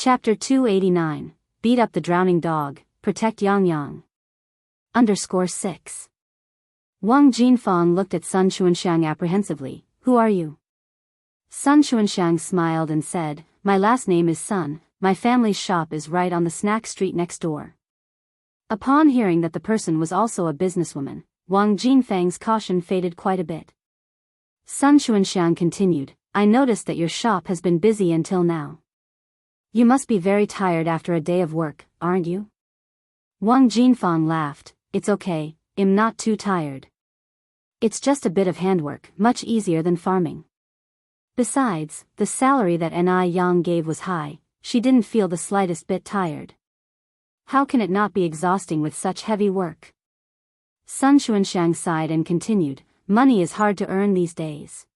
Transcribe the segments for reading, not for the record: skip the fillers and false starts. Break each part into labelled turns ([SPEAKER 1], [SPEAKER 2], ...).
[SPEAKER 1] Chapter 289, Beat Up the Drowning Dog, Protect Yang Yang. _6. Wang Jinfang looked at Sun Xuanxiang apprehensively. Who are you? Sun Xuanxiang smiled and said, my last name is Sun, my family's shop is right on the snack street next door. Upon hearing that the person was also a businesswoman, Wang Jinfang's caution faded quite a bit. Sun Xuanxiang continued, I noticed that your shop has been busy until now. You must be very tired after a day of work, aren't you? Wang Jinfang laughed, it's okay, I'm not too tired. It's just a bit of handwork, much easier than farming. Besides, the salary that Yang gave was high, she didn't feel the slightest bit tired. How can it not be exhausting with such heavy work? Sun Xuanxiang sighed and continued, money is hard to earn these days.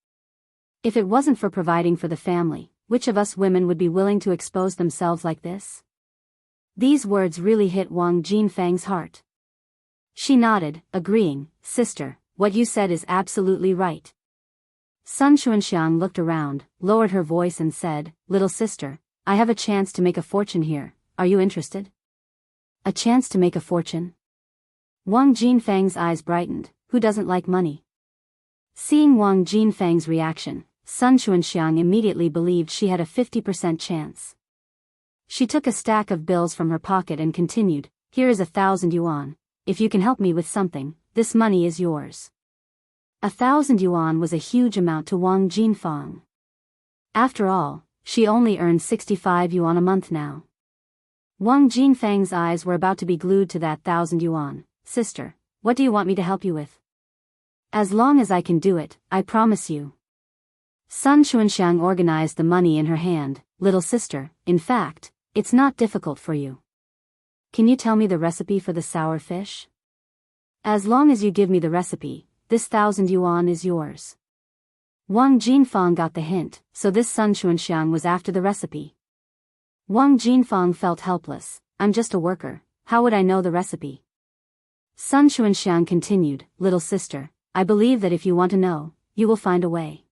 [SPEAKER 1] If it wasn't for providing for the family, which of us women would be willing to expose themselves like this? These words really hit Wang Jinfang's heart. She nodded, agreeing, sister, what you said is absolutely right. Sun Xuanxiang looked around, lowered her voice and said, little sister, I have a chance to make a fortune here, are you interested? A chance to make a fortune? Wang Jinfang's eyes brightened, who doesn't like money? Seeing Wang Jinfang's reaction, Sun Xuanxiang immediately believed she had a 50% chance. She took a stack of bills from her pocket and continued, here is 1,000 yuan, if you can help me with something, this money is yours. 1,000 yuan was a huge amount to Wang Jinfang. After all, she only earned 65 yuan a month now. Wang Jinfang's eyes were about to be glued to that 1,000 yuan. Sister, what do you want me to help you with? As long as I can do it, I promise you. Sun Xuanxiang organized the money in her hand, little sister, in fact, it's not difficult for you. Can you tell me the recipe for the sour fish? As long as you give me the recipe, this 1,000 yuan is yours. Wang Jinfang got the hint, so this Sun Xuanxiang was after the recipe. Wang Jinfang felt helpless, I'm just a worker, how would I know the recipe? Sun Xuanxiang continued, little sister, I believe that if you want to know, you will find a way.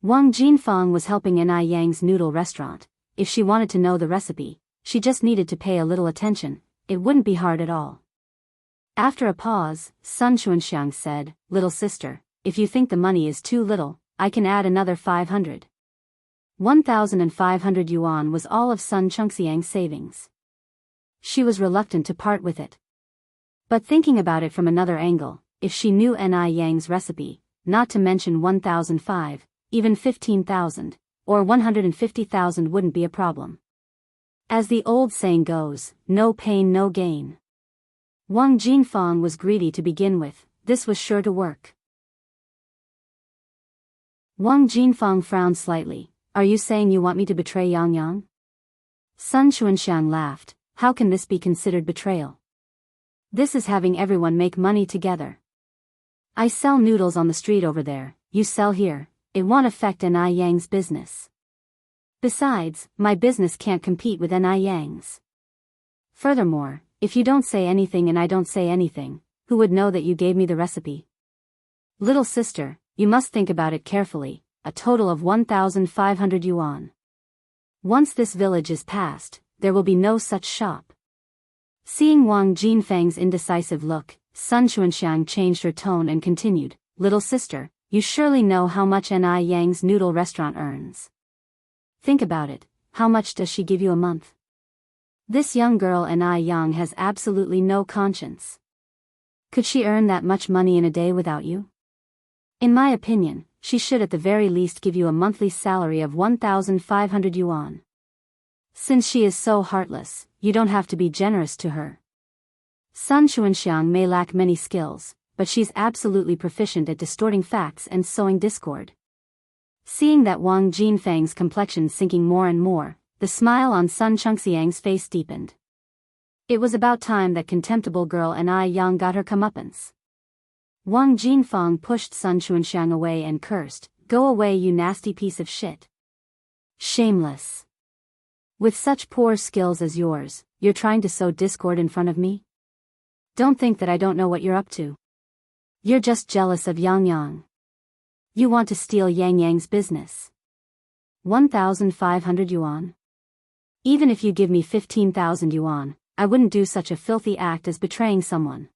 [SPEAKER 1] Wang Jinfang was helping Yang's noodle restaurant. If she wanted to know the recipe, she just needed to pay a little attention, it wouldn't be hard at all. After a pause, Sun Xuanxiang said, little sister, if you think the money is too little, I can add another 500. 1,500 yuan was all of Sun Chunxiang's savings. She was reluctant to part with it. But thinking about it from another angle, if she knew Yang's recipe, not to mention 1,005, even 15,000, or 150,000 wouldn't be a problem. As the old saying goes, no pain no gain. Wang Jinfang was greedy to begin with, this was sure to work. Wang Jinfang frowned slightly, are you saying you want me to betray Yang Yang? Sun Xuanxiang laughed, how can this be considered betrayal? This is having everyone make money together. I sell noodles on the street over there, you sell here, it won't affect Yang's business. Besides, my business can't compete with Yang's. Furthermore, if you don't say anything and I don't say anything, who would know that you gave me the recipe? Little sister, you must think about it carefully, a total of 1,500 yuan. Once this village is passed, there will be no such shop. Seeing Wang Jinfang's indecisive look, Sun Xuanxiang changed her tone and continued, little sister, you surely know how much Yang's noodle restaurant earns. Think about it, how much does she give you a month? This young girl Yang has absolutely no conscience. Could she earn that much money in a day without you? In my opinion, she should at the very least give you a monthly salary of 1,500 yuan. Since she is so heartless, you don't have to be generous to her. Sun Xuanxiang may lack many skills, but she's absolutely proficient at distorting facts and sowing discord. Seeing that Wang Jinfang's complexion sinking more and more, the smile on Sun Chunxiang's face deepened. It was about time that contemptible girl Yang got her comeuppance. Wang Jinfang pushed Sun Xuanxiang away and cursed, go away you nasty piece of shit. Shameless. With such poor skills as yours, you're trying to sow discord in front of me? Don't think that I don't know what you're up to. You're just jealous of Yang Yang. You want to steal Yang Yang's business. 1,500 yuan. Even if you give me 15,000 yuan, I wouldn't do such a filthy act as betraying someone.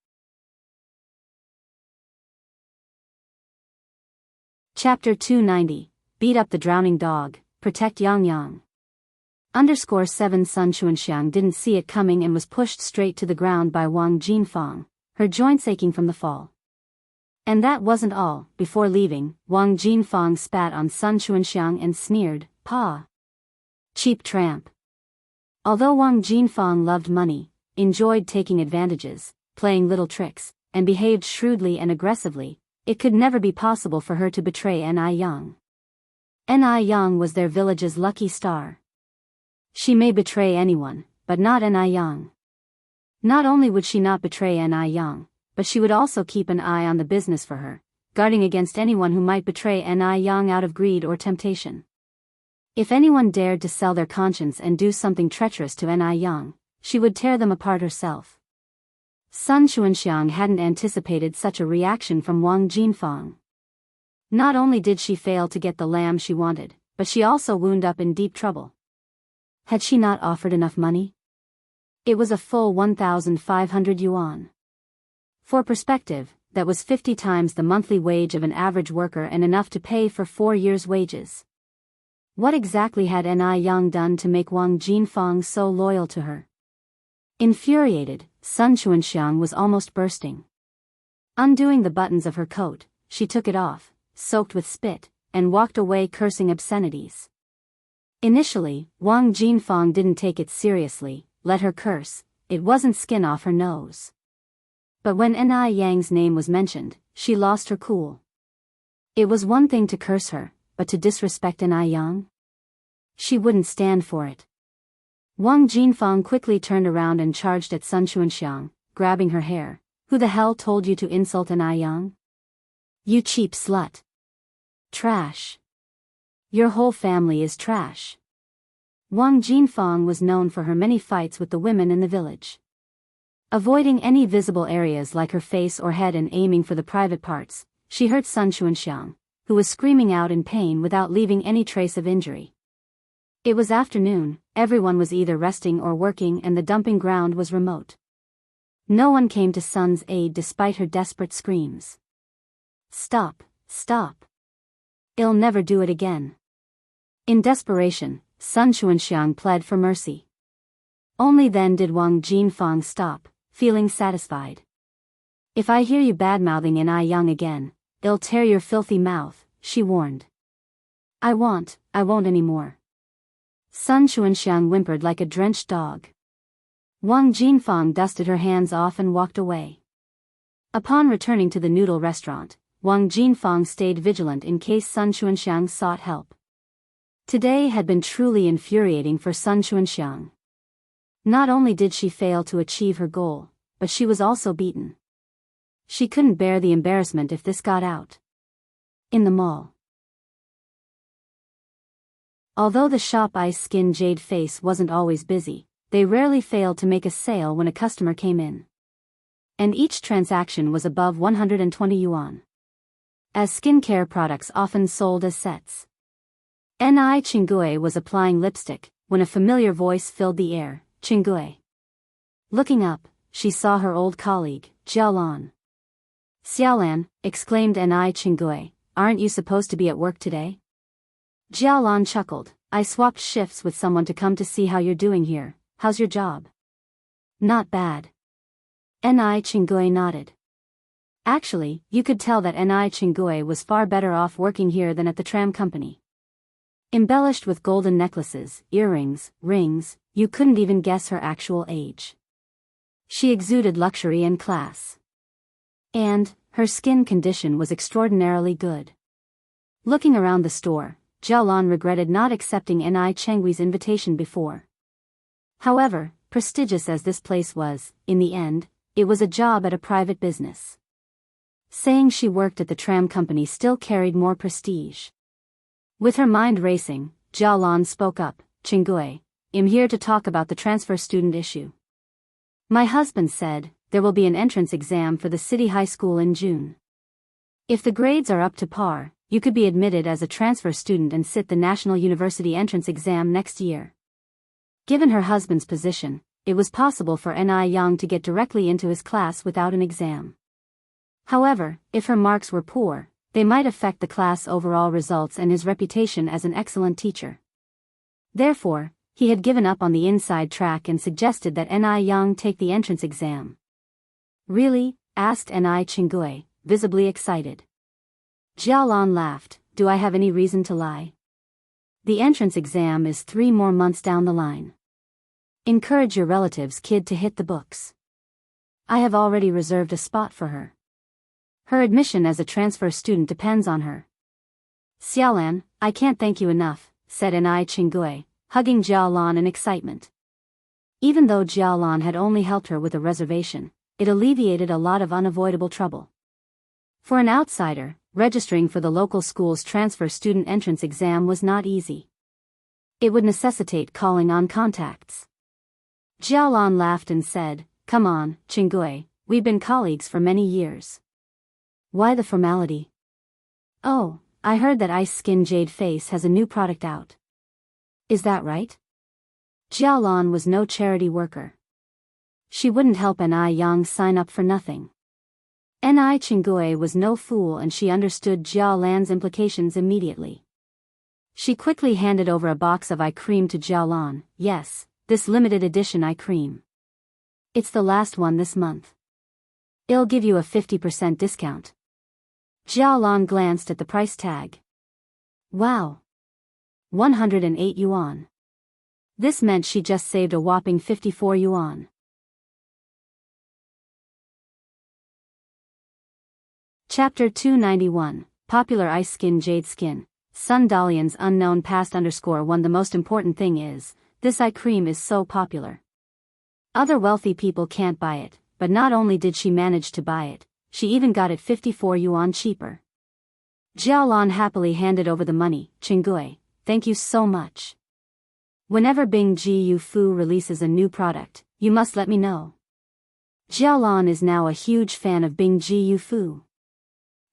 [SPEAKER 1] Chapter 290, Beat Up the Drowning Dog, Protect Yang Yang. _7 Sun Chuanxiang didn't see it coming and was pushed straight to the ground by Wang Jinfang, her joints aching from the fall. And that wasn't all. Before leaving, Wang Jinfang spat on Sun Chuanxiang and sneered, "Pa! Cheap tramp." Although Wang Jinfang loved money, enjoyed taking advantages, playing little tricks, and behaved shrewdly and aggressively, it could never be possible for her to betray Ni Yang. Ni Yang was their village's lucky star. She may betray anyone, but not Ni Yang. Not only would she not betray Ni Yang, but she would also keep an eye on the business for her, guarding against anyone who might betray Ni Yang out of greed or temptation. If anyone dared to sell their conscience and do something treacherous to Ni Yang, she would tear them apart herself. Sun Chuanxiang hadn't anticipated such a reaction from Wang Jinfang. Not only did she fail to get the lamb she wanted, but she also wound up in deep trouble. Had she not offered enough money? It was a full 1,500 yuan. For perspective, that was 50 times the monthly wage of an average worker and enough to pay for 4 years' wages. What exactly had Ni Yang done to make Wang Jinfang so loyal to her? Infuriated, Sun Chuanxiang was almost bursting. Undoing the buttons of her coat, she took it off, soaked with spit, and walked away cursing obscenities. Initially, Wang Jinfang didn't take it seriously, let her curse, it wasn't skin off her nose. But when Ni Yang's name was mentioned, she lost her cool. It was one thing to curse her, but to disrespect Ni Yang? She wouldn't stand for it. Wang Jinfang quickly turned around and charged at Sun Chuanxiang, grabbing her hair. "Who the hell told you to insult Ni Yang? You cheap slut. Trash. Your whole family is trash." Wang Jinfang was known for her many fights with the women in the village. Avoiding any visible areas like her face or head and aiming for the private parts, she hurt Sun Chuanxiang, who was screaming out in pain without leaving any trace of injury. It was afternoon, everyone was either resting or working and the dumping ground was remote. No one came to Sun's aid despite her desperate screams. "Stop, stop. I'll never do it again." In desperation, Sun Chuanxiang pled for mercy. Only then did Wang Jinfang stop, feeling satisfied. "If I hear you badmouthing Ni Yang again, I'll tear your filthy mouth," she warned. I won't anymore." Sun Chuanxiang whimpered like a drenched dog. Wang Jinfang dusted her hands off and walked away. Upon returning to the noodle restaurant, Wang Jinfang stayed vigilant in case Sun Chuanxiang sought help. Today had been truly infuriating for Sun Chuanxiang. Not only did she fail to achieve her goal, but she was also beaten. She couldn't bear the embarrassment if this got out. In the mall. Although the shop Ice Skin Jade Face wasn't always busy, they rarely failed to make a sale when a customer came in. And each transaction was above 120 yuan. As skincare products often sold as sets. Ni Chinggui was applying lipstick, when a familiar voice filled the air, "Chinggui." Looking up, she saw her old colleague, Jialan. "Xiaolan," exclaimed Ni Chinggui, "aren't you supposed to be at work today?" Jialan chuckled, "I swapped shifts with someone to come to see how you're doing here. How's your job?" "Not bad." Ni Chinggui nodded. Actually, you could tell that Ni Chinggui was far better off working here than at the tram company. Embellished with golden necklaces, earrings, rings, you couldn't even guess her actual age. She exuded luxury and class. And her skin condition was extraordinarily good. Looking around the store, Jialan regretted not accepting Ni Chenggui's invitation before. However, prestigious as this place was, in the end, it was a job at a private business. Saying she worked at the tram company still carried more prestige. With her mind racing, Jialan spoke up, "Chinggui, I'm here to talk about the transfer student issue. My husband said, there will be an entrance exam for the city high school in June. If the grades are up to par, you could be admitted as a transfer student and sit the National University entrance exam next year." Given her husband's position, it was possible for Ni Yang to get directly into his class without an exam. However, if her marks were poor, they might affect the class overall results and his reputation as an excellent teacher. Therefore, he had given up on the inside track and suggested that Ni Yang take the entrance exam. Really? Asked Ni Chinggui, visibly excited. Jialan laughed. Do I have any reason to lie? The entrance exam is 3 more months down the line. Encourage your relatives' kid to hit the books. I have already reserved a spot for her. Her admission as a transfer student depends on her. Xiaolan, I can't thank you enough, said Ni Chinggui, hugging Jialan in excitement. Even though Jialan had only helped her with a reservation, it alleviated a lot of unavoidable trouble. For an outsider, registering for the local school's transfer student entrance exam was not easy. It would necessitate calling on contacts. Jialan laughed and said, Come on, Chinggui, we've been colleagues for many years. Why the formality? Oh, I heard that Ice Skin Jade Face has a new product out. Is that right? Jialan was no charity worker. She wouldn't help Ni Yang sign up for nothing. Ni Chinggui was no fool and she understood Jialan's implications immediately. She quickly handed over a box of eye cream to Jialan. Yes, this limited edition eye cream. It's the last one this month. It'll give you a 50% discount. Jialan glanced at the price tag. Wow. 108 yuan. This meant she just saved a whopping 54 yuan. Chapter 291, Popular Ice Skin Jade Skin. Sun Dalian's unknown past _1. The most important thing is, this eye cream is so popular. Other wealthy people can't buy it, but not only did she manage to buy it, she even got it 54 yuan cheaper. Jialan happily handed over the money. Chinggui, thank you so much. Whenever Bing Ji Fu releases a new product, you must let me know. Jialan is now a huge fan of Bing Ji Fu.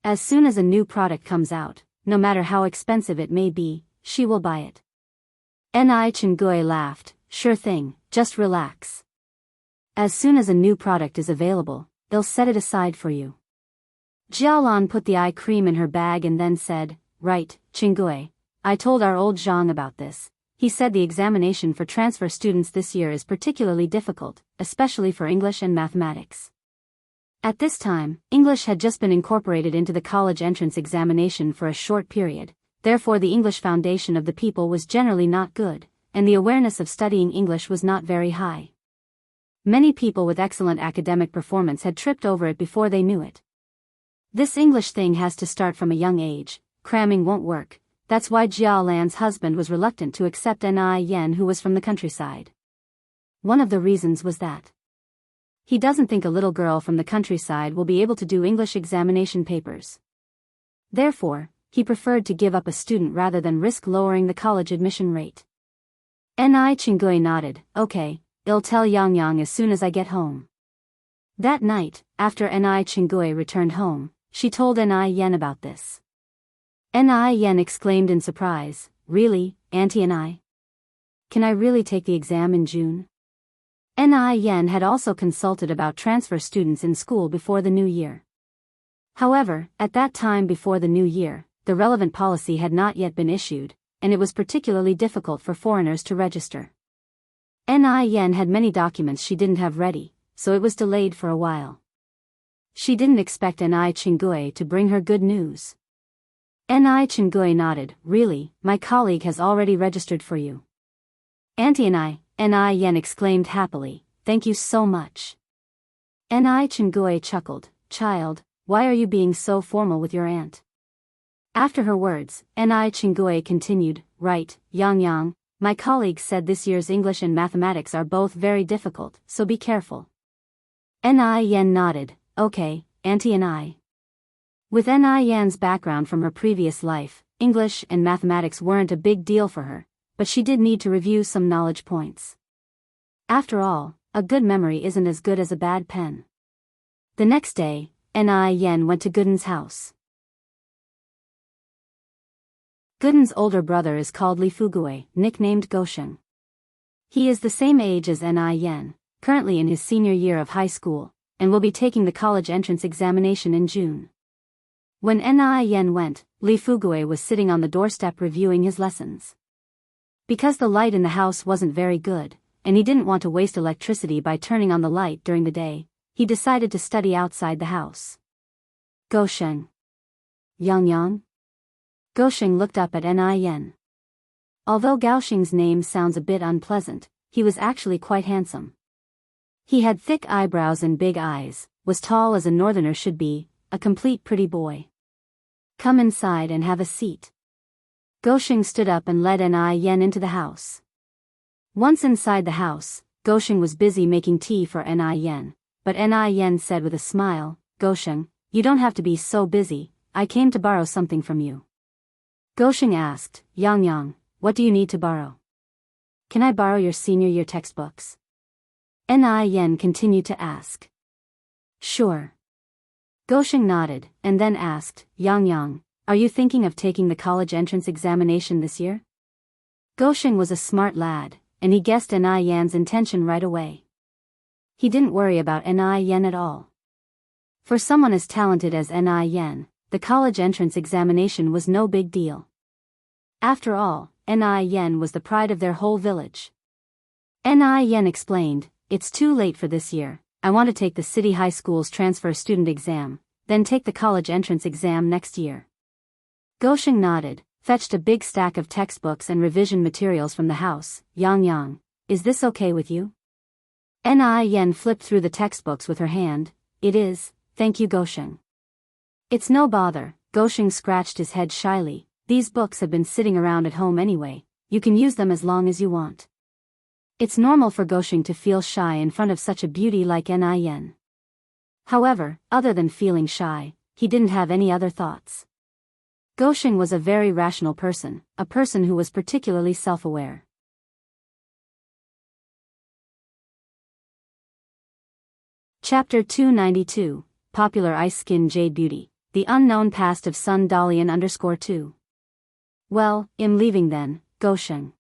[SPEAKER 1] As soon as a new product comes out, no matter how expensive it may be, she will buy it. Ni Chinggui laughed. Sure thing, just relax. As soon as a new product is available, they'll set it aside for you. Jialan put the eye cream in her bag and then said, Right, Chinggui, I told our old Zhang about this. He said the examination for transfer students this year is particularly difficult, especially for English and mathematics. At this time, English had just been incorporated into the college entrance examination for a short period, therefore the English foundation of the people was generally not good, and the awareness of studying English was not very high. Many people with excellent academic performance had tripped over it before they knew it. This English thing has to start from a young age, cramming won't work, that's why Jialan's husband was reluctant to accept Ni Yen who was from the countryside. One of the reasons was that he doesn't think a little girl from the countryside will be able to do English examination papers. Therefore, he preferred to give up a student rather than risk lowering the college admission rate. Ni Chinggui nodded. Okay, I'll tell Yang Yang as soon as I get home. That night, after Ni Chinggui returned home, she told Ni Yen about this. Ni Yen exclaimed in surprise, Really, Auntie Ni? Can I really take the exam in June? Ni Yen had also consulted about transfer students in school before the new year. However, at that time before the new year, the relevant policy had not yet been issued, and it was particularly difficult for foreigners to register. Ni Yen had many documents she didn't have ready, so it was delayed for a while. She didn't expect Ni Chinggui to bring her good news. Ni Chinggui nodded. Really, my colleague has already registered for you. Auntie Ni Yen exclaimed happily, Thank you so much. Ni Chinggui chuckled. Child, why are you being so formal with your aunt? After her words, Ni Chinggui continued, Right, Yang Yang, my colleague said this year's English and mathematics are both very difficult, so be careful. Ni Yen nodded. Okay, Auntie Ni. With Ni Yen's background from her previous life, English and mathematics weren't a big deal for her, but she did need to review some knowledge points. After all, a good memory isn't as good as a bad pen. The next day, Ni Yen went to Gooden's house. Gooden's older brother is called Li Fugui, nicknamed Gosheng. He is the same age as Ni Yen, currently in his senior year of high school, and will be taking the college entrance examination in June. When Ni Yen went, Li Fugui was sitting on the doorstep reviewing his lessons. Because the light in the house wasn't very good, and he didn't want to waste electricity by turning on the light during the day, he decided to study outside the house. Gosheng. Yang. Gosheng looked up at Ni Yen. Although Gaosheng's name sounds a bit unpleasant, he was actually quite handsome. He had thick eyebrows and big eyes, was tall as a northerner should be, a complete pretty boy. Come inside and have a seat. Gosheng stood up and led Ni Yen into the house. Once inside the house, Gosheng was busy making tea for Ni Yen, but Ni Yen said with a smile, "Gosheng, you don't have to be so busy, I came to borrow something from you." Gosheng asked, Yang, what do you need to borrow? Can I borrow your senior year textbooks? Ni Yen continued to ask. Sure. Gosheng nodded, and then asked, Yang, are you thinking of taking the college entrance examination this year? Gosheng was a smart lad, and he guessed Ni Yen's intention right away. He didn't worry about Ni Yen at all. For someone as talented as Ni Yen, the college entrance examination was no big deal. After all, Ni Yen was the pride of their whole village. Ni Yen explained, it's too late for this year, I want to take the city high school's transfer student exam, then take the college entrance exam next year. Gosheng nodded, fetched a big stack of textbooks and revision materials from the house. Yang, is this okay with you? Ni Yen flipped through the textbooks with her hand. It is, thank you Gosheng. It's no bother, Gosheng scratched his head shyly, these books have been sitting around at home anyway, you can use them as long as you want. It's normal for Gosheng to feel shy in front of such a beauty like Ni Yen. However, other than feeling shy, he didn't have any other thoughts. Gosheng was a very rational person, a person who was particularly self-aware. Chapter 292, Popular Ice Skin Jade Beauty, The Unknown Past of Sun Dalian _2. Well, I'm leaving then, Gosheng.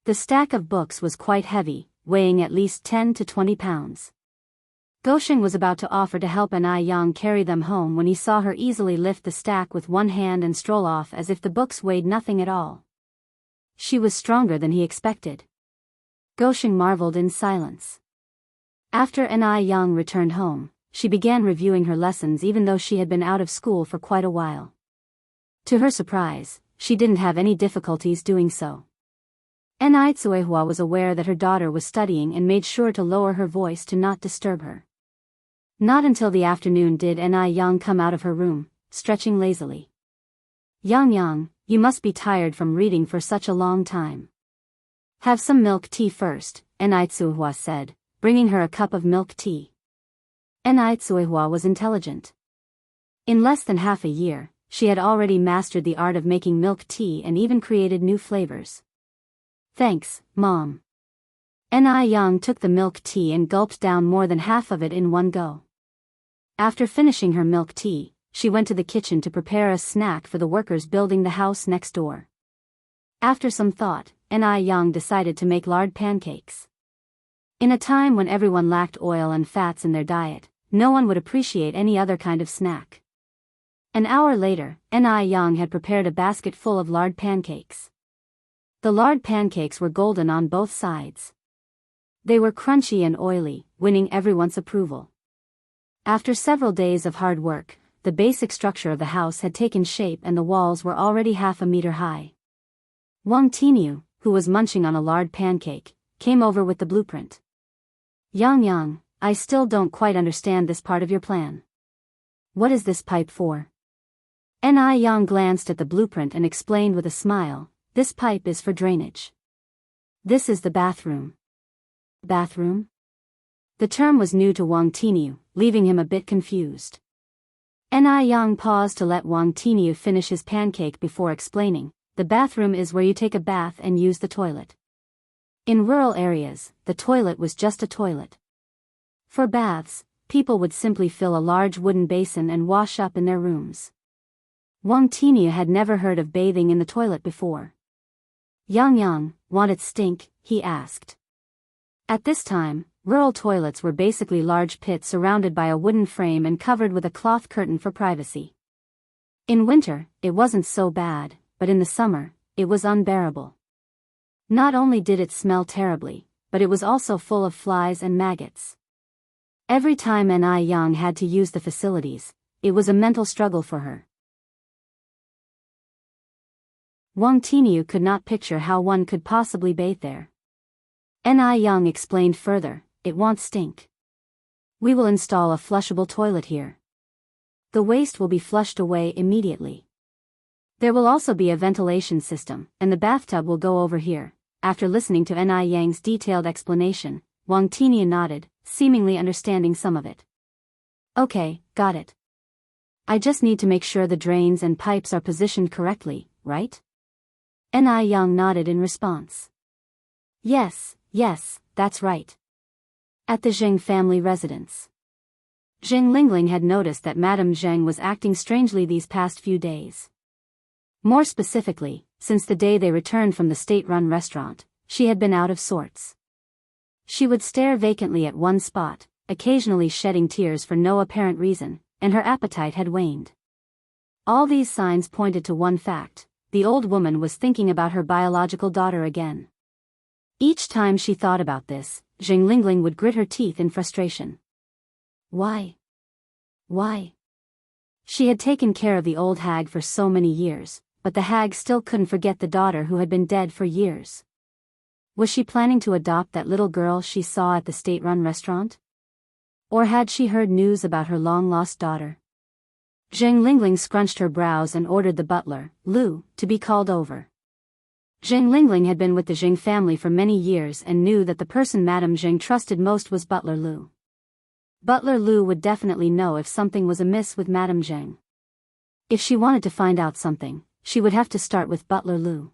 [SPEAKER 1] The stack of books was quite heavy, weighing at least 10 to 20 pounds. Gosheng was about to offer to help Ni Yang carry them home when he saw her easily lift the stack with one hand and stroll off as if the books weighed nothing at all. She was stronger than he expected. Gosheng marveled in silence. After Ni Yang returned home, she began reviewing her lessons even though she had been out of school for quite a while. To her surprise, she didn't have any difficulties doing so. Ni Tsuehua was aware that her daughter was studying and made sure to lower her voice to not disturb her. Not until the afternoon did Ni Yang come out of her room, stretching lazily. Yang, you must be tired from reading for such a long time. Have some milk tea first, Ni Tsuehua said, bringing her a cup of milk tea. Ni Tsuehua was intelligent. In less than half a year, she had already mastered the art of making milk tea and even created new flavors. Thanks, Mom. Ni Yang took the milk tea and gulped down more than half of it in one go. After finishing her milk tea, she went to the kitchen to prepare a snack for the workers building the house next door. After some thought, Ni Yang decided to make lard pancakes. In a time when everyone lacked oil and fats in their diet, no one would appreciate any other kind of snack. An hour later, Ni Yang had prepared a basket full of lard pancakes. The lard pancakes were golden on both sides. They were crunchy and oily, winning everyone's approval. After several days of hard work, the basic structure of the house had taken shape and the walls were already half a meter high. Wang Tiniu, who was munching on a lard pancake, came over with the blueprint. Yang, I still don't quite understand this part of your plan. What is this pipe for? Ni Yang glanced at the blueprint and explained with a smile, this pipe is for drainage. This is the bathroom. Bathroom? The term was new to Wang Tiniu, leaving him a bit confused. Ni Yang paused to let Wang Tiniu finish his pancake before explaining, the bathroom is where you take a bath and use the toilet. In rural areas, the toilet was just a toilet. For baths, people would simply fill a large wooden basin and wash up in their rooms. Wang Tiniu had never heard of bathing in the toilet before. Yang, want it stink? He asked. At this time, rural toilets were basically large pits surrounded by a wooden frame and covered with a cloth curtain for privacy. In winter, it wasn't so bad, but in the summer, it was unbearable. Not only did it smell terribly, but it was also full of flies and maggots. Every time Ni Yang had to use the facilities, it was a mental struggle for her. Wang Tiniu could not picture how one could possibly bathe there. Ni Yang explained further, it won't stink. We will install a flushable toilet here. The waste will be flushed away immediately. There will also be a ventilation system, and the bathtub will go over here. After listening to Ni Yang's detailed explanation, Wang Tiniu nodded, seemingly understanding some of it. Okay, got it. I just need to make sure the drains and pipes are positioned correctly, right? Ni Yang nodded in response. Yes, that's right. At the Zheng family residence. Zheng Lingling had noticed that Madame Zheng was acting strangely these past few days. More specifically, since the day they returned from the state-run restaurant, she had been out of sorts. She would stare vacantly at one spot, occasionally shedding tears for no apparent reason, and her appetite had waned. All these signs pointed to one fact: the old woman was thinking about her biological daughter again. Each time she thought about this, Zheng Lingling would grit her teeth in frustration. Why? She had taken care of the old hag for so many years, but the hag still couldn't forget the daughter who had been dead for years. Was she planning to adopt that little girl she saw at the state-run restaurant? Or had she heard news about her long-lost daughter? Zheng Lingling scrunched her brows and ordered the butler, Lu, to be called over. Zheng Lingling had been with the Zheng family for many years and knew that the person Madame Zheng trusted most was Butler Lu. Butler Lu would definitely know if something was amiss with Madame Zheng. If she wanted to find out something, she would have to start with Butler Lu.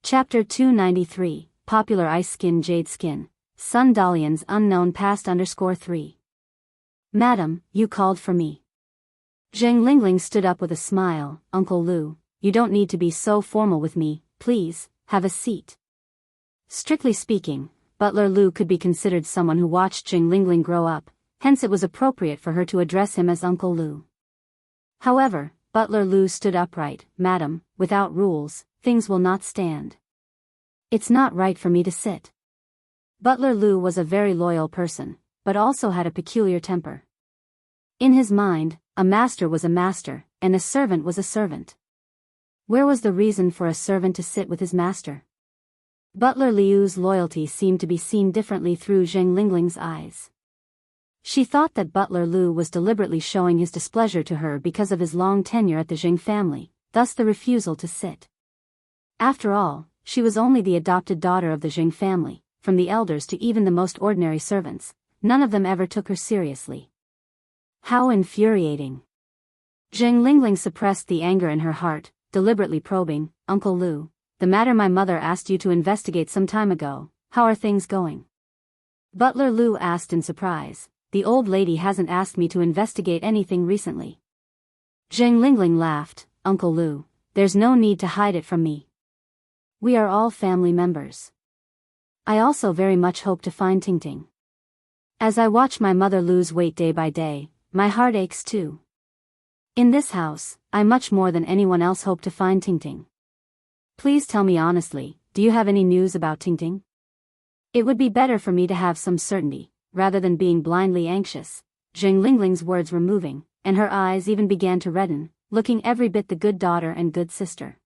[SPEAKER 1] Chapter 293, Popular Ice Skin Jade Skin, Sun Dalian's Unknown Past _3. Madam, you called for me. Zheng Lingling stood up with a smile. Uncle Lu, you don't need to be so formal with me, please, have a seat. Strictly speaking, Butler Lu could be considered someone who watched Zheng Lingling grow up, hence it was appropriate for her to address him as Uncle Lu. However, Butler Lu stood upright. Madam, without rules, things will not stand. It's not right for me to sit. Butler Lu was a very loyal person, but also had a peculiar temper. In his mind, a master was a master, and a servant was a servant. Where was the reason for a servant to sit with his master? Butler Liu's loyalty seemed to be seen differently through Zheng Lingling's eyes. She thought that Butler Lu was deliberately showing his displeasure to her because of his long tenure at the Zheng family, thus the refusal to sit. After all, she was only the adopted daughter of the Zheng family. From the elders to even the most ordinary servants, none of them ever took her seriously. How infuriating. Zheng Lingling suppressed the anger in her heart, deliberately probing, Uncle Lu, the matter my mother asked you to investigate some time ago, how are things going? Butler Lu asked in surprise. The old lady hasn't asked me to investigate anything recently. Zheng Lingling laughed. Uncle Lu, there's no need to hide it from me. We are all family members. I also very much hope to find Tingting. As I watch my mother lose weight day by day, my heart aches too. In this house, I much more than anyone else hope to find Tingting. Please tell me honestly, do you have any news about Tingting? It would be better for me to have some certainty, rather than being blindly anxious. Zheng Lingling's words were moving, and her eyes even began to redden, looking every bit the good daughter and good sister.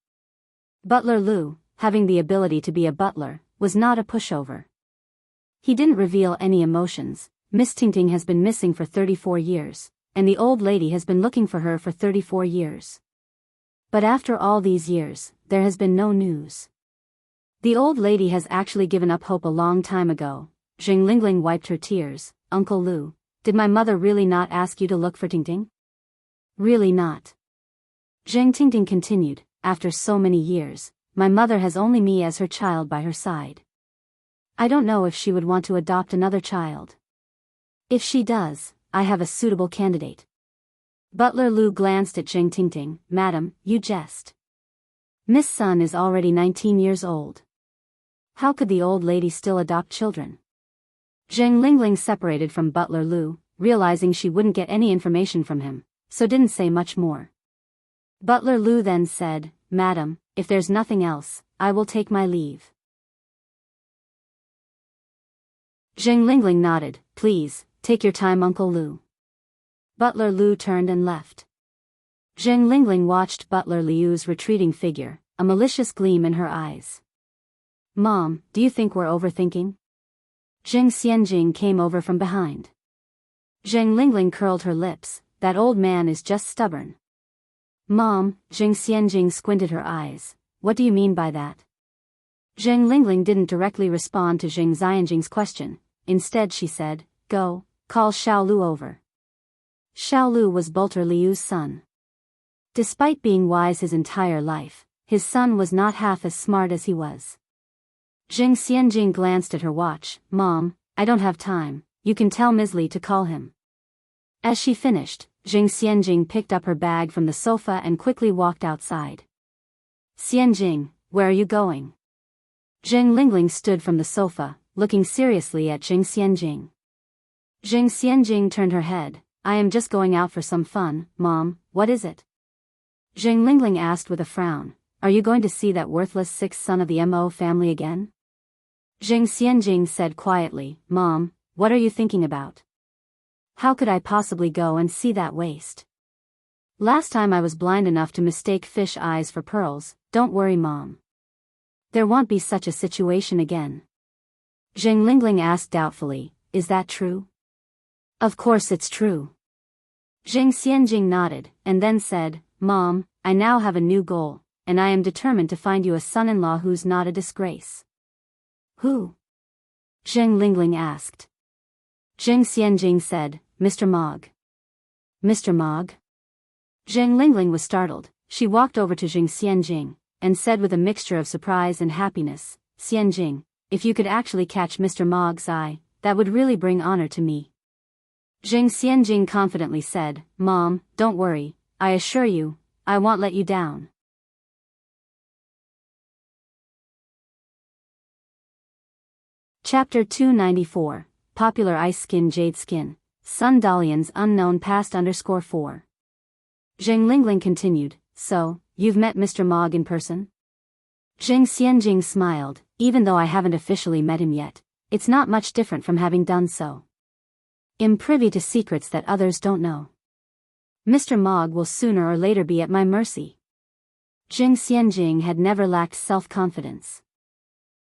[SPEAKER 1] Butler Lu, having the ability to be a butler, was not a pushover. He didn't reveal any emotions. Miss Tingting has been missing for 34 years, and the old lady has been looking for her for 34 years. But after all these years, there has been no news. The old lady has actually given up hope a long time ago. Zheng Lingling wiped her tears. Uncle Lu, did my mother really not ask you to look for Tingting? Really not. Zheng Tingting continued, after so many years, my mother has only me as her child by her side. I don't know if she would want to adopt another child. If she does, I have a suitable candidate. Butler Lu glanced at Zheng Tingting. Madam, you jest. Miss Sun is already 19 years old. How could the old lady still adopt children? Zheng Lingling separated from Butler Lu, realizing she wouldn't get any information from him, so didn't say much more. Butler Lu then said, "Madam, if there's nothing else, I will take my leave." Zheng Lingling nodded. "Please, take your time, Uncle Lu." Butler Lu turned and left. Zheng Lingling watched Butler Liu's retreating figure, a malicious gleam in her eyes. "Mom, do you think we're overthinking?" Zheng Xianjing came over from behind. Zheng Lingling curled her lips. "That old man is just stubborn." "Mom," Zheng Xianjing squinted her eyes. "What do you mean by that?" Zheng Lingling didn't directly respond to Zheng Xianjing's question. Instead she said, "Go, call Xiao Lu over." Xiao Lu was Butler Liu's son. Despite being wise his entire life, his son was not half as smart as he was. Zheng Xianjing glanced at her watch. "Mom, I don't have time, you can tell Ms. Li to call him." As she finished, Zheng Xianjing picked up her bag from the sofa and quickly walked outside. "Xianjing, where are you going?" Zheng Lingling stood from the sofa, looking seriously at Zheng Xianjing. Zheng Xianjing turned her head. "I am just going out for some fun, Mom, what is it?" Zheng Lingling asked with a frown. "Are you going to see that worthless sixth son of the Mo family again?" Zheng Xianjing said quietly, "Mom, what are you thinking about? How could I possibly go and see that waste? Last time I was blind enough to mistake fish eyes for pearls. Don't worry, Mom. There won't be such a situation again." Zheng Lingling asked doubtfully, "Is that true?" "Of course it's true." Zheng Xianjing nodded, and then said, "Mom, I now have a new goal, and I am determined to find you a son-in-law who's not a disgrace." "Who?" Zheng Lingling asked. Zheng Xianjing said, "Mr. Mog." "Mr. Mog?" Zheng Lingling was startled. She walked over to Zheng Xianjing, and said with a mixture of surprise and happiness, "Xianjing, if you could actually catch Mr. Mog's eye, that would really bring honor to me." Zheng Xianjing confidently said, "Mom, don't worry, I assure you, I won't let you down." Chapter 294, Popular Ice Skin Jade Skin, Sun Dalian's Unknown Past _4. Zheng Lingling continued, "So, you've met Mr. Mog in person?" Zheng Xianjing smiled. "Even though I haven't officially met him yet, it's not much different from having done so. I'm privy to secrets that others don't know. Mr. Mog will sooner or later be at my mercy." Zheng Xianjing had never lacked self-confidence.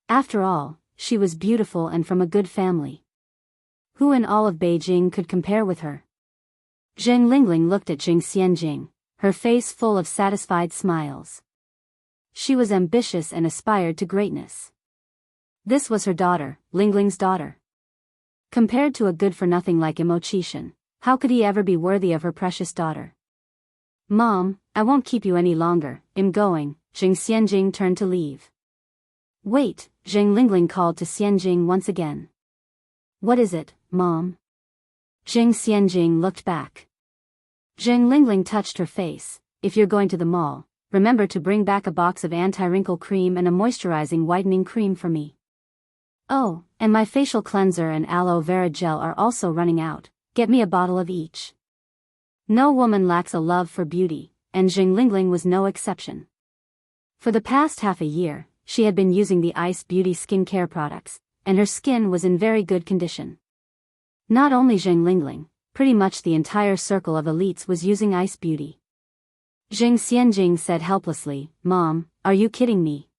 [SPEAKER 1] After all, she was beautiful and from a good family. Who in all of Beijing could compare with her? Zheng Lingling looked at Zheng Xianjing, her face full of satisfied smiles. She was ambitious and aspired to greatness. This was her daughter, Lingling's daughter. Compared to a good-for-nothing like Imo Qishan, how could he ever be worthy of her precious daughter? "Mom, I won't keep you any longer, I'm going." Zheng Xianjing turned to leave. "Wait," Zheng Lingling called to Xianjing once again. "What is it, Mom?" Zheng Xianjing looked back. Zheng Lingling touched her face. "If you're going to the mall, remember to bring back a box of anti-wrinkle cream and a moisturizing whitening cream for me. Oh, and my facial cleanser and aloe vera gel are also running out. Get me a bottle of each." No woman lacks a love for beauty, and Zheng Lingling was no exception. For the past half a year, she had been using the Ice Beauty skincare products, and her skin was in very good condition. Not only Zheng Lingling, pretty much the entire circle of elites was using Ice Beauty. Zheng Xianjing said helplessly, "Mom, are you kidding me?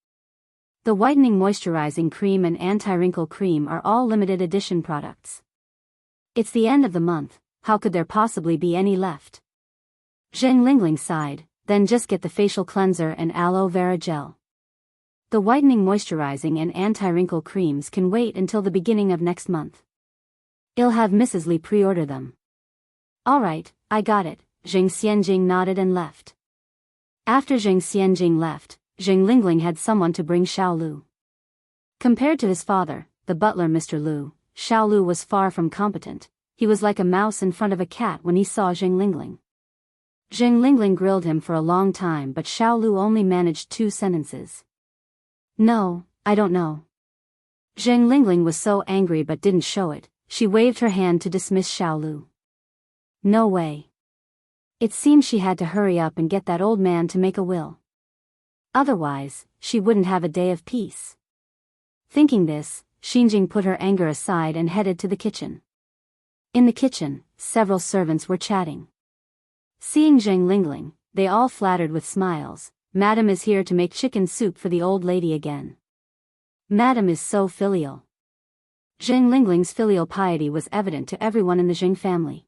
[SPEAKER 1] The whitening moisturizing cream and anti-wrinkle cream are all limited edition products. It's the end of the month, how could there possibly be any left?" Zheng Lingling sighed, "Then just get the facial cleanser and aloe vera gel. The whitening moisturizing and anti-wrinkle creams can wait until the beginning of next month. I'll have Mrs. Li pre-order them." "All right, I got it." Zheng Xianjing nodded and left. After Zheng Xianjing left, Zheng Lingling had someone to bring Xiao Lu. Compared to his father, the butler Mr. Lu, Xiao Lu was far from competent. He was like a mouse in front of a cat when he saw Zheng Lingling. Zheng Lingling grilled him for a long time, but Xiao Lu only managed 2 sentences. No, I don't know. Zheng Lingling was so angry but didn't show it. She waved her hand to dismiss Xiao Lu. No way. It seemed she had to hurry up and get that old man to make a will. Otherwise, she wouldn't have a day of peace. Thinking this, Xinjing put her anger aside and headed to the kitchen. In the kitchen, several servants were chatting. Seeing Zheng Lingling, they all flattered with smiles. Madam is here to make chicken soup for the old lady again. Madam is so filial. Zheng Lingling's filial piety was evident to everyone in the Zheng family.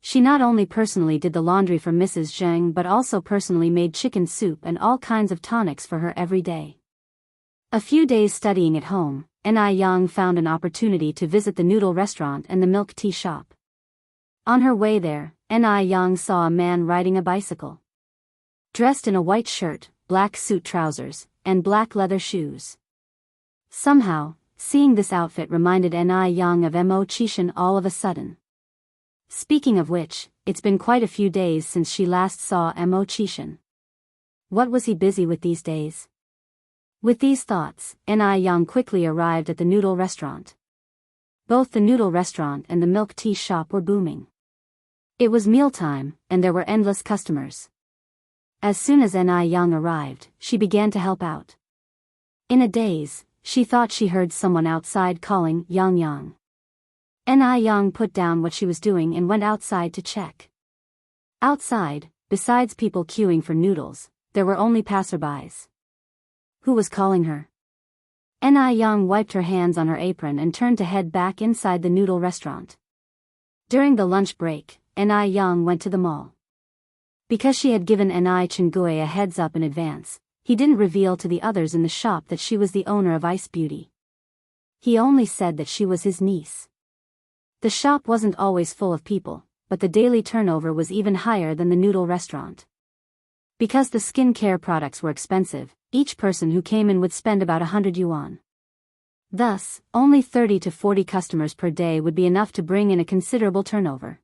[SPEAKER 1] She not only personally did the laundry for Mrs. Zheng but also personally made chicken soup and all kinds of tonics for her every day. A few days studying at home, Ni Yang found an opportunity to visit the noodle restaurant and the milk tea shop. On her way there, Ni Yang saw a man riding a bicycle. Dressed in a white shirt, black suit trousers, and black leather shoes. Somehow, seeing this outfit reminded Ni Yang of Mo Qishan all of a sudden. Speaking of which, it's been quite a few days since she last saw Mo Qishan. What was he busy with these days? With these thoughts, Ni Yang quickly arrived at the noodle restaurant. Both the noodle restaurant and the milk tea shop were booming. It was mealtime, and there were endless customers. As soon as Ni Yang arrived, she began to help out. In a daze, she thought she heard someone outside calling Yang Yang. Ni Yang put down what she was doing and went outside to check. Outside, besides people queuing for noodles, there were only passerbys. Who was calling her? Ni Yang wiped her hands on her apron and turned to head back inside the noodle restaurant. During the lunch break, Ni Yang went to the mall. Because she had given Ni Chengui a heads up in advance, he didn't reveal to the others in the shop that she was the owner of Ice Beauty. He only said that she was his niece. The shop wasn't always full of people, but the daily turnover was even higher than the noodle restaurant. Because the skincare products were expensive, each person who came in would spend about 100 yuan. Thus, only 30 to 40 customers per day would be enough to bring in a considerable turnover.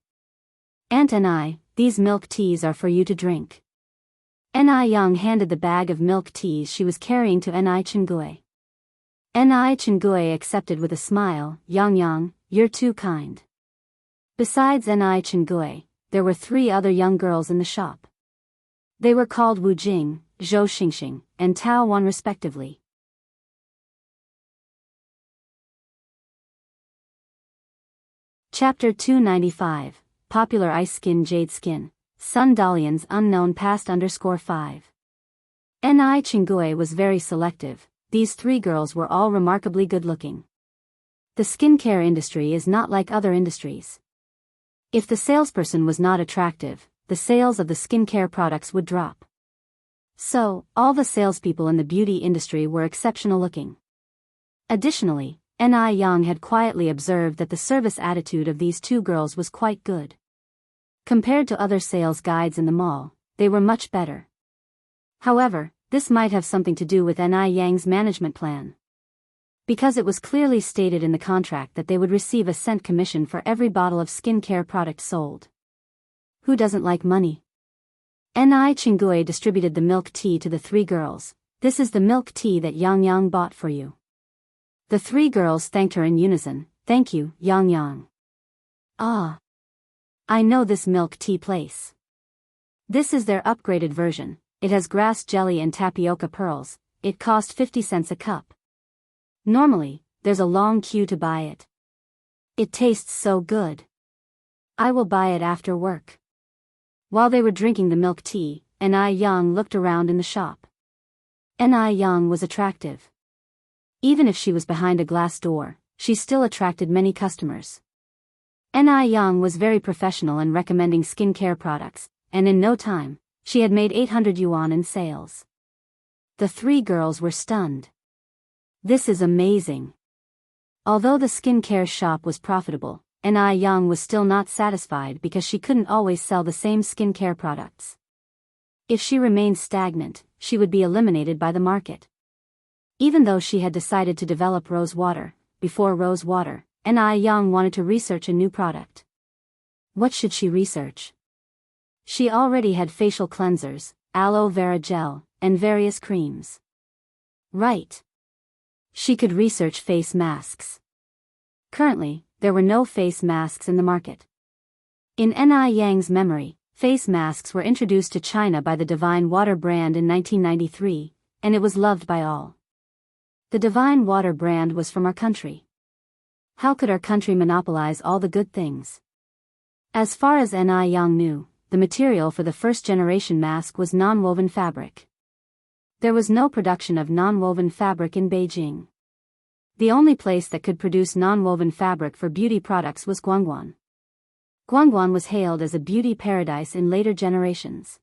[SPEAKER 1] Aunt Ni, these milk teas are for you to drink. Ni Yang handed the bag of milk teas she was carrying to Ni Chengui. Ni Chengui accepted with a smile. Yang Yang, you're too kind. Besides Ni Chengui, there were 3 other young girls in the shop. They were called Wu Jing, Zhou Xingxing, and Tao Wan respectively. Chapter 295, Popular Ice Skin Jade Skin, Sun Dalian's Unknown Past _5. Ni Chengui was very selective. These 3 girls were all remarkably good-looking. The skincare industry is not like other industries. If the salesperson was not attractive, the sales of the skincare products would drop. So, all the salespeople in the beauty industry were exceptional looking. Additionally, Ni Yang had quietly observed that the service attitude of these 2 girls was quite good. Compared to other sales guides in the mall, they were much better. However, this might have something to do with Ni Yang's management plan. Because it was clearly stated in the contract that they would receive a cent commission for every bottle of skincare product sold. Who doesn't like money? Ni Chengui distributed the milk tea to the 3 girls. This is the milk tea that Yang Yang bought for you. The 3 girls thanked her in unison. Thank you, Yang Yang. Ah. I know this milk tea place. This is their upgraded version. It has grass jelly and tapioca pearls. It cost 50 cents a cup. Normally, there's a long queue to buy it. It tastes so good. I will buy it after work. While they were drinking the milk tea, Ni Yang looked around in the shop. Ni Yang was attractive. Even if she was behind a glass door, she still attracted many customers. Ni Yang was very professional in recommending skincare products, and in no time, she had made 800 yuan in sales. The 3 girls were stunned. This is amazing. Although the skincare shop was profitable, Ni Yang was still not satisfied because she couldn't always sell the same skincare products. If she remained stagnant, she would be eliminated by the market. Even though she had decided to develop rose water, before rose water, Ni Yang wanted to research a new product. What should she research? She already had facial cleansers, aloe vera gel, and various creams. Right. She could research face masks. Currently, there were no face masks in the market. In Ni Yang's memory, face masks were introduced to China by the Divine Water brand in 1993, and it was loved by all. The Divine Water brand was from our country. How could our country monopolize all the good things? As far as Ni Yang knew, the material for the first-generation mask was non-woven fabric. There was no production of non-woven fabric in Beijing. The only place that could produce non-woven fabric for beauty products was Guangguan. Guangguan was hailed as a beauty paradise in later generations.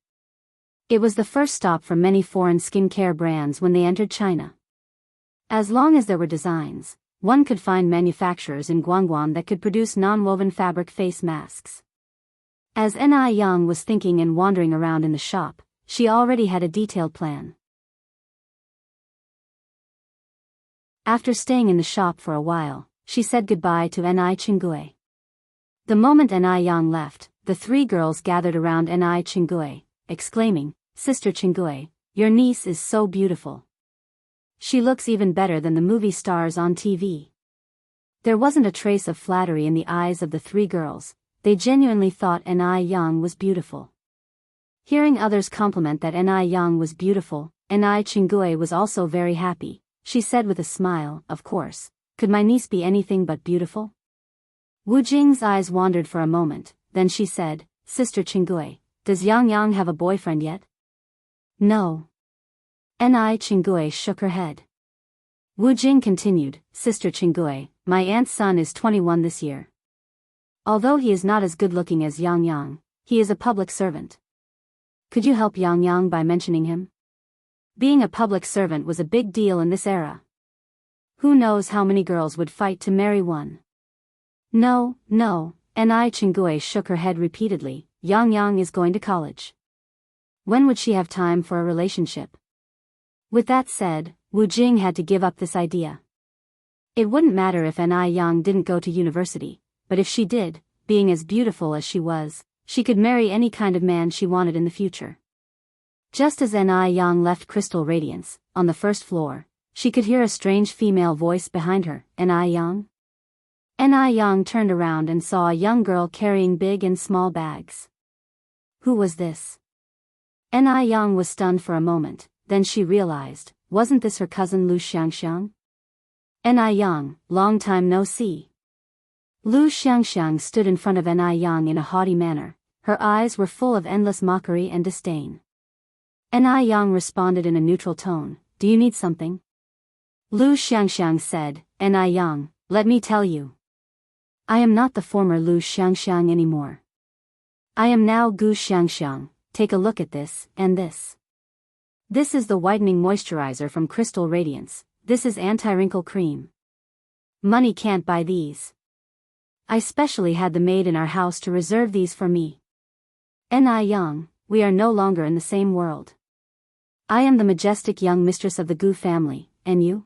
[SPEAKER 1] It was the first stop for many foreign skincare brands when they entered China. As long as there were designs, one could find manufacturers in Guangguan that could produce non-woven fabric face masks. As Ni Yang was thinking and wandering around in the shop, she already had a detailed plan. After staying in the shop for a while, she said goodbye to Ni Chinggui. The moment Ni Yang left, the three girls gathered around Ni Chinggui, exclaiming, "Sister Chinggui, your niece is so beautiful. She looks even better than the movie stars on TV." There wasn't a trace of flattery in the eyes of the three girls, they genuinely thought Ni Yang was beautiful. Hearing others compliment that Ni Yang was beautiful, Ni Chinggui was also very happy. She said with a smile, "Of course, could my niece be anything but beautiful?" Wu Jing's eyes wandered for a moment, then she said, "Sister Chinggui, does Yang Yang have a boyfriend yet?" "No." Ni Chinggui shook her head. Wu Jing continued, "Sister Chinggui, my aunt's son is 21 this year. Although he is not as good-looking as Yang Yang, he is a public servant. Could you help Yang Yang by mentioning him? Being a public servant was a big deal in this era. Who knows how many girls would fight to marry one?" "No, no," Ni Chinggui shook her head repeatedly, "Yang Yang is going to college. When would she have time for a relationship?" With that said, Wu Jing had to give up this idea. It wouldn't matter if Ni Yang didn't go to university, but if she did, being as beautiful as she was, she could marry any kind of man she wanted in the future. Just as Ni Yang left Crystal Radiance, on the first floor, she could hear a strange female voice behind her, "Ni Yang?" Ni Yang turned around and saw a young girl carrying big and small bags. Who was this? Ni Yang was stunned for a moment, then she realized, wasn't this her cousin Lu Xiangxiang? Ni Yang, long time no see. Lu Xiangxiang stood in front of Ni Yang in a haughty manner, her eyes were full of endless mockery and disdain. Ni Yang responded in a neutral tone, "Do you need something?" Lu Xiangxiang said, "Ni Yang, let me tell you. I am not the former Lu Xiangxiang anymore. I am now Gu Xiangxiang, take a look at this, and this. This is the whitening moisturizer from Crystal Radiance, this is anti-wrinkle cream. Money can't buy these. I specially had the maid in our house to reserve these for me. Ni Yang, we are no longer in the same world. I am the majestic young mistress of the Gu family, and you?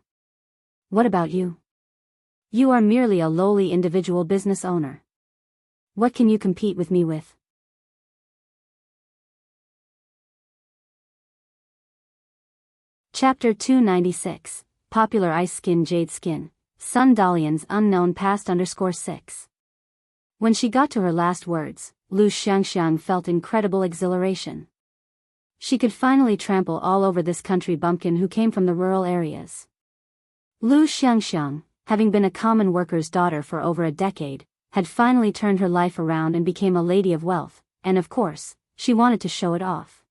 [SPEAKER 1] What about you? You are merely a lowly individual business owner. What can you compete with me with?" Chapter 296, Popular Ice Skin Jade Skin, Sun Dalian's Unknown Past _6. When she got to her last words, Lu Xiangxiang felt incredible exhilaration. She could finally trample all over this country bumpkin who came from the rural areas. Lu Xiangxiang, having been a common worker's daughter for over a decade, had finally turned her life around and became a lady of wealth, and of course, she wanted to show it off.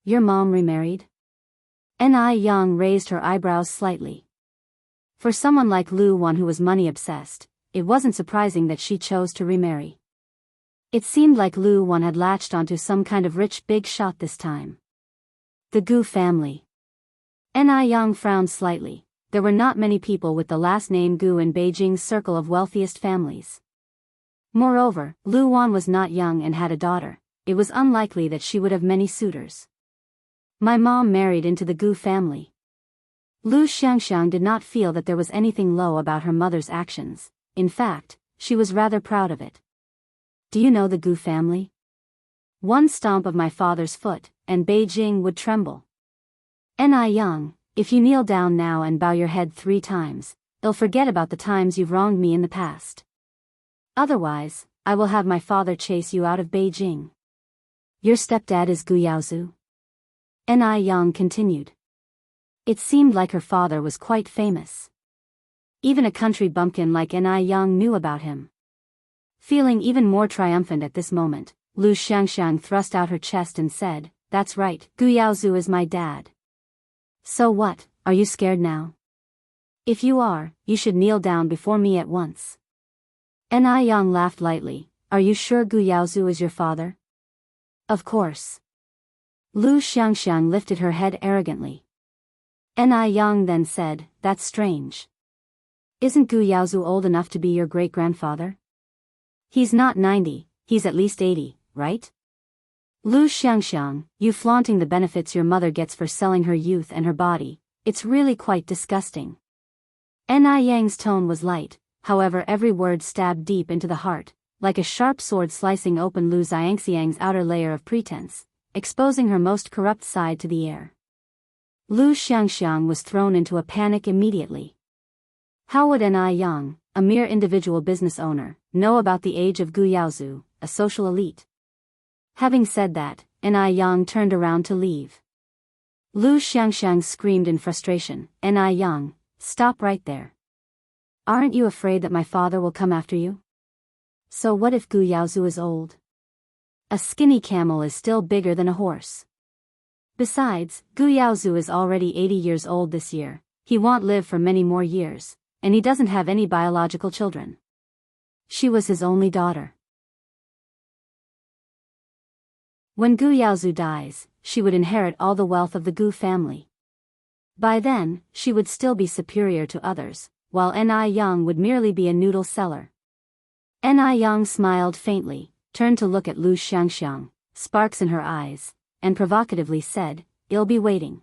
[SPEAKER 1] "Your mom remarried?" Ni Yang raised her eyebrows slightly. For someone like Lu Wan who was money-obsessed, it wasn't surprising that she chose to remarry. It seemed like Lu Wan had latched onto some kind of rich big shot this time. The Gu family. Ni Yang frowned slightly. There were not many people with the last name Gu in Beijing's circle of wealthiest families. Moreover, Lu Wan was not young and had a daughter. It was unlikely that she would have many suitors. "My mom married into the Gu family." Lu Xiangxiang did not feel that there was anything low about her mother's actions. In fact, she was rather proud of it. Do you know the Gu family? One stomp of my father's foot, and Beijing would tremble. Ni Young, if you kneel down now and bow your head 3 times, they'll forget about the times you've wronged me in the past. Otherwise, I will have my father chase you out of Beijing. Your stepdad is Gu Yaozu? Ni Young continued. It seemed like her father was quite famous. Even a country bumpkin like Ni Young knew about him. Feeling even more triumphant at this moment, Lu Xiangxiang thrust out her chest and said, "That's right, Gu Yaozu is my dad." So what, are you scared now? If you are, you should kneel down before me at once. Ni Young laughed lightly. Are you sure Gu Yaozu is your father? Of course. Lu Xiangxiang lifted her head arrogantly. Ni Young then said, That's strange. Isn't Gu Yaozu old enough to be your great-grandfather? He's not 90, he's at least 80, right? Lu Xiangxiang, you flaunting the benefits your mother gets for selling her youth and her body, it's really quite disgusting. Ni Yang's tone was light, however every word stabbed deep into the heart, like a sharp sword slicing open Lu Xiangxiang's outer layer of pretense, exposing her most corrupt side to the air. Lu Xiangxiang was thrown into a panic immediately. How would Ni Yang, a mere individual business owner, know about the age of Gu Yaozu, a social elite? Having said that, Ni Yang turned around to leave. Lu Xiangxiang screamed in frustration, Ni Yang, stop right there. Aren't you afraid that my father will come after you? So what if Gu Yaozu is old? A skinny camel is still bigger than a horse. Besides, Gu Yaozu is already 80 years old this year, he won't live for many more years, and he doesn't have any biological children. She was his only daughter. When Gu Yaozu dies, she would inherit all the wealth of the Gu family. By then, she would still be superior to others, while Ni Yang would merely be a noodle seller. Ni Yang smiled faintly, turned to look at Lu Xiangxiang, sparks in her eyes, and provocatively said, "I'll be waiting."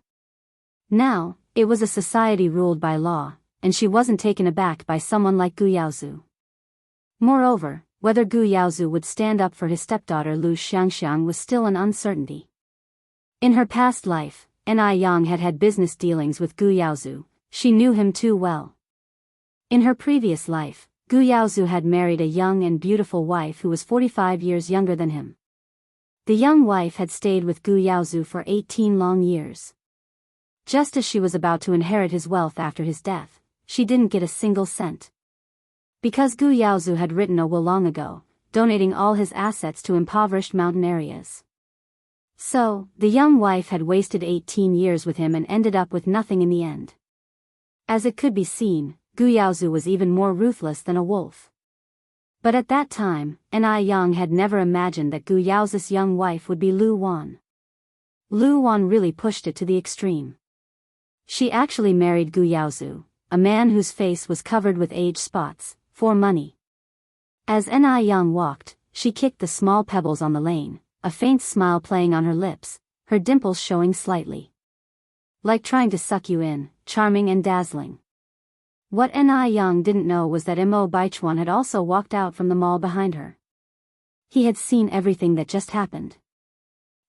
[SPEAKER 1] Now, it was a society ruled by law, and she wasn't taken aback by someone like Gu Yaozu. Moreover, whether Gu Yaozu would stand up for his stepdaughter Lu Xiangxiang was still an uncertainty. In her past life, Ni Yang had had business dealings with Gu Yaozu, she knew him too well. In her previous life, Gu Yaozu had married a young and beautiful wife who was 45 years younger than him. The young wife had stayed with Gu Yaozu for 18 long years. Just as she was about to inherit his wealth after his death, she didn't get a single cent. Because Gu Yaozu had written a will long ago, donating all his assets to impoverished mountain areas. So, the young wife had wasted 18 years with him and ended up with nothing in the end. As it could be seen, Gu Yaozu was even more ruthless than a wolf. But at that time, Ni Yang had never imagined that Gu Yaozu's young wife would be Lu Wan. Lu Wan really pushed it to the extreme. She actually married Gu Yaozu, a man whose face was covered with age spots, for money. As Ni Yang walked, she kicked the small pebbles on the lane, a faint smile playing on her lips, her dimples showing slightly. Like trying to suck you in, charming and dazzling. What Ni Yang didn't know was that Mo Baichuan had also walked out from the mall behind her. He had seen everything that just happened.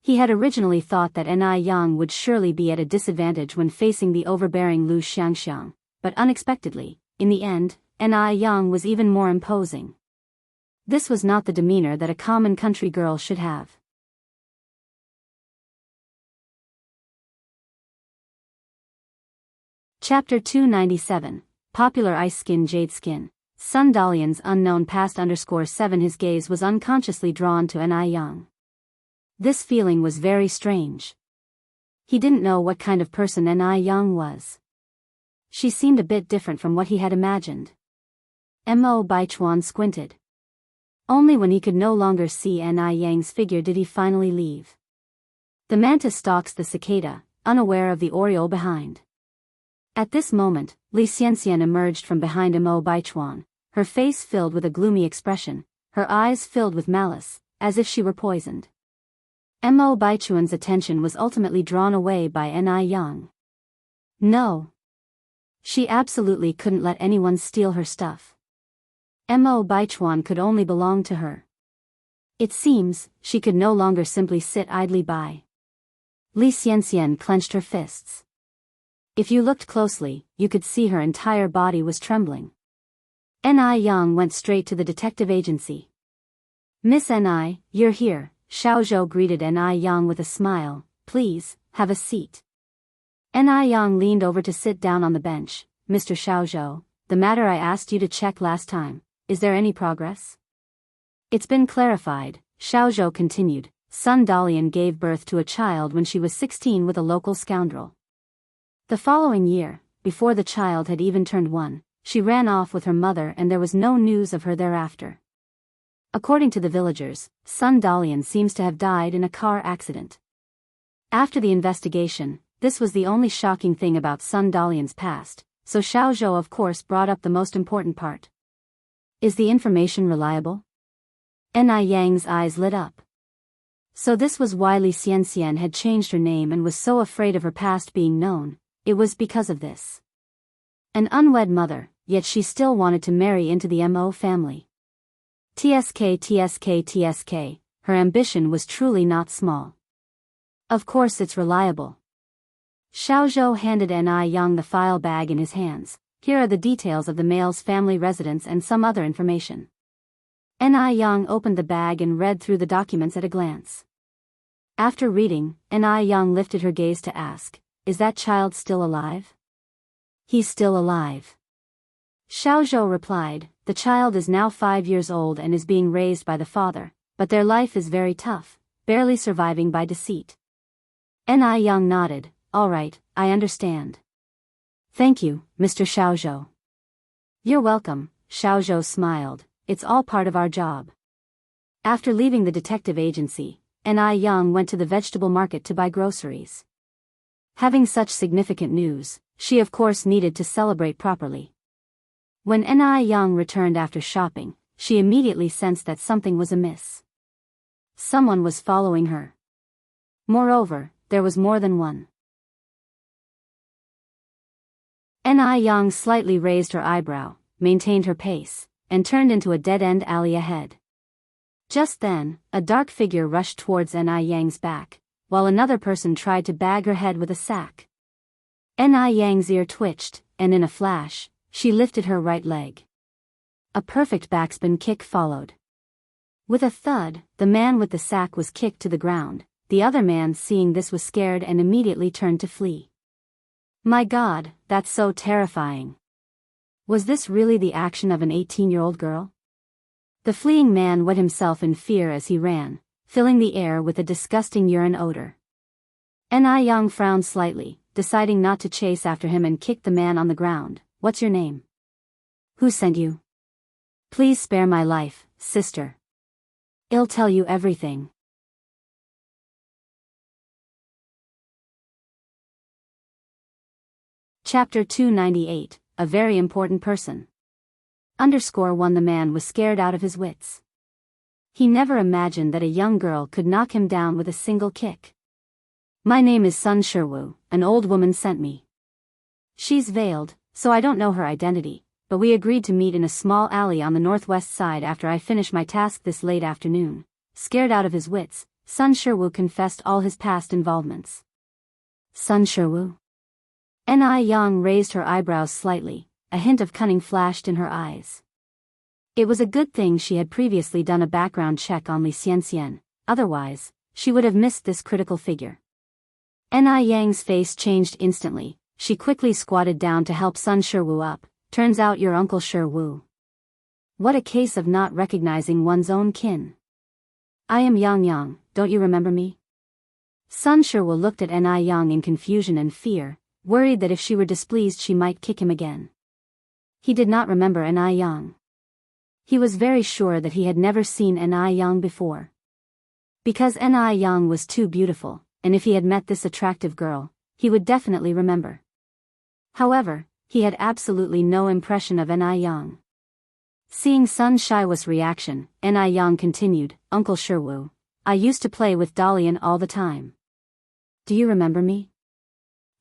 [SPEAKER 1] He had originally thought that Ni Yang would surely be at a disadvantage when facing the overbearing Lu Xiangxiang, but unexpectedly, in the end, Ni Yang was even more imposing. This was not the demeanor that a common country girl should have. Chapter 297, Popular Ice Skin Jade Skin, Sun Dalian's unknown past _7 His gaze was unconsciously drawn to Ni Yang. This feeling was very strange. He didn't know what kind of person Ni Yang was. She seemed a bit different from what he had imagined. Mo Baichuan squinted. Only when he could no longer see Ni Yang's figure did he finally leave. The mantis stalks the cicada, unaware of the oriole behind. At this moment, Li Xianxian emerged from behind Mo Baichuan, her face filled with a gloomy expression, her eyes filled with malice, as if she were poisoned. Mo Baichuan's attention was ultimately drawn away by Ni Yang. No. She absolutely couldn't let anyone steal her stuff. Mo Baichuan could only belong to her. It seems, she could no longer simply sit idly by. Li Xianxian clenched her fists. If you looked closely, you could see her entire body was trembling. Ni Yang went straight to the detective agency. Miss Ni, you're here, Xiao Zhou greeted Ni Yang with a smile. Please, have a seat. Ni Yang leaned over to sit down on the bench. Mr. Xiao Zhou, the matter I asked you to check last time, is there any progress? It's been clarified, Xiao Zhou continued. Sun Dalian gave birth to a child when she was 16 with a local scoundrel. The following year, before the child had even turned 1, she ran off with her mother and there was no news of her thereafter. According to the villagers, Sun Dalian seems to have died in a car accident. After the investigation, this was the only shocking thing about Sun Dalian's past, so Xiao Zhou of course brought up the most important part. Is the information reliable? Ni Yang's eyes lit up. So this was why Li Xianxian had changed her name and was so afraid of her past being known. It was because of this. An unwed mother, yet she still wanted to marry into the Mo family. TSK, her ambition was truly not small. Of course it's reliable. Xiao Zhou handed Ni Yang the file bag in his hands. Here are the details of the male's family residence and some other information. Ni Yang opened the bag and read through the documents at a glance. After reading, Ni Yang lifted her gaze to ask, is that child still alive? He's still alive. Xiao Zhou replied, the child is now 5 years old and is being raised by the father, but their life is very tough, barely surviving by deceit. Ni Yang nodded, all right, I understand. Thank you, Mr. Xiao Zhou. You're welcome, Xiao Zhou smiled, it's all part of our job. After leaving the detective agency, Ni Yang went to the vegetable market to buy groceries. Having such significant news, she of course needed to celebrate properly. When Ni Yang returned after shopping, she immediately sensed that something was amiss. Someone was following her. Moreover, there was more than one. Ni Yang slightly raised her eyebrow, maintained her pace, and turned into a dead-end alley ahead. Just then, a dark figure rushed towards Ni Yang's back, while another person tried to bag her head with a sack. Ni Yang's ear twitched, and in a flash, she lifted her right leg. A perfect backspin kick followed. With a thud, the man with the sack was kicked to the ground. The other man seeing this was scared and immediately turned to flee. My God, that's so terrifying. Was this really the action of an 18-year-old girl? The fleeing man wet himself in fear as he ran, filling the air with a disgusting urine odor. Ni Yang frowned slightly, deciding not to chase after him and kicked the man on the ground. What's your name? Who sent you? Please spare my life, sister. I'll tell you everything. Chapter 298, A Very Important Person. _1 The man was scared out of his wits. He never imagined that a young girl could knock him down with a single kick. My name is Sun Shiwu, an old woman sent me. She's veiled, so I don't know her identity, but we agreed to meet in a small alley on the northwest side after I finish my task this late afternoon. Scared out of his wits, Sun Shiwu confessed all his past involvements. Sun Shiwu? Ni Yang raised her eyebrows slightly, a hint of cunning flashed in her eyes. It was a good thing she had previously done a background check on Li Xianxian, otherwise, she would have missed this critical figure. Ni Yang's face changed instantly. She quickly squatted down to help Sun Shiwu up. Turns out you're Uncle Shiwu. What a case of not recognizing one's own kin. I am Yang, don't you remember me? Sun Shiwu looked at Ni Yang in confusion and fear, worried that if she were displeased she might kick him again. He did not remember Ni Yang. He was very sure that he had never seen Ni Yang before. Because Ni Yang was too beautiful, and if he had met this attractive girl, he would definitely remember. However, he had absolutely no impression of Ni Yang. Seeing Sun Shiwu's reaction, Ni Yang continued, Uncle Shiwu, I used to play with Dalian all the time. Do you remember me?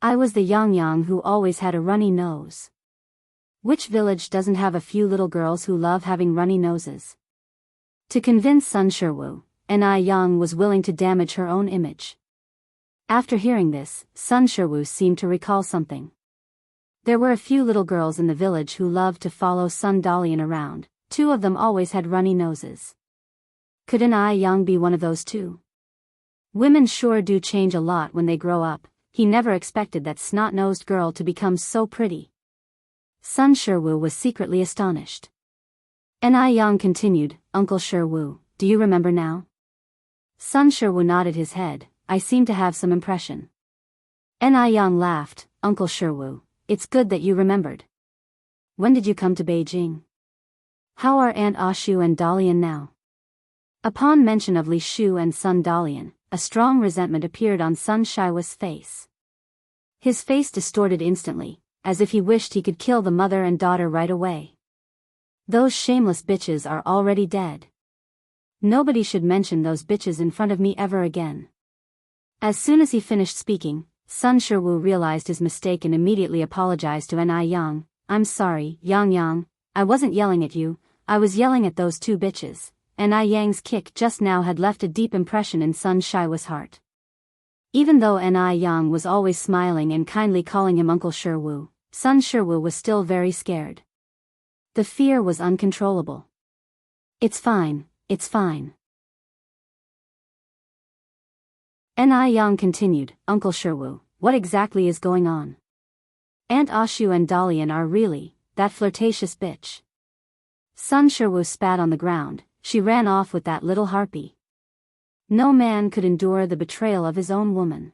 [SPEAKER 1] I was the Yang who always had a runny nose. Which village doesn't have a few little girls who love having runny noses? To convince Sun Shiwu, Ni Yang was willing to damage her own image. After hearing this, Sun Shiwu seemed to recall something. There were a few little girls in the village who loved to follow Sun Dalian around. 2 of them always had runny noses. Could Ni Yang be one of those too? Women sure do change a lot when they grow up. He never expected that snot-nosed girl to become so pretty. Sun Shiwu was secretly astonished. Ni Yang continued, Uncle Shiwu, do you remember now? Sun Shiwu nodded his head. I seem to have some impression. Ni Yang laughed, Uncle Shiwu, it's good that you remembered. When did you come to Beijing? How are Aunt Ashu and Dalian now? Upon mention of Li Shu and Sun Dalian, a strong resentment appeared on Sun Shiwa's face. His face distorted instantly, as if he wished he could kill the mother and daughter right away. Those shameless bitches are already dead. Nobody should mention those bitches in front of me ever again. As soon as he finished speaking, Sun Shiwu realized his mistake and immediately apologized to Ni Yang. I'm sorry, Yang. I wasn't yelling at you, I was yelling at those 2 bitches. Ni Yang's kick just now had left a deep impression in Sun Shiwa's heart. Even though Ni Yang was always smiling and kindly calling him Uncle Shiwu, Sun Shiwu was still very scared. The fear was uncontrollable. It's fine, it's fine. Ni Yang continued, Uncle Shiwu, what exactly is going on? Aunt Ashu and Dalian are really, that flirtatious bitch. Sun Shiwu spat on the ground, she ran off with that little harpy. No man could endure the betrayal of his own woman.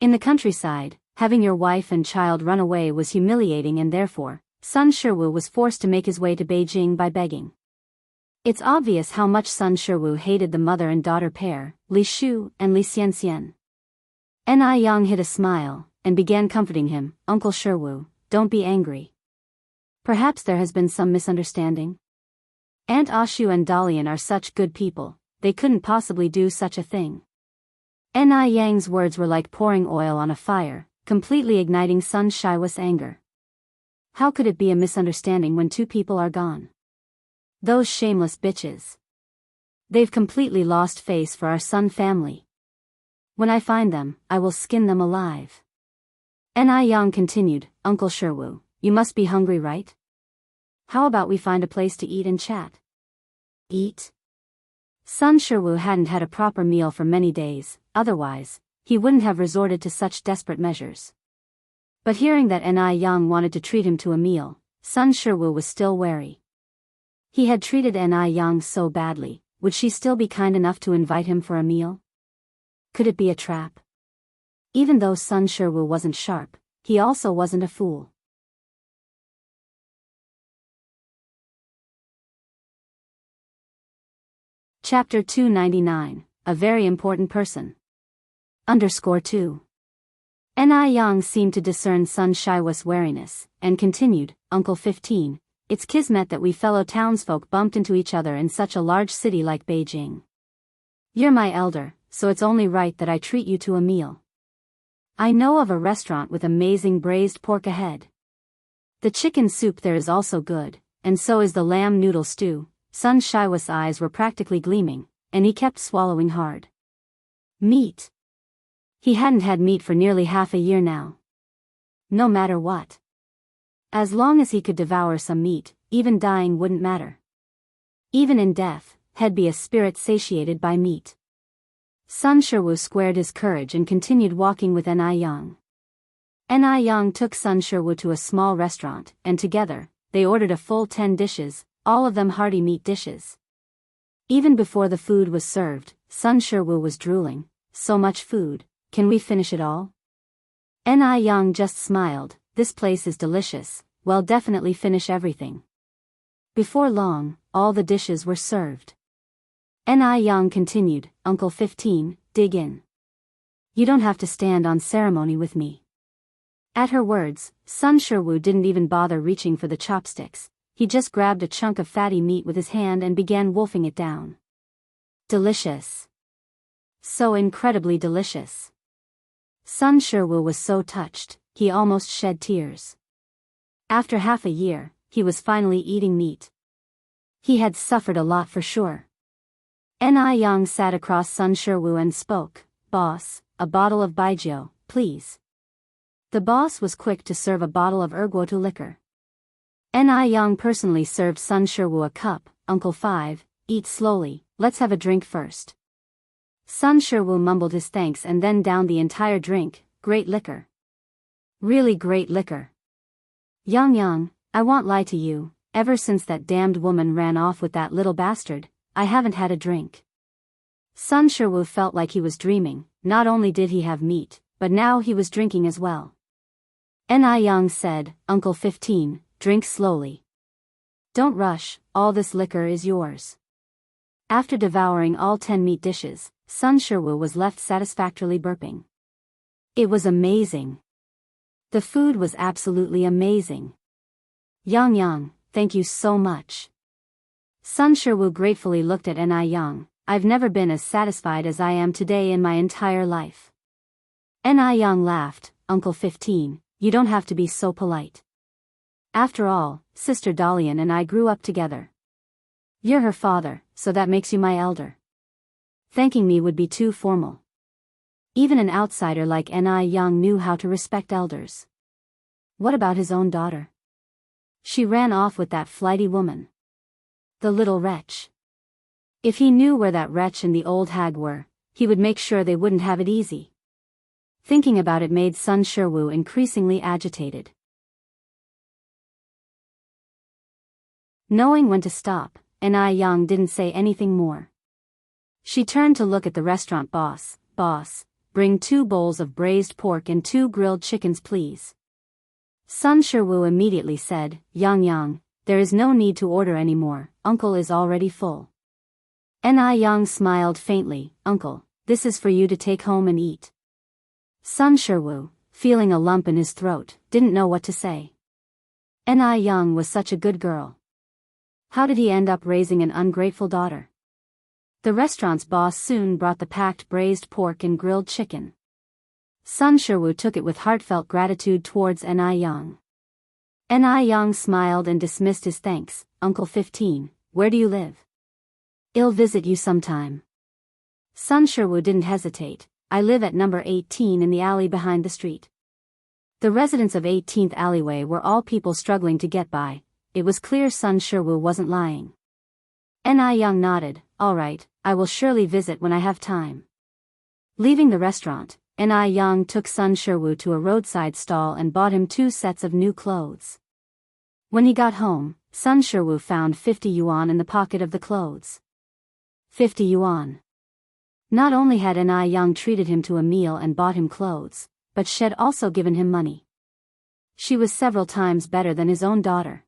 [SPEAKER 1] In the countryside, having your wife and child run away was humiliating and therefore, Sun Shiwu was forced to make his way to Beijing by begging. It's obvious how much Sun Shiwu hated the mother and daughter pair, Li Shu and Li Xianxian. Ni Yang hid a smile, and began comforting him, Uncle Shiwu, don't be angry. Perhaps there has been some misunderstanding? Aunt Ashu and Dalian are such good people, they couldn't possibly do such a thing. Ni Yang's words were like pouring oil on a fire, completely igniting Sun Shiwa's anger. How could it be a misunderstanding when 2 people are gone? Those shameless bitches. They've completely lost face for our Sun family. When I find them, I will skin them alive. Ni Yang continued, Uncle Shiwu, you must be hungry, right? How about we find a place to eat and chat? Eat? Sun Shiwu hadn't had a proper meal for many days, otherwise, he wouldn't have resorted to such desperate measures. But hearing that Ni Yang wanted to treat him to a meal, Sun Shiwu was still wary. He had treated Ni Yang so badly, would she still be kind enough to invite him for a meal? Could it be a trap? Even though Sun Shiwu wasn't sharp, he also wasn't a fool. Chapter 299, A Very Important Person. _2. Ni Yang seemed to discern Sun Shiwa's wariness, and continued, Uncle 15, it's kismet that we fellow townsfolk bumped into each other in such a large city like Beijing. You're my elder, so it's only right that I treat you to a meal. I know of a restaurant with amazing braised pork ahead. The chicken soup there is also good, and so is the lamb noodle stew. Sun Shiwa's eyes were practically gleaming, and he kept swallowing hard. Meat. He hadn't had meat for nearly half a year now. No matter what. As long as he could devour some meat, even dying wouldn't matter. Even in death, he'd be a spirit satiated by meat. Sun Shiwu squared his courage and continued walking with Ni Yang. Ni Yang took Sun Shiwu to a small restaurant, and together, they ordered a full 10 dishes, all of them hearty meat dishes. Even before the food was served, Sun Shiwu was drooling, so much food, can we finish it all? Ni Yang just smiled, this place is delicious, well definitely finish everything. Before long, all the dishes were served. Ni Yang continued, Uncle 15, dig in. You don't have to stand on ceremony with me. At her words, Sun Shiwu didn't even bother reaching for the chopsticks, he just grabbed a chunk of fatty meat with his hand and began wolfing it down. Delicious. So incredibly delicious. Sun Shiwu was so touched, he almost shed tears. After half a year, he was finally eating meat. He had suffered a lot for sure, Ni Yang sat across Sun Shiwu and spoke. Boss, a bottle of baijiu, please. The boss was quick to serve a bottle of erguotu liquor. Ni Yang personally served Sun Shiwu a cup. Uncle 5, eat slowly, let's have a drink first. Sun Shiwu mumbled his thanks and then downed the entire drink. Great liquor. Really great liquor. Yang, I won't lie to you, ever since that damned woman ran off with that little bastard, I haven't had a drink. Sun Shiwu felt like he was dreaming. Not only did he have meat, but now he was drinking as well. Ni Yang said, Uncle 15, drink slowly. Don't rush, all this liquor is yours. After devouring all 10 meat dishes, Sun Shiwu was left satisfactorily burping. It was amazing. The food was absolutely amazing. Yang, thank you so much. Sun Shiwu gratefully looked at Ni Yang. I've never been as satisfied as I am today in my entire life. Ni Yang laughed. Uncle 15, you don't have to be so polite. After all, Sister Dalian and I grew up together. You're her father, so that makes you my elder. Thanking me would be too formal. Even an outsider like Ni Yang knew how to respect elders. What about his own daughter? She ran off with that flighty woman. The little wretch. If he knew where that wretch and the old hag were, he would make sure they wouldn't have it easy. Thinking about it made Sun Shiwu increasingly agitated. Knowing when to stop, Ni Yang didn't say anything more. She turned to look at the restaurant boss. Boss, bring 2 bowls of braised pork and 2 grilled chickens please. Sun Shiwu immediately said, Yang, there is no need to order anymore, Uncle is already full. Ni Yang smiled faintly. Uncle, this is for you to take home and eat. Sun Shiwu, feeling a lump in his throat, didn't know what to say. Ni Yang was such a good girl. How did he end up raising an ungrateful daughter? The restaurant's boss soon brought the packed braised pork and grilled chicken. Sun Shiwu took it with heartfelt gratitude towards Ni Yang. Ni Yang smiled and dismissed his thanks. Uncle 15, where do you live? I'll visit you sometime. Sun Shiwu didn't hesitate. I live at number 18 in the alley behind the street. The residents of 18th alleyway were all people struggling to get by. It was clear Sun Shiwu wasn't lying. Ni Yang nodded. All right, I will surely visit when I have time. Leaving the restaurant, Ni Yang took Sun Shiwu to a roadside stall and bought him 2 sets of new clothes. When he got home, Sun Shiwu found 50 yuan in the pocket of the clothes. 50 yuan. Not only had Ni Yang treated him to a meal and bought him clothes, but she had also given him money. She was several times better than his own daughter.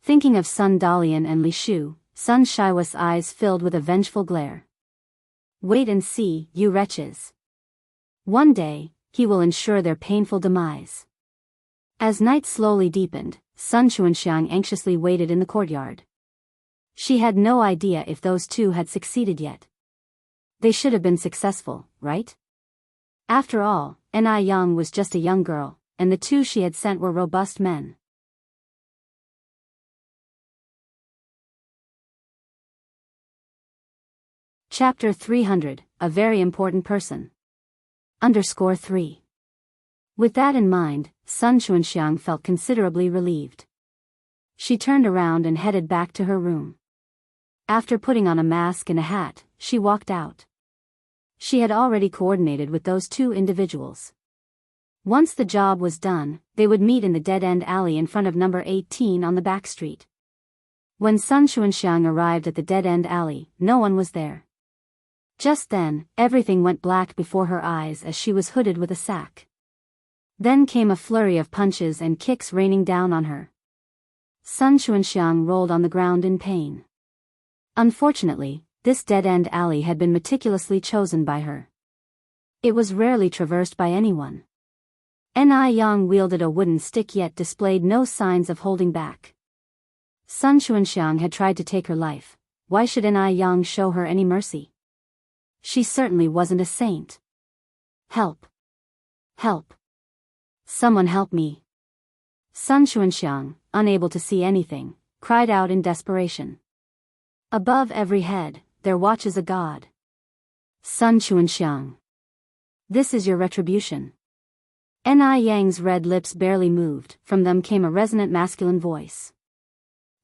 [SPEAKER 1] Thinking of Sun Dalian and Li Shu, Sun Shiwu's eyes filled with a vengeful glare. Wait and see, you wretches. One day, he will ensure their painful demise. As night slowly deepened, Sun Chuanxiang anxiously waited in the courtyard. She had no idea if those 2 had succeeded yet. They should have been successful, right? After all, Ni Yang was just a young girl, and the 2 she had sent were robust men. Chapter 300, A Very Important Person. _3. With that in mind, Sun Chuanxiang felt considerably relieved. She turned around and headed back to her room. After putting on a mask and a hat, she walked out. She had already coordinated with those 2 individuals. Once the job was done, they would meet in the dead-end alley in front of number 18 on the back street. When Sun Chuanxiang arrived at the dead-end alley, no one was there. Just then, everything went black before her eyes as she was hooded with a sack. Then came a flurry of punches and kicks raining down on her. Sun Chuanxiang rolled on the ground in pain. Unfortunately, this dead-end alley had been meticulously chosen by her. It was rarely traversed by anyone. Ni Yang wielded a wooden stick yet displayed no signs of holding back. Sun Chuanxiang had tried to take her life. Why should Ni Yang show her any mercy? She certainly wasn't a saint. Help! Help! Someone help me! Sun Chuanxiang, unable to see anything, cried out in desperation. Above every head, their watch is a god. Sun Chuanxiang. This is your retribution. Ni Yang's red lips barely moved, from them came a resonant masculine voice.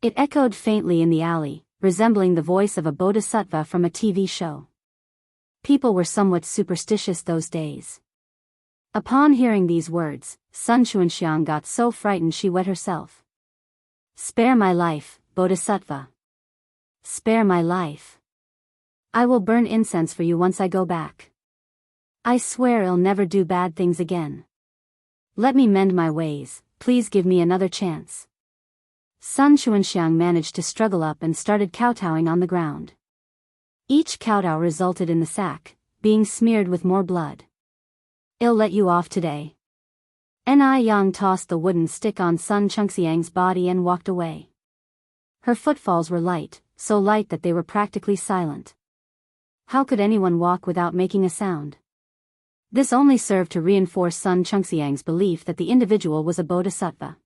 [SPEAKER 1] It echoed faintly in the alley, resembling the voice of a bodhisattva from a TV show. People were somewhat superstitious those days. Upon hearing these words, Sun Chuanxiang got so frightened she wet herself. Spare my life, bodhisattva. Spare my life. I will burn incense for you once I go back. I swear I'll never do bad things again. Let me mend my ways, please give me another chance. Sun Chuanxiang managed to struggle up and started kowtowing on the ground. Each kowtow resulted in the sack being smeared with more blood. I'll let you off today. Ni Yang tossed the wooden stick on Sun Chuanxiang's body and walked away. Her footfalls were light, so light that they were practically silent. How could anyone walk without making a sound? This only served to reinforce Sun Chuanxiang's belief that the individual was a bodhisattva.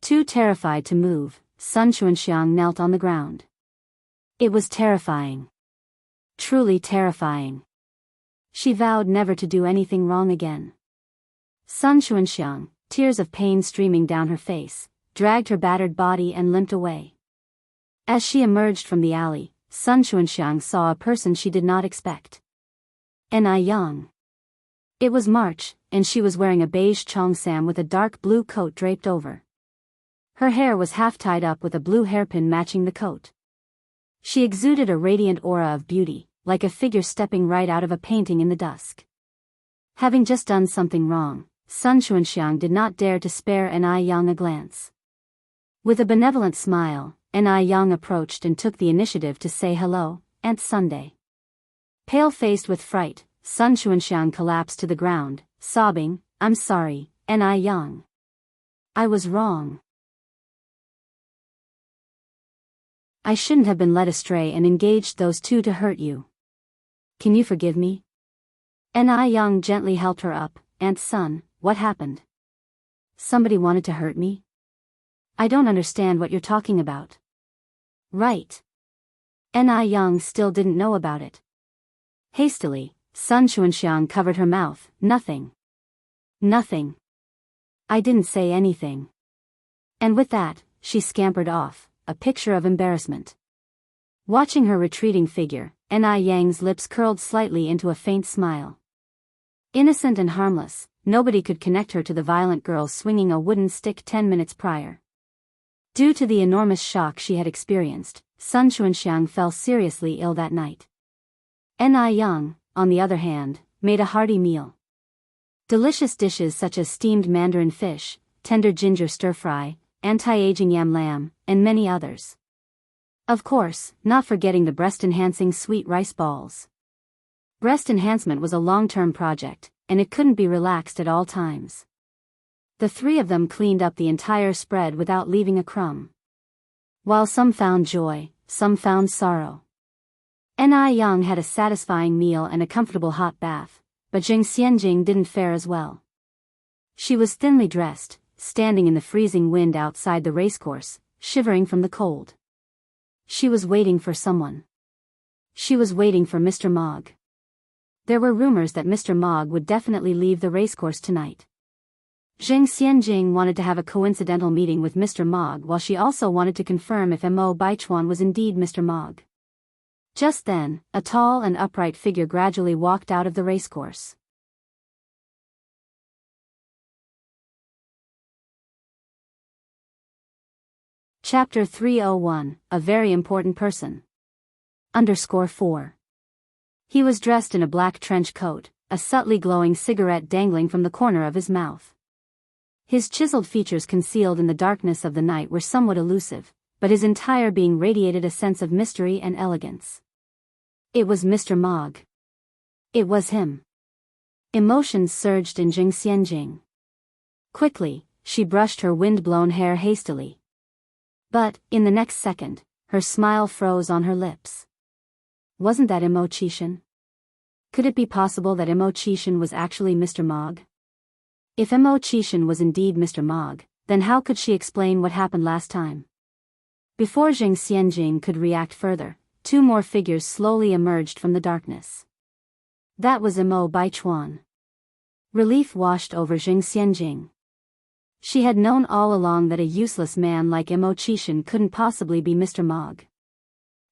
[SPEAKER 1] Too terrified to move, Sun Chuanxiang knelt on the ground. It was terrifying. Truly terrifying. She vowed never to do anything wrong again. Sun Chuanxiang, tears of pain streaming down her face, dragged her battered body and limped away. As she emerged from the alley, Sun Chuanxiang saw a person she did not expect. Ni Yang. It was March, and she was wearing a beige cheongsam with a dark blue coat draped over. Her hair was half tied up with a blue hairpin matching the coat. She exuded a radiant aura of beauty, like a figure stepping right out of a painting in the dusk. Having just done something wrong, Sun Chuanxiang did not dare to spare Ni Yang a glance. With a benevolent smile, Ni Yang approached and took the initiative to say hello, Aunt Sunday. Pale-faced with fright, Sun Chuanxiang collapsed to the ground, sobbing, I'm sorry, Ni Yang. I was wrong. I shouldn't have been led astray and engaged those two to hurt you. Can you forgive me? Ni Yang gently helped her up. Aunt Sun, what happened? Somebody wanted to hurt me? I don't understand what you're talking about. Right. Ni Yang still didn't know about it. Hastily, Sun Chuanxiang covered her mouth. Nothing. Nothing. I didn't say anything. And with that, she scampered off, a picture of embarrassment. Watching her retreating figure, Ni Yang's lips curled slightly into a faint smile. Innocent and harmless, nobody could connect her to the violent girl swinging a wooden stick 10 minutes prior. Due to the enormous shock she had experienced, Sun Chuanxiang fell seriously ill that night. Ni Yang, on the other hand, made a hearty meal. Delicious dishes such as steamed mandarin fish, tender ginger stir-fry, anti-aging yam lamb, and many others. Of course, not forgetting the breast-enhancing sweet rice balls. Breast enhancement was a long-term project, and it couldn't be relaxed at all times. The three of them cleaned up the entire spread without leaving a crumb. While some found joy, some found sorrow. Ni Yang had a satisfying meal and a comfortable hot bath, but Jing Xianjing didn't fare as well. She was thinly dressed, standing in the freezing wind outside the racecourse, shivering from the cold. She was waiting for someone. She was waiting for Mr. Mogg. There were rumors that Mr. Mogg would definitely leave the racecourse tonight. Jing Xianjing wanted to have a coincidental meeting with Mr. Mogg while she also wanted to confirm if Mo Baichuan was indeed Mr. Mogg. Just then, a tall and upright figure gradually walked out of the racecourse. Chapter 301, A Very Important Person. _4. He was dressed in a black trench coat, a subtly glowing cigarette dangling from the corner of his mouth. His chiseled features concealed in the darkness of the night were somewhat elusive, but his entire being radiated a sense of mystery and elegance. It was Mr. Mogg. It was him. Emotions surged in Jing Xianjing. Quickly, she brushed her wind-blown hair hastily. But, in the next second, her smile froze on her lips. Wasn't that Mo Qishan? Could it be possible that Mo Qishan was actually Mr. Mogg? If Mo Qishan was indeed Mr. Mogg, then how could she explain what happened last time? Before Jing Xianjing could react further, 2 more figures slowly emerged from the darkness. That was Mo Baichuan. Relief washed over Jing Xianjing. She had known all along that a useless man like Mo Qishan couldn't possibly be Mr. Mog.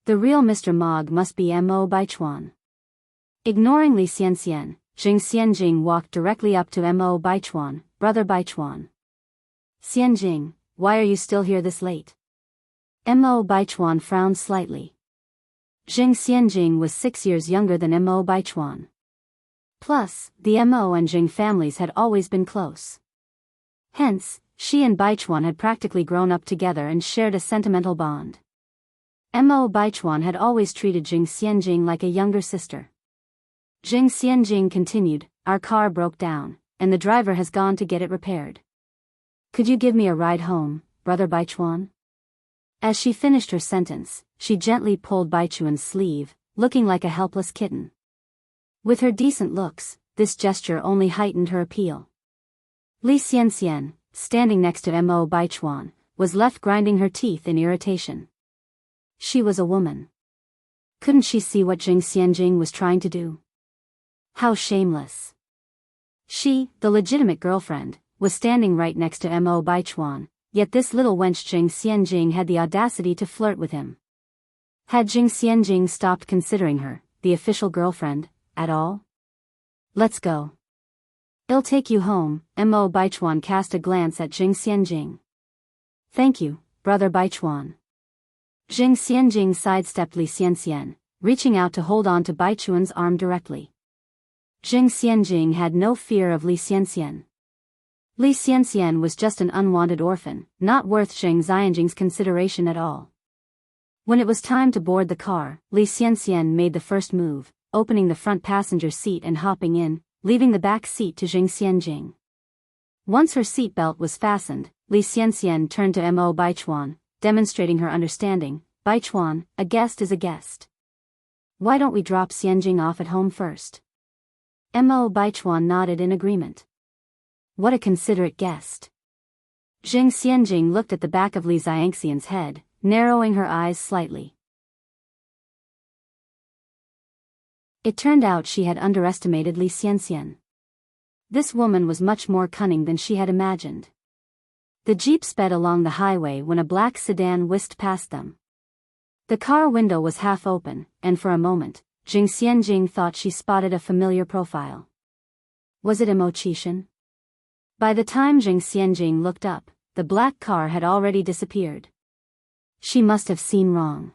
[SPEAKER 1] The real Mr. Mog must be Mo Baichuan. Ignoring Li Xianxian, Jing Xianjing walked directly up to Mo Baichuan. Brother Baichuan. Xianjing, why are you still here this late? Mo Baichuan frowned slightly. Jing Xianjing was 6 years younger than Mo Baichuan. Plus, the Mo and Jing families had always been close. Hence, she and Baichuan had practically grown up together and shared a sentimental bond. Mo Baichuan had always treated Jing Xianjing like a younger sister. Jing Xianjing continued, our car broke down, and the driver has gone to get it repaired. Could you give me a ride home, Brother Baichuan? As she finished her sentence, she gently pulled Baichuan's sleeve, looking like a helpless kitten. With her decent looks, this gesture only heightened her appeal. Li Xianxian, standing next to Mo Baichuan, was left grinding her teeth in irritation. She was a woman. Couldn't she see what Jing Xianjing was trying to do? How shameless. She, the legitimate girlfriend, was standing right next to Mo Baichuan, yet this little wench Jing Xianjing had the audacity to flirt with him. Had Jing Xianjing stopped considering her, the official girlfriend, at all? Let's go. I'll take you home. Mo Baichuan cast a glance at Jing Xianjing. Thank you, Brother Baichuan. Jing Xianjing sidestepped Li Xianxian, reaching out to hold on to Baichuan's arm directly. Jing Xianjing had no fear of Li Xianxian. Li Xianxian was just an unwanted orphan, not worth Jing Xianjing's consideration at all. When it was time to board the car, Li Xianxian made the first move, opening the front passenger seat and hopping in, leaving the back seat to Jing Xianjing. Once her seat belt was fastened, Li Xianxian turned to Mo Baichuan, demonstrating her understanding. Baichuan, a guest is a guest. Why don't we drop Xianjing off at home first? Mo Baichuan nodded in agreement. What a considerate guest. Jing Xianjing looked at the back of Li Xianxian's head, narrowing her eyes slightly. It turned out she had underestimated Li Xianxian. This woman was much more cunning than she had imagined. The jeep sped along the highway when a black sedan whisked past them. The car window was half open, and for a moment, Jing Xianjing thought she spotted a familiar profile. Was it Mo Qishan? By the time Jing Xianjing looked up, the black car had already disappeared. She must have seen wrong.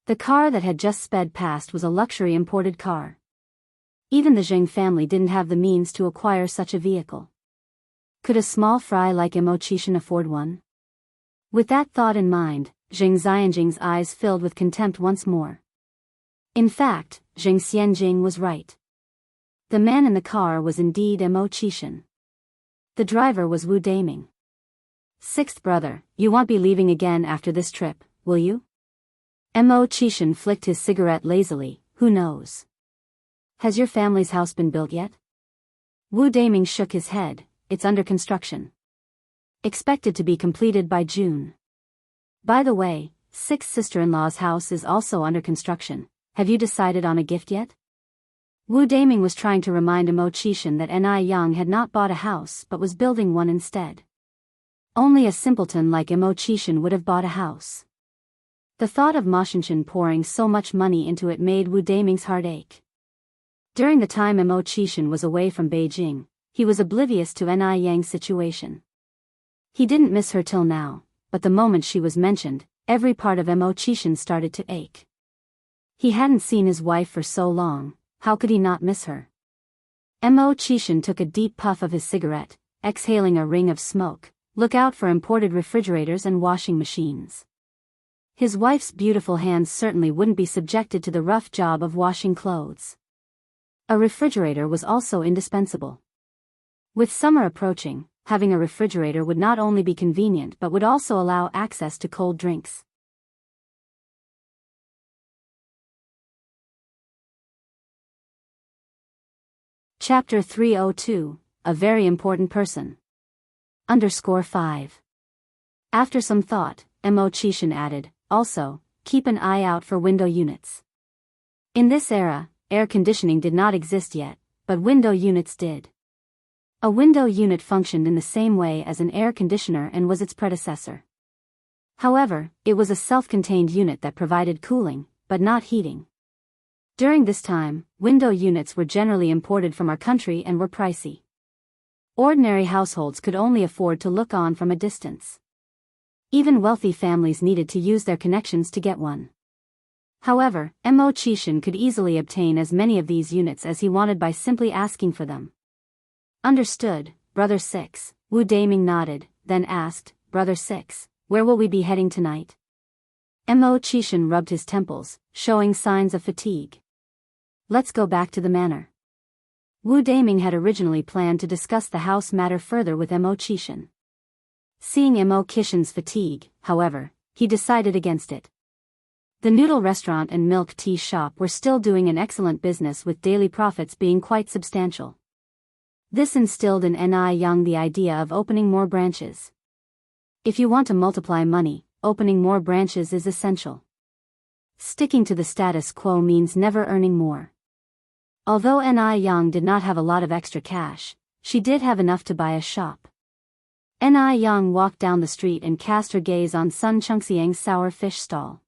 [SPEAKER 1] The car that had just sped past was a luxury imported car. Even the Jing family didn't have the means to acquire such a vehicle. Could a small fry like Mo Qishan afford one? With that thought in mind, Jing Xianjing's eyes filled with contempt once more. In fact, Jing Xianjing was right. The man in the car was indeed Mo Qishan. The driver was Wu Daming. Sixth brother, you won't be leaving again after this trip, will you? Mo Qishan flicked his cigarette lazily. Who knows? Has your family's house been built yet? Wu Daming shook his head. It's under construction. Expected to be completed by June. By the way, sixth sister-in-law's house is also under construction. Have you decided on a gift yet? Wu Daming was trying to remind Mo Qishan that Ni Yang had not bought a house but was building one instead. Only a simpleton like Mo Qishan would have bought a house. The thought of Ma Shinshan pouring so much money into it made Wu Daming's heart ache. During the time Mo Qishan was away from Beijing, he was oblivious to Ni Yang's situation. He didn't miss her till now, but the moment she was mentioned, every part of Mo Qishan started to ache. He hadn't seen his wife for so long, how could he not miss her? Mo Qishan took a deep puff of his cigarette, exhaling a ring of smoke. Look out for imported refrigerators and washing machines. His wife's beautiful hands certainly wouldn't be subjected to the rough job of washing clothes. A refrigerator was also indispensable. With summer approaching, having a refrigerator would not only be convenient but would also allow access to cold drinks. Chapter 302, A Very Important Person. _5. After some thought, Mo Qishan added, also, keep an eye out for window units. In this era, air conditioning did not exist yet, but window units did. A window unit functioned in the same way as an air conditioner and was its predecessor. However, it was a self-contained unit that provided cooling, but not heating. During this time, window units were generally imported from our country and were pricey. Ordinary households could only afford to look on from a distance. Even wealthy families needed to use their connections to get one. However, Mo Chishan could easily obtain as many of these units as he wanted by simply asking for them. Understood, Brother Six, Wu Daming nodded, then asked, Brother Six, where will we be heading tonight? Mo Chishan rubbed his temples, showing signs of fatigue. Let's go back to the manor. Wu Daming had originally planned to discuss the house matter further with Mo Chishan. Seeing Mo Chishan's fatigue, however, he decided against it. The noodle restaurant and milk tea shop were still doing an excellent business with daily profits being quite substantial. This instilled in Ni Young the idea of opening more branches. If you want to multiply money, opening more branches is essential. Sticking to the status quo means never earning more. Although Ni Young did not have a lot of extra cash, she did have enough to buy a shop. Ni Young walked down the street and cast her gaze on Sun Chungxiang's sour fish stall.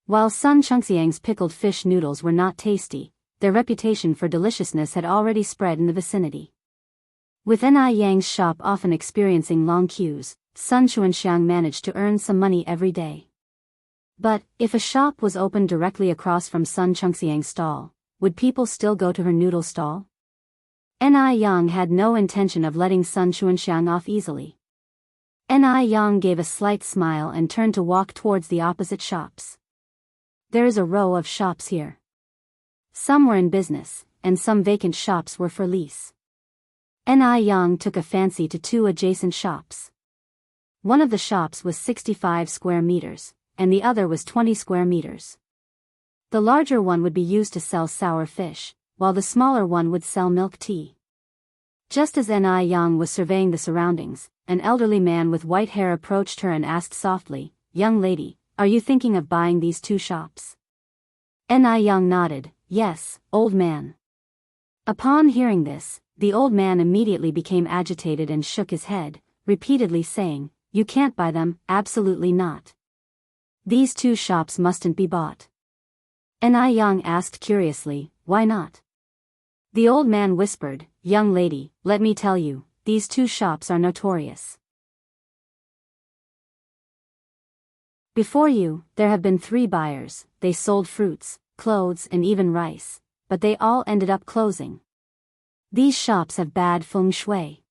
[SPEAKER 1] While Sun Chungxiang's pickled fish noodles were not tasty, their reputation for deliciousness had already spread in the vicinity. With Ni Yang's shop often experiencing long queues, Sun Chuanxiang managed to earn some money every day. But, if a shop was opened directly across from Sun Chungxiang's stall, would people still go to her noodle stall? Ni Yang had no intention of letting Sun Chuanxiang off easily. Ni Yang gave a slight smile and turned to walk towards the opposite shops. There is a row of shops here. Some were in business, and some vacant shops were for lease. Ni Yang took a fancy to two adjacent shops. One of the shops was 65 square meters, and the other was 20 square meters. The larger one would be used to sell sour fish, while the smaller one would sell milk tea. Just as Ni Yang was surveying the surroundings, an elderly man with white hair approached her and asked softly, "Young lady, are you thinking of buying these two shops?" Ni Yang nodded, "Yes, old man." Upon hearing this, the old man immediately became agitated and shook his head, repeatedly saying, "You can't buy them, absolutely not. These two shops mustn't be bought." Ni Yang asked curiously, "Why not?" The old man whispered, "Young lady, let me tell you, these two shops are notorious. Before you, there have been 3 buyers, they sold fruits, clothes and even rice, but they all ended up closing. These shops have bad feng shui."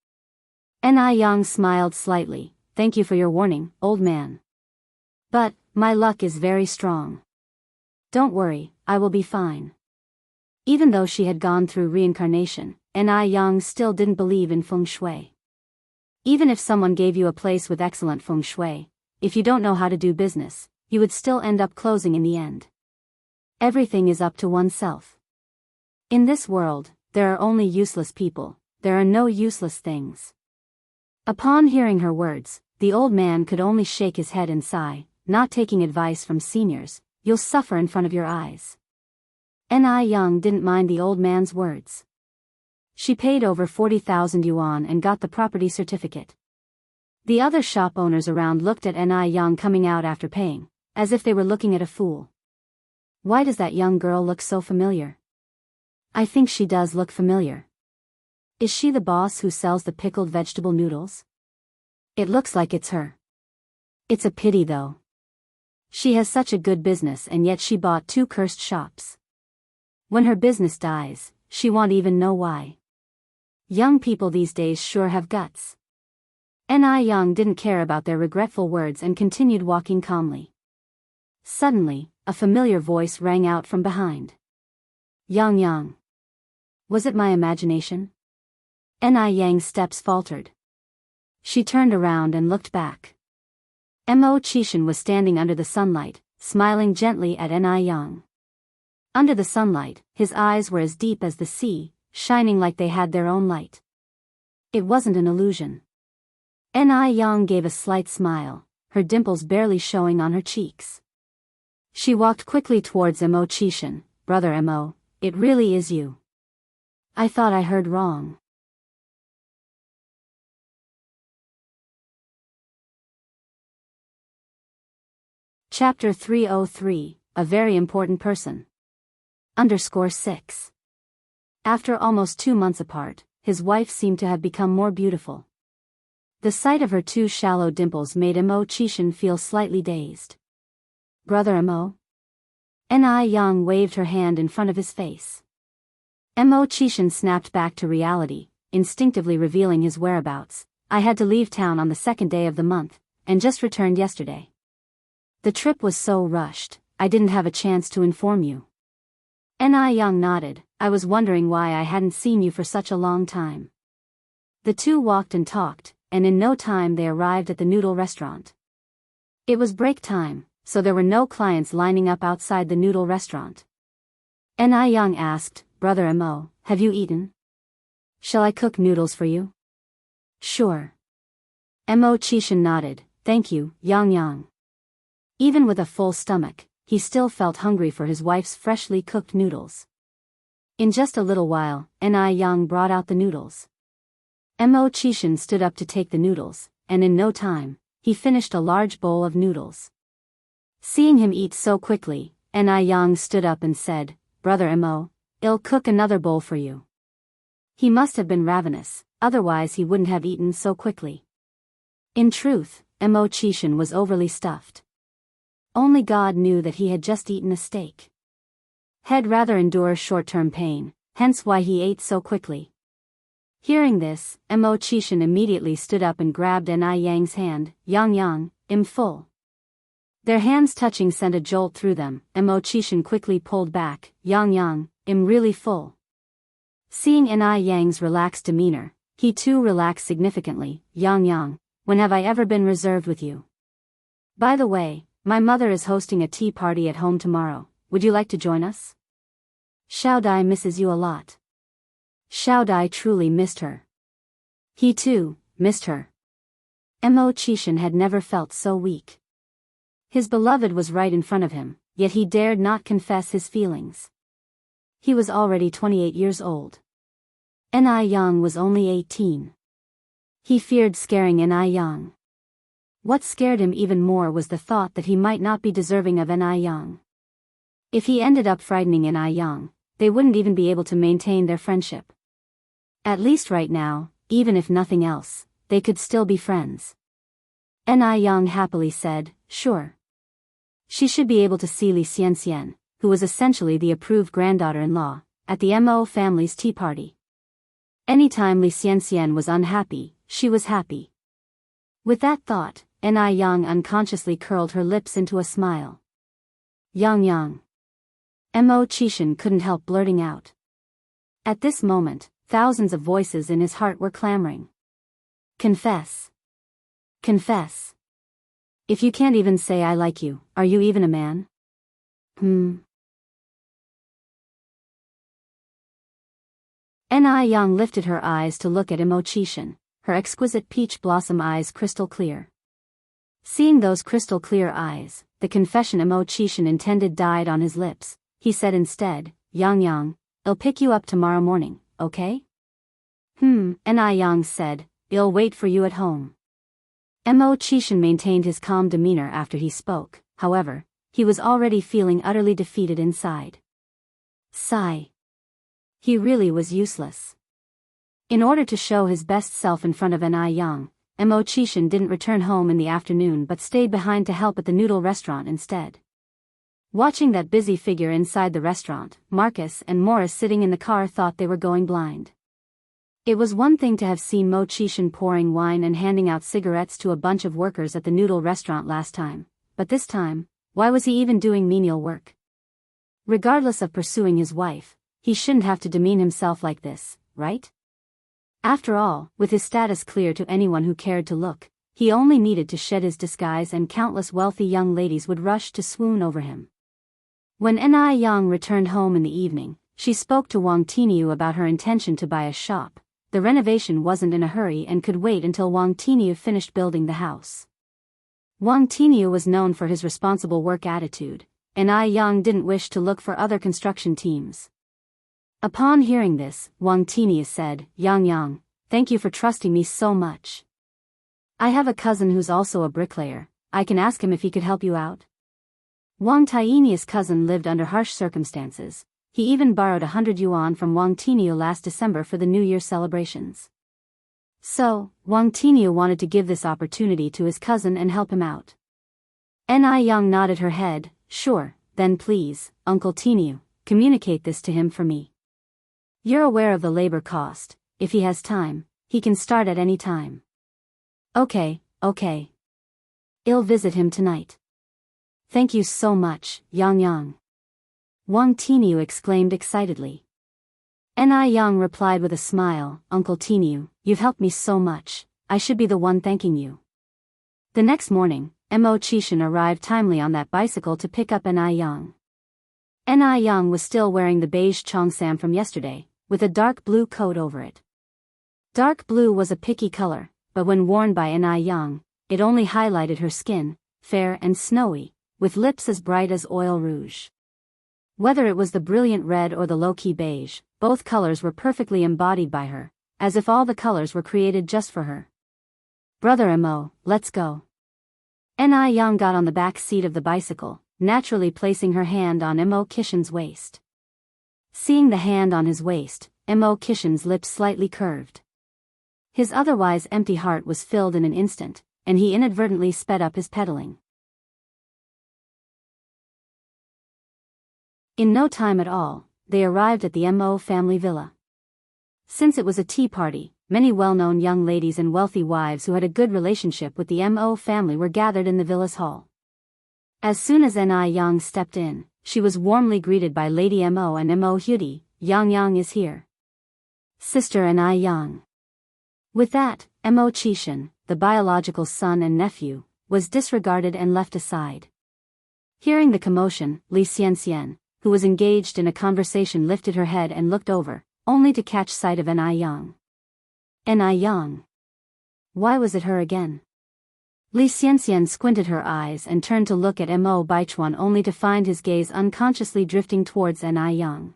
[SPEAKER 1] Ni Yang smiled slightly, "Thank you for your warning, old man. But, my luck is very strong. Don't worry, I will be fine." Even though she had gone through reincarnation, Ni Yang still didn't believe in feng shui. Even if someone gave you a place with excellent feng shui, if you don't know how to do business, you would still end up closing in the end. Everything is up to oneself. In this world, there are only useless people, there are no useless things. Upon hearing her words, the old man could only shake his head and sigh, "Not taking advice from seniors, you'll suffer in front of your eyes." Ni Yang didn't mind the old man's words. She paid over 40,000 yuan and got the property certificate. The other shop owners around looked at Ni Yang coming out after paying, as if they were looking at a fool. Why does that young girl look so familiar? I think she does look familiar. Is she the boss who sells the pickled vegetable noodles? It looks like it's her. It's a pity though. She has such a good business and yet she bought 2 cursed shops. When her business dies, she won't even know why. Young people these days sure have guts. Ni Yang didn't care about their regretful words and continued walking calmly. Suddenly, a familiar voice rang out from behind. "Yang Yang." Was it my imagination? Ni Yang's steps faltered. She turned around and looked back. Mo Chishan was standing under the sunlight, smiling gently at Ni Yang. Under the sunlight, his eyes were as deep as the sea, shining like they had their own light. It wasn't an illusion. Ni Yang gave a slight smile, her dimples barely showing on her cheeks. She walked quickly towards Mo Chishan. Brother Mo, it really is you. I thought I heard wrong. Chapter 303, A Very Important Person. _6. After almost 2 months apart, his wife seemed to have become more beautiful. The sight of her 2 shallow dimples made Mo Chishan feel slightly dazed. Brother Mo? Ni Yang waved her hand in front of his face. Mo Chishan snapped back to reality, instinctively revealing his whereabouts. I had to leave town on the 2nd day of the month, and just returned yesterday. The trip was so rushed, I didn't have a chance to inform you. Ni Yang nodded. I was wondering why I hadn't seen you for such a long time. The two walked and talked, and in no time they arrived at the noodle restaurant. It was break time, so there were no clients lining up outside the noodle restaurant. Ni Yang asked, Brother Mo, have you eaten? Shall I cook noodles for you? Sure. Mo Chishan nodded, thank you, Yang Yang. Even with a full stomach, he still felt hungry for his wife's freshly cooked noodles. In just a little while, Ni Yang brought out the noodles. Mo Chishan stood up to take the noodles, and in no time, he finished a large bowl of noodles. Seeing him eat so quickly, Ni Yang stood up and said, Brother Mo, I'll cook another bowl for you. He must have been ravenous, otherwise he wouldn't have eaten so quickly. In truth, Mo Chishan was overly stuffed. Only God knew that he had just eaten a steak. He'd rather endure short-term pain, hence why he ate so quickly. Hearing this, Mo Chishan immediately stood up and grabbed Ni Yang's hand. Yang Yang, I'm full. Their hands touching sent a jolt through them. Mo Chishan quickly pulled back. Yang Yang, I'm really full. Seeing Ni Yang's relaxed demeanor, he too relaxed significantly. Yang Yang, when have I ever been reserved with you? By the way, my mother is hosting a tea party at home tomorrow. Would you like to join us? Xiao Dai misses you a lot. Xiao Dai truly missed her. He too missed her. Mo Chishan had never felt so weak. His beloved was right in front of him, yet he dared not confess his feelings. He was already 28 years old. Ni Yang was only 18. He feared scaring Ni Yang. What scared him even more was the thought that he might not be deserving of Ni Yang. If he ended up frightening Ni Yang, they wouldn't even be able to maintain their friendship. At least right now, even if nothing else, they could still be friends. Ni Yang happily said, sure. She should be able to see Li Xianxian, who was essentially the approved granddaughter-in-law, at the Mo family's tea party. Anytime Li Xianxian was unhappy, she was happy. With that thought, Ni Yang unconsciously curled her lips into a smile. Yang Yang. Mo Chishan couldn't help blurting out. At this moment, thousands of voices in his heart were clamoring. Confess. Confess. If you can't even say I like you, are you even a man? Ni Yang lifted her eyes to look at Mo Chishan, her exquisite peach blossom eyes crystal clear. Seeing those crystal clear eyes, the confession Mo Chishan intended died on his lips. He said instead, Yang Yang, I'll pick you up tomorrow morning, okay? Ni Yang said, I'll wait for you at home. Mo Chishan maintained his calm demeanor after he spoke, however, he was already feeling utterly defeated inside. Sigh. He really was useless. In order to show his best self in front of Ni Yang, Mo Chishan didn't return home in the afternoon but stayed behind to help at the noodle restaurant instead. Watching that busy figure inside the restaurant, Marcus and Morris sitting in the car thought they were going blind. It was one thing to have seen Mo Chishan pouring wine and handing out cigarettes to a bunch of workers at the noodle restaurant last time, but this time, why was he even doing menial work? Regardless of pursuing his wife, he shouldn't have to demean himself like this, right? After all, with his status clear to anyone who cared to look, he only needed to shed his disguise and countless wealthy young ladies would rush to swoon over him. When Ni Yang returned home in the evening, she spoke to Wang Tiniu about her intention to buy a shop. The renovation wasn't in a hurry and could wait until Wang Tiniu finished building the house. Wang Tiniu was known for his responsible work attitude, and Yang didn't wish to look for other construction teams. Upon hearing this, Wang Tinius said, Yang, thank you for trusting me so much. I have a cousin who's also a bricklayer. I can ask him if he could help you out. Wang Tinius' cousin lived under harsh circumstances. He even borrowed 100 yuan from Wang Tinio last December for the New Year celebrations. So, Wang Tinio wanted to give this opportunity to his cousin and help him out. Yang nodded her head, sure, then please, Uncle Tinio, communicate this to him for me. You're aware of the labor cost. If he has time, he can start at any time. Okay. I'll visit him tonight. Thank you so much, Yang. Wang Tinio exclaimed excitedly. Yang replied with a smile, Uncle Tinio, you've helped me so much, I should be the one thanking you. The next morning, Mo Chishan arrived timely on that bicycle to pick up Yang. Yang was still wearing the beige cheongsam from yesterday, with a dark blue coat over it. Dark blue was a picky color, but when worn by Yang, it only highlighted her skin, fair and snowy, with lips as bright as oil rouge. Whether it was the brilliant red or the low-key beige, both colors were perfectly embodied by her, as if all the colors were created just for her. Brother Mo, let's go. Yang got on the back seat of the bicycle, naturally placing her hand on Mo Kishan's waist. Seeing the hand on his waist, Mo Kishan's lips slightly curved. His otherwise empty heart was filled in an instant, and he inadvertently sped up his pedaling. In no time at all, they arrived at the Mo family villa. Since it was a tea party, many well-known young ladies and wealthy wives who had a good relationship with the Mo family were gathered in the villa's hall. As soon as Yang stepped in, she was warmly greeted by Lady Mo and Mo Hyudi. Yang is here. Sister Yang. With that, Mo Chishan, the biological son and nephew, was disregarded and left aside. Hearing the commotion, Li Xianxian, who was engaged in a conversation, lifted her head and looked over, only to catch sight of Yang. Yang. Why was it her again? Li Xianxian squinted her eyes and turned to look at Mo Baichuan, only to find his gaze unconsciously drifting towards Yang.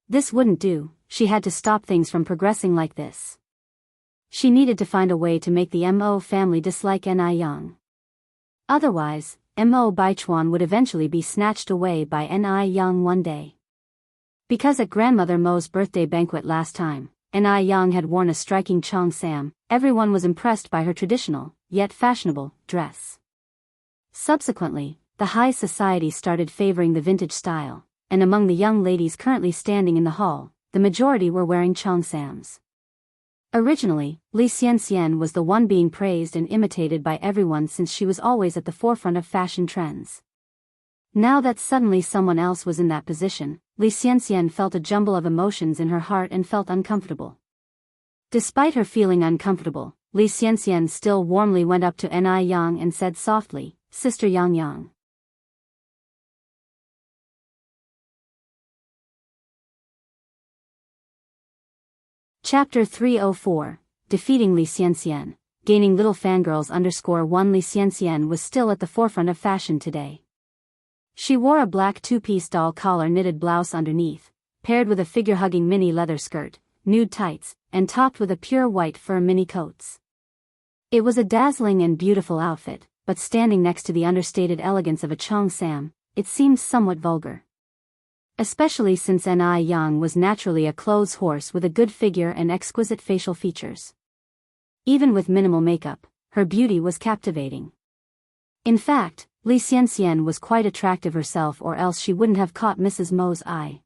[SPEAKER 1] This wouldn't do, she had to stop things from progressing like this. She needed to find a way to make the Mo family dislike Yang. Otherwise, Mo Baichuan would eventually be snatched away by Yang one day. Because at Grandmother Mo's birthday banquet last time, Yang had worn a striking cheongsam, everyone was impressed by her traditional, yet fashionable, dress. Subsequently, the high society started favoring the vintage style, and among the young ladies currently standing in the hall, the majority were wearing cheongsams. Originally, Li Xianxian was the one being praised and imitated by everyone since she was always at the forefront of fashion trends. Now that suddenly someone else was in that position, Li Xianxian felt a jumble of emotions in her heart and felt uncomfortable. Despite her feeling uncomfortable, Li Xianxian still warmly went up to Yang and said softly, Sister Yang. Chapter 304, Defeating Li Xianxian, Gaining Little Fangirls _1 Li Xianxian was still at the forefront of fashion today. She wore a black two-piece doll collar knitted blouse underneath, paired with a figure-hugging mini leather skirt, nude tights, and topped with a pure white fur mini coats. It was a dazzling and beautiful outfit, but standing next to the understated elegance of a cheongsam, it seemed somewhat vulgar. Especially since Yang was naturally a clothes horse with a good figure and exquisite facial features. Even with minimal makeup, her beauty was captivating. In fact, Li Xianxian was quite attractive herself, or else she wouldn't have caught Mrs. Mo's eye.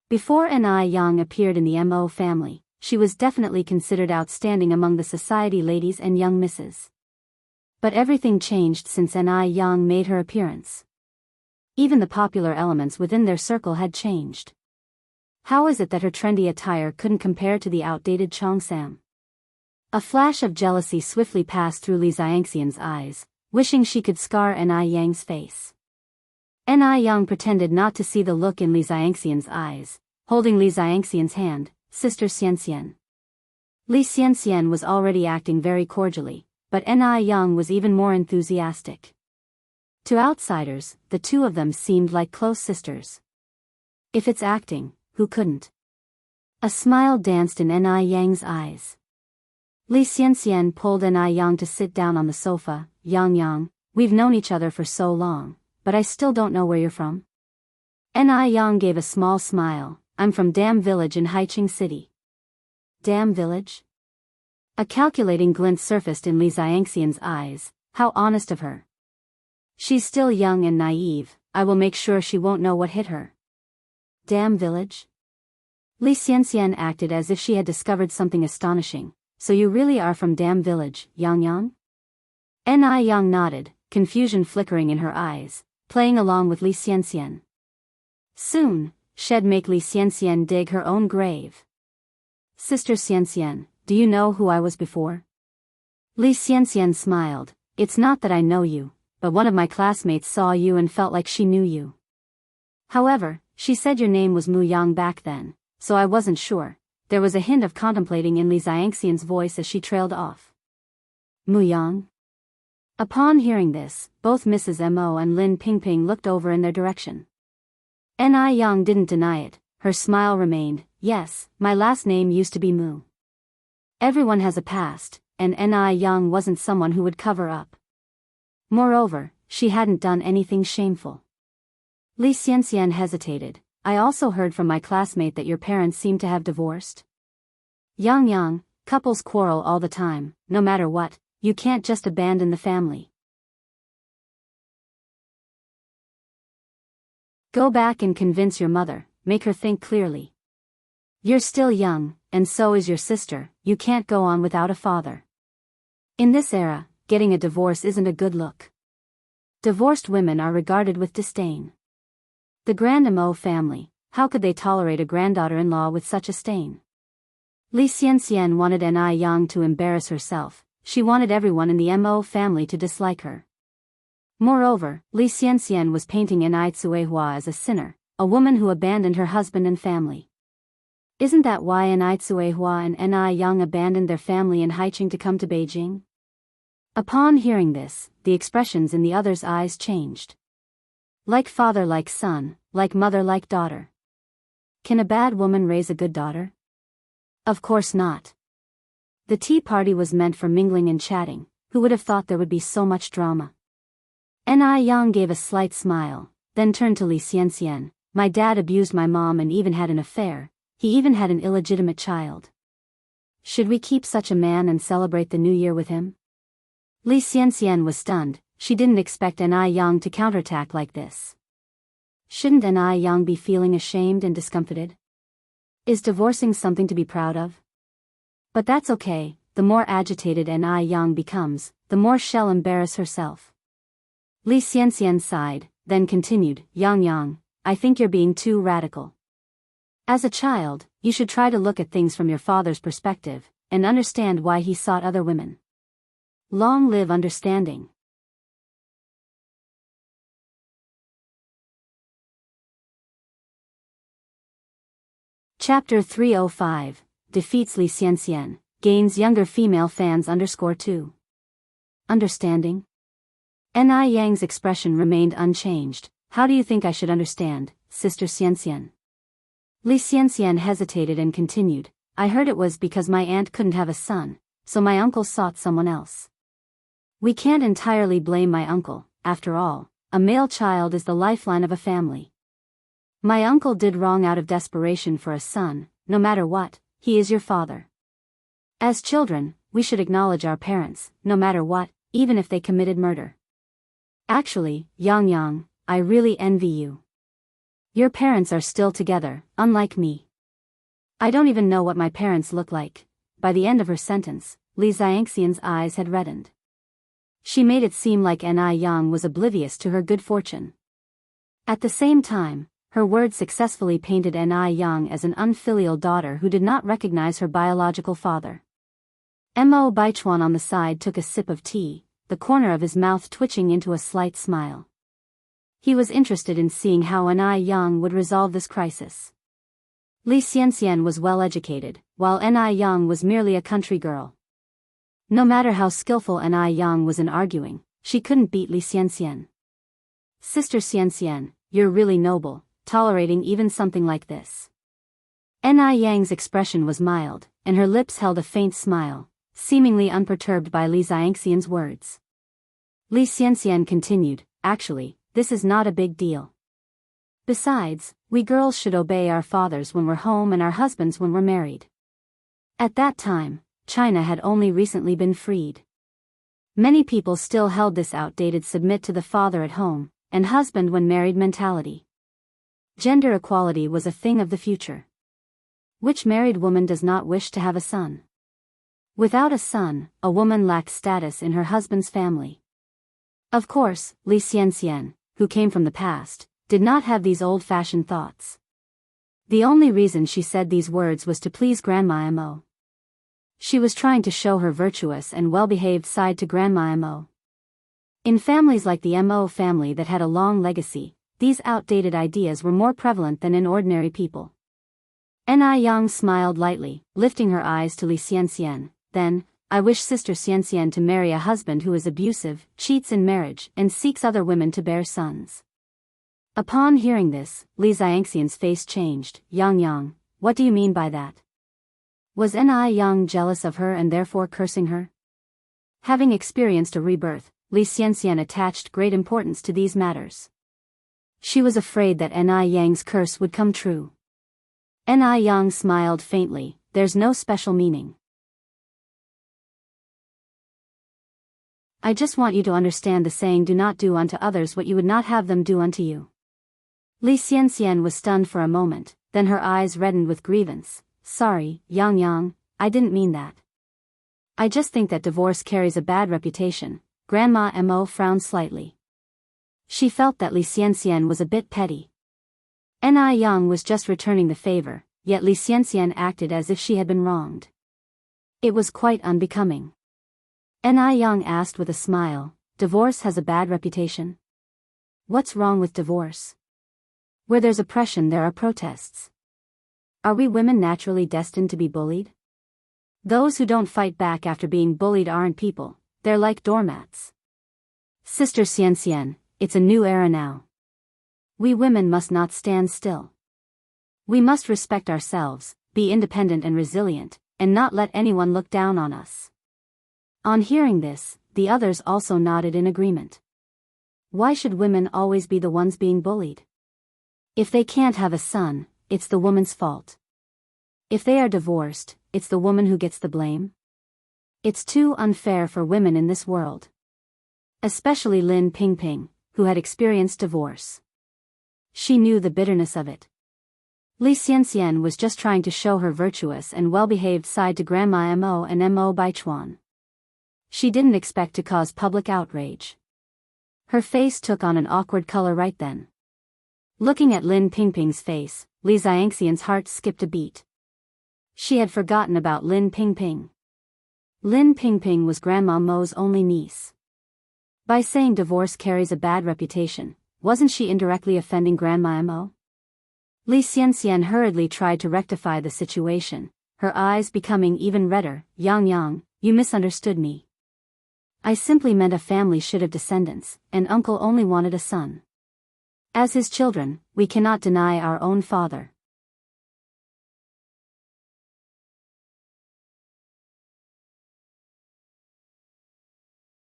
[SPEAKER 1] Before Yang appeared in the Mo family, she was definitely considered outstanding among the society ladies and young misses. But everything changed since Yang made her appearance. Even the popular elements within their circle had changed. How is it that her trendy attire couldn't compare to the outdated cheongsam? A flash of jealousy swiftly passed through Li Xianxian's eyes, wishing she could scar Yang's face. Yang pretended not to see the look in Li Xianxian's eyes, holding Li Xianxian's hand, Sister Xianxian. Li Xianxian was already acting very cordially, but Yang was even more enthusiastic. To outsiders, the two of them seemed like close sisters. If it's acting, who couldn't? A smile danced in Ni Yang's eyes. Li Xianxian pulled Ni Yang to sit down on the sofa. Yang, we've known each other for so long, but I still don't know where you're from. Ni Yang gave a small smile. I'm from Dam Village in Haiqing City. Dam Village? A calculating glint surfaced in Li Xianxian's eyes. How honest of her. She's still young and naive. I will make sure she won't know what hit her. Dam Village? Li Xianxian acted as if she had discovered something astonishing. So you really are from Dam Village, Yang? Ni Yang nodded, confusion flickering in her eyes, playing along with Li Xianxian. Soon, she'd make Li Xianxian dig her own grave. Sister Xianxian, do you know who I was before? Li Xianxian smiled. It's not that I know you, but one of my classmates saw you and felt like she knew you. However, she said your name was Mu Yang back then, so I wasn't sure. There was a hint of contemplating in Li Xianxian's voice as she trailed off. Mu Yang? Upon hearing this, both Mrs. Mo and Lin Pingping looked over in their direction. Ni Yang didn't deny it, her smile remained. Yes, my last name used to be Mu. Everyone has a past, and Ni Yang wasn't someone who would cover up. Moreover, she hadn't done anything shameful. Li Xianxian hesitated. I also heard from my classmate that your parents seem to have divorced. Yang, couples quarrel all the time, no matter what, you can't just abandon the family. Go back and convince your mother, make her think clearly. You're still young, and so is your sister, you can't go on without a father. In this era, getting a divorce isn't a good look. Divorced women are regarded with disdain. The Grand Mo family, how could they tolerate a granddaughter-in-law with such a stain? Li Xianxian wanted Ni Yang to embarrass herself, she wanted everyone in the Mo family to dislike her. Moreover, Li Xianxian was painting Ni Tsuehua as a sinner, a woman who abandoned her husband and family. Isn't that why Ni Tsuehua and Ni Yang abandoned their family in Haiqing to come to Beijing? Upon hearing this, the expressions in the other's eyes changed. Like father like son, like mother like daughter. Can a bad woman raise a good daughter? Of course not. The tea party was meant for mingling and chatting, who would have thought there would be so much drama? Ni Yang gave a slight smile, then turned to Li Xianxian. My dad abused my mom and even had an affair, he even had an illegitimate child. Should we keep such a man and celebrate the new year with him? Li Xianxian was stunned, she didn't expect Ni Yang to counterattack like this. Shouldn't Ni Yang be feeling ashamed and discomfited? Is divorcing something to be proud of? But that's okay, the more agitated Ni Yang becomes, the more she'll embarrass herself. Li Xianxian sighed, then continued, Yang, I think you're being too radical. As a child, you should try to look at things from your father's perspective, and understand why he sought other women. Long live understanding. Chapter 305, defeats Li Xianxian, gains younger female fans _2. Understanding? Ni Yang's expression remained unchanged. How do you think I should understand, Sister Xianxian? Li Xianxian hesitated and continued, I heard it was because my aunt couldn't have a son, so my uncle sought someone else. We can't entirely blame my uncle, after all, a male child is the lifeline of a family. My uncle did wrong out of desperation for a son, no matter what, he is your father. As children, we should acknowledge our parents, no matter what, even if they committed murder. Actually, Yang, I really envy you. Your parents are still together, unlike me. I don't even know what my parents look like. By the end of her sentence, Li Xianxian's eyes had reddened. She made it seem like Ni Yang was oblivious to her good fortune. At the same time, her words successfully painted Ni Yang as an unfilial daughter who did not recognize her biological father. Mo Baichuan on the side took a sip of tea, the corner of his mouth twitching into a slight smile. He was interested in seeing how Ni Yang would resolve this crisis. Li Xianxian was well educated, while Ni Yang was merely a country girl. No matter how skillful Ni Yang was in arguing, she couldn't beat Li Xianxian. Sister Xian, you're really noble, tolerating even something like this. Ni Yang's expression was mild, and her lips held a faint smile, seemingly unperturbed by Li Xianxian's words. Li Xianxian continued, actually, this is not a big deal. Besides, we girls should obey our fathers when we're home and our husbands when we're married. At that time, China had only recently been freed. Many people still held this outdated submit to the father at home, and husband when married mentality. Gender equality was a thing of the future. Which married woman does not wish to have a son? Without a son, a woman lacked status in her husband's family. Of course, Li Xianxian, who came from the past, did not have these old-fashioned thoughts. The only reason she said these words was to please Grandma Mo. She was trying to show her virtuous and well-behaved side to Grandma Mo. In families like the Mo family that had a long legacy, these outdated ideas were more prevalent than in ordinary people. Ni Yang smiled lightly, lifting her eyes to Li Xianxian. Then, I wish Sister Xianxian to marry a husband who is abusive, cheats in marriage, and seeks other women to bear sons. Upon hearing this, Li Xianxian's face changed. Yang, what do you mean by that? Was Ni Yang jealous of her and therefore cursing her? Having experienced a rebirth, Li Xianxian attached great importance to these matters. She was afraid that Ni Yang's curse would come true. Ni Yang smiled faintly, there's no special meaning. I just want you to understand the saying do not do unto others what you would not have them do unto you. Li Xianxian was stunned for a moment, then her eyes reddened with grievance. Sorry, Yang, I didn't mean that. I just think that divorce carries a bad reputation. Grandma Mo frowned slightly. She felt that Li Xianxian was a bit petty. Ni Yang was just returning the favor, yet Li Xianxian acted as if she had been wronged. It was quite unbecoming. Ni Yang asked with a smile, divorce has a bad reputation? What's wrong with divorce? Where there's oppression there are protests. Are we women naturally destined to be bullied? Those who don't fight back after being bullied aren't people, they're like doormats. Sister Xianxian, it's a new era now. We women must not stand still. We must respect ourselves, be independent and resilient, and not let anyone look down on us. On hearing this, the others also nodded in agreement. Why should women always be the ones being bullied? If they can't have a son, it's the woman's fault. If they are divorced, it's the woman who gets the blame. It's too unfair for women in this world. Especially Lin Pingping, who had experienced divorce. She knew the bitterness of it. Li Xianxian was just trying to show her virtuous and well-behaved side to Grandma Mo and Mo Baichuan. She didn't expect to cause public outrage. Her face took on an awkward color right then. Looking at Lin Pingping's face, Li Xianxian's heart skipped a beat. She had forgotten about Lin Pingping. Lin Pingping was Grandma Mo's only niece. By saying divorce carries a bad reputation, wasn't she indirectly offending Grandma Mo? Li Xianxian hurriedly tried to rectify the situation, her eyes becoming even redder. Yang, you misunderstood me. I simply meant a family should have descendants, and uncle only wanted a son. As his children, we cannot deny our own father.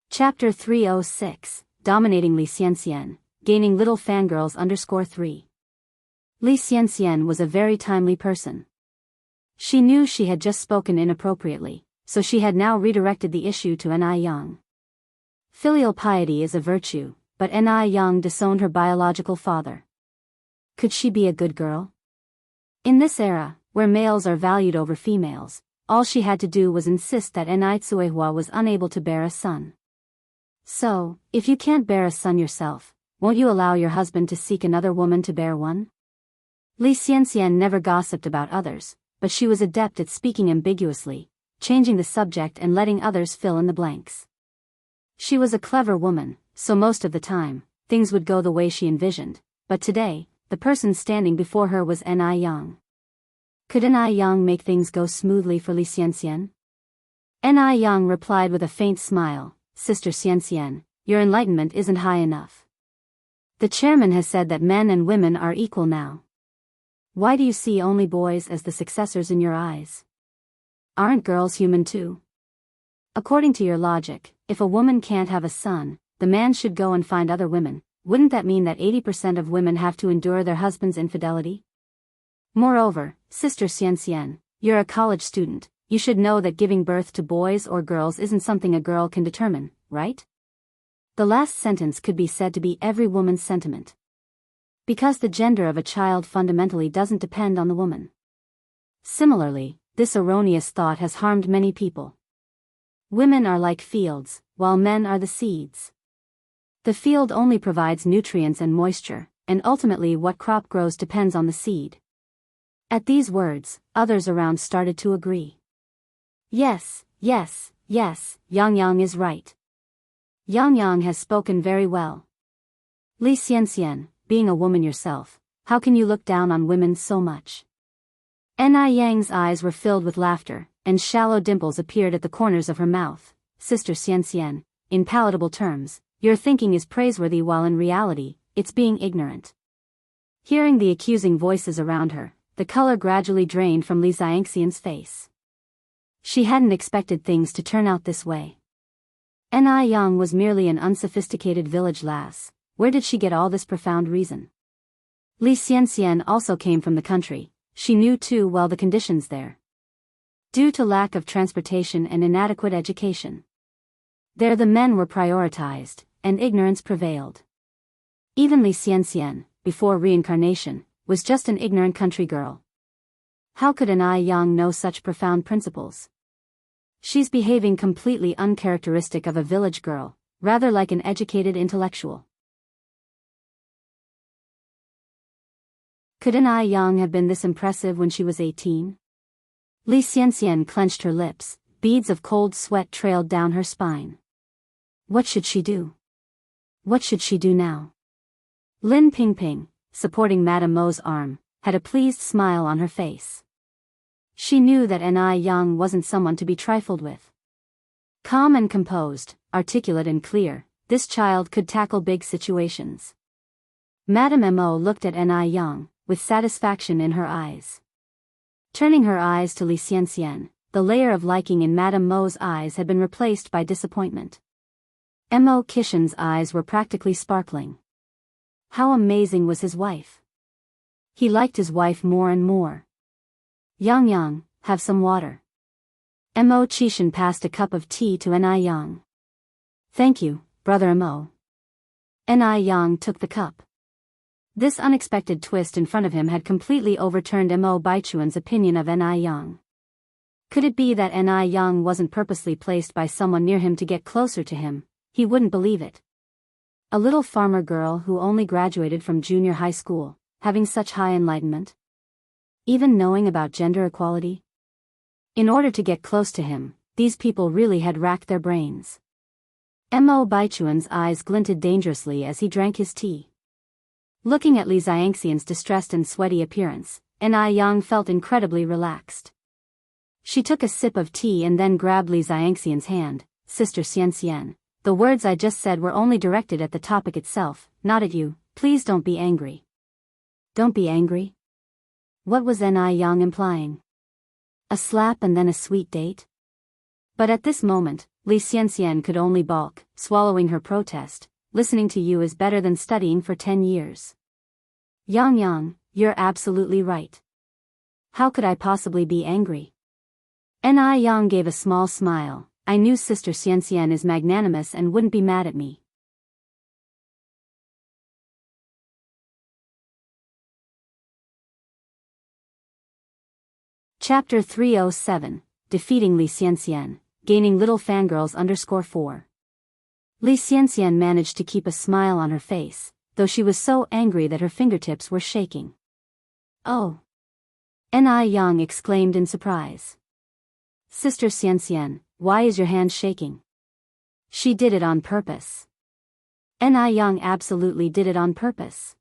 [SPEAKER 1] Chapter 306, Dominating Li Xianxian, Gaining Little Fangirls _3. Li Xianxian was a very timely person. She knew she had just spoken inappropriately, so she had now redirected the issue to Ni Yang. Filial piety is a virtue, but Ni Yang disowned her biological father. Could she be a good girl? In this era, where males are valued over females, all she had to do was insist that Ni Tsuehua was unable to bear a son. So, if you can't bear a son yourself, won't you allow your husband to seek another woman to bear one? Li Xianxian never gossiped about others, but she was adept at speaking ambiguously, changing the subject and letting others fill in the blanks. She was a clever woman, so most of the time, things would go the way she envisioned, but today, the person standing before her was Ni Yang. Could Ni Yang make things go smoothly for Li Xianxian? Ni Yang replied with a faint smile, Sister Xianxian, your enlightenment isn't high enough. The chairman has said that men and women are equal now. Why do you see only boys as the successors in your eyes? Aren't girls human too? According to your logic, if a woman can't have a son, the man should go and find other women. Wouldn't that mean that 80% of women have to endure their husband's infidelity? Moreover, Sister Xian Xian, you're a college student, you should know that giving birth to boys or girls isn't something a girl can determine, right? The last sentence could be said to be every woman's sentiment. Because the gender of a child fundamentally doesn't depend on the woman. Similarly, this erroneous thought has harmed many people. Women are like fields, while men are the seeds. The field only provides nutrients and moisture, and ultimately what crop grows depends on the seed. At these words, others around started to agree. Yes, yes, yes, Yang Yang is right. Yang Yang has spoken very well. Li Xianxian, being a woman yourself, how can you look down on women so much? Ni Yang's eyes were filled with laughter, and shallow dimples appeared at the corners of her mouth. Sister Xianxian, in palatable terms, your thinking is praiseworthy while in reality, it's being ignorant. Hearing the accusing voices around her, the color gradually drained from Li Xianxian's face. She hadn't expected things to turn out this way. Ni Yang was merely an unsophisticated village lass. Where did she get all this profound reason? Li Xianxian also came from the country. She knew too well the conditions there. Due to lack of transportation and inadequate education, there the men were prioritized, and ignorance prevailed. Even Li Xianxian, before reincarnation, was just an ignorant country girl. How could Ni Yang know such profound principles? She's behaving completely uncharacteristic of a village girl, rather like an educated intellectual. Could Ni Yang have been this impressive when she was 18? Li Xianxian clenched her lips, beads of cold sweat trailed down her spine. What should she do? What should she do now? Lin Pingping, supporting Madame Mo's arm, had a pleased smile on her face. She knew that Ni Yang wasn't someone to be trifled with. Calm and composed, articulate and clear, this child could tackle big situations. Madame Mo looked at Ni Yang, with satisfaction in her eyes. Turning her eyes to Li Xianxian, the layer of liking in Madame Mo's eyes had been replaced by disappointment. Mo Kishan's eyes were practically sparkling. How amazing was his wife! He liked his wife more and more. Yang Yang, have some water. Mo Chishan passed a cup of tea to Ni Yang. Thank you, brother Mo. Ni Yang took the cup. This unexpected twist in front of him had completely overturned Mo Baichuan's opinion of Ni Yang. Could it be that Ni Yang wasn't purposely placed by someone near him to get closer to him? He wouldn't believe it. A little farmer girl who only graduated from junior high school, having such high enlightenment? Even knowing about gender equality? In order to get close to him, these people really had racked their brains. Mo Baichuan's eyes glinted dangerously as he drank his tea. Looking at Li Xianxian's distressed and sweaty appearance, Ni Yang felt incredibly relaxed. She took a sip of tea and then grabbed Li Xianxian's hand. Sister Xianxian, the words I just said were only directed at the topic itself, not at you. Please don't be angry. Don't be angry? What was Ni Yang implying? A slap and then a sweet date? But at this moment, Li Xianxian could only balk, swallowing her protest. Listening to you is better than studying for 10 years. Yang Yang, you're absolutely right. How could I possibly be angry? Ni Yang gave a small smile. I knew Sister Xianxian is magnanimous and wouldn't be mad at me. Chapter 307, Defeating Li Xianxian, Gaining Little Fangirls _4. Li Xianxian managed to keep a smile on her face, though she was so angry that her fingertips were shaking. Oh! Ni Yang exclaimed in surprise. Sister Xianxian, why is your hand shaking? She did it on purpose. Ni Yang absolutely did it on purpose.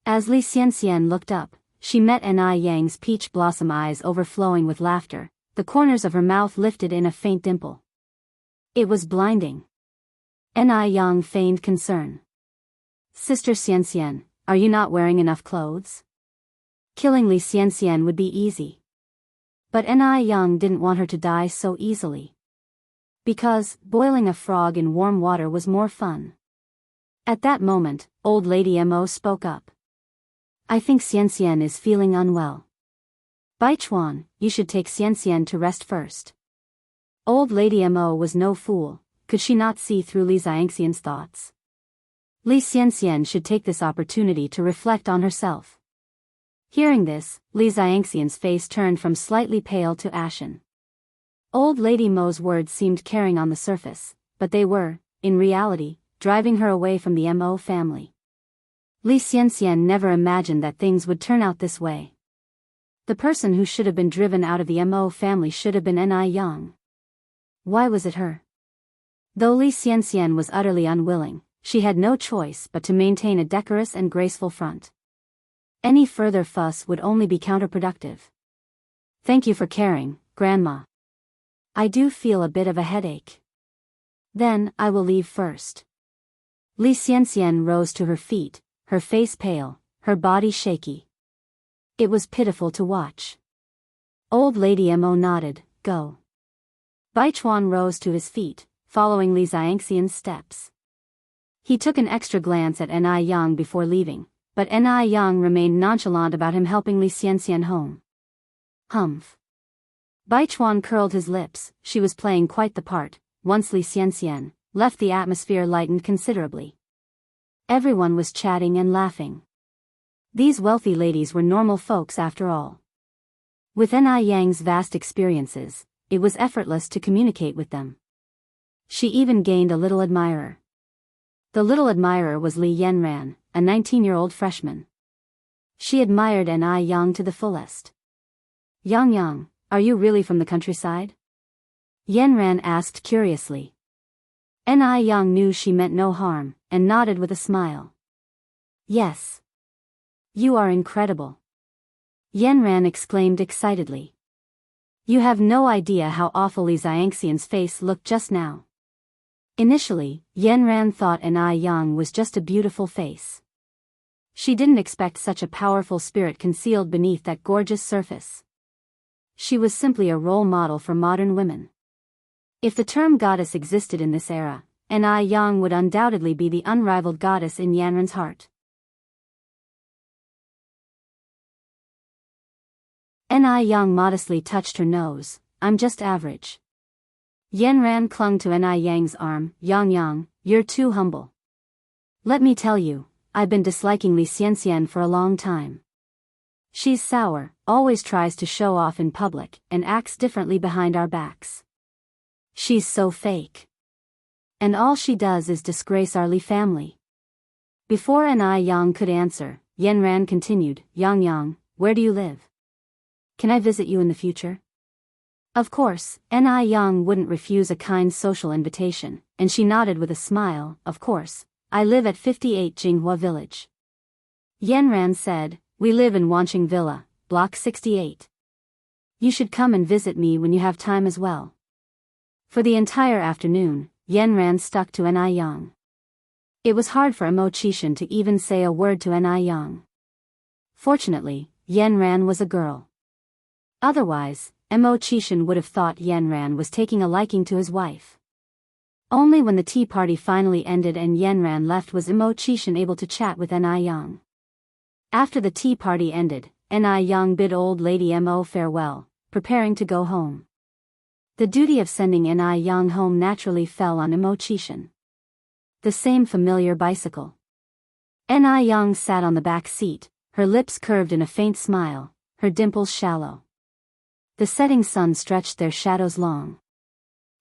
[SPEAKER 1] As Li Xianxian looked up, she met Ni Yang's peach blossom eyes overflowing with laughter, the corners of her mouth lifted in a faint dimple. It was blinding. Ni Yang feigned concern. Sister Xian, are you not wearing enough clothes? Killing Li Xian would be easy. But Ni Yang didn't want her to die so easily. Because boiling a frog in warm water was more fun. At that moment, old lady Mo spoke up. I think Xian is feeling unwell. Baichuan, you should take Xian to rest first. Old lady Mo was no fool, could she not see through Li Xianxian's thoughts? Li Xian should take this opportunity to reflect on herself. Hearing this, Li Xianxian's face turned from slightly pale to ashen. Old lady Mo's words seemed caring on the surface, but they were, in reality, driving her away from the Mo family. Li Xian never imagined that things would turn out this way. The person who should have been driven out of the Mo family should have been Ni Yang. Why was it her? Though Li Xian was utterly unwilling, she had no choice but to maintain a decorous and graceful front. Any further fuss would only be counterproductive. Thank you for caring, Grandma. I do feel a bit of a headache. Then, I will leave first. Li Xian rose to her feet, her face pale, her body shaky. It was pitiful to watch. Old lady Mo nodded, go. Baichuan rose to his feet, following Li Xianxian's steps. He took an extra glance at Ni Yang before leaving, but Ni Yang remained nonchalant about him helping Li Xian home. Humph. Baichuan curled his lips, she was playing quite the part. Once Li Xian left, the atmosphere lightened considerably. Everyone was chatting and laughing. These wealthy ladies were normal folks after all. With Ni Yang's vast experiences, it was effortless to communicate with them. She even gained a little admirer. The little admirer was Li Yanran, a 19-year-old freshman. She admired Ni Yang to the fullest. Yang, are you really from the countryside? Yanran asked curiously. Ni Yang knew she meant no harm, and nodded with a smile. Yes. You are incredible. Yanran exclaimed excitedly. You have no idea how awful Li Xianxian's face looked just now. Initially, Yanran thought Ni Yang was just a beautiful face. She didn't expect such a powerful spirit concealed beneath that gorgeous surface. She was simply a role model for modern women. If the term goddess existed in this era, Ni Yang would undoubtedly be the unrivaled goddess in Yanran's heart. Ni Yang modestly touched her nose, I'm just average. Yanran clung to Ni Yang's arm, Yang, you're too humble. Let me tell you, I've been disliking Li Xian for a long time. She's sour, always tries to show off in public, and acts differently behind our backs. She's so fake. And all she does is disgrace our Li family. Before Ni Yang could answer, Yanran continued, Yang, where do you live? Can I visit you in the future? Of course, Ni Yang wouldn't refuse a kind social invitation, and she nodded with a smile, of course, I live at 58 Jinghua Village. Yanran said, we live in Wanqing Villa, Block 68. You should come and visit me when you have time as well. For the entire afternoon, Yanran stuck to Ni Yang. It was hard for Mo Qishan to even say a word to Ni Yang. Fortunately, Yanran was a girl. Otherwise, Mo Qishan would have thought Yanran was taking a liking to his wife. Only when the tea party finally ended and Yanran left was Mo Qishan able to chat with Ni Yang. After the tea party ended, Ni Yang bid old lady Mo farewell, preparing to go home. The duty of sending Ni Yang home naturally fell on Mo Qishan. The same familiar bicycle. Ni Yang sat on the back seat, her lips curved in a faint smile, her dimples shallow. The setting sun stretched their shadows long.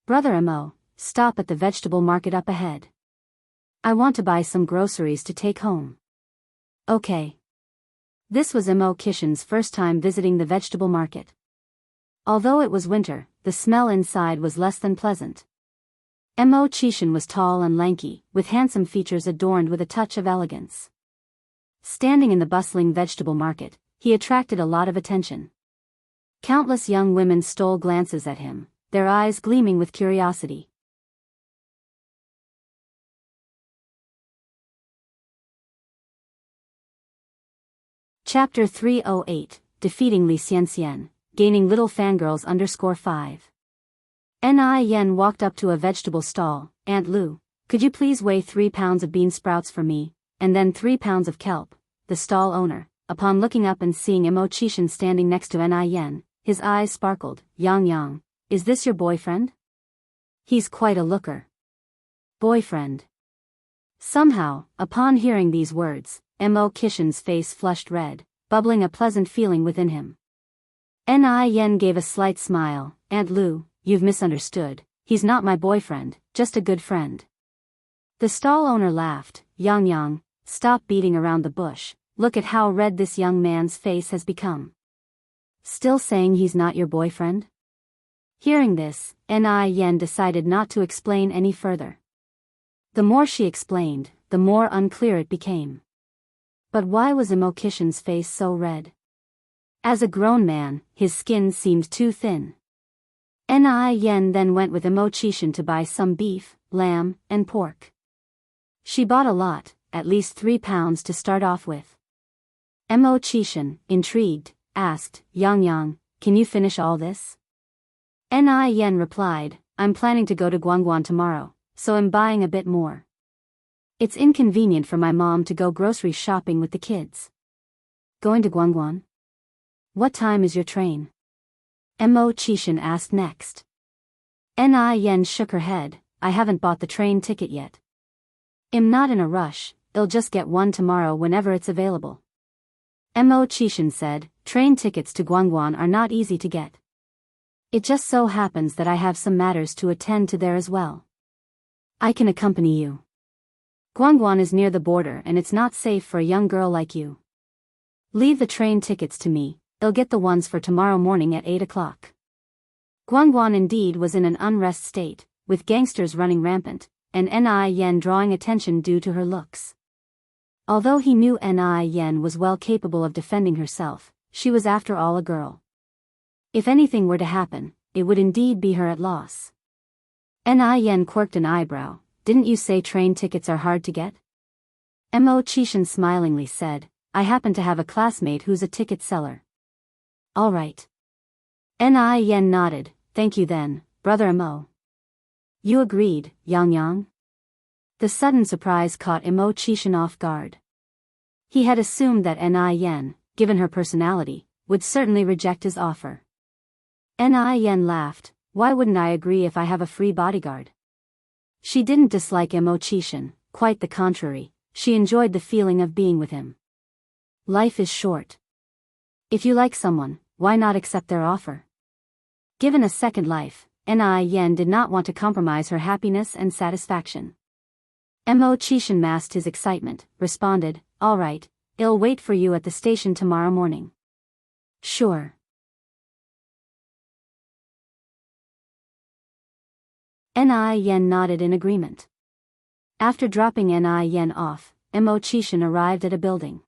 [SPEAKER 1] Brother Mo, stop at the vegetable market up ahead. I want to buy some groceries to take home. Okay. This was Mo Qishan's first time visiting the vegetable market. Although it was winter, the smell inside was less than pleasant. Mo Qishan was tall and lanky, with handsome features adorned with a touch of elegance. Standing in the bustling vegetable market, he attracted a lot of attention. Countless young women stole glances at him, their eyes gleaming with curiosity. Chapter 308, Defeating Li Xianxian, Gaining Little Fangirls _5. Ni Yen walked up to a vegetable stall. Aunt Lu, could you please weigh 3 pounds of bean sprouts for me, and then 3 pounds of kelp? The stall owner, upon looking up and seeing Imo Qishan standing next to Ni Yen, his eyes sparkled. Yang Yang, is this your boyfriend? He's quite a looker. Boyfriend. Somehow, upon hearing these words, Imo Qishan's face flushed red, bubbling a pleasant feeling within him. Ni Yen gave a slight smile. Aunt Lu, you've misunderstood. He's not my boyfriend, just a good friend. The stall owner laughed. Yang Yang, stop beating around the bush. Look at how red this young man's face has become. Still saying he's not your boyfriend? Hearing this, Ni Yen decided not to explain any further. The more she explained, the more unclear it became. But why was Imo Qishan's face so red? As a grown man, his skin seemed too thin. Ni Yen then went with Imo Qishan to buy some beef, lamb, and pork. She bought a lot, at least 3 pounds to start off with. Imo Qishan, intrigued, asked, Yang Yang, can you finish all this? Ni Yen replied, I'm planning to go to Guangguan tomorrow, so I'm buying a bit more. It's inconvenient for my mom to go grocery shopping with the kids. Going to Guangguan? What time is your train? Imo Qishan asked next. Ni Yen shook her head, I haven't bought the train ticket yet. I'm not in a rush, I'll just get one tomorrow whenever it's available. Imo Qishan said, train tickets to Guangguan are not easy to get. It just so happens that I have some matters to attend to there as well. I can accompany you. Guangguan is near the border and it's not safe for a young girl like you. Leave the train tickets to me, I'll get the ones for tomorrow morning at 8 o'clock. Guangguan indeed was in an unrest state, with gangsters running rampant, and Ni Yen drawing attention due to her looks. Although he knew Ni Yen was well capable of defending herself, she was after all a girl. If anything were to happen, it would indeed be her at loss. Ni Yen quirked an eyebrow. Didn't you say train tickets are hard to get? Imo Qishan smilingly said, I happen to have a classmate who's a ticket seller. All right. Ni Yen nodded, thank you then, brother Imo. You agreed, Yang Yang? The sudden surprise caught Imo Qishan off guard. He had assumed that Ni Yen, given her personality, would certainly reject his offer. Ni Yen laughed, why wouldn't I agree if I have a free bodyguard? She didn't dislike Imo Qishan, quite the contrary, she enjoyed the feeling of being with him. Life is short. If you like someone, why not accept their offer? Given a second life, Ni Yen did not want to compromise her happiness and satisfaction. Imo Qishan masked his excitement, responded, all right, I'll wait for you at the station tomorrow morning. Sure. Ni Yen nodded in agreement. After dropping Ni Yen off, Imo Qishan arrived at a building.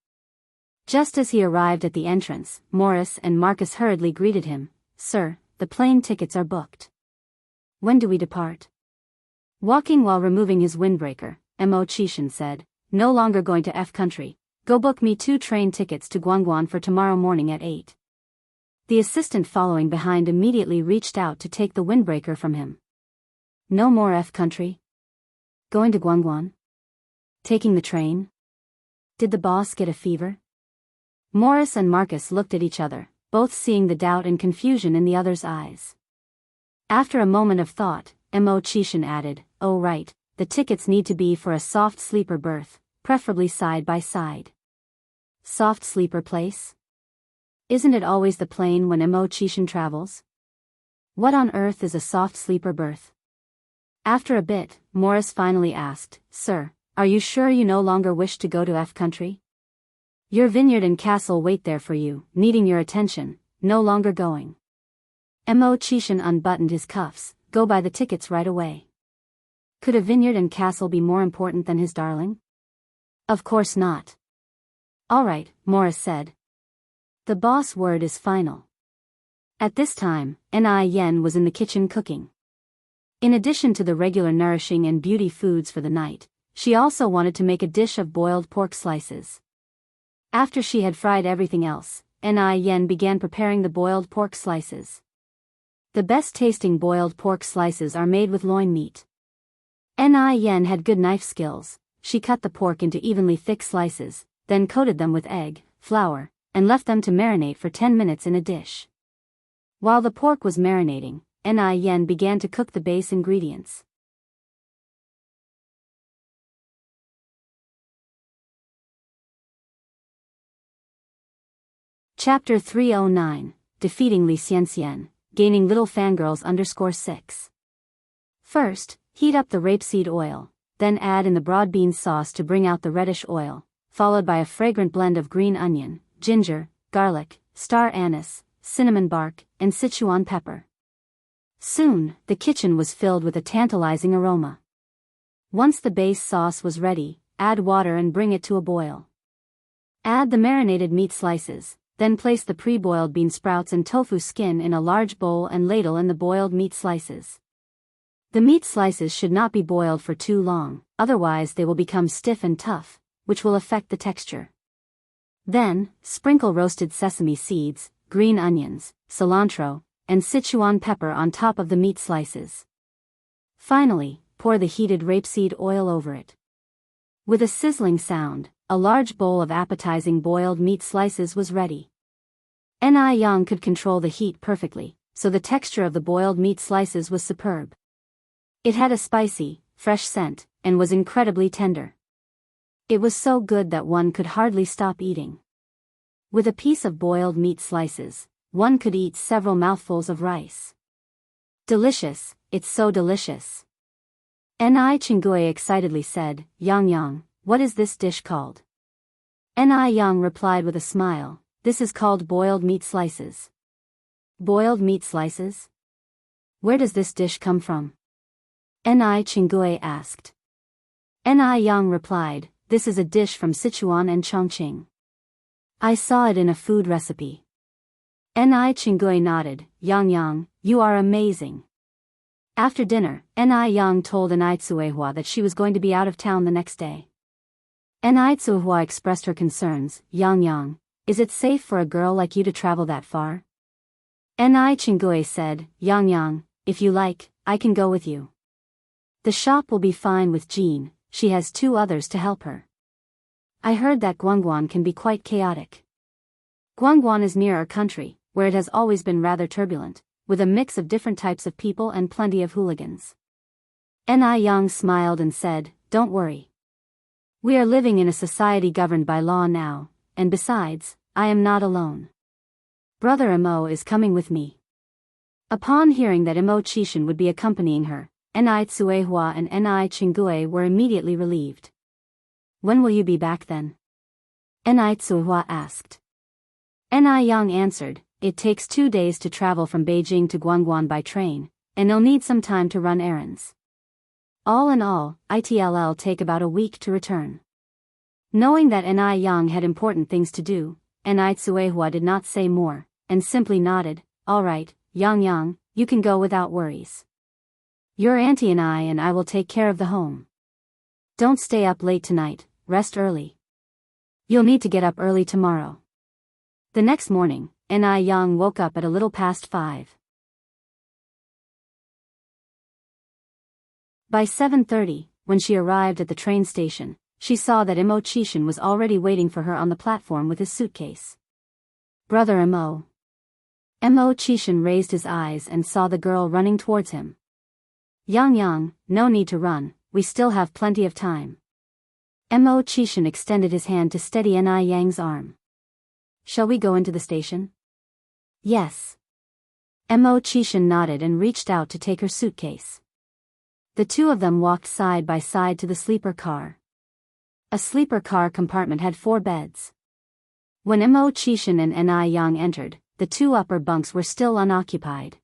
[SPEAKER 1] Just as he arrived at the entrance, Morris and Marcus hurriedly greeted him. Sir, the plane tickets are booked. When do we depart? Walking while removing his windbreaker, Imo Qishan said, no longer going to F country, go book me 2 train tickets to Guangguan for tomorrow morning at 8. The assistant following behind immediately reached out to take the windbreaker from him. No more F country? Going to Guangguan? Taking the train? Did the boss get a fever? Morris and Marcus looked at each other, both seeing the doubt and confusion in the other's eyes. After a moment of thought, Imo Qishan added, oh right, the tickets need to be for a soft sleeper berth, preferably side by side. Soft sleeper place? Isn't it always the plane when Imo Qishan travels? What on earth is a soft sleeper berth? After a bit, Morris finally asked, Sir, are you sure you no longer wish to go to F country? Your vineyard and castle wait there for you, needing your attention, no longer going. Imo Qishan unbuttoned his cuffs, go buy the tickets right away. Could a vineyard and castle be more important than his darling? Of course not. All right, Morris said. The boss word is final. At this time, Ni Yen was in the kitchen cooking. In addition to the regular nourishing and beauty foods for the night, she also wanted to make a dish of boiled pork slices. After she had fried everything else, Yen began preparing the boiled pork slices. The best tasting boiled pork slices are made with loin meat. Yen had good knife skills. She cut the pork into evenly thick slices, then coated them with egg, flour, and left them to marinate for 10 minutes in a dish. While the pork was marinating, Yen began to cook the base ingredients. Chapter 309, Defeating Li Xianxian, Gaining Little Fangirls _6. First, heat up the rapeseed oil, then add in the broad bean sauce to bring out the reddish oil, followed by a fragrant blend of green onion, ginger, garlic, star anise, cinnamon bark, and Sichuan pepper. Soon, the kitchen was filled with a tantalizing aroma. Once the base sauce was ready, add water and bring it to a boil. Add the marinated meat slices, then place the pre-boiled bean sprouts and tofu skin in a large bowl and ladle in the boiled meat slices. The meat slices should not be boiled for too long, otherwise they will become stiff and tough, which will affect the texture. Then, sprinkle roasted sesame seeds, green onions, cilantro, and Sichuan pepper on top of the meat slices. Finally, pour the heated rapeseed oil over it. With a sizzling sound, a large bowl of appetizing boiled meat slices was ready. Yang could control the heat perfectly, so the texture of the boiled meat slices was superb. It had a spicy, fresh scent, and was incredibly tender. It was so good that one could hardly stop eating. With a piece of boiled meat slices, one could eat several mouthfuls of rice. Delicious, it's so delicious. Chinggui excitedly said, Yang, what is this dish called? Yang replied with a smile, this is called boiled meat slices. Boiled meat slices? Where does this dish come from? Chinggui asked. Yang replied, this is a dish from Sichuan and Chongqing. I saw it in a food recipe. Chinggui nodded, Yang, you are amazing. After dinner, Yang told Tsuehua that she was going to be out of town the next day. Tsuehua expressed her concerns, Yang, is it safe for a girl like you to travel that far? Chinggui said, Yang, if you like, I can go with you. The shop will be fine with Jean, she has 2 others to help her. I heard that Guangguan can be quite chaotic. Guangguan is near our country, where it has always been rather turbulent, with a mix of different types of people and plenty of hooligans. Yang smiled and said, don't worry. We are living in a society governed by law now, and besides, I am not alone. Brother Imo is coming with me. Upon hearing that Imo Chishan would be accompanying her, Tsuehua and Chinggui were immediately relieved. When will you be back then? Tsuehua asked. Yang answered, it takes 2 days to travel from Beijing to Guangguan by train, and they'll need some time to run errands. All in all, it'll take about a week to return. Knowing that Yang had important things to do, Tsuehua did not say more, and simply nodded, all right, Yang, you can go without worries. Your auntie and I will take care of the home. Don't stay up late tonight, rest early. You'll need to get up early tomorrow. The next morning, Yang woke up at a little past 5. By 7:30, when she arrived at the train station, she saw that Imo Chishan was already waiting for her on the platform with his suitcase. Brother Imo. Imo Chishan raised his eyes and saw the girl running towards him. Yang, no need to run, we still have plenty of time. Imo Chishan extended his hand to steady Yang's arm. Shall we go into the station? Yes. Imo Chishan nodded and reached out to take her suitcase. The 2 of them walked side by side to the sleeper car. A sleeper car compartment had 4 beds. When Imo Chishan and Yang entered, the 2 upper bunks were still unoccupied.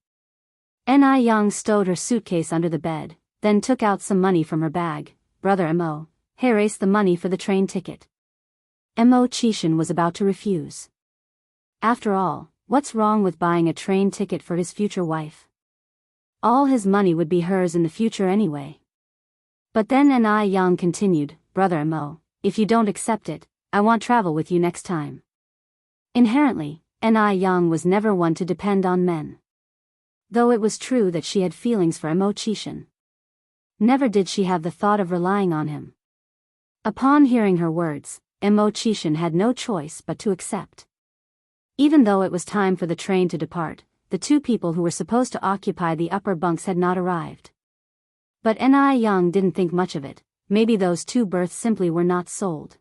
[SPEAKER 1] Yang stowed her suitcase under the bed, then took out some money from her bag. Brother Imo, here is the money for the train ticket. Imo Chishan was about to refuse. After all, what's wrong with buying a train ticket for his future wife? All his money would be hers in the future anyway. But then Yang continued, Brother Imo, if you don't accept it, I want travel with you next time. Inherently, Ni Young was never one to depend on men. Though it was true that she had feelings for Chishin. Never did she have the thought of relying on him. Upon hearing her words, Chishin had no choice but to accept. Even though it was time for the train to depart, the two people who were supposed to occupy the upper bunks had not arrived. But Ni Young didn't think much of it. Maybe those two berths simply were not sold.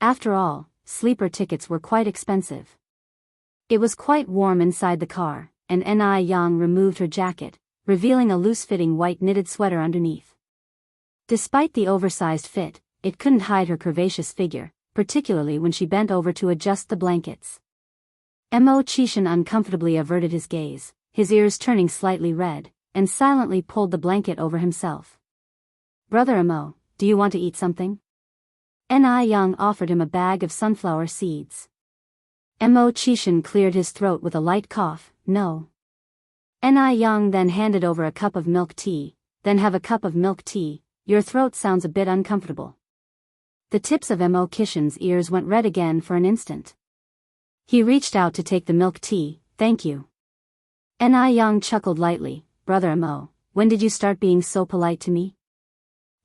[SPEAKER 1] After all, sleeper tickets were quite expensive. It was quite warm inside the car, and Ni Young removed her jacket, revealing a loose-fitting white knitted sweater underneath. Despite the oversized fit, it couldn't hide her curvaceous figure, particularly when she bent over to adjust the blankets. Chishin uncomfortably averted his gaze, his ears turning slightly red, and silently pulled the blanket over himself. Brother Mo, do you want to eat something? Ni Young offered him a bag of sunflower seeds. Chishin cleared his throat with a light cough. No. Ni Young then handed over a cup of milk tea. Then have a cup of milk tea, your throat sounds a bit uncomfortable. The tips of Chishin's ears went red again for an instant. He reached out to take the milk tea. Thank you. Ni Young chuckled lightly. Brother Mo, when did you start being so polite to me?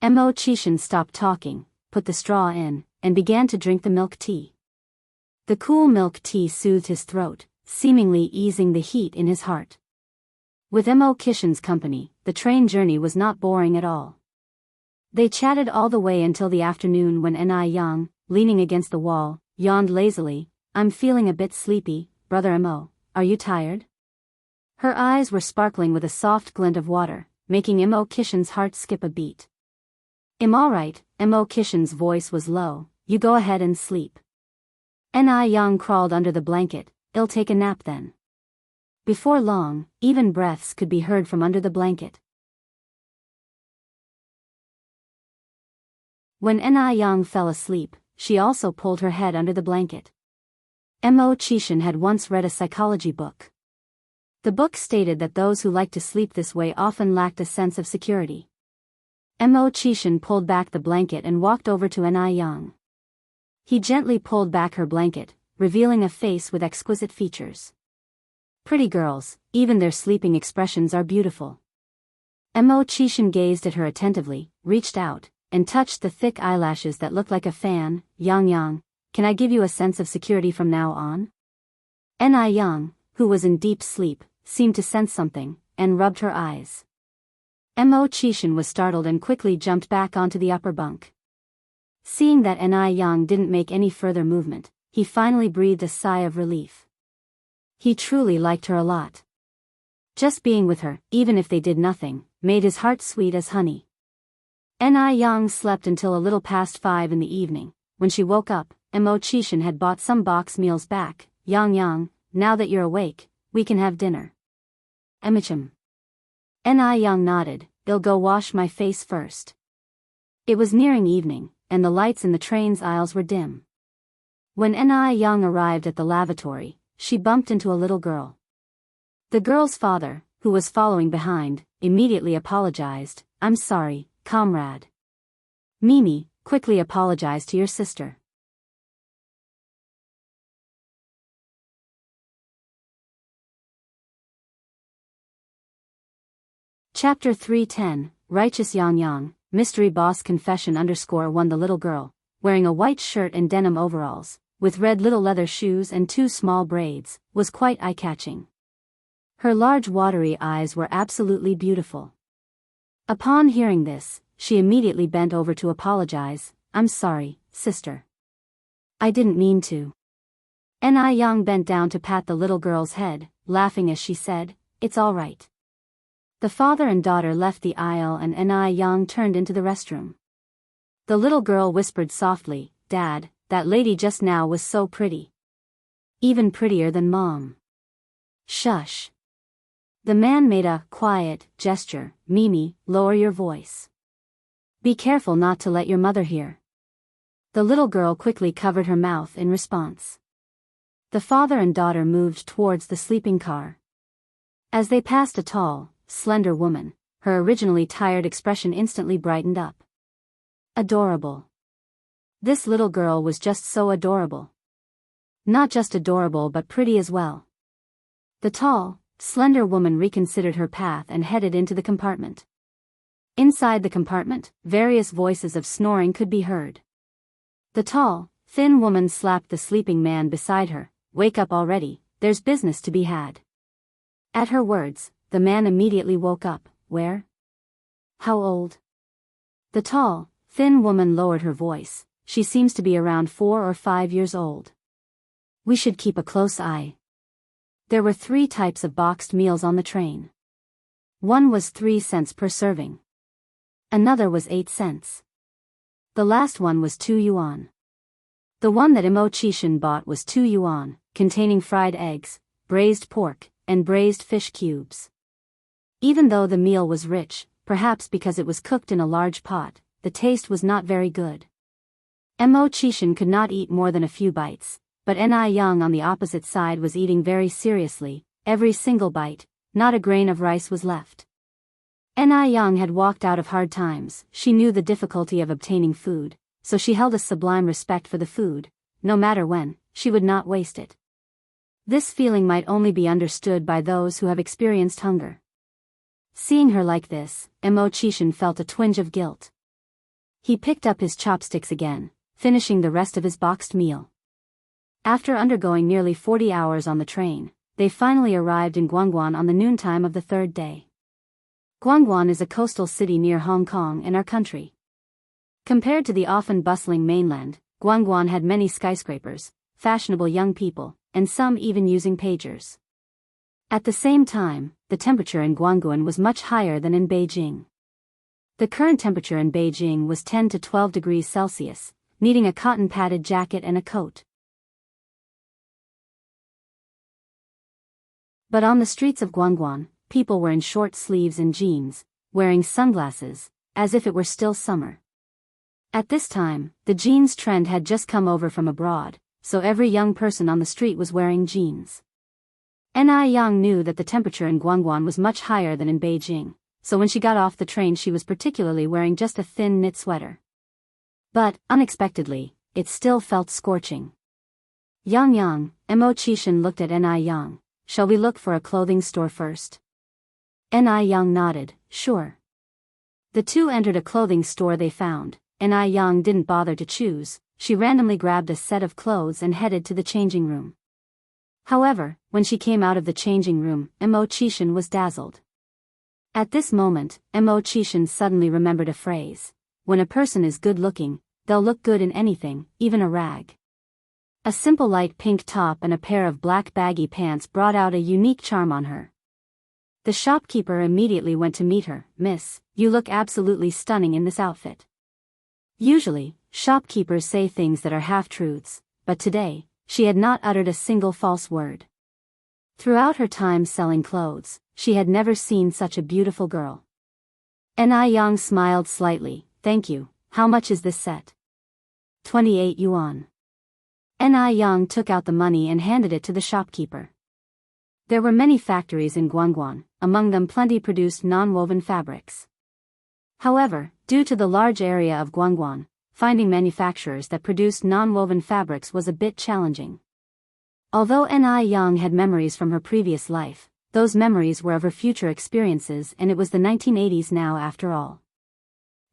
[SPEAKER 1] Chishin stopped talking, put the straw in, and began to drink the milk tea. The cool milk tea soothed his throat, seemingly easing the heat in his heart. With Chishin's company, the train journey was not boring at all. They chatted all the way until the afternoon when Ni Young, leaning against the wall, yawned lazily. I'm feeling a bit sleepy, Brother Mo, are you tired? Her eyes were sparkling with a soft glint of water, making Chishin's heart skip a beat. I'm alright, Chishin's voice was low, you go ahead and sleep. Ni Young crawled under the blanket, I'll take a nap then. Before long, even breaths could be heard from under the blanket. When Ni Young fell asleep, she also pulled her head under the blanket. Chishin had once read a psychology book. The book stated that those who like to sleep this way often lacked a sense of security. Chishin pulled back the blanket and walked over to Ni Young. He gently pulled back her blanket, revealing a face with exquisite features. Pretty girls, even their sleeping expressions are beautiful. Chishin gazed at her attentively, reached out, and touched the thick eyelashes that looked like a fan. Yang, can I give you a sense of security from now on? Ni Young, who was in deep sleep, seemed to sense something, and rubbed her eyes. Chishin was startled and quickly jumped back onto the upper bunk. Seeing that Ni Young didn't make any further movement, he finally breathed a sigh of relief. He truly liked her a lot. Just being with her, even if they did nothing, made his heart sweet as honey. Ni Young slept until a little past 5 in the evening. When she woke up, Chishin had bought some box meals back. Yang, now that you're awake, we can have dinner. Emichim. Ni Young nodded, I'll go wash my face first. It was nearing evening, and the lights in the train's aisles were dim. When Ni Young arrived at the lavatory, she bumped into a little girl. The girl's father, who was following behind, immediately apologized. I'm sorry, comrade. Mimi, quickly apologize to your sister. Chapter 310, Righteous Yang, Mystery Boss Confession _1. The little girl, wearing a white shirt and denim overalls, with red little leather shoes and 2 small braids, was quite eye-catching. Her large watery eyes were absolutely beautiful. Upon hearing this, she immediately bent over to apologize. I'm sorry, sister. I didn't mean to. Ni Young bent down to pat the little girl's head, laughing as she said, it's all right. The father and daughter left the aisle and Ni Young turned into the restroom. The little girl whispered softly, Dad, that lady just now was so pretty. Even prettier than Mom. Shush. The man made a quiet gesture. Mimi, lower your voice. Be careful not to let your mother hear. The little girl quickly covered her mouth in response. The father and daughter moved towards the sleeping car. As they passed a tall, slender woman, her originally tired expression instantly brightened up. Adorable. This little girl was just so adorable. Not just adorable but pretty as well. The tall, slender woman reconsidered her path and headed into the compartment. Inside the compartment, various voices of snoring could be heard. The tall, thin woman slapped the sleeping man beside her. "Wake up already, there's business to be had." At her words, the man immediately woke up. "Where? How old?" The tall, thin woman lowered her voice. "She seems to be around 4 or 5 years old. We should keep a close eye." There were 3 types of boxed meals on the train. One was 3 cents per serving. Another was 8 cents. The last one was 2 yuan. The one that Immerse bought was 2 yuan, containing fried eggs, braised pork, and braised fish cubes. Even though the meal was rich, perhaps because it was cooked in a large pot, the taste was not very good. Immerse could not eat more than a few bites, but Young on the opposite side was eating very seriously. Every single bite, not a grain of rice was left. Young had walked out of hard times. She knew the difficulty of obtaining food, so she held a sublime respect for the food. No matter when, she would not waste it. This feeling might only be understood by those who have experienced hunger. Seeing her like this, Immerse felt a twinge of guilt. He picked up his chopsticks again, finishing the rest of his boxed meal. After undergoing nearly 40 hours on the train, they finally arrived in Guangguan on the noontime of the 3rd day. Guangguan is a coastal city near Hong Kong in our country. Compared to the often bustling mainland, Guangguan had many skyscrapers, fashionable young people, and some even using pagers. At the same time, the temperature in Guangguan was much higher than in Beijing. The current temperature in Beijing was 10 to 12 degrees Celsius, needing a cotton-padded jacket and a coat. But on the streets of Guangguan, people were in short sleeves and jeans, wearing sunglasses, as if it were still summer. At this time, the jeans trend had just come over from abroad, so every young person on the street was wearing jeans. Young knew that the temperature in Guangguan was much higher than in Beijing, so when she got off the train she was particularly wearing just a thin knit sweater. But, unexpectedly, it still felt scorching. Yang, Immerse looked at Young. "Shall we look for a clothing store first?" Young nodded, "Sure." The two entered a clothing store they found. Young didn't bother to choose. She randomly grabbed a set of clothes and headed to the changing room. However, when she came out of the changing room, Immerse was dazzled. At this moment, Immerse suddenly remembered a phrase. When a person is good-looking, they'll look good in anything, even a rag. A simple light pink top and a pair of black baggy pants brought out a unique charm on her. The shopkeeper immediately went to meet her. "Miss, you look absolutely stunning in this outfit." Usually, shopkeepers say things that are half-truths, but today, she had not uttered a single false word. Throughout her time selling clothes, she had never seen such a beautiful girl. Young smiled slightly. "Thank you. How much is this set?" 28 yuan. Young took out the money and handed it to the shopkeeper. There were many factories in Guangguan, among them plenty produced non-woven fabrics. However, due to the large area of Guangguan, finding manufacturers that produced non-woven fabrics was a bit challenging. Although Young had memories from her previous life, those memories were of her future experiences, and it was the 1980s now after all.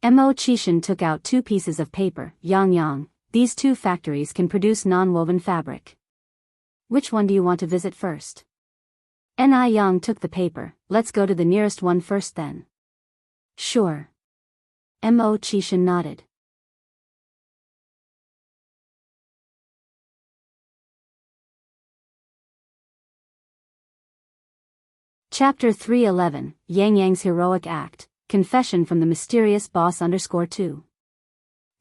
[SPEAKER 1] Immerse took out 2 pieces of paper. Yang, these 2 factories can produce non-woven fabric. Which one do you want to visit first?" Young took the paper. "Let's go to the nearest one first then." "Sure." Immerse nodded. Chapter 311, Yang's Heroic Act, Confession from the Mysterious Boss _2.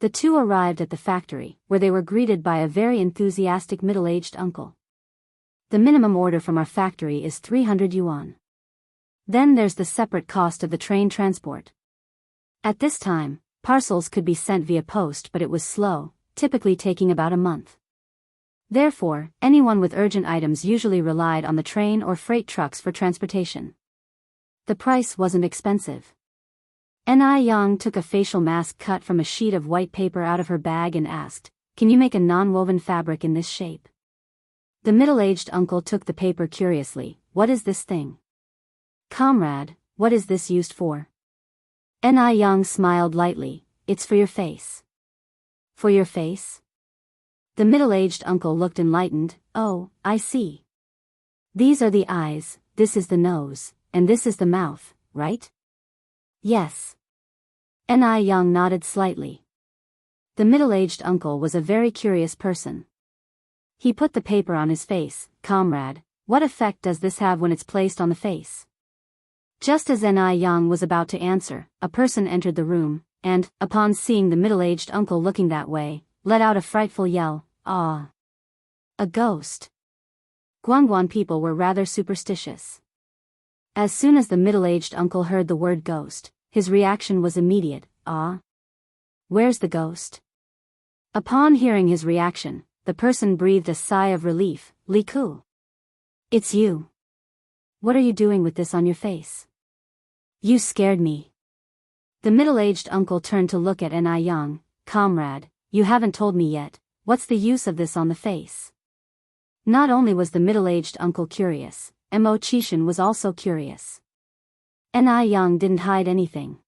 [SPEAKER 1] The two arrived at the factory, where they were greeted by a very enthusiastic middle-aged uncle. "The minimum order from our factory is 300 yuan. Then there's the separate cost of the train transport." At this time, parcels could be sent via post, but it was slow, typically taking about a month. Therefore, anyone with urgent items usually relied on the train or freight trucks for transportation. The price wasn't expensive. Ni Yang took a facial mask cut from a sheet of white paper out of her bag and asked, "Can you make a non-woven fabric in this shape?" The middle-aged uncle took the paper curiously. "What is this thing?" "Comrade, what is this used for?" Ni Yang smiled lightly. "It's for your face." "For your face?" The middle-aged uncle looked enlightened. "Oh, I see. These are the eyes, this is the nose, and this is the mouth, right?" "Yes." Ni Yang nodded slightly. The middle-aged uncle was a very curious person. He put the paper on his face. "Comrade, what effect does this have when it's placed on the face?" Just as Ni Yang was about to answer, a person entered the room, and, upon seeing the middle-aged uncle looking that way, let out a frightful yell. "Ah! A ghost!" Guangguan people were rather superstitious. As soon as the middle-aged uncle heard the word ghost, his reaction was immediate. "Ah? Where's the ghost?" Upon hearing his reaction, the person breathed a sigh of relief. "Li Ku. It's you. What are you doing with this on your face?" "You scared me." The middle-aged uncle turned to look at Ni Yang. "Comrade, you haven't told me yet, what's the use of this on the face?" Not only was the middle-aged uncle curious, Mo Chishan was also curious. Ni Yang didn't hide anything.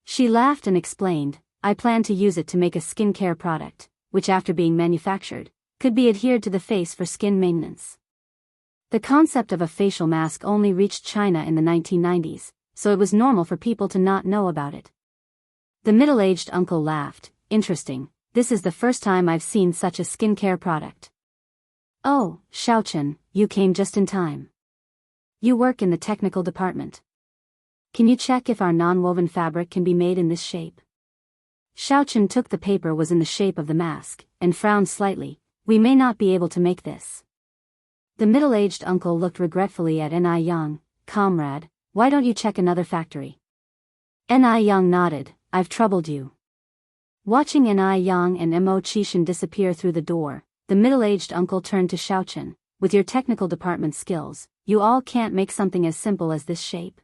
[SPEAKER 1] She laughed and explained, "I plan to use it to make a skincare product, which after being manufactured, could be adhered to the face for skin maintenance." The concept of a facial mask only reached China in the 1990s, so it was normal for people to not know about it. The middle-aged uncle laughed. "Interesting, this is the first time I've seen such a skincare product." "Oh, Xiaochen, you came just in time. You work in the technical department. Can you check if our non-woven fabric can be made in this shape?" Xiaochen took the paper was in the shape of the mask, and frowned slightly. "We may not be able to make this." The middle-aged uncle looked regretfully at Ni Yang. "Comrade, why don't you check another factory?" Ni Yang nodded. "I've troubled you." Watching Ni Yang and Mo Chishan disappear through the door, the middle-aged uncle turned to Xiaochen. "With your technical department skills, you all can't make something as simple as this shape?"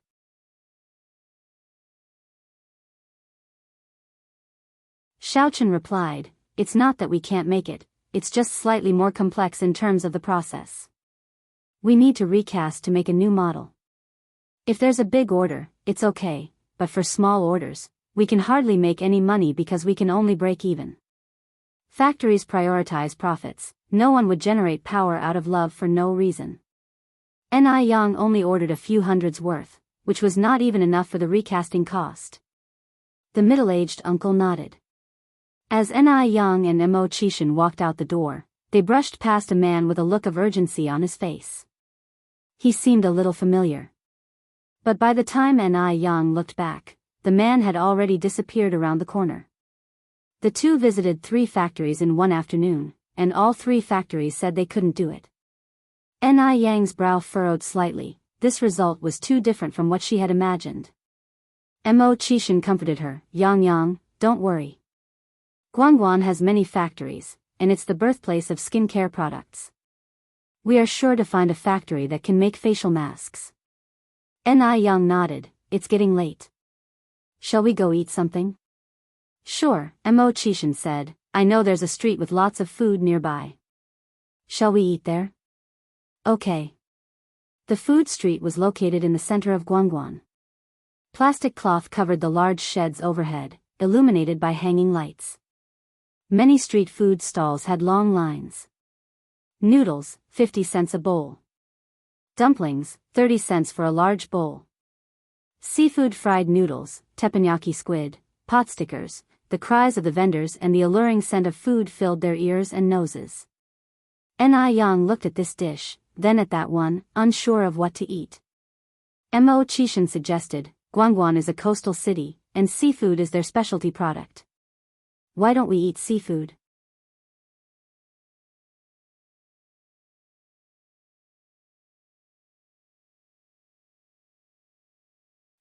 [SPEAKER 1] Xiaochen replied, "It's not that we can't make it, it's just slightly more complex in terms of the process. We need to recast to make a new model. If there's a big order, it's okay, but for small orders, we can hardly make any money because we can only break even. Factories prioritize profits, no one would generate power out of love for no reason." Ni Yang only ordered a few hundreds worth, which was not even enough for the recasting cost. The middle-aged uncle nodded. As Ni Yang and Mo Chishan walked out the door, they brushed past a man with a look of urgency on his face. He seemed a little familiar. But by the time Ni Yang looked back, the man had already disappeared around the corner. The two visited 3 factories in one afternoon, and all 3 factories said they couldn't do it. Ni Yang's brow furrowed slightly. This result was too different from what she had imagined. Mo Chishan comforted her. Yang, don't worry. Guangguan has many factories, and it's the birthplace of skincare products. We are sure to find a factory that can make facial masks." Ni Yang nodded. "It's getting late. Shall we go eat something?" "Sure," Mo Chishan said. "I know there's a street with lots of food nearby. Shall we eat there?" "Okay." The food street was located in the center of Guangguan. Plastic cloth covered the large sheds overhead, illuminated by hanging lights. Many street food stalls had long lines. Noodles, 50 cents a bowl. Dumplings, 30 cents for a large bowl. Seafood fried noodles, teppanyaki squid, pot stickers. The cries of the vendors and the alluring scent of food filled their ears and noses. Ni Yang looked at this dish, then at that one, unsure of what to eat. Mo Chishan suggested, "Guangguan is a coastal city, and seafood is their specialty product. Why don't we eat seafood?"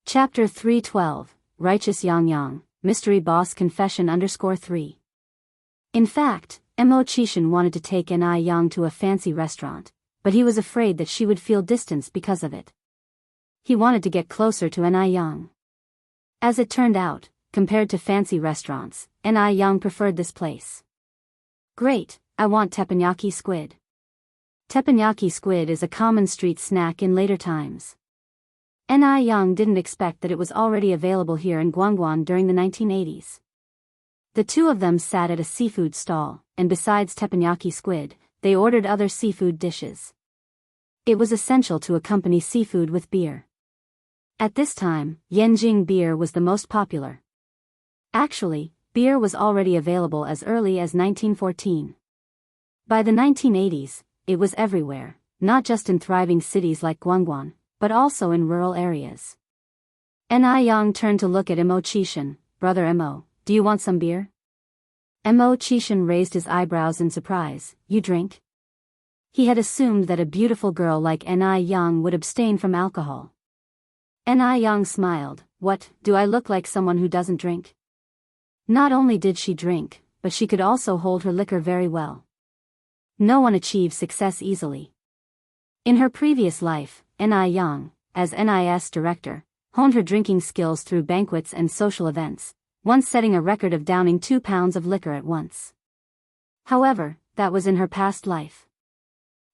[SPEAKER 1] Chapter 312, Righteous Yang, Mystery Boss Confession _3. In fact, Mo Chishan wanted to take Ni Yang to a fancy restaurant, but he was afraid that she would feel distance because of it. He wanted to get closer to Ni Yang. As it turned out, compared to fancy restaurants, N.I. Young preferred this place. Great, I want teppanyaki squid. Teppanyaki squid is a common street snack in later times. N.I. Young didn't expect that it was already available here in Guangguan during the 1980s. The two of them sat at a seafood stall, and besides teppanyaki squid, they ordered other seafood dishes. It was essential to accompany seafood with beer. At this time, Yanjing beer was the most popular. Actually, beer was already available as early as 1914. By the 1980s, it was everywhere, not just in thriving cities like Guangguan, but also in rural areas. N.I. Young turned to look at Mo Chishan. Brother Mo, do you want some beer? Mo Chishan raised his eyebrows in surprise. You drink? He had assumed that a beautiful girl like N.I. Young would abstain from alcohol. N.I. Young smiled. What, do I look like someone who doesn't drink? Not only did she drink, but she could also hold her liquor very well. No one achieves success easily. In her previous life, N.I. Young, as NIS director, honed her drinking skills through banquets and social events, once setting a record of downing 2 pounds of liquor at once. However, that was in her past life.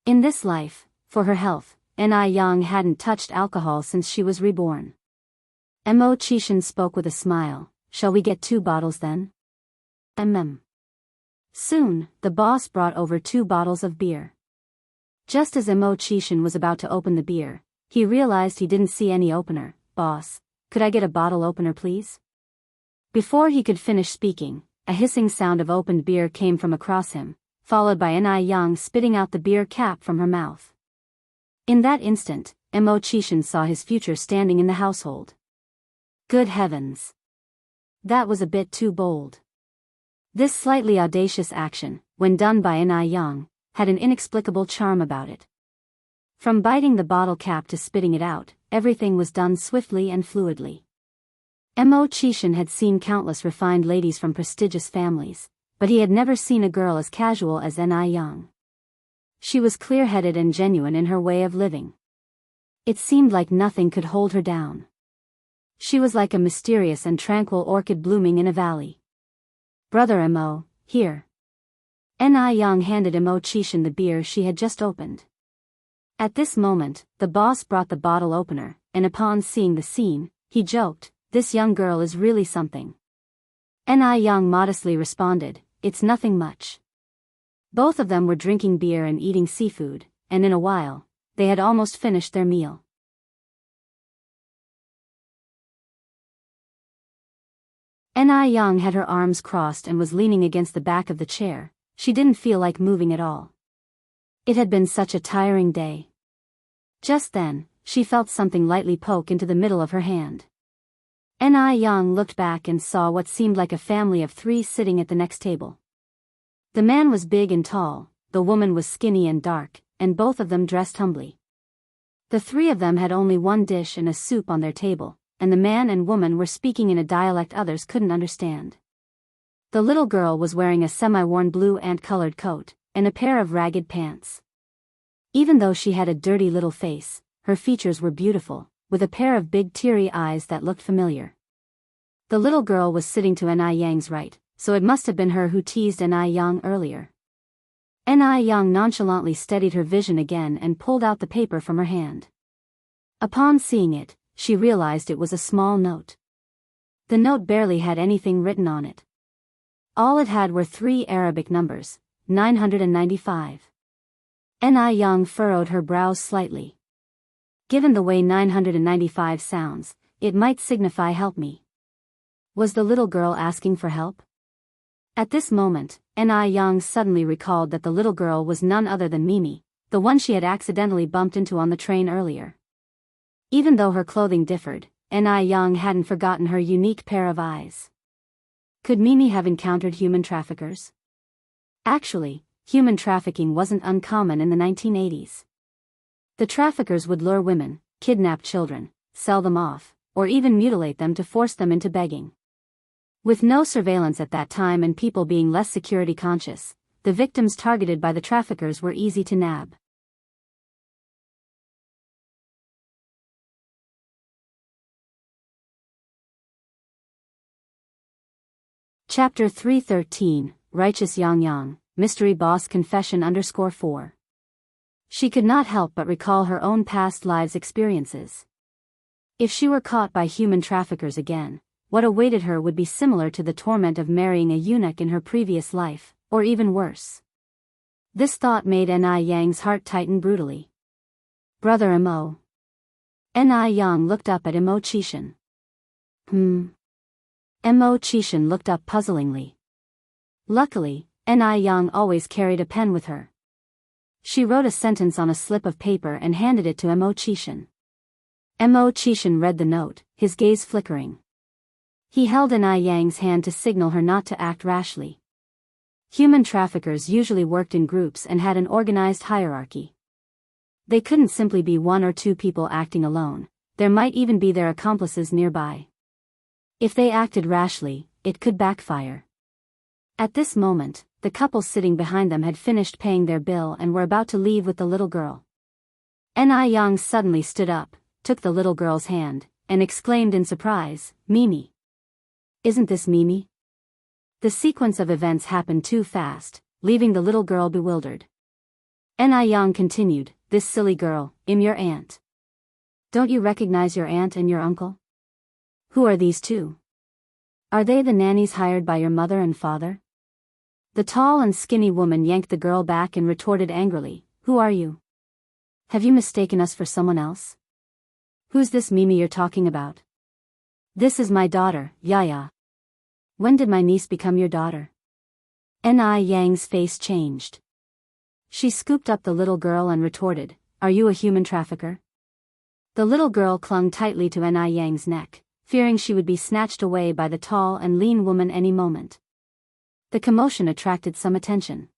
[SPEAKER 1] In this life, for her health, N.I. Young hadn't touched alcohol since she was reborn. Mo Chishan spoke with a smile. Shall we get 2 bottles then? Soon, the boss brought over 2 bottles of beer. Just as Mo Chishan was about to open the beer, he realized he didn't see any opener. Boss, could I get a bottle opener please? Before he could finish speaking, a hissing sound of opened beer came from across him, followed by N.I. Young spitting out the beer cap from her mouth. In that instant, Mo Chishan saw his future standing in the household. Good heavens! That was a bit too bold. This slightly audacious action, when done by N.I. Young, had an inexplicable charm about it. From biting the bottle cap to spitting it out, everything was done swiftly and fluidly. Mo Chishan had seen countless refined ladies from prestigious families, but he had never seen a girl as casual as N.I. Young. She was clear-headed and genuine in her way of living. It seemed like nothing could hold her down. She was like a mysterious and tranquil orchid blooming in a valley. Brother Mo, here. N.I. Young handed Mo Chishan the beer she had just opened. At this moment, the boss brought the bottle opener, and upon seeing the scene, he joked, this young girl is really something. N.I. Young modestly responded, it's nothing much. Both of them were drinking beer and eating seafood, and in a while, they had almost finished their meal. N.I. Young had her arms crossed and was leaning against the back of the chair. She didn't feel like moving at all. It had been such a tiring day. Just then, she felt something lightly poke into the middle of her hand. N.I. Young looked back and saw what seemed like a family of 3 sitting at the next table. The man was big and tall, the woman was skinny and dark, and both of them dressed humbly. The 3 of them had only 1 dish and a soup on their table, and the man and woman were speaking in a dialect others couldn't understand. The little girl was wearing a semi-worn blue ant-colored coat, and a pair of ragged pants. Even though she had a dirty little face, her features were beautiful, with a pair of big teary eyes that looked familiar. The little girl was sitting to N.I. Young's right, so it must have been her who teased N.I. Young earlier. N.I. Young nonchalantly steadied her vision again and pulled out the paper from her hand. Upon seeing it, she realized it was a small note. The note barely had anything written on it. All it had were 3 Arabic numbers, 995. N.I. Young furrowed her brows slightly. Given the way 995 sounds, it might signify help me. Was the little girl asking for help? At this moment, N.I. Young suddenly recalled that the little girl was none other than Mimi, the one she had accidentally bumped into on the train earlier. Even though her clothing differed, N.I. Young hadn't forgotten her unique pair of eyes. Could Mimi have encountered human traffickers? Actually, human trafficking wasn't uncommon in the 1980s. The traffickers would lure women, kidnap children, sell them off, or even mutilate them to force them into begging. With no surveillance at that time and people being less security conscious, the victims targeted by the traffickers were easy to nab. Chapter 313, Righteous Yang Yang, Mystery Boss Confession _4. She could not help but recall her own past lives' experiences. If she were caught by human traffickers again, what awaited her would be similar to the torment of marrying a eunuch in her previous life, or even worse. This thought made Ni Yang's heart tighten brutally. Brother Imo. Ni Yang looked up at Imo Chishan. Imo Chishan looked up puzzlingly. Luckily, Ni Yang always carried a pen with her. She wrote a sentence on a slip of paper and handed it to Imo Chishan. Imo Chishan read the note, his gaze flickering. He held Ni Yang's hand to signal her not to act rashly. Human traffickers usually worked in groups and had an organized hierarchy. They couldn't simply be one or two people acting alone, there might even be their accomplices nearby. If they acted rashly, it could backfire. At this moment, the couple sitting behind them had finished paying their bill and were about to leave with the little girl. Ni Yang suddenly stood up, took the little girl's hand, and exclaimed in surprise, "Mimi. Isn't this Mimi?" The sequence of events happened too fast, leaving the little girl bewildered. Ni Yang continued, "This silly girl, your aunt. Don't you recognize your aunt and your uncle? Who are these two? Are they the nannies hired by your mother and father?" The tall and skinny woman yanked the girl back and retorted angrily, "Who are you? Have you mistaken us for someone else? Who's this Mimi you're talking about?" "This is my daughter, Yaya." "When did my niece become your daughter?" Ni Yang's face changed. She scooped up the little girl and retorted, "Are you a human trafficker?" The little girl clung tightly to Ni Yang's neck, fearing she would be snatched away by the tall and lean woman any moment. The commotion attracted some attention.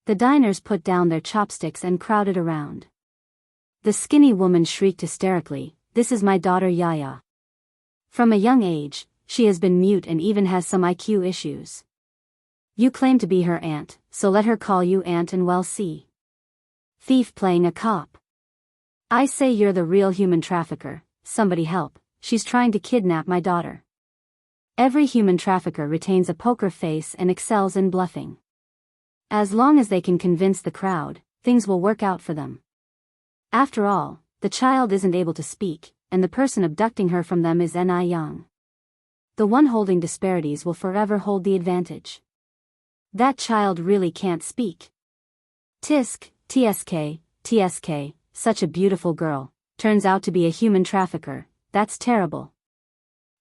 [SPEAKER 1] The diners put down their chopsticks and crowded around. The skinny woman shrieked hysterically, "This is my daughter Yaya. From a young age, she has been mute and even has some IQ issues. You claim to be her aunt, so let her call you aunt and we'll see." Thief playing a cop. "I say you're the real human trafficker, somebody help, she's trying to kidnap my daughter." Every human trafficker retains a poker face and excels in bluffing. As long as they can convince the crowd, things will work out for them. After all, the child isn't able to speak, and the person abducting her from them is Ni Yang. The one holding disparities will forever hold the advantage. That child really can't speak. Tisk, tsk, such a beautiful girl, turns out to be a human trafficker, that's terrible.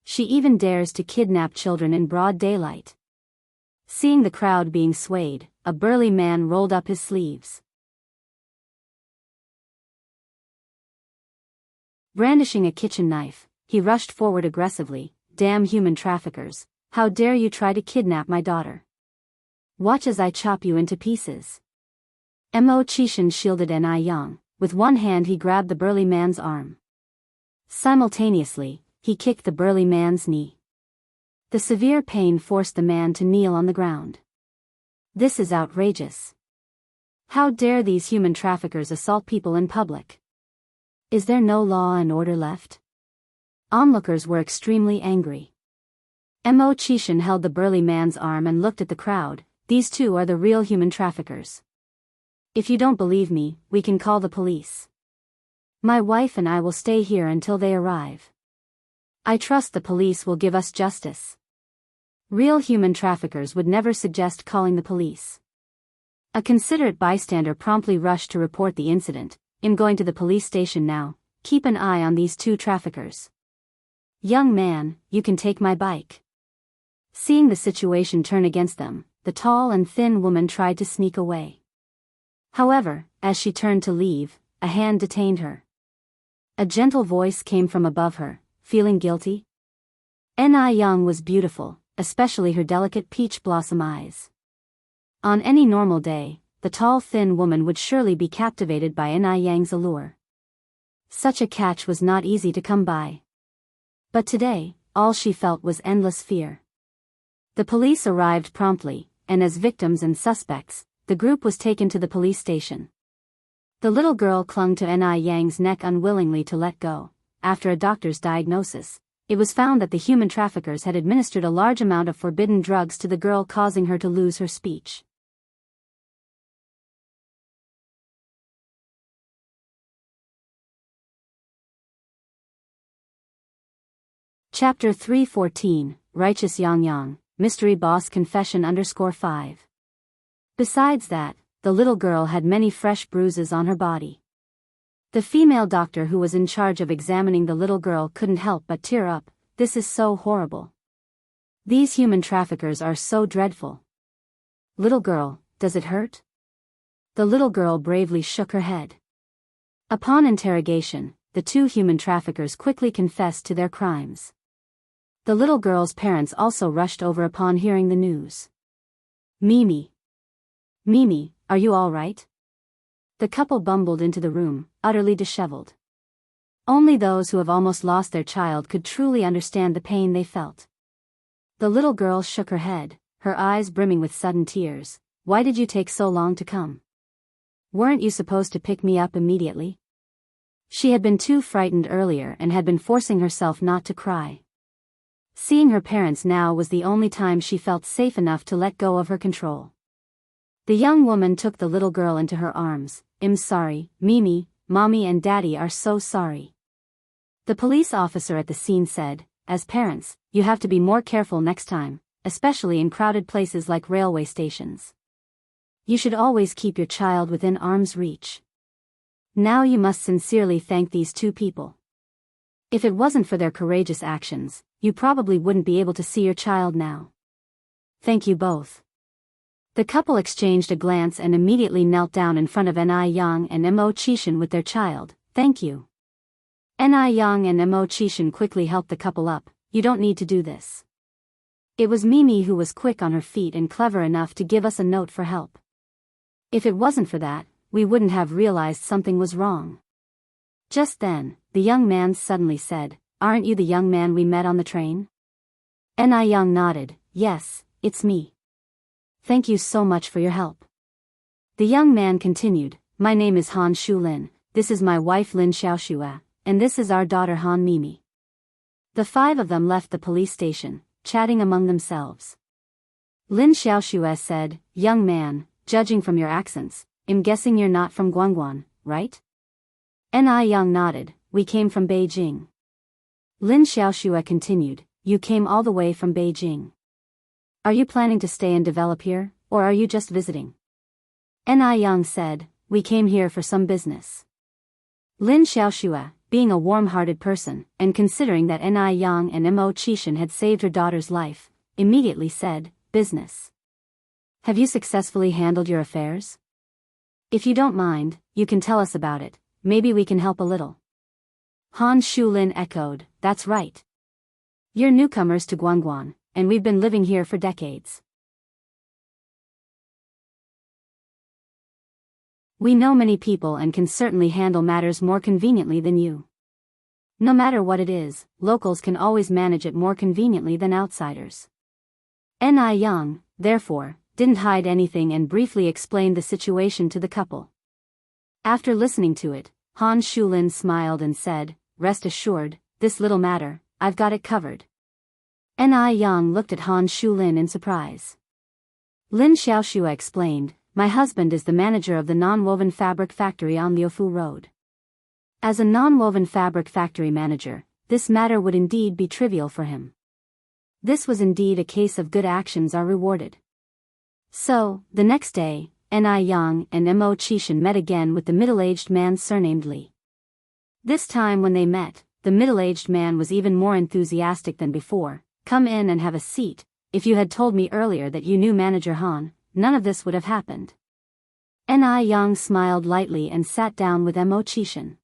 [SPEAKER 1] She even dares to kidnap children in broad daylight. Seeing the crowd being swayed, a burly man rolled up his sleeves. Brandishing a kitchen knife, he rushed forward aggressively, "Damn human traffickers, how dare you try to kidnap my daughter? Watch as I chop you into pieces." Imo Chishan shielded Ni Yang. With one hand he grabbed the burly man's arm. Simultaneously, he kicked the burly man's knee. The severe pain forced the man to kneel on the ground. "This is outrageous. How dare these human traffickers assault people in public? Is there no law and order left?" Onlookers were extremely angry. Imo Chishan held the burly man's arm and looked at the crowd. "These two are the real human traffickers. If you don't believe me, we can call the police. My wife and I will stay here until they arrive. I trust the police will give us justice." Real human traffickers would never suggest calling the police. A considerate bystander promptly rushed to report the incident. "I'm going to the police station now, keep an eye on these two traffickers." "Young man, you can take my bike." Seeing the situation turn against them, the tall and thin woman tried to sneak away. However, as she turned to leave, a hand detained her. A gentle voice came from above her, "Feeling guilty?" Ni Yang was beautiful, especially her delicate peach blossom eyes. On any normal day, the tall thin woman would surely be captivated by Ni Yang's allure. Such a catch was not easy to come by. But today, all she felt was endless fear. The police arrived promptly, and as victims and suspects, the group was taken to the police station. The little girl clung to Ni Yang's neck unwillingly to let go. After a doctor's diagnosis, it was found that the human traffickers had administered a large amount of forbidden drugs to the girl, causing her to lose her speech. Chapter 314, Righteous Yang Yang, Mystery Boss Confession _5. Besides that, the little girl had many fresh bruises on her body. The female doctor who was in charge of examining the little girl couldn't help but tear up. This is so horrible. These human traffickers are so dreadful. Little girl, does it hurt? The little girl bravely shook her head. Upon interrogation, the two human traffickers quickly confessed to their crimes. The little girl's parents also rushed over upon hearing the news. Mimi. Mimi, are you all right? The couple bumbled into the room, utterly disheveled. Only those who have almost lost their child could truly understand the pain they felt. The little girl shook her head, her eyes brimming with sudden tears. Why did you take so long to come? Weren't you supposed to pick me up immediately? She had been too frightened earlier and had been forcing herself not to cry. Seeing her parents now was the only time she felt safe enough to let go of her control. The young woman took the little girl into her arms. I'm sorry, Mimi, Mommy and Daddy are so sorry. The police officer at the scene said, as parents, you have to be more careful next time, especially in crowded places like railway stations. You should always keep your child within arm's reach. Now you must sincerely thank these two people. If it wasn't for their courageous actions, you probably wouldn't be able to see your child now. Thank you both. The couple exchanged a glance and immediately knelt down in front of Ni Yang and Mo Chishan with their child. Thank you. Ni Yang and Mo Chishan quickly helped the couple up. You don't need to do this. It was Mimi who was quick on her feet and clever enough to give us a note for help. If it wasn't for that, we wouldn't have realized something was wrong. Just then, the young man suddenly said, Aren't you the young man we met on the train? Ni Yang nodded. Yes, it's me. Thank you so much for your help. The young man continued, My name is Han Shulin, this is my wife Lin Xiaoxue, and this is our daughter Han Mimi. The five of them left the police station, chatting among themselves. Lin Xiaoxue said, Young man, judging from your accents, I'm guessing you're not from Guangguan, right? Ni Yang nodded, we came from Beijing. Lin Xiaoxue continued, you came all the way from Beijing. Are you planning to stay and develop here, or are you just visiting? Ni Yang said, we came here for some business. Lin Xiaoxue, being a warm-hearted person, and considering that Ni Yang and Mo Chishan had saved her daughter's life, immediately said, business. Have you successfully handled your affairs? If you don't mind, you can tell us about it, maybe we can help a little. Han Shulin echoed, that's right. You're newcomers to Guangguan, and we've been living here for decades. We know many people and can certainly handle matters more conveniently than you. No matter what it is, locals can always manage it more conveniently than outsiders. Ni Yang, therefore, didn't hide anything and briefly explained the situation to the couple. After listening to it, Han Shulin smiled and said, Rest assured, this little matter, I've got it covered. Ni Yang looked at Han Shulin in surprise. Lin Xiaoxue explained, My husband is the manager of the non-woven fabric factory on Liufu Road. As a non-woven fabric factory manager, this matter would indeed be trivial for him. This was indeed a case of good actions are rewarded. So, the next day, Ni Yang and Mo Chishan met again with the middle-aged man surnamed Li. This time when they met, the middle-aged man was even more enthusiastic than before. Come in and have a seat. If you had told me earlier that you knew Manager Han, none of this would have happened. Ni Yang smiled lightly and sat down with Mo Chishan.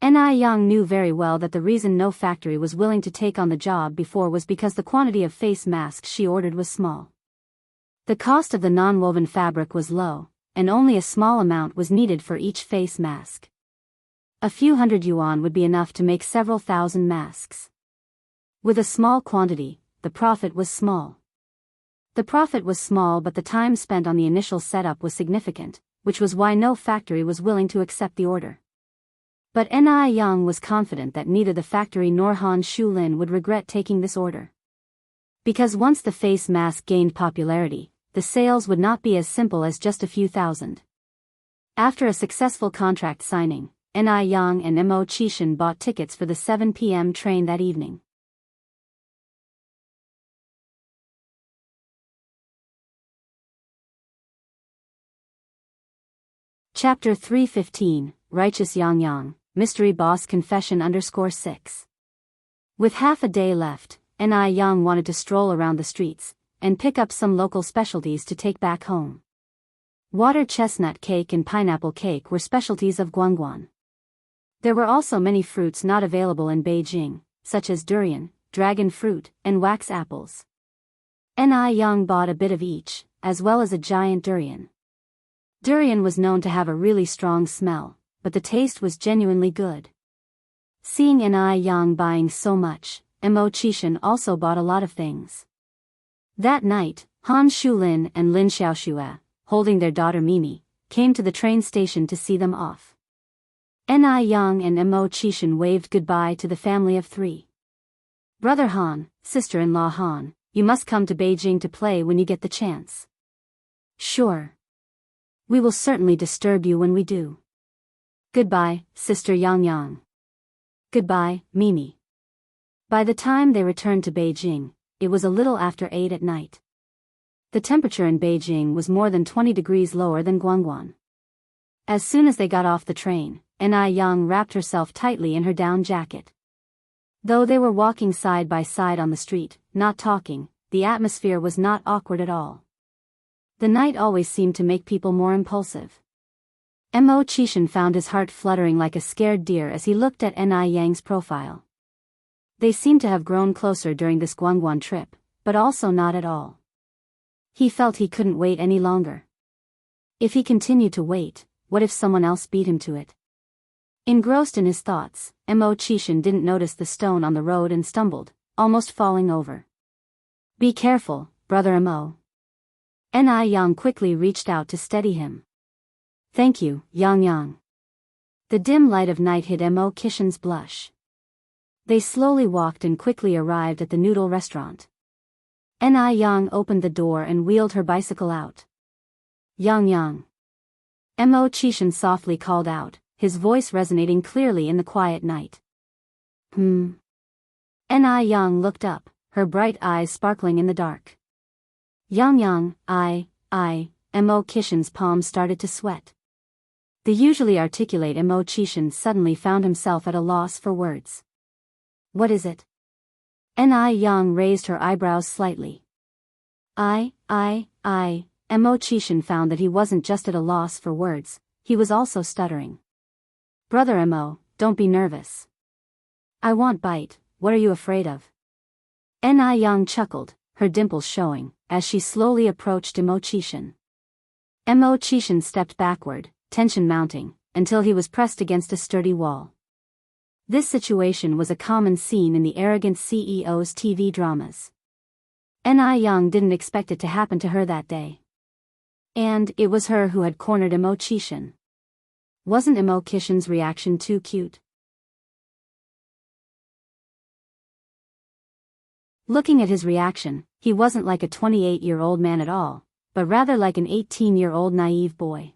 [SPEAKER 1] Ni Yang knew very well that the reason no factory was willing to take on the job before was because the quantity of face masks she ordered was small. The cost of the non-woven fabric was low, and only a small amount was needed for each face mask. A few hundred yuan would be enough to make several thousand masks. With a small quantity, the profit was small. The profit was small, but the time spent on the initial setup was significant, which was why no factory was willing to accept the order. But Ni Yang was confident that neither the factory nor Han Shulin would regret taking this order. Because once the face mask gained popularity, the sales would not be as simple as just a few thousand. After a successful contract signing, Ni Yang and Mo Chishan bought tickets for the 7 p.m. train that evening. Chapter 315, Righteous Yang Yang, Mystery Boss Confession _6. With half a day left, Ni Yang wanted to stroll around the streets, and pick up some local specialties to take back home. Water chestnut cake and pineapple cake were specialties of Guangguan. There were also many fruits not available in Beijing, such as durian, dragon fruit, and wax apples. Ni Yang bought a bit of each, as well as a giant durian. Durian was known to have a really strong smell, but the taste was genuinely good. Seeing Ni Yang buying so much, Mo Chishan also bought a lot of things. That night, Han Shulin and Lin Xiaoxue, holding their daughter Mimi, came to the train station to see them off. Ni Yang and Mo Chishan waved goodbye to the family of three. Brother Han, sister-in-law Han, you must come to Beijing to play when you get the chance. Sure. We will certainly disturb you when we do. Goodbye, Sister Yang Yang. Goodbye, Mimi. By the time they returned to Beijing, it was a little after 8 at night. The temperature in Beijing was more than 20 degrees lower than Guangguan. As soon as they got off the train, Ni Yang wrapped herself tightly in her down jacket. Though they were walking side by side on the street, not talking, the atmosphere was not awkward at all. The night always seemed to make people more impulsive. Mo Chishan found his heart fluttering like a scared deer as he looked at Ni Yang's profile. They seemed to have grown closer during this Guangguan trip, but also not at all. He felt he couldn't wait any longer. If he continued to wait, what if someone else beat him to it? Engrossed in his thoughts, Mo Chishan didn't notice the stone on the road and stumbled, almost falling over. Be careful, Brother Mo. Ni Yang quickly reached out to steady him. Thank you, Yang Yang. The dim light of night hid Mo Chishan's blush. They slowly walked and quickly arrived at the noodle restaurant. Ni Yang opened the door and wheeled her bicycle out. Yang Yang. Mo Chishan softly called out, his voice resonating clearly in the quiet night. Ni Yang looked up, her bright eyes sparkling in the dark. Yang Yang, Mo Chishan's palms started to sweat. The usually articulate Mo Chishan suddenly found himself at a loss for words. What is it? Ni Yang raised her eyebrows slightly. Mo Chishan found that he wasn't just at a loss for words, he was also stuttering. Brother Mo, don't be nervous. I won't bite, what are you afraid of? Ni Yang chuckled, her dimples showing, as she slowly approached Mo Chishan. Mo Chishan stepped backward, tension mounting, until he was pressed against a sturdy wall. This situation was a common scene in the arrogant CEO's TV dramas. Ni Yang didn't expect it to happen to her that day. And it was her who had cornered Mo Chishan. Wasn't Mo Chishan's reaction too cute? Looking at his reaction, he wasn't like a 28-year-old man at all, but rather like an 18-year-old naive boy.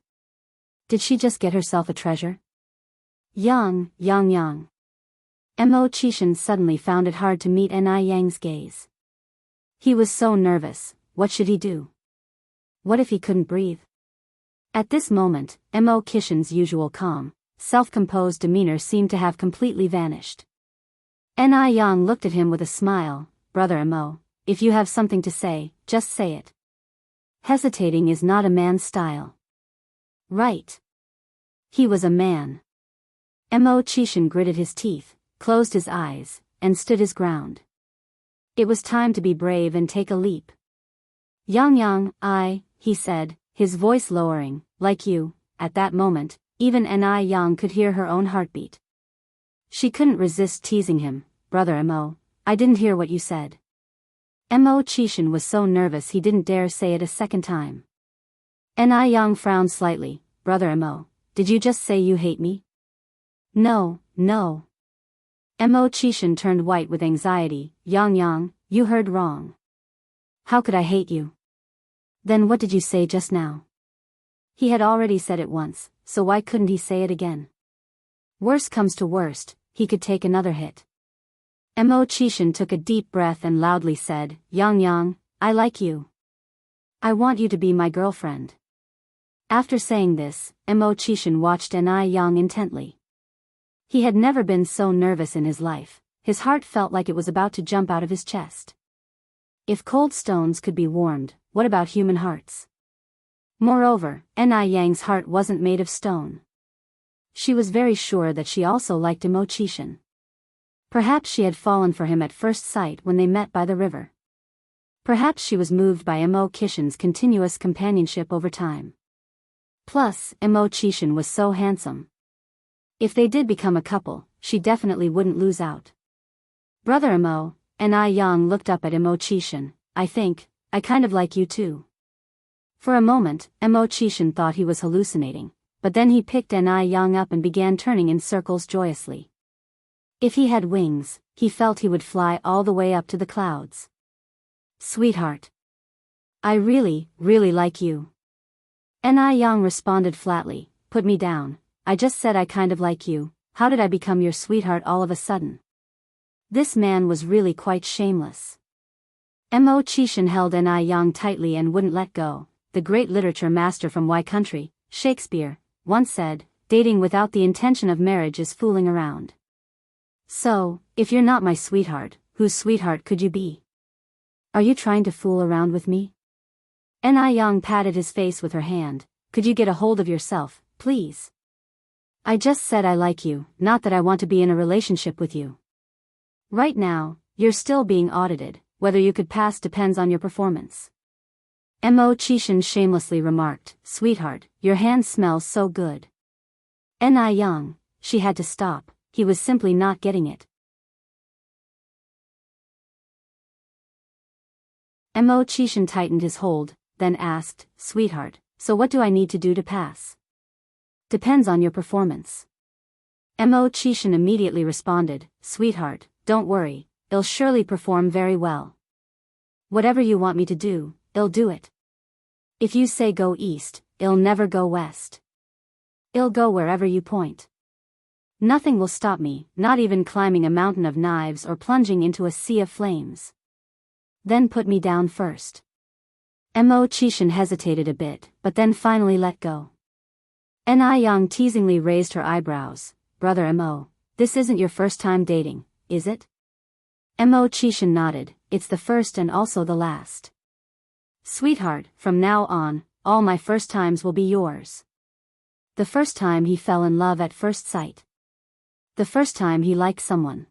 [SPEAKER 1] Did she just get herself a treasure? Yang Yang. Mo Chishan suddenly found it hard to meet Ni Yang's gaze. He was so nervous, what should he do? What if he couldn't breathe? At this moment, Mo Chishan's usual calm, self-composed demeanor seemed to have completely vanished. Ni Yang looked at him with a smile. Brother Mo, if you have something to say, just say it. Hesitating is not a man's style. Right. He was a man. Mo Chishan gritted his teeth, closed his eyes, and stood his ground. It was time to be brave and take a leap. Yang Yang, he said, his voice lowering, like you. At that moment, even Ni Yang could hear her own heartbeat. She couldn't resist teasing him. Brother Mo, I didn't hear what you said. Mo Chishan was so nervous he didn't dare say it a second time. Ni Yang frowned slightly. Brother Mo, did you just say you hate me? No, no. Mo Chishan turned white with anxiety. Yang Yang, you heard wrong. How could I hate you? Then what did you say just now? He had already said it once, so why couldn't he say it again? Worst comes to worst, he could take another hit. Mo Chishan took a deep breath and loudly said, Yang Yang, I like you. I want you to be my girlfriend. After saying this, Mo Chishan watched Yang intently. He had never been so nervous in his life. His heart felt like it was about to jump out of his chest. If cold stones could be warmed, what about human hearts? Moreover, Yang's heart wasn't made of stone. She was very sure that she also liked Mo Chishan. Perhaps she had fallen for him at first sight when they met by the river. Perhaps she was moved by Mo Chishan's continuous companionship over time. Plus, Mo Chishan was so handsome. If they did become a couple, she definitely wouldn't lose out. Brother Mo, Yang looked up at Mo Chishan. I kind of like you too. For a moment, Mo Chishan thought he was hallucinating, but then he picked Yang up and began turning in circles joyously. If he had wings, he felt he would fly all the way up to the clouds. Sweetheart. I really, really like you. Yang responded flatly, put me down, I just said I kind of like you, how did I become your sweetheart all of a sudden? This man was really quite shameless. Mo Chishan held Yang tightly and wouldn't let go. The great literature master from Y Country, Shakespeare, once said, dating without the intention of marriage is fooling around. So, if you're not my sweetheart, whose sweetheart could you be? Are you trying to fool around with me? Yang patted his face with her hand. Could you get a hold of yourself, please? I just said I like you, not that I want to be in a relationship with you. Right now, you're still being audited, whether you could pass depends on your performance. Mo Chishan shamelessly remarked, sweetheart, your hand smells so good. Yang, she had to stop, he was simply not getting it. Mo Chishan tightened his hold, then asked, sweetheart, so what do I need to do to pass? Depends on your performance. Mo Chishan immediately responded, sweetheart, don't worry, I'll surely perform very well. Whatever you want me to do, I'll do it. If you say go east, I'll never go west. I'll go wherever you point. Nothing will stop me, not even climbing a mountain of knives or plunging into a sea of flames. Then put me down first. Mo Chishan hesitated a bit, but then finally let go. Yang teasingly raised her eyebrows. Brother Mo, this isn't your first time dating, is it? Mo Chishan nodded, it's the first and also the last. Sweetheart, from now on, all my first times will be yours. The first time he fell in love at first sight. The first time he liked someone.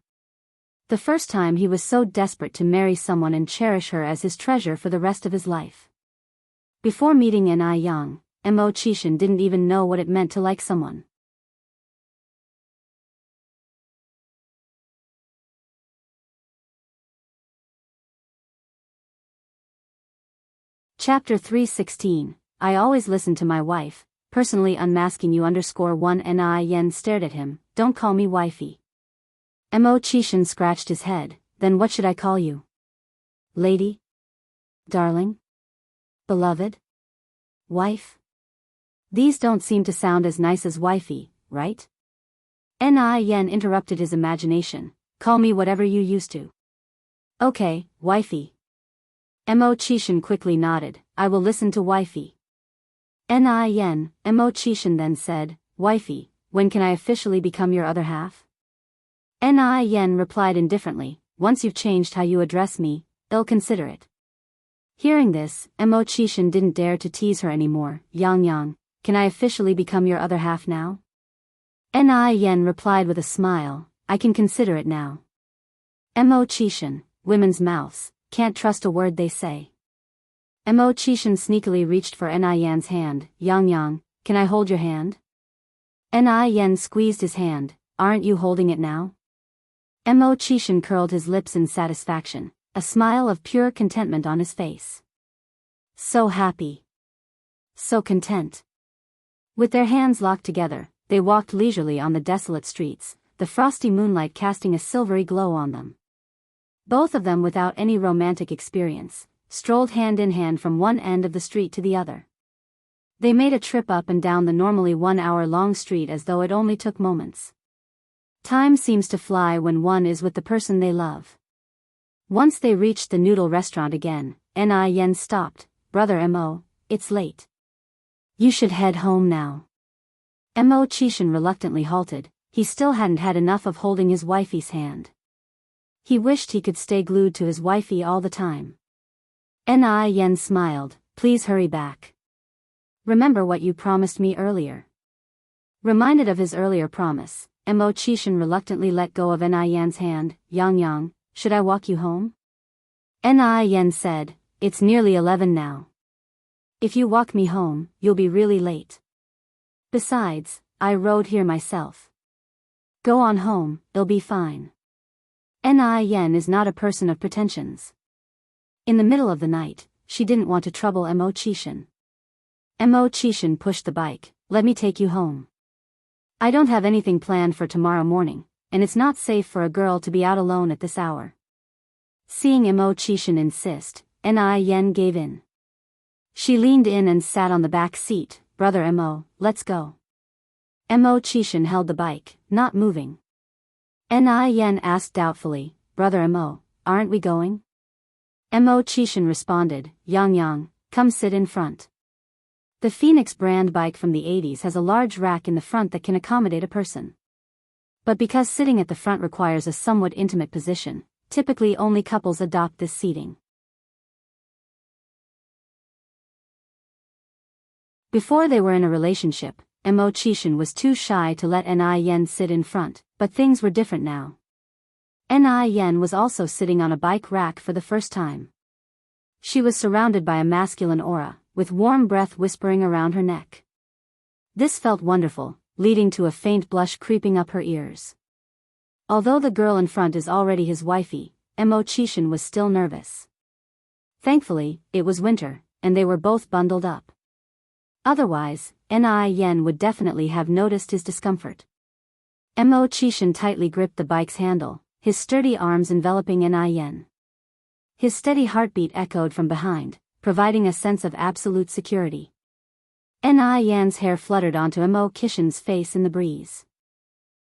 [SPEAKER 1] The first time he was so desperate to marry someone and cherish her as his treasure for the rest of his life. Before meeting Yang, Mo Chishan didn't even know what it meant to like someone. Chapter 316, I always listen to my wife, personally unmasking you _1 Yen stared at him, don't call me wifey. Mo Chishan scratched his head, then what should I call you? Lady? Darling? Beloved? Wife? These don't seem to sound as nice as wifey, right? Yen interrupted his imagination, call me whatever you used to. Okay, wifey. Mo Chishan quickly nodded, I will listen to wifey. Mo Chishan then said, wifey, when can I officially become your other half? Yen replied indifferently, once you've changed how you address me, I'll consider it. Hearing this, Mo Chishan didn't dare to tease her anymore. Yang, can I officially become your other half now? Yen replied with a smile, I can consider it now. Mo Chishan, women's mouths, can't trust a word they say. Mo Chishan sneakily reached for Yen's hand. Yang, can I hold your hand? Yen squeezed his hand, aren't you holding it now? Mo Chishan curled his lips in satisfaction, a smile of pure contentment on his face. So happy. So content. With their hands locked together, they walked leisurely on the desolate streets, the frosty moonlight casting a silvery glow on them. Both of them, without any romantic experience, strolled hand in hand from one end of the street to the other. They made a trip up and down the normally 1-hour-long street as though it only took moments. Time seems to fly when one is with the person they love. Once they reached the noodle restaurant again, Yen stopped. "Brother Mo, it's late. You should head home now." Mo Chishan reluctantly halted. He still hadn't had enough of holding his wifey's hand. He wished he could stay glued to his wifey all the time. Yen smiled. "Please hurry back. Remember what you promised me earlier." Reminded of his earlier promise, Mo Chishan reluctantly let go of Yen's hand. Yang, should I walk you home?" Yen said, "It's nearly 11 now. If you walk me home, you'll be really late. Besides, I rode here myself. Go on home, it'll be fine." Yen is not a person of pretensions. In the middle of the night, she didn't want to trouble Mo Chishan. Mo Chishan pushed the bike. "Let me take you home. I don't have anything planned for tomorrow morning, and it's not safe for a girl to be out alone at this hour." Seeing Mo Chishan insist, Yen gave in. She leaned in and sat on the back seat. "Brother Mo, let's go." Mo Chishan held the bike, not moving. Yen asked doubtfully, "Brother Mo, aren't we going?" Mo Chishan responded, Yang, come sit in front." The Phoenix brand bike from the 80s has a large rack in the front that can accommodate a person. But because sitting at the front requires a somewhat intimate position, typically only couples adopt this seating. Before they were in a relationship, Mo Chishan was too shy to let Yen sit in front, but things were different now. Yen was also sitting on a bike rack for the first time. She was surrounded by a masculine aura, with warm breath whispering around her neck. This felt wonderful, leading to a faint blush creeping up her ears. Although the girl in front is already his wifey, Mo Chishan was still nervous. Thankfully, it was winter, and they were both bundled up. Otherwise, Yen would definitely have noticed his discomfort. Mo Chishan tightly gripped the bike's handle, his sturdy arms enveloping Yen. His steady heartbeat echoed from behind, providing a sense of absolute security. Yen's hair fluttered onto Mo Chishan's face in the breeze.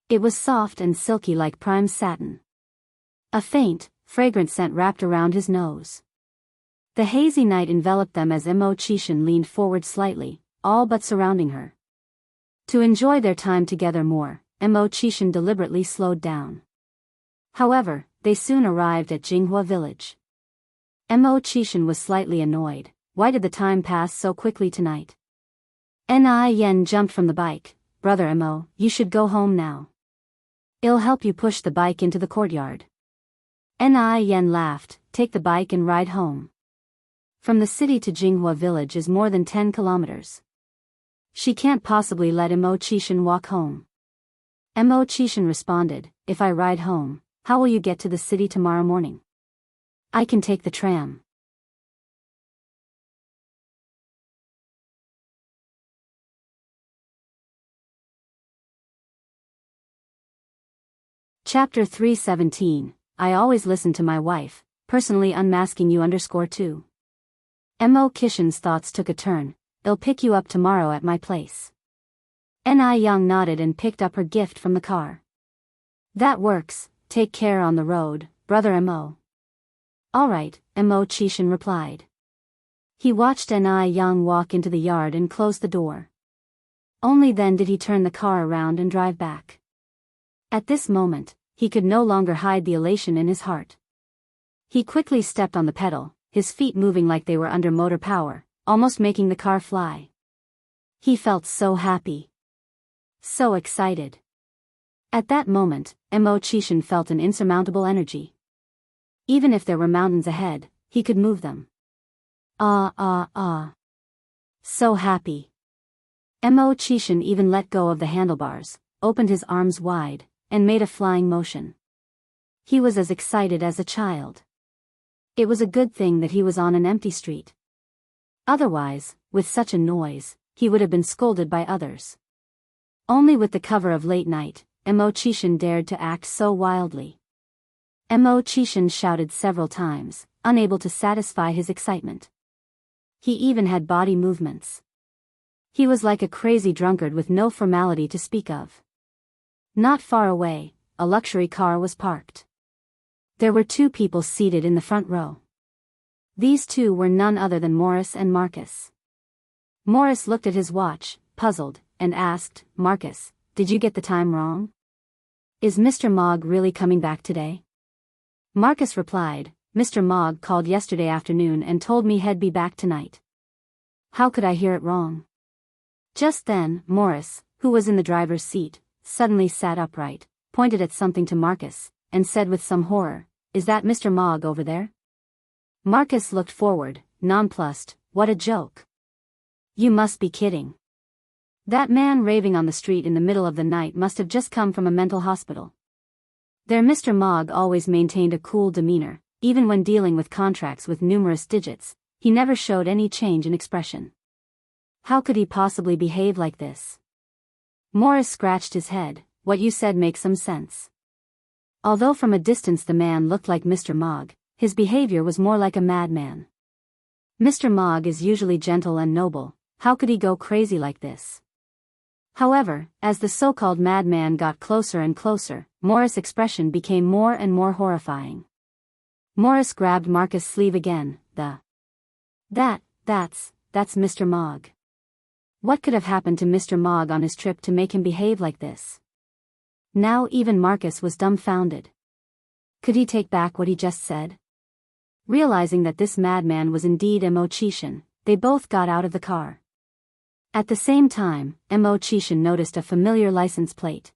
[SPEAKER 1] It was soft and silky like prime satin. A faint, fragrant scent wrapped around his nose. The hazy night enveloped them as Mo Chishan leaned forward slightly, all but surrounding her. To enjoy their time together more, Mo Chishan deliberately slowed down. However, they soon arrived at Jinghua village. Mo Chishan was slightly annoyed. Why did the time pass so quickly tonight? Yen jumped from the bike. "Brother Mo, you should go home now. It'll help you push the bike into the courtyard." Yen laughed. "Take the bike and ride home. From the city to Jinghua village is more than 10 kilometers. She can't possibly let Mo Chishan walk home." Mo Chishan responded, "If I ride home, how will you get to the city tomorrow morning? I can take the tram." Chapter 317, I always listen to my wife, personally unmasking you _2. Mo Chishan's thoughts took a turn. "They'll pick you up tomorrow at my place." Yang nodded and picked up her gift from the car. "That works, take care on the road, brother Mo." "All right," Mo Chishan replied. He watched Yang walk into the yard and close the door. Only then did he turn the car around and drive back. At this moment, he could no longer hide the elation in his heart. He quickly stepped on the pedal, his feet moving like they were under motor power, almost making the car fly. He felt so happy. So excited. At that moment, Mo Chishan felt an insurmountable energy. Even if there were mountains ahead, he could move them. So happy. Mo Chishan even let go of the handlebars, opened his arms wide, and made a flying motion. He was as excited as a child. It was a good thing that he was on an empty street. Otherwise, with such a noise, he would have been scolded by others. Only with the cover of late night, Mo Chishan dared to act so wildly. Mo Chishan shouted several times, unable to satisfy his excitement. He even had body movements. He was like a crazy drunkard with no formality to speak of. Not far away, a luxury car was parked. There were 2 people seated in the front row. These 2 were none other than Morris and Marcus. Morris looked at his watch, puzzled, and asked, "Marcus, did you get the time wrong? Is Mr. Mogg really coming back today?" Marcus replied, "Mr. Mogg called yesterday afternoon and told me he'd be back tonight. How could I hear it wrong?" Just then, Morris, who was in the driver's seat, suddenly sat upright, pointed at something to Marcus, and said with some horror, "Is that Mr. Mogg over there?" Marcus looked forward, nonplussed. What a joke. You must be kidding. That man raving on the street in the middle of the night must have just come from a mental hospital. Their Mr. Mogg always maintained a cool demeanor, even when dealing with contracts with numerous digits. He never showed any change in expression. How could he possibly behave like this? Morris scratched his head. What you said makes some sense. Although from a distance the man looked like Mr. Mogg, his behavior was more like a madman. Mr. Mogg is usually gentle and noble. How could he go crazy like this? However, as the so-called madman got closer and closer, Morris' expression became more and more horrifying. Morris grabbed Marcus' sleeve again. That's Mr. Mogg. What could have happened to Mr. Mogg on his trip to make him behave like this? Now even Marcus was dumbfounded. Could he take back what he just said? Realizing that this madman was indeed Mo Chishan, they both got out of the car. At the same time, Mo Chishan noticed a familiar license plate.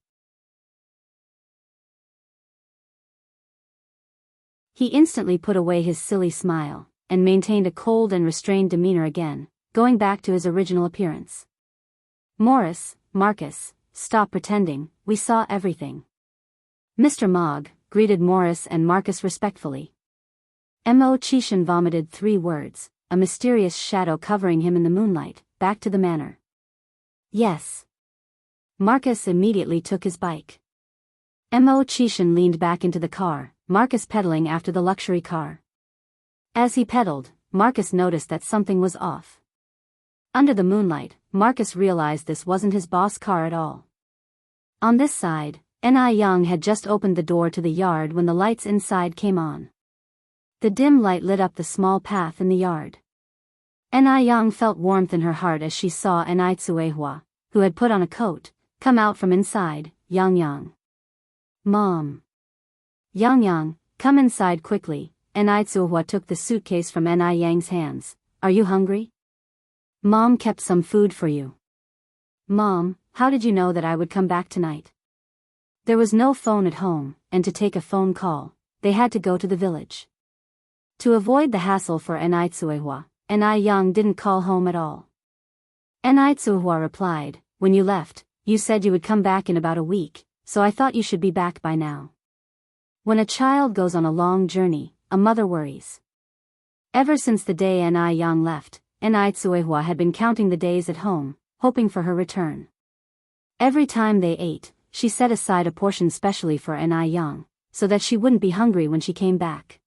[SPEAKER 1] He instantly put away his silly smile, and maintained a cold and restrained demeanor again, going back to his original appearance. Marcus, stop pretending, we saw everything. Mr. Mogg greeted Morris and Marcus respectfully. Mo Chishan vomited 3 words, a mysterious shadow covering him in the moonlight, back to the manor. Yes. Marcus immediately took his bike. Mo Chishan leaned back into the car, Marcus pedaling after the luxury car. As he pedaled, Marcus noticed that something was off. Under the moonlight, Marcus realized this wasn't his boss' car at all. On this side, Young had just opened the door to the yard when the lights inside came on. The dim light lit up the small path in the yard. Young felt warmth in her heart as she saw Tsuehua, who had put on a coat, come out from inside. Yang. Mom. Yang, come inside quickly. Tsuehua took the suitcase from Yang's hands. Are you hungry? Mom kept some food for you. Mom, how did you know that I would come back tonight? There was no phone at home, and to take a phone call, they had to go to the village. To avoid the hassle for Tsuehua, Young didn't call home at all. Tsuehua replied, when you left, you said you would come back in about a week, so I thought you should be back by now. When a child goes on a long journey, a mother worries. Ever since the day Young left, Tsuehua had been counting the days at home, hoping for her return. Every time they ate, she set aside a portion specially for Young, so that she wouldn't be hungry when she came back.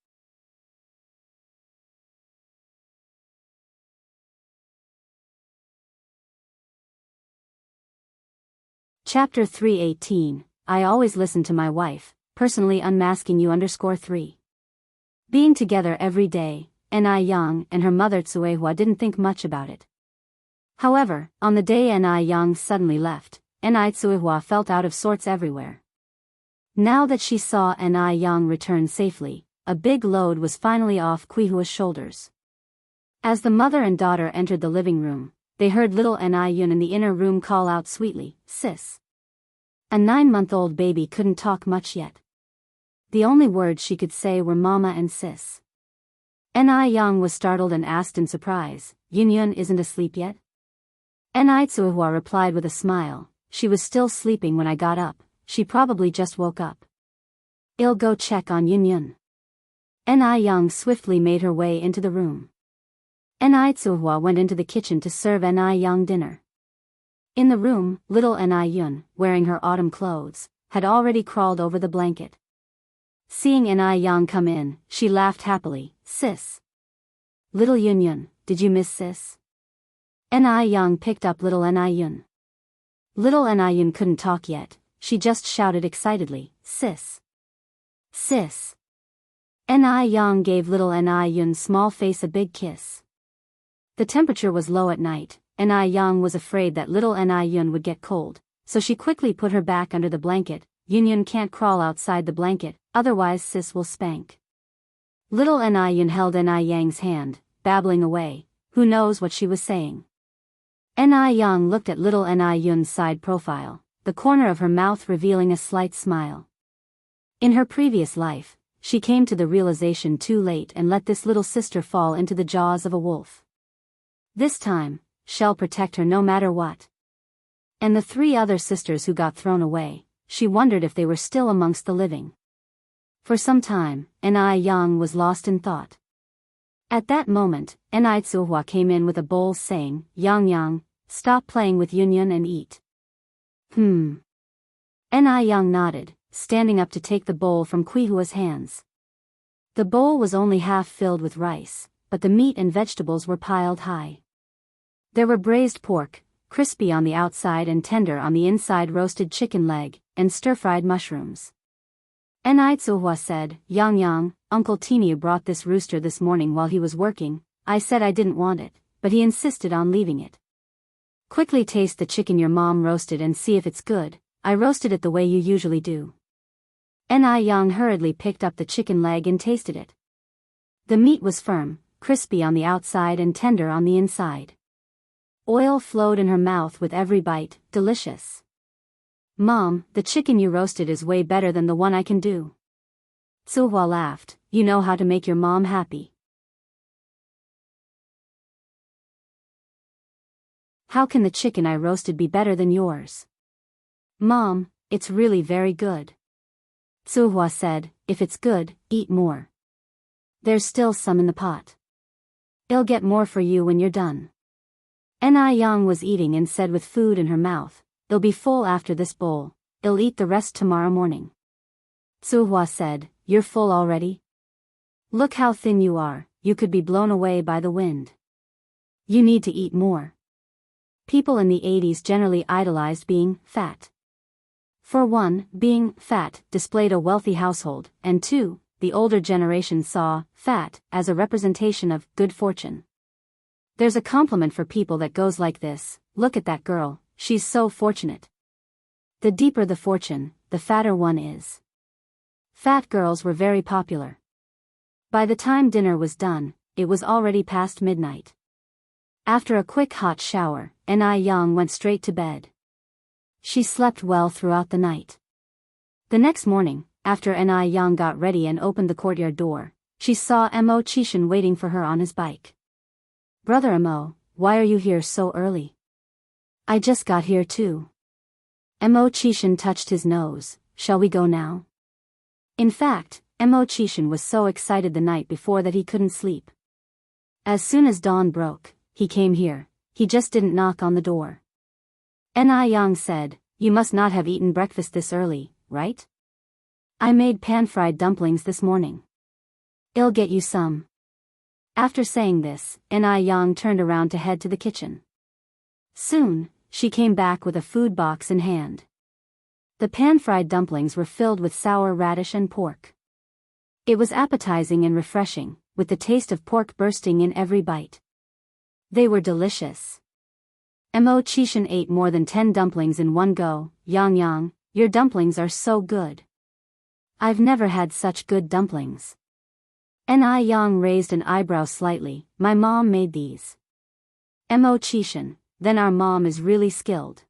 [SPEAKER 1] Chapter 318, I always listen to my wife, personally unmasking you _3. Being together every day, Young and her mother Tsuehua didn't think much about it. However, on the day Young suddenly left, Tsuehua felt out of sorts everywhere. Now that she saw Young return safely, a big load was finally off Kuihua's shoulders. As the mother and daughter entered the living room, they heard little Yun in the inner room call out sweetly, "Sis." A 9-month-old baby couldn't talk much yet. The only words she could say were mama and sis. Young was startled and asked in surprise, Yun isn't asleep yet? Tsuehua replied with a smile, she was still sleeping when I got up, she probably just woke up. I'll go check on Yun. Young swiftly made her way into the room. Tsuehua went into the kitchen to serve Young dinner. In the room, little Ni Yun, wearing her autumn clothes, had already crawled over the blanket. Seeing Ni Yang come in, she laughed happily. Sis. Little Yun Yun, did you miss sis? Ni Yang picked up little Ni Yun. Little Ni Yun couldn't talk yet, she just shouted excitedly, Sis. Sis. Ni Yang gave little Ni Yun's small face a big kiss. The temperature was low at night, Ni Yang was afraid that little Ni Yun would get cold, so she quickly put her back under the blanket. Yun Yun can't crawl outside the blanket, otherwise sis will spank. Little Ni Yun held Ni Yang's hand, babbling away, who knows what she was saying. Ni Yang looked at little Ni Yun's side profile, the corner of her mouth revealing a slight smile. In her previous life, she came to the realization too late and let this little sister fall into the jaws of a wolf. This time, she'll protect her no matter what. And the 3 other sisters who got thrown away, she wondered if they were still amongst the living. For some time, Ni Yang was lost in thought. At that moment, Ni Tsuhua came in with a bowl saying, Yang Yang, stop playing with Yun Yun and eat. Ni Yang nodded, standing up to take the bowl from Qihua's hands. The bowl was only half filled with rice, but the meat and vegetables were piled high. There were braised pork, crispy on the outside and tender on the inside, roasted chicken leg, and stir-fried mushrooms. Ni Tsuhua said, Yang Yang, Uncle Tinu brought this rooster this morning while he was working. I said I didn't want it, but he insisted on leaving it. Quickly taste the chicken your mom roasted and see if it's good. I roasted it the way you usually do. Ni Yang hurriedly picked up the chicken leg and tasted it. The meat was firm, crispy on the outside and tender on the inside. Oil flowed in her mouth with every bite, delicious. Mom, the chicken you roasted is way better than the one I can do. Tsuhua laughed, you know how to make your mom happy. How can the chicken I roasted be better than yours? Mom, it's really very good. Tsuhua said, if it's good, eat more. There's still some in the pot. I'll get more for you when you're done. Ni Yang was eating and said with food in her mouth, I'll be full after this bowl, I'll eat the rest tomorrow morning. Tsuhua said, you're full already? Look how thin you are, you could be blown away by the wind. You need to eat more. People in the 80s generally idolized being fat. For one, being fat displayed a wealthy household, and 2, the older generation saw fat as a representation of good fortune. There's a compliment for people that goes like this, look at that girl, she's so fortunate. The deeper the fortune, the fatter one is. Fat girls were very popular. By the time dinner was done, it was already past midnight. After a quick hot shower, Ni Yang went straight to bed. She slept well throughout the night. The next morning, after Ni Yang got ready and opened the courtyard door, she saw Mo Chishan waiting for her on his bike. Brother Mo, why are you here so early? I just got here too. Mo Chishan touched his nose, shall we go now? In fact, Mo Chishan was so excited the night before that he couldn't sleep. As soon as dawn broke, he came here, he just didn't knock on the door. Ni Yang said, you must not have eaten breakfast this early, right? I made pan-fried dumplings this morning. I'll get you some. After saying this, Ni Yang turned around to head to the kitchen. Soon, she came back with a food box in hand. The pan-fried dumplings were filled with sour radish and pork. It was appetizing and refreshing, with the taste of pork bursting in every bite. They were delicious. Mo Chishan ate more than 10 dumplings in one go. Yang Yang, your dumplings are so good. I've never had such good dumplings. Ni Yang raised an eyebrow slightly, my mom made these. Mo Chishan, then our mom is really skilled.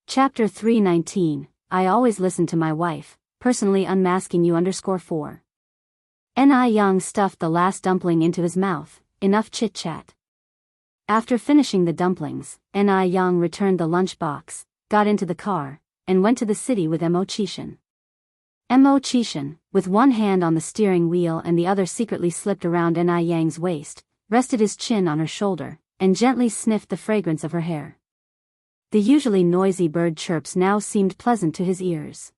[SPEAKER 1] Chapter 319, I always listen to my wife, personally unmasking you _4. Ni Yang stuffed the last dumpling into his mouth, enough chit-chat. After finishing the dumplings, Ni Yang returned the lunch box, got into the car, and went to the city with Mo Chishan. Mo Chishan, with one hand on the steering wheel and the other secretly slipped around Ni Yang's waist, rested his chin on her shoulder, and gently sniffed the fragrance of her hair. The usually noisy bird chirps now seemed pleasant to his ears.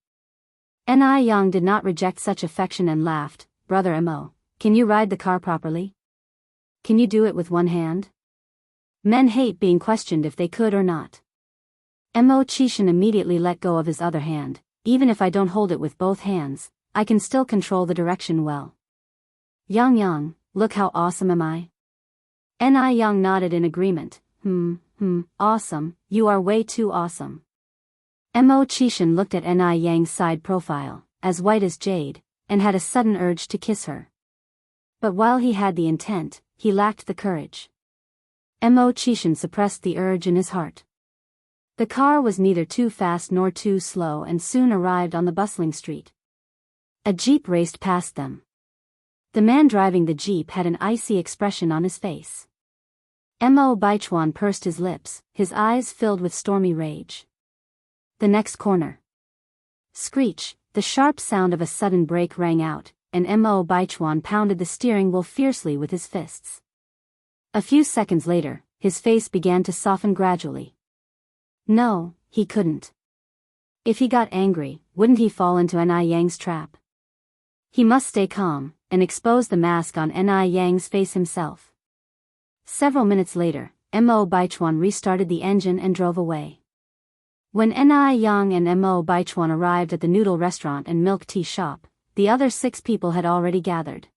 [SPEAKER 1] Ni Yang did not reject such affection and laughed. Brother Mo, can you ride the car properly? Can you do it with one hand? Men hate being questioned if they could or not. Mo Chishan immediately let go of his other hand. Even if I don't hold it with both hands, I can still control the direction well. Yang, look how awesome am I? Ni Yang nodded in agreement. Awesome, you are way too awesome. Mo Chishan looked at Ni Yang's side profile, as white as jade, and had a sudden urge to kiss her. But while he had the intent, he lacked the courage. Mo Chishan suppressed the urge in his heart. The car was neither too fast nor too slow and soon arrived on the bustling street. A jeep raced past them. The man driving the jeep had an icy expression on his face. Mo Baichuan pursed his lips, his eyes filled with stormy rage. The next corner. Screech, the sharp sound of a sudden brake rang out, and Mo Baichuan pounded the steering wheel fiercely with his fists. A few seconds later, his face began to soften gradually. No, he couldn't. If he got angry, wouldn't he fall into Ni Yang's trap? He must stay calm, and expose the mask on Ni Yang's face himself. Several minutes later, Mo Baichuan restarted the engine and drove away. When Ni Yang and Mo Baichuan arrived at the noodle restaurant and milk tea shop, the other 6 people had already gathered.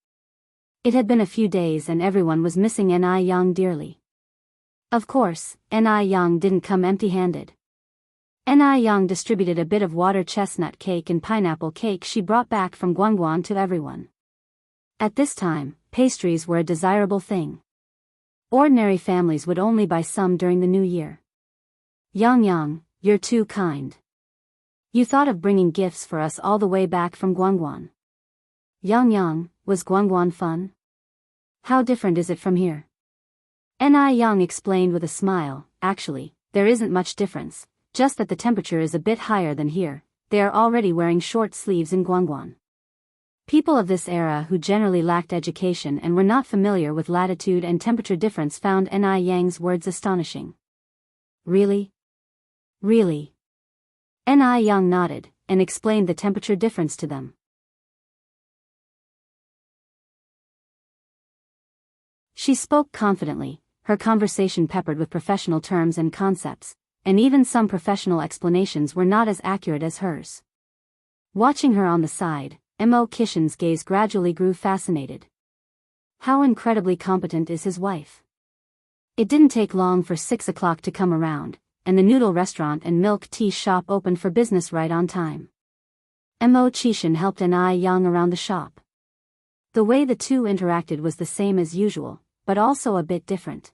[SPEAKER 1] It had been a few days and everyone was missing Ni Yang dearly. Of course, Ni Yang didn't come empty-handed. Ni Yang distributed a bit of water chestnut cake and pineapple cake she brought back from Guangguan to everyone. At this time, pastries were a desirable thing. Ordinary families would only buy some during the new year. Yang, you're too kind. You thought of bringing gifts for us all the way back from Guangguan. Yang, was Guangguan fun? How different is it from here? Ni Yang explained with a smile. Actually, there isn't much difference, just that the temperature is a bit higher than here. They are already wearing short sleeves in Guangguan. People of this era who generally lacked education and were not familiar with latitude and temperature difference found Ni Yang's words astonishing. Really? Really? Ni Yang nodded, and explained the temperature difference to them. She spoke confidently, her conversation peppered with professional terms and concepts, and even some professional explanations were not as accurate as hers. Watching her on the side, Mo Chishan's gaze gradually grew fascinated. How incredibly competent is his wife. It didn't take long for 6 o'clock to come around, and the noodle restaurant and milk tea shop opened for business right on time. Mo Chishan helped Ni Yang around the shop. The way the two interacted was the same as usual, but also a bit different.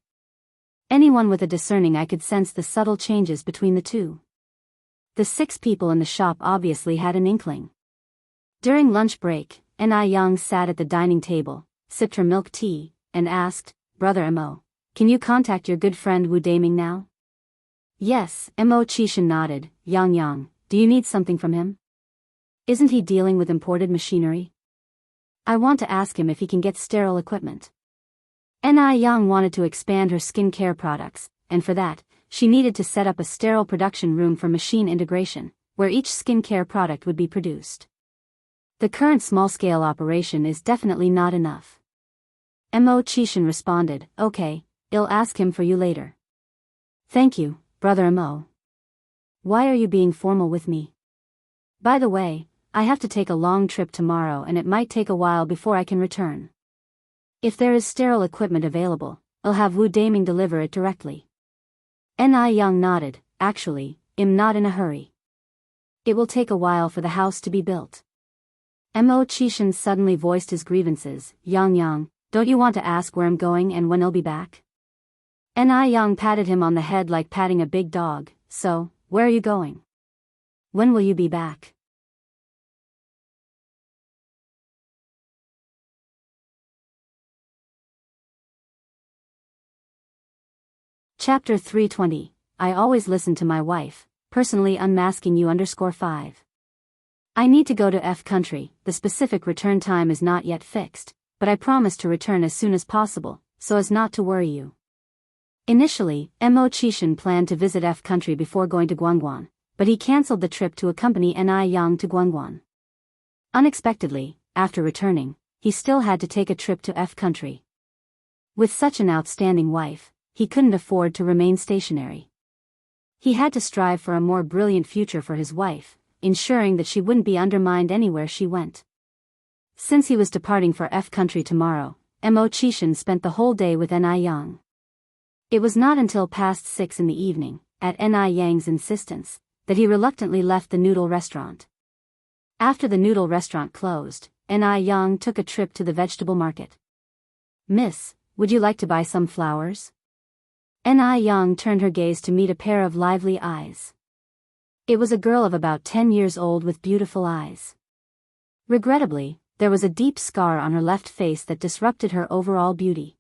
[SPEAKER 1] Anyone with a discerning eye could sense the subtle changes between the two. The 6 people in the shop obviously had an inkling. During lunch break, Ni Yang sat at the dining table, sipped her milk tea, and asked, Brother Mo, can you contact your good friend Wu Daming now? Yes, Mo Chishan nodded. Yang, do you need something from him? Isn't he dealing with imported machinery? I want to ask him if he can get sterile equipment. Ni Yang wanted to expand her skincare products, and for that, she needed to set up a sterile production room for machine integration, where each skincare product would be produced. The current small-scale operation is definitely not enough. Mo Chishan responded, Okay, I'll ask him for you later. Thank you, Brother Mo. Why are you being formal with me? By the way, I have to take a long trip tomorrow and it might take a while before I can return. If there is sterile equipment available, I'll have Wu Daming deliver it directly. Ni Yang nodded. Actually, I'm not in a hurry. It will take a while for the house to be built. Mo Chishan suddenly voiced his grievances. Yang, don't you want to ask where I'm going and when I'll be back? Ni Yang patted him on the head like patting a big dog. So, where are you going? When will you be back? Chapter 320. I always listen to my wife, personally unmasking you _5. I need to go to F country, the specific return time is not yet fixed, but I promise to return as soon as possible, so as not to worry you. Initially, Mo Chishan planned to visit F country before going to Guangguan, but he cancelled the trip to accompany Ni Yang to Guangguan. Unexpectedly, after returning, he still had to take a trip to F country. With such an outstanding wife, he couldn't afford to remain stationary. He had to strive for a more brilliant future for his wife, ensuring that she wouldn't be undermined anywhere she went. Since he was departing for F country tomorrow, Mo Chishan spent the whole day with Ni Yang. It was not until past 6 in the evening, at Ni Yang's insistence, that he reluctantly left the noodle restaurant. After the noodle restaurant closed, Ni Yang took a trip to the vegetable market. "Miss, would you like to buy some flowers?" Ni Yang turned her gaze to meet a pair of lively eyes. It was a girl of about 10 years old with beautiful eyes. Regrettably, there was a deep scar on her left face that disrupted her overall beauty.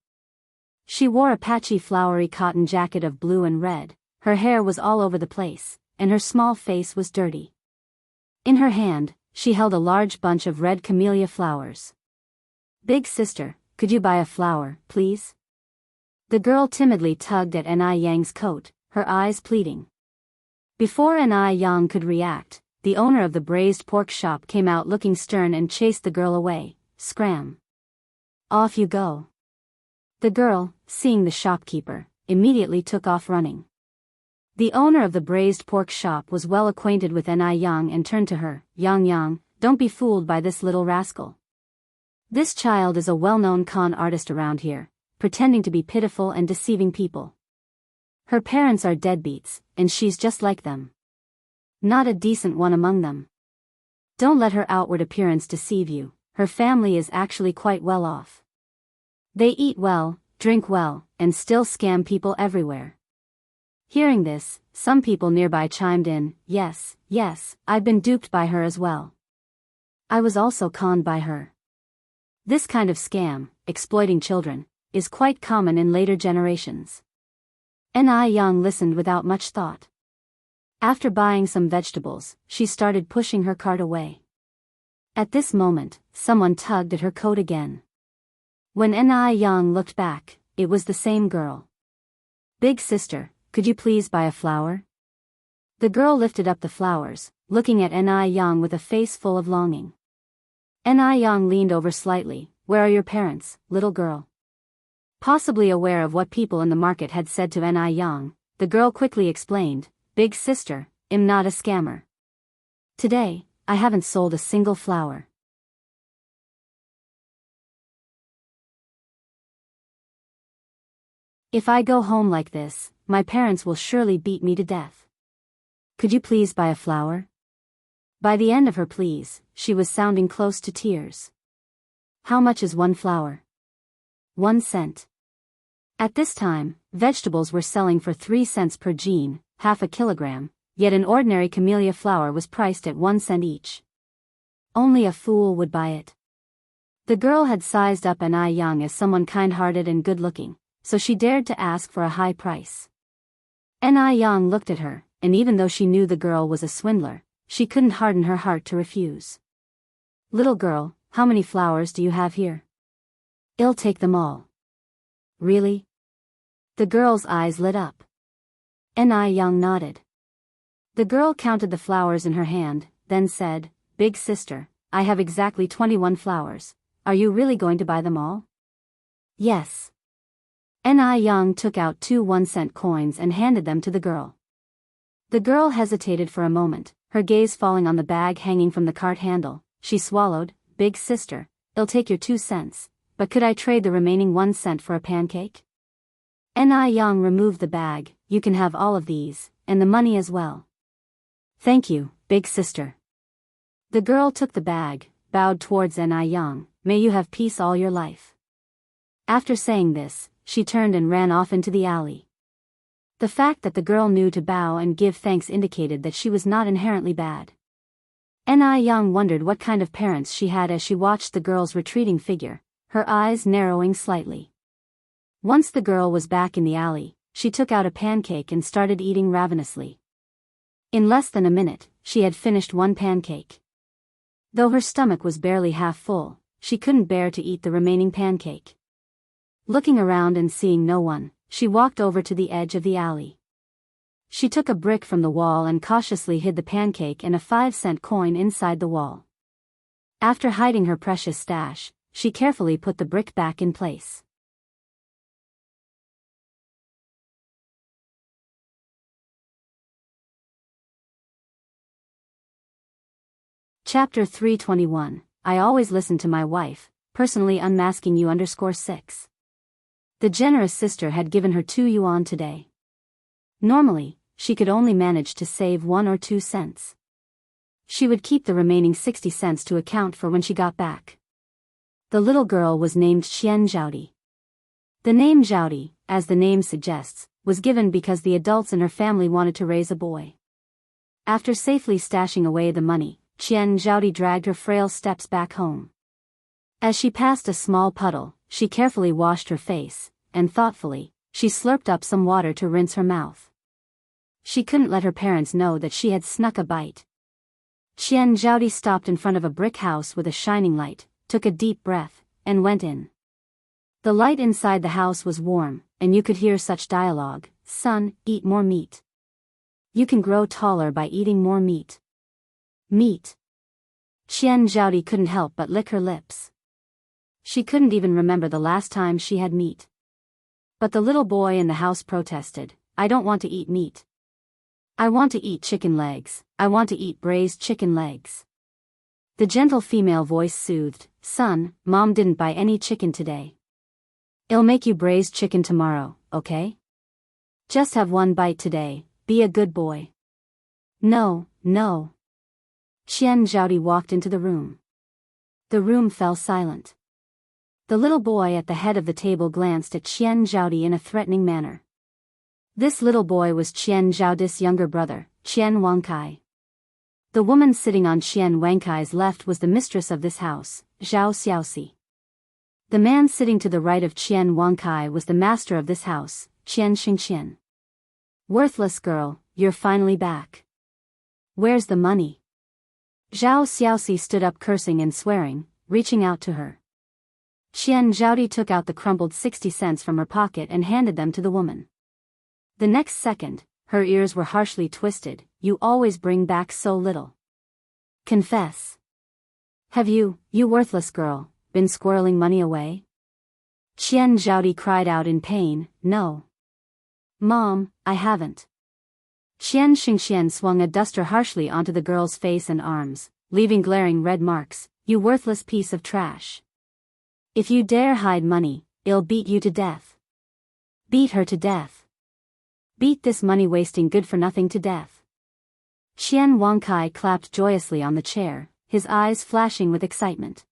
[SPEAKER 1] She wore a patchy flowery cotton jacket of blue and red, her hair was all over the place, and her small face was dirty. In her hand, she held a large bunch of red camellia flowers. "Big sister, could you buy a flower, please?" The girl timidly tugged at Ni Yang's coat, her eyes pleading. Before Ni Yang could react, the owner of the braised pork shop came out looking stern and chased the girl away. "Scram! Off you go!" The girl, seeing the shopkeeper, immediately took off running. The owner of the braised pork shop was well acquainted with Ni Yang and turned to her. "Yang Yang, don't be fooled by this little rascal. This child is a well-known con artist around here, pretending to be pitiful and deceiving people. Her parents are deadbeats, and she's just like them. Not a decent one among them. Don't let her outward appearance deceive you, her family is actually quite well off. They eat well, drink well, and still scam people everywhere." Hearing this, some people nearby chimed in, yes, I've been duped by her as well. I was also conned by her. This kind of scam, exploiting children, is quite common in later generations. Ni Yang listened without much thought. After buying some vegetables, she started pushing her cart away. At this moment, someone tugged at her coat again. When Ni Yang looked back, it was the same girl. "Big sister, could you please buy a flower?" The girl lifted up the flowers, looking at Ni Yang with a face full of longing. Ni Yang leaned over slightly. "Where are your parents, little girl?" Possibly aware of what people in the market had said to Ni Yang, the girl quickly explained, "Big sister, I'm not a scammer. Today, I haven't sold a single flower. If I go home like this, my parents will surely beat me to death. Could you please buy a flower?" By the end of her pleas, she was sounding close to tears. "How much is one flower?" 1 cent. At this time, vegetables were selling for 3 cents per jean, half a kilogram, yet an ordinary camellia flower was priced at 1 cent each. Only a fool would buy it. The girl had sized up Ni Yang as someone kind-hearted and good-looking, so she dared to ask for a high price. Ni Yang looked at her, and even though she knew the girl was a swindler, she couldn't harden her heart to refuse. "Little girl, how many flowers do you have here?" "I'll take them all." "Really?" The girl's eyes lit up. Ni Yang nodded. The girl counted the flowers in her hand, then said, "Big sister, I have exactly 21 flowers. Are you really going to buy them all?" "Yes." Ni Yang took out 2 1-cent coins and handed them to the girl. The girl hesitated for a moment, her gaze falling on the bag hanging from the cart handle. She swallowed. "Big sister, I'll take your 2 cents, but could I trade the remaining 1 cent for a pancake?" Ni Yang removed the bag. "You can have all of these, and the money as well." "Thank you, big sister." The girl took the bag, bowed towards Ni Yang. "May you have peace all your life." After saying this, she turned and ran off into the alley. The fact that the girl knew to bow and give thanks indicated that she was not inherently bad. Ni Yang wondered what kind of parents she had as she watched the girl's retreating figure, her eyes narrowing slightly. Once the girl was back in the alley, she took out a pancake and started eating ravenously. In less than a minute, she had finished 1 pancake. Though her stomach was barely half full, she couldn't bear to eat the remaining pancake. Looking around and seeing no one, she walked over to the edge of the alley. She took a brick from the wall and cautiously hid the pancake and a 5-cent coin inside the wall. After hiding her precious stash, she carefully put the brick back in place. Chapter 321. I always listen to my wife, personally unmasking you _6. The generous sister had given her 2 yuan today. Normally, she could only manage to save 1 or 2 cents. She would keep the remaining 60 cents to account for when she got back. The little girl was named Qian Zhaodi. The name Zhaodi, as the name suggests, was given because the adults in her family wanted to raise a boy. After safely stashing away the money, Qian Zhaodi dragged her frail steps back home. As she passed a small puddle, she carefully washed her face, and thoughtfully, she slurped up some water to rinse her mouth. She couldn't let her parents know that she had snuck a bite. Qian Zhaodi stopped in front of a brick house with a shining light, took a deep breath, and went in. The light inside the house was warm, and you could hear such dialogue: "Son, eat more meat. You can grow taller by eating more meat." Meat. Qian Zhaodi couldn't help but lick her lips. She couldn't even remember the last time she had meat. But the little boy in the house protested, "I don't want to eat meat. I want to eat chicken legs. I want to eat braised chicken legs." The gentle female voice soothed, "Son, Mom didn't buy any chicken today. I'll make you braised chicken tomorrow, okay? Just have 1 bite today, be a good boy." "No, no." Qian Zhaodi walked into the room. The room fell silent. The little boy at the head of the table glanced at Qian Zhaodi in a threatening manner. This little boy was Qian Zhaodi's younger brother, Qian Wangkai. The woman sitting on Qian Wangkai's left was the mistress of this house, Zhao Xiaoxi. The man sitting to the right of Qian Wangkai was the master of this house, Qian Xingqian. "Worthless girl, you're finally back. Where's the money?" Zhao Xiaoxi stood up cursing and swearing, reaching out to her. Qian Zhaodi took out the crumpled 60 cents from her pocket and handed them to the woman. The next second, her ears were harshly twisted. "You always bring back so little. Confess. Have you worthless girl, been squirreling money away?" Qian Zhaodi cried out in pain, "No. Mom, I haven't." Qian Xingqian swung a duster harshly onto the girl's face and arms, leaving glaring red marks. "You worthless piece of trash. If you dare hide money, I'll beat you to death. Beat her to death. Beat this money-wasting good-for-nothing to death." Qian Wangkai clapped joyously on the chair, his eyes flashing with excitement.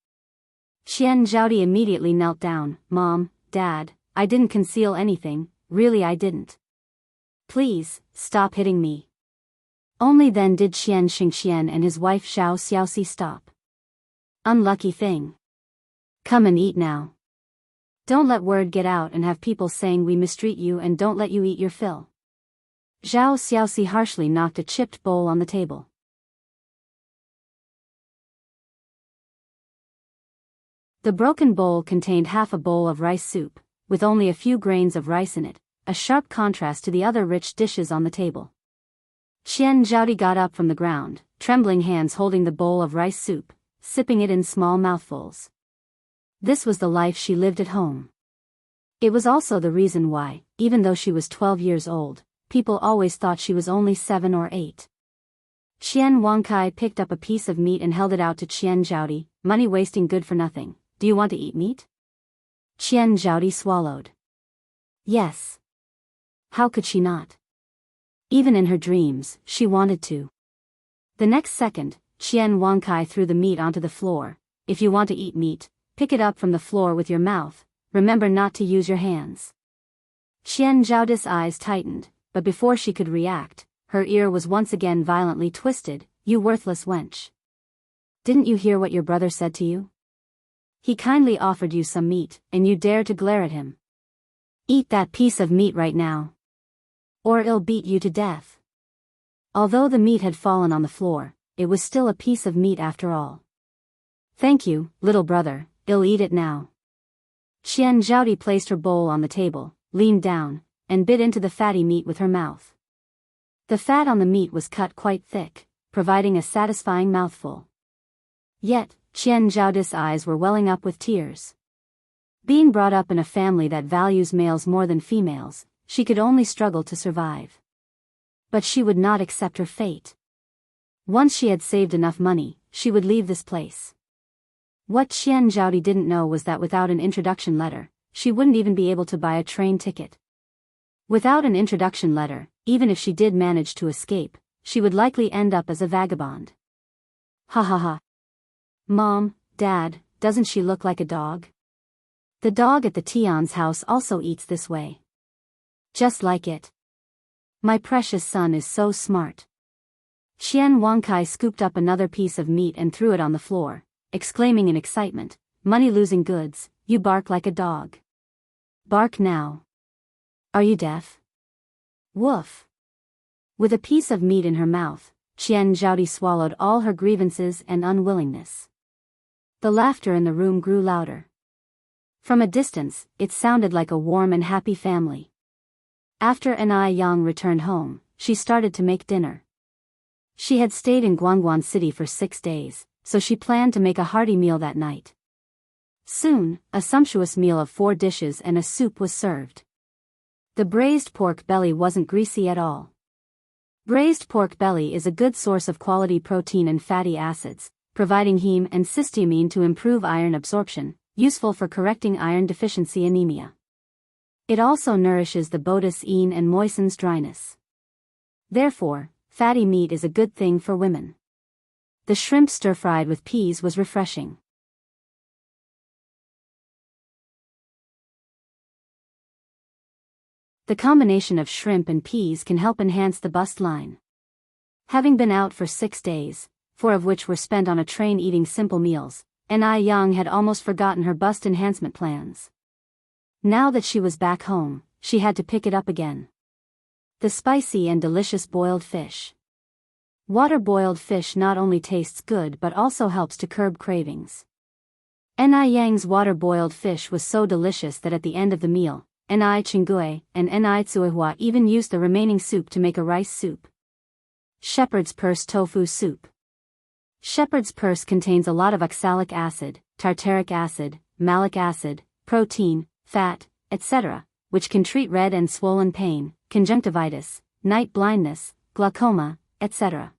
[SPEAKER 1] Qian Zhaodi immediately knelt down. "Mom, Dad, I didn't conceal anything, really I didn't. Please, stop hitting me." Only then did Qian Xingqian and his wife Zhao Xiaoxi stop. "Unlucky thing. Come and eat now. Don't let word get out and have people saying we mistreat you and don't let you eat your fill." Zhao Xiaoxi harshly knocked a chipped bowl on the table. The broken bowl contained half a bowl of rice soup, with only a few grains of rice in it, a sharp contrast to the other rich dishes on the table. Qian Zhaodi got up from the ground, trembling hands holding the bowl of rice soup, sipping it in small mouthfuls. This was the life she lived at home. It was also the reason why, even though she was 12 years old, people always thought she was only 7 or 8. Qian Wangkai picked up a piece of meat and held it out to Qian Zhaodi. "Money wasting good for nothing. Do you want to eat meat?" Qian Zhaodi swallowed. Yes. How could she not? Even in her dreams, she wanted to. The next second, Qian Wangkai threw the meat onto the floor. "If you want to eat meat, pick it up from the floor with your mouth. Remember not to use your hands." Qian Zhaodi's eyes tightened, but before she could react, her ear was once again violently twisted. "You worthless wench. Didn't you hear what your brother said to you? He kindly offered you some meat, and you dare to glare at him. Eat that piece of meat right now, or I'll beat you to death." Although the meat had fallen on the floor, it was still a piece of meat after all. Thank you, little brother, I'll eat it now. Qian Zhaodi placed her bowl on the table, leaned down, and bit into the fatty meat with her mouth. The fat on the meat was cut quite thick, providing a satisfying mouthful. Yet, Qian Zhaodi's eyes were welling up with tears. Being brought up in a family that values males more than females, she could only struggle to survive. But she would not accept her fate. Once she had saved enough money, she would leave this place. What Qian Zhaodi didn't know was that without an introduction letter, she wouldn't even be able to buy a train ticket. Without an introduction letter, even if she did manage to escape, she would likely end up as a vagabond. Ha ha ha. Mom, Dad, doesn't she look like a dog? The dog at the Tian's house also eats this way. Just like it. My precious son is so smart. Qian Wangkai scooped up another piece of meat and threw it on the floor, exclaiming in excitement, money-losing goods, you bark like a dog. Bark now. Are you deaf? Woof. With a piece of meat in her mouth, Qian Zhaodi swallowed all her grievances and unwillingness. The laughter in the room grew louder. From a distance, it sounded like a warm and happy family. After Anai Yang returned home, she started to make dinner. She had stayed in Guangguan City for 6 days, so she planned to make a hearty meal that night. Soon, a sumptuous meal of 4 dishes and a soup was served. The braised pork belly wasn't greasy at all. Braised pork belly is a good source of quality protein and fatty acids, providing heme and cysteamine to improve iron absorption, useful for correcting iron deficiency anemia. It also nourishes the bodice and moistens dryness. Therefore, fatty meat is a good thing for women. The shrimp stir-fried with peas was refreshing. The combination of shrimp and peas can help enhance the bust line. Having been out for 6 days, 4 of which were spent on a train eating simple meals, Anai Yang had almost forgotten her bust enhancement plans. Now that she was back home, she had to pick it up again. The spicy and delicious boiled fish. Water-boiled fish not only tastes good but also helps to curb cravings. Anai Yang's water-boiled fish was so delicious that at the end of the meal, Anai Chinggui and Anai Tsuihua even used the remaining soup to make a rice soup. Shepherd's purse tofu soup. Shepherd's purse contains a lot of oxalic acid, tartaric acid, malic acid, protein, fat, etc., which can treat red and swollen pain, conjunctivitis, night blindness, glaucoma, etc.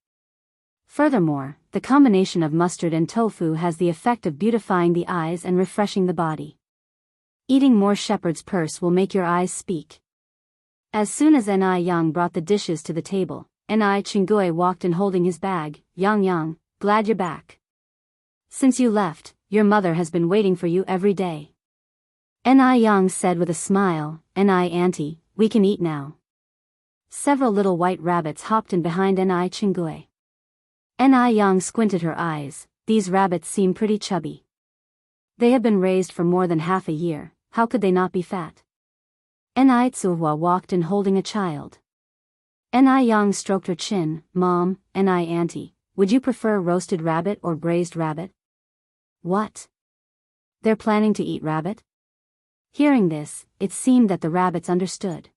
[SPEAKER 1] Furthermore, the combination of mustard and tofu has the effect of beautifying the eyes and refreshing the body. Eating more shepherd's purse will make your eyes speak. As soon as Anai Yang brought the dishes to the table, Anai Chinggui walked in holding his bag. Yang, glad you're back. Since you left, your mother has been waiting for you every day. Anai Yang said with a smile, Anai auntie, we can eat now. Several little white rabbits hopped in behind Anai Chinggui. Anai Yang squinted her eyes. These rabbits seem pretty chubby. They have been raised for more than half a year, how could they not be fat? Anai Tsuhua walked in holding a child. Anai Yang stroked her chin. Mom, Anai auntie, would you prefer roasted rabbit or braised rabbit? What? They're planning to eat rabbit? Hearing this, it seemed that the rabbits understood.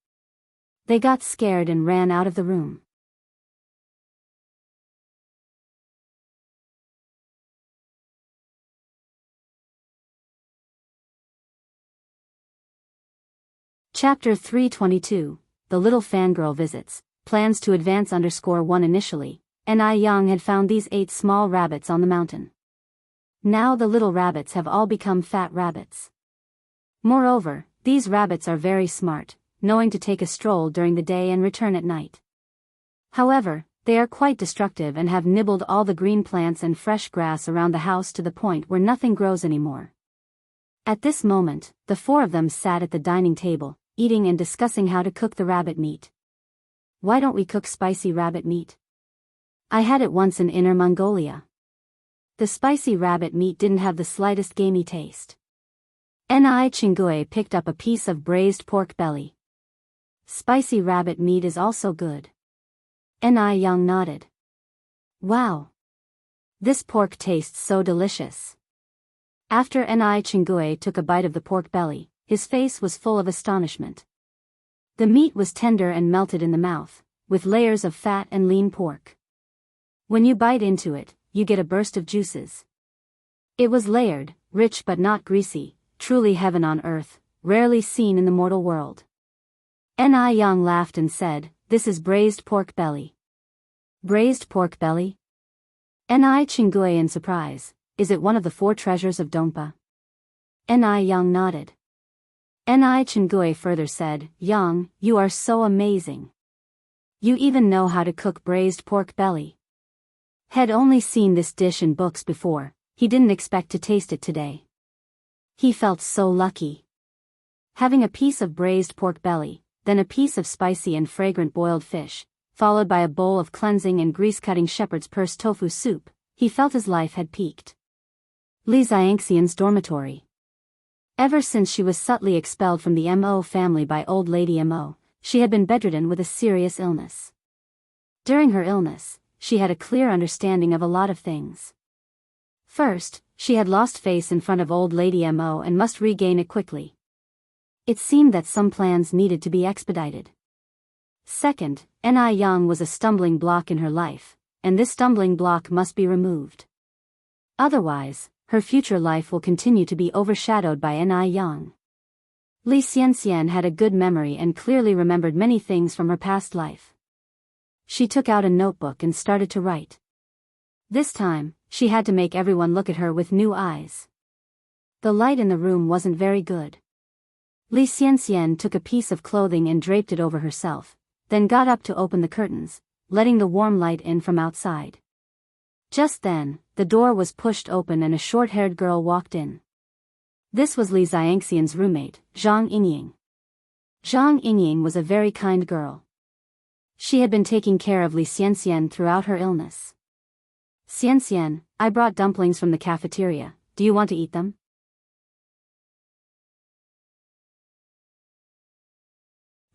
[SPEAKER 1] They got scared and ran out of the room. Chapter 322, The Little Fangirl Visits, Plans to Advance _1 Initially, Anai Yang had found these 8 small rabbits on the mountain. Now the little rabbits have all become fat rabbits. Moreover, these rabbits are very smart, knowing to take a stroll during the day and return at night. However, they are quite destructive and have nibbled all the green plants and fresh grass around the house to the point where nothing grows anymore. At this moment, the 4 of them sat at the dining table, eating and discussing how to cook the rabbit meat. Why don't we cook spicy rabbit meat? I had it once in Inner Mongolia. The spicy rabbit meat didn't have the slightest gamey taste. Anai Chinggui picked up a piece of braised pork belly. Spicy rabbit meat is also good. Anai Yang nodded. Wow! This pork tastes so delicious. After Ni Chingue took a bite of the pork belly, his face was full of astonishment. The meat was tender and melted in the mouth, with layers of fat and lean pork. When you bite into it, you get a burst of juices. It was layered, rich but not greasy, truly heaven on earth, rarely seen in the mortal world. Ni Yang laughed and said, "This is braised pork belly." Braised pork belly? Ni Chingue in surprise, "Is it one of the 4 treasures of Dongpa?" Ni Yang nodded. Ni Chingue further said, "Yang, you are so amazing. You even know how to cook braised pork belly." Had only seen this dish in books before, he didn't expect to taste it today. He felt so lucky. Having a piece of braised pork belly, then a piece of spicy and fragrant boiled fish, followed by a bowl of cleansing and grease-cutting shepherd's purse tofu soup, he felt his life had peaked. Li Xiangxian's dormitory. Ever since she was subtly expelled from the Mo family by old lady Mo, she had been bedridden with a serious illness. During her illness, she had a clear understanding of a lot of things. First, she had lost face in front of old lady Mo and must regain it quickly. It seemed that some plans needed to be expedited. Second, Ni Yang was a stumbling block in her life, and this stumbling block must be removed. Otherwise, her future life will continue to be overshadowed by Ni Yang. Li Xianxian had a good memory and clearly remembered many things from her past life. She took out a notebook and started to write. This time, she had to make everyone look at her with new eyes. The light in the room wasn't very good. Li Xianxian took a piece of clothing and draped it over herself, then got up to open the curtains, letting the warm light in from outside. Just then, the door was pushed open and a short-haired girl walked in. This was Li Xiangxian's roommate, Zhang Yingying. Zhang Yingying was a very kind girl. She had been taking care of Li Xianxian throughout her illness. "Xianxian, I brought dumplings from the cafeteria, do you want to eat them?"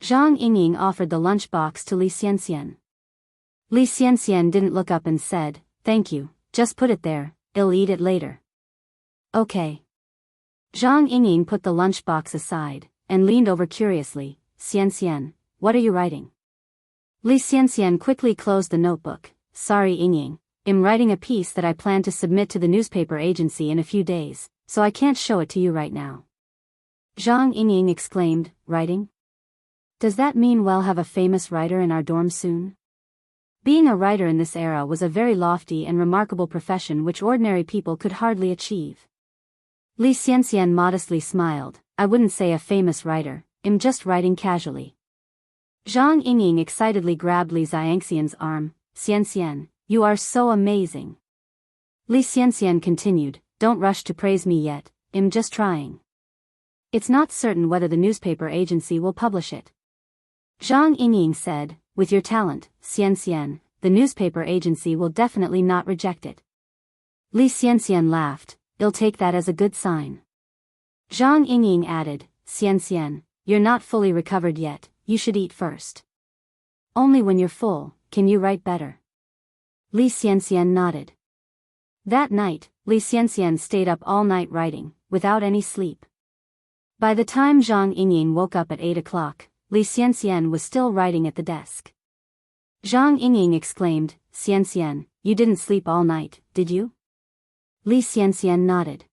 [SPEAKER 1] Zhang Yingying offered the lunchbox to Li Xianxian. Li Xianxian didn't look up and said, "Thank you, just put it there, I'll eat it later." "Okay." Zhang Yingying put the lunchbox aside, and leaned over curiously. "Xianxian, what are you writing?" Li Xianxian quickly closed the notebook. "Sorry Yingying, I'm writing a piece that I plan to submit to the newspaper agency in a few days, so I can't show it to you right now." Zhang Yingying exclaimed, "Writing? Does that mean we'll have a famous writer in our dorm soon?" Being a writer in this era was a very lofty and remarkable profession which ordinary people could hardly achieve. Li Xianxian modestly smiled. "I wouldn't say a famous writer, I'm just writing casually." Zhang Yingying excitedly grabbed Li Xiangxian's arm. "Xianxian, you are so amazing." Li Xianxian continued, "Don't rush to praise me yet, I'm just trying. It's not certain whether the newspaper agency will publish it." Zhang Yingying said, "With your talent, Xianxian, the newspaper agency will definitely not reject it." Li Xianxian laughed. "I'll take that as a good sign." Zhang Yingying added, "Xianxian, you're not fully recovered yet, you should eat first. Only when you're full, can you write better." Li Xianxian nodded. That night, Li Xianxian stayed up all night writing, without any sleep. By the time Zhang Yingying woke up at 8 o'clock, Li Xianxian was still writing at the desk. Zhang Yingying exclaimed, "Xianxian, you didn't sleep all night, did you?" Li Xianxian nodded.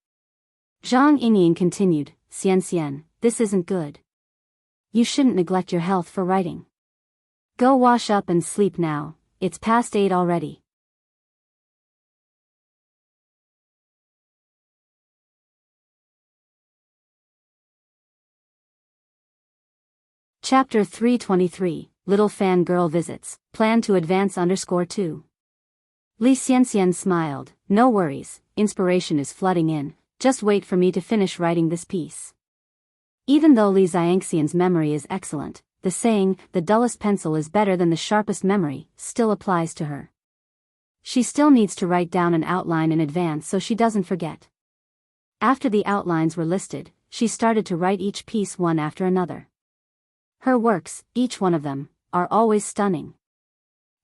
[SPEAKER 1] Zhang Yingying continued, "Xianxian, this isn't good. You shouldn't neglect your health for writing. Go wash up and sleep now, it's past 8 already." Chapter 323, Little Fan Girl Visits, Plan to Advance _2. Li Xianxian smiled. "No worries, inspiration is flooding in, just wait for me to finish writing this piece." Even though Li Xiangxian's memory is excellent, the saying, "the dullest pencil is better than the sharpest memory," still applies to her. She still needs to write down an outline in advance so she doesn't forget. After the outlines were listed, she started to write each piece one after another. Her works, each one of them, are always stunning.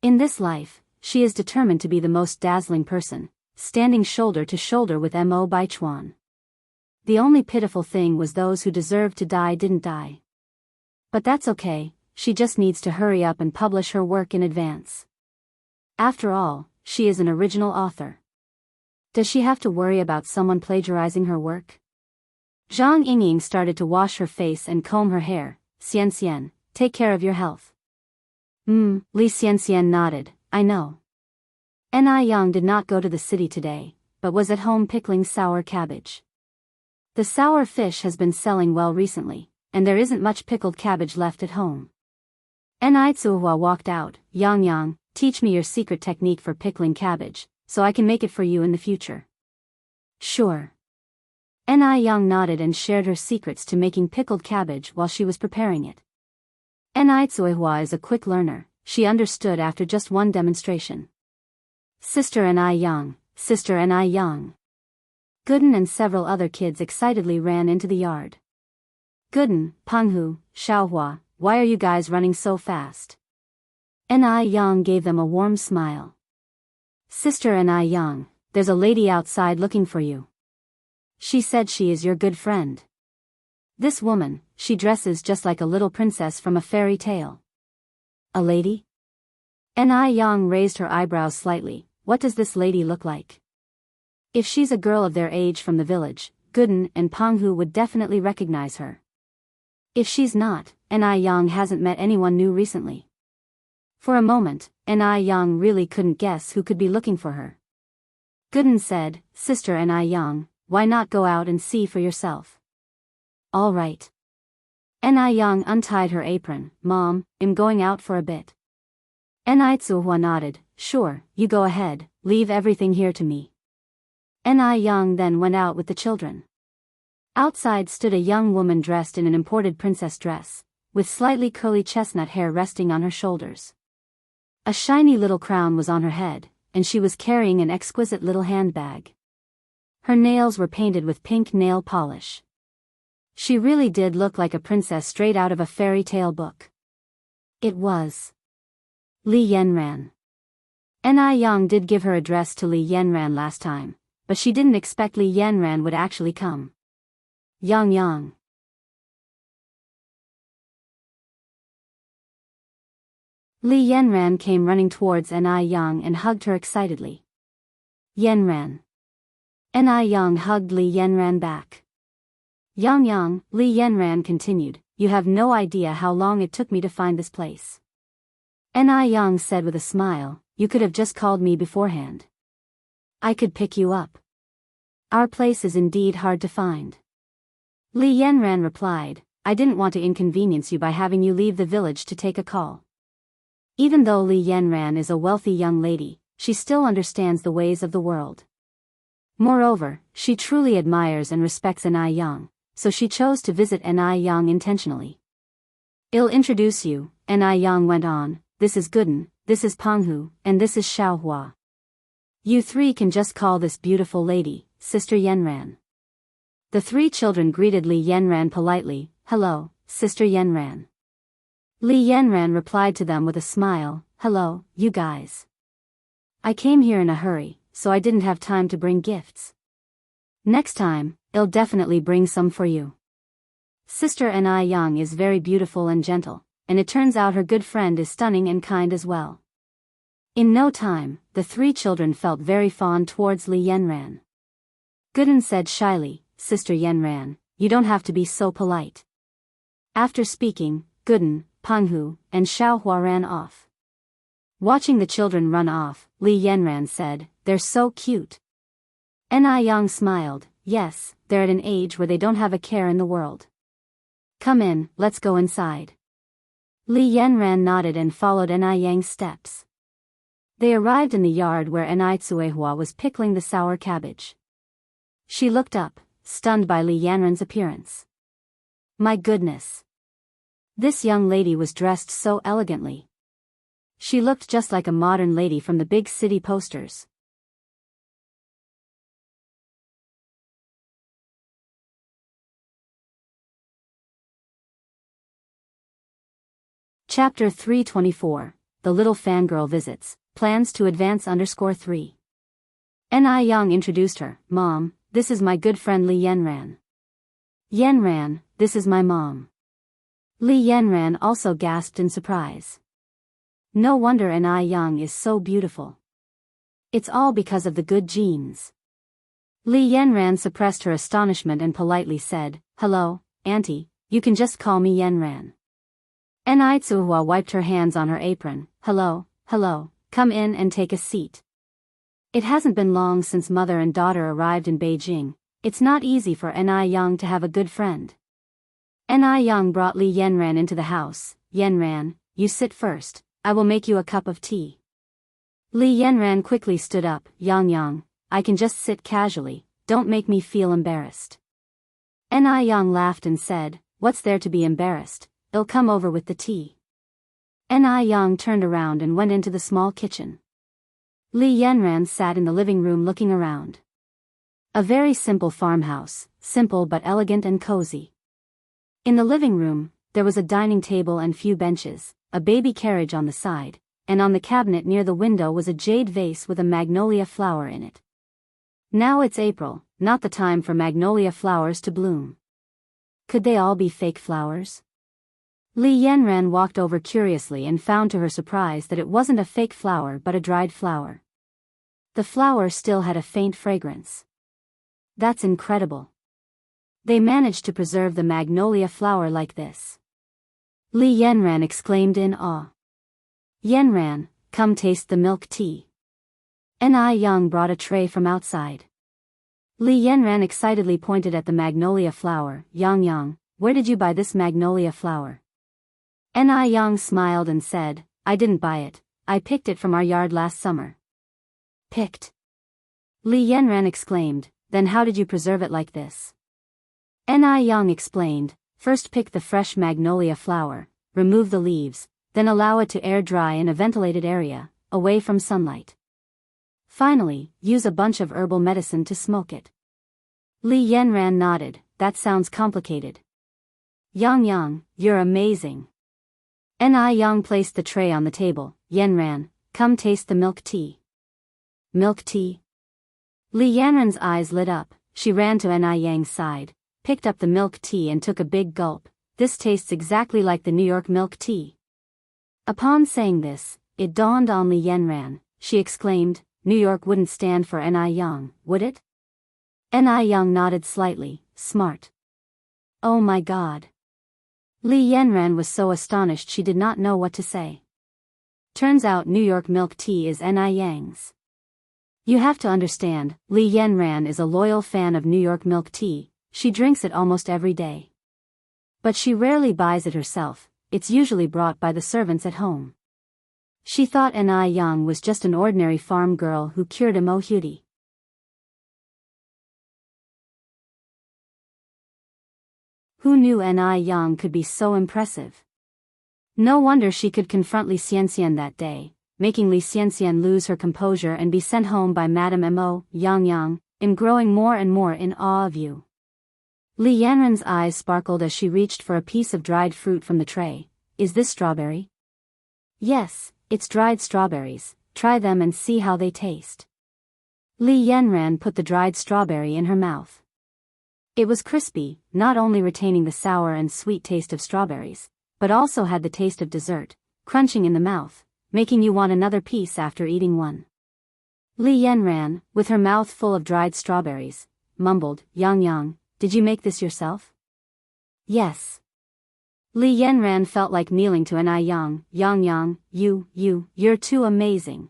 [SPEAKER 1] In this life, she is determined to be the most dazzling person, standing shoulder to shoulder with Mo Baichuan. The only pitiful thing was those who deserved to die didn't die. But that's okay, she just needs to hurry up and publish her work in advance. After all, she is an original author. Does she have to worry about someone plagiarizing her work? Zhang Yingying started to wash her face and comb her hair. Xian Xian, take care of your health. Li Xian Xian nodded, I know. Ni Yang did not go to the city today, but was at home pickling sour cabbage. The sour fish has been selling well recently, and there isn't much pickled cabbage left at home. Ni Tsuhua walked out. Yang Yang, teach me your secret technique for pickling cabbage, so I can make it for you in the future. Sure. Ni Yang nodded and shared her secrets to making pickled cabbage while she was preparing it. Ni Tsuhua is a quick learner, she understood after just one demonstration. Sister Ni Yang, Sister Ni Yang. Gooden and several other kids excitedly ran into the yard. Gooden, Penghu, Xiaohua, why are you guys running so fast? Ni Yang gave them a warm smile. Sister Ni Yang, there's a lady outside looking for you. She said she is your good friend. This woman, she dresses just like a little princess from a fairy tale. A lady? Ni Yang raised her eyebrows slightly. What does this lady look like? If she's a girl of their age from the village, Gooden and Penghu would definitely recognize her. If she's not, Ni Yang hasn't met anyone new recently. For a moment, Ni Yang really couldn't guess who could be looking for her. Gooden said, Sister Ni Yang, why not go out and see for yourself? All right. Ni Yang untied her apron. Mom, I'm going out for a bit. Ni Tsuhua nodded. Sure, you go ahead, leave everything here to me. Ni Yang then went out with the children. Outside stood a young woman dressed in an imported princess dress, with slightly curly chestnut hair resting on her shoulders. A shiny little crown was on her head, and she was carrying an exquisite little handbag. Her nails were painted with pink nail polish. She really did look like a princess straight out of a fairy tale book. It was Li Yanran. Ni Yang did give her address to Li Yanran last time, but she didn't expect Li Yanran would actually come. Yang Yang. Li Yanran came running towards Ni Yang and hugged her excitedly. Yanran. Ni Yang hugged Li Yanran back. Yang Yang, Li Yanran continued, you have no idea how long it took me to find this place. Ni Yang said with a smile, you could have just called me beforehand. I could pick you up. Our place is indeed hard to find. Li Yanran replied, I didn't want to inconvenience you by having you leave the village to take a call. Even though Li Yanran is a wealthy young lady, she still understands the ways of the world. Moreover, she truly admires and respects Ni Yang, so she chose to visit Ni Yang intentionally. I'll introduce you, Ni Yang went on, this is Gooden, this is Penghu, and this is Xiaohua. You three can just call this beautiful lady, Sister Yanran. The three children greeted Li Yanran politely, hello, Sister Yanran. Li Yanran replied to them with a smile, hello, you guys. I came here in a hurry, so I didn't have time to bring gifts. Next time, I'll definitely bring some for you. Sister Ni Yang is very beautiful and gentle, and it turns out her good friend is stunning and kind as well. In no time, the three children felt very fond towards Li Yanran. Gooden said shyly, Sister Yanran, you don't have to be so polite. After speaking, Gooden, Penghu, and Xiaohua ran off. Watching the children run off, Li Yanran said, they're so cute. Ni Yang smiled, yes, they're at an age where they don't have a care in the world. Come in, let's go inside. Li Yanran nodded and followed Ni Yang's steps. They arrived in the yard where Ni Tsuehua was pickling the sour cabbage. She looked up, stunned by Li Yanran's appearance. My goodness. This young lady was dressed so elegantly. She looked just like a modern lady from the big city posters. Chapter 324, The Little Fangirl Visits, Plans to Advance _3. Ni Yang introduced her, Mom, this is my good friend Li Yanran. Yenran, this is my mom. Li Yenran also gasped in surprise. No wonder Anai Yang is so beautiful. It's all because of the good genes. Li Yenran suppressed her astonishment and politely said, "Hello, Auntie, you can just call me Yenran." Anai Tsuhua wiped her hands on her apron. Hello, come in and take a seat. It hasn't been long since mother and daughter arrived in Beijing. It's not easy for Anai Yang to have a good friend. Anai Yang brought Li Yenran into the house. Yenran, you sit first. I will make you a cup of tea. Li Yenran quickly stood up. Yang, I can just sit casually, don't make me feel embarrassed. Anai Yang laughed and said, what's there to be embarrassed? I'll come over with the tea. Anai Yang turned around and went into the small kitchen. Li Yenran sat in the living room looking around. A very simple farmhouse, simple but elegant and cozy. In the living room, there was a dining table and few benches, a baby carriage on the side, and on the cabinet near the window was a jade vase with a magnolia flower in it. Now it's April, not the time for magnolia flowers to bloom. Could they all be fake flowers? Li Yenran walked over curiously and found to her surprise that it wasn't a fake flower but a dried flower. The flower still had a faint fragrance. That's incredible. They managed to preserve the magnolia flower like this. Li Yenran exclaimed in awe. Yenran, come taste the milk tea. Anai Yang brought a tray from outside. Li Yenran excitedly pointed at the magnolia flower. Yang, where did you buy this magnolia flower? Anai Yang smiled and said, I didn't buy it, I picked it from our yard last summer. Picked? Li Yenran exclaimed, then how did you preserve it like this? Anai Yang explained, first pick the fresh magnolia flower, remove the leaves, then allow it to air dry in a ventilated area, away from sunlight. Finally, use a bunch of herbal medicine to smoke it. Li Yenran nodded, that sounds complicated. Yang, you're amazing. Anai Yang placed the tray on the table. Yenran, come taste the milk tea. Milk tea? Li Yenran's eyes lit up. She ran to Anai Yang's side, picked up the milk tea and took a big gulp. This tastes exactly like the New York milk tea. Upon saying this, it dawned on Li Yenran. She exclaimed, New York wouldn't stand for Anai Yang, would it? Anai Yang nodded slightly, smart. Oh my God. Li Yenran was so astonished she did not know what to say. Turns out New York milk tea is Anai Yang's. You have to understand, Li Yenran is a loyal fan of New York milk tea, she drinks it almost every day. But she rarely buys it herself, it's usually brought by the servants at home. She thought Anai Yang was just an ordinary farm girl who cured a mohuti. Who knew Anai Yang could be so impressive? No wonder she could confront Li Xianxian that day, making Li Xianxian lose her composure and be sent home by Madame Mo. Yang, am growing more and more in awe of you. Li Yanran's eyes sparkled as she reached for a piece of dried fruit from the tray. Is this strawberry? Yes, it's dried strawberries, try them and see how they taste. Li Yenran put the dried strawberry in her mouth. It was crispy, not only retaining the sour and sweet taste of strawberries, but also had the taste of dessert, crunching in the mouth, making you want another piece after eating one. Li Yenran, with her mouth full of dried strawberries, mumbled, Yang, did you make this yourself? Yes. Li Yenran felt like kneeling to Anai Yang. You're too amazing.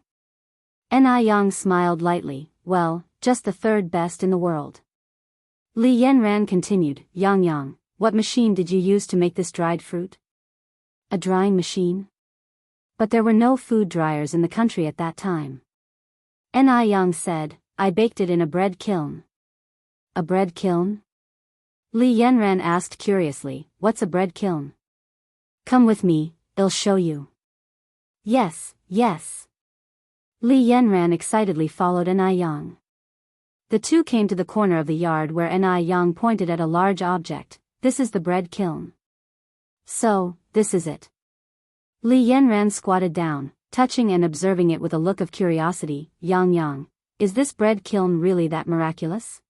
[SPEAKER 1] Anai Yang smiled lightly, well, just the third best in the world. Li Yenran continued, Yang, what machine did you use to make this dried fruit? A drying machine? But there were no food dryers in the country at that time. Anai Yang said, I baked it in a bread kiln. A bread kiln? Li Yenran asked curiously, what's a bread kiln? Come with me, I'll show you. Yes. Li Yenran excitedly followed Anai Yang. The two came to the corner of the yard where Anai Yang pointed at a large object. This is the bread kiln. So, this is it. Li Yenran squatted down, touching and observing it with a look of curiosity. Yang, is this bread kiln really that miraculous?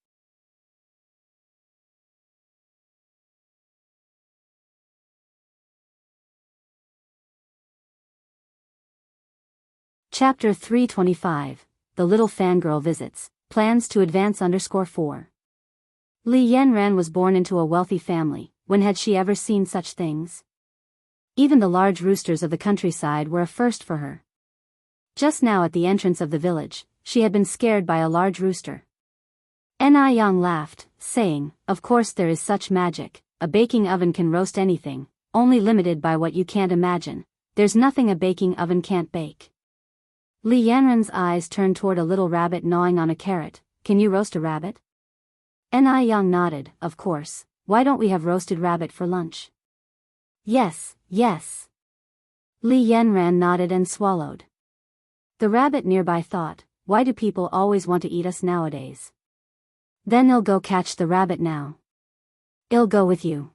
[SPEAKER 1] Chapter 325, The Little Fangirl Visits, Plans to Advance _4. Li Yanran was born into a wealthy family. When had she ever seen such things? Even the large roosters of the countryside were a first for her. Just now at the entrance of the village, she had been scared by a large rooster. Ni Yang laughed, saying, "Of course there is such magic. A baking oven can roast anything, only limited by what you can't imagine. There's nothing a baking oven can't bake." Li Yanran's eyes turned toward a little rabbit gnawing on a carrot. "Can you roast a rabbit?" Ni Yang nodded. "Of course. Why don't we have roasted rabbit for lunch?" "Yes, yes." Li Yanran nodded and swallowed. The rabbit nearby thought, "Why do people always want to eat us nowadays?" "Then I'll go catch the rabbit now." "I'll go with you."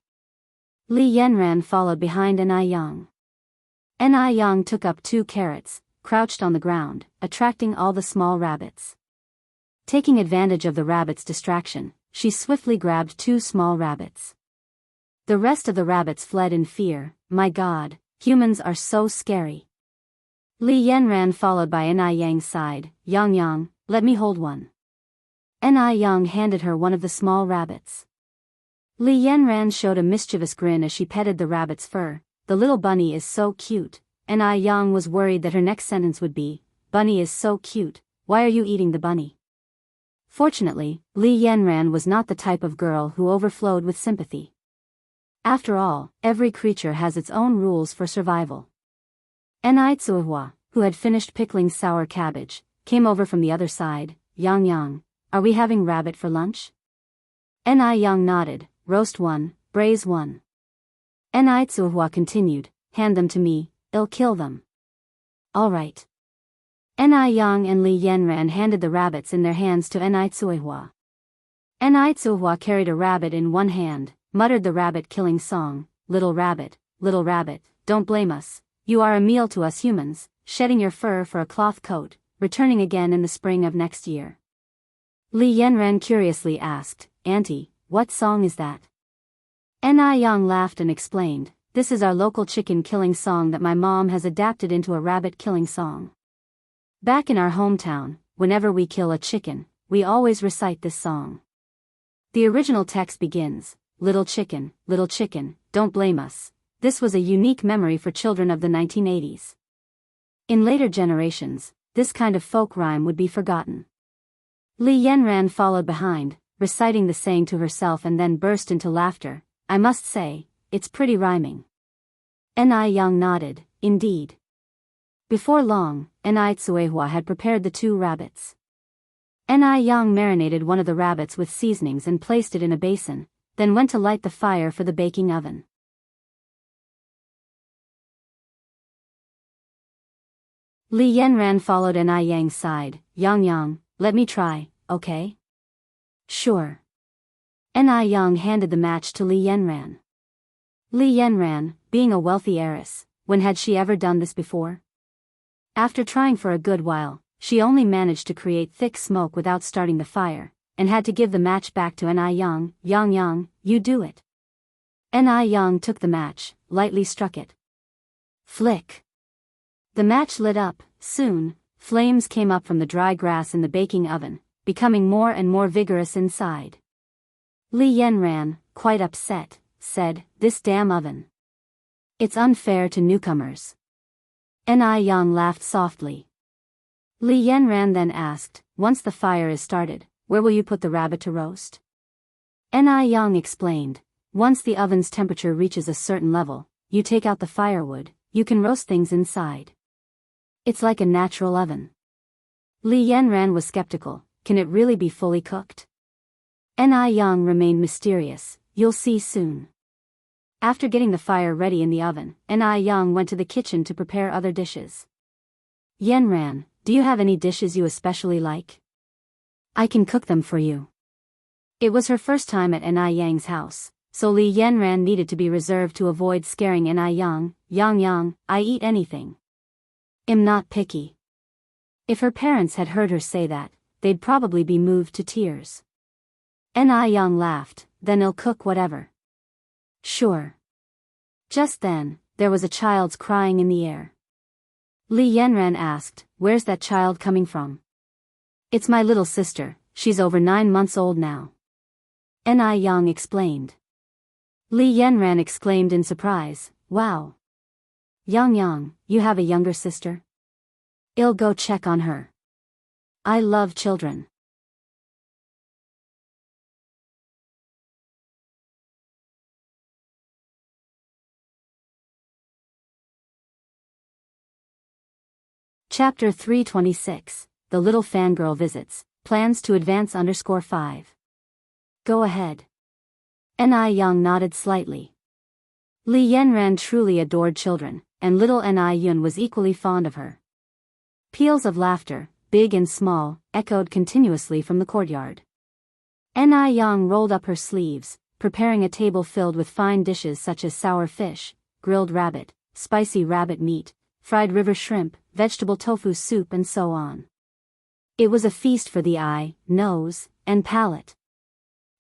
[SPEAKER 1] Li Yanran followed behind Ni Yang. Ni Yang took up 2 carrots, crouched on the ground, attracting all the small rabbits. Taking advantage of the rabbit's distraction, she swiftly grabbed 2 small rabbits. The rest of the rabbits fled in fear. "My God, humans are so scary." Li Yanran followed by Ni Yang's side. "Yang Yang, let me hold one." Ni Yang handed her one of the small rabbits. Li Yanran showed a mischievous grin as she petted the rabbit's fur. "The little bunny is so cute." Ni Yang was worried that her next sentence would be, "Bunny is so cute, why are you eating the bunny?" Fortunately, Li Yanran was not the type of girl who overflowed with sympathy. After all, every creature has its own rules for survival. Ni Tsuhua, who had finished pickling sour cabbage, came over from the other side. "Yang Yang, are we having rabbit for lunch?" Ni Yang nodded. "Roast one, braise one." Ni Tsuhua continued, "Hand them to me, I'll kill them." "All right." Ni Yang and Li Yanran handed the rabbits in their hands to Ni Tsuhua. Ni Tsuhua carried a rabbit in one hand, muttered the rabbit-killing song, little rabbit, don't blame us. You are a meal to us humans, shedding your fur for a cloth coat, returning again in the spring of next year." Li Yanran curiously asked, "Auntie, what song is that?" Ni Yang laughed and explained, "This is our local chicken-killing song that my mom has adapted into a rabbit-killing song. Back in our hometown, whenever we kill a chicken, we always recite this song. The original text begins, little chicken, don't blame us." This was a unique memory for children of the 1980s. In later generations, this kind of folk rhyme would be forgotten. Li Yanran followed behind, reciting the saying to herself and then burst into laughter. "I must say, it's pretty rhyming." Ni Yang nodded, "Indeed." Before long, Ni Tsuehua had prepared the 2 rabbits. Ni Yang marinated one of the rabbits with seasonings and placed it in a basin, then went to light the fire for the baking oven. Li Yanran followed Ni Yang's side. "Yang Yang, let me try, okay?" "Sure." Ni Yang handed the match to Li Yanran. Li Yanran, being a wealthy heiress, when had she ever done this before? After trying for a good while, she only managed to create thick smoke without starting the fire, and had to give the match back to Ni Yang. "Yang Yang, you do it." Ni Yang took the match, lightly struck it. Flick. The match lit up. Soon, flames came up from the dry grass in the baking oven, becoming more and more vigorous inside. Li Yanran, quite upset, said, "This damn oven. It's unfair to newcomers." Ni Yang laughed softly. Li Yanran then asked, "Once the fire is started, where will you put the rabbit to roast?" Ni Yang explained, "Once the oven's temperature reaches a certain level, you take out the firewood, you can roast things inside. It's like a natural oven." Li Yanran was skeptical. Can it really be fully cooked? Ni Yang remained mysterious. "You'll see soon." After getting the fire ready in the oven, Ni Yang went to the kitchen to prepare other dishes. "Yanran, do you have any dishes you especially like? I can cook them for you." It was her first time at Ni Yang's house, so Li Yanran needed to be reserved to avoid scaring Ni Yang. "Yang Yang, I eat anything. I'm not picky." If her parents had heard her say that, they'd probably be moved to tears. Ni Yang laughed, "Then I'll cook whatever." "Sure." Just then, there was a child's crying in the air. Li Yanran asked, where's that child coming from? It's my little sister, she's over 9 months old now. Ni Yang explained. Li Yanran exclaimed in surprise, wow. Yang, you have a younger sister? I'll go check on her. I love children. Chapter 326, The Little Fangirl Visits, Plans to Advance _5. Go ahead. Ni Yang nodded slightly. Li Yanran truly adored children, and little Ni Yun was equally fond of her. Peals of laughter, big and small, echoed continuously from the courtyard. Ni Yang rolled up her sleeves, preparing a table filled with fine dishes such as sour fish, grilled rabbit, spicy rabbit meat, fried river shrimp, vegetable tofu soup and so on. It was a feast for the eye, nose, and palate.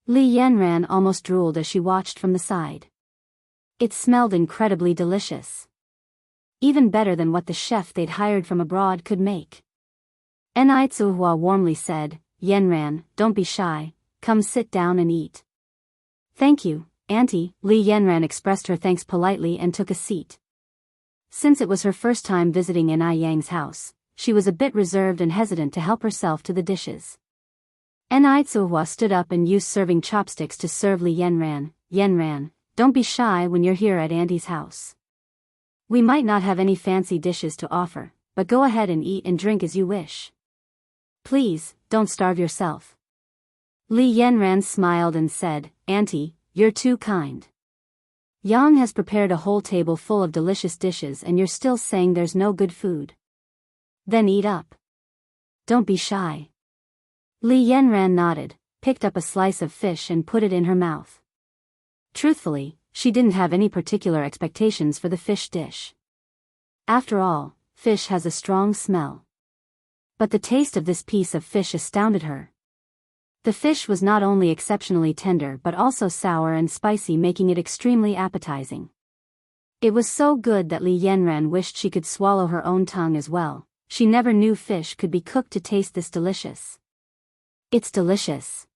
[SPEAKER 1] Li Yanran almost drooled as she watched from the side. It smelled incredibly delicious. Even better than what the chef they'd hired from abroad could make. Ni Tsuhua warmly said, Yanran, don't be shy, come sit down and eat. Thank you, Auntie. Li Yanran expressed her thanks politely and took a seat. Since it was her first time visiting Ni Yang's house, she was a bit reserved and hesitant to help herself to the dishes. Ni Tsuhua stood up and used serving chopsticks to serve Li Yanran. Yanran, don't be shy when you're here at Auntie's house. We might not have any fancy dishes to offer, but go ahead and eat and drink as you wish. Please, don't starve yourself. Li Yanran smiled and said, Auntie, you're too kind. Yang has prepared a whole table full of delicious dishes and you're still saying there's no good food. Then eat up. Don't be shy. Li Yanran nodded, picked up a slice of fish and put it in her mouth. Truthfully, she didn't have any particular expectations for the fish dish. After all, fish has a strong smell. But the taste of this piece of fish astounded her. The fish was not only exceptionally tender but also sour and spicy, making it extremely appetizing. It was so good that Li Yanran wished she could swallow her own tongue as well. She never knew fish could be cooked to taste this delicious. It's delicious.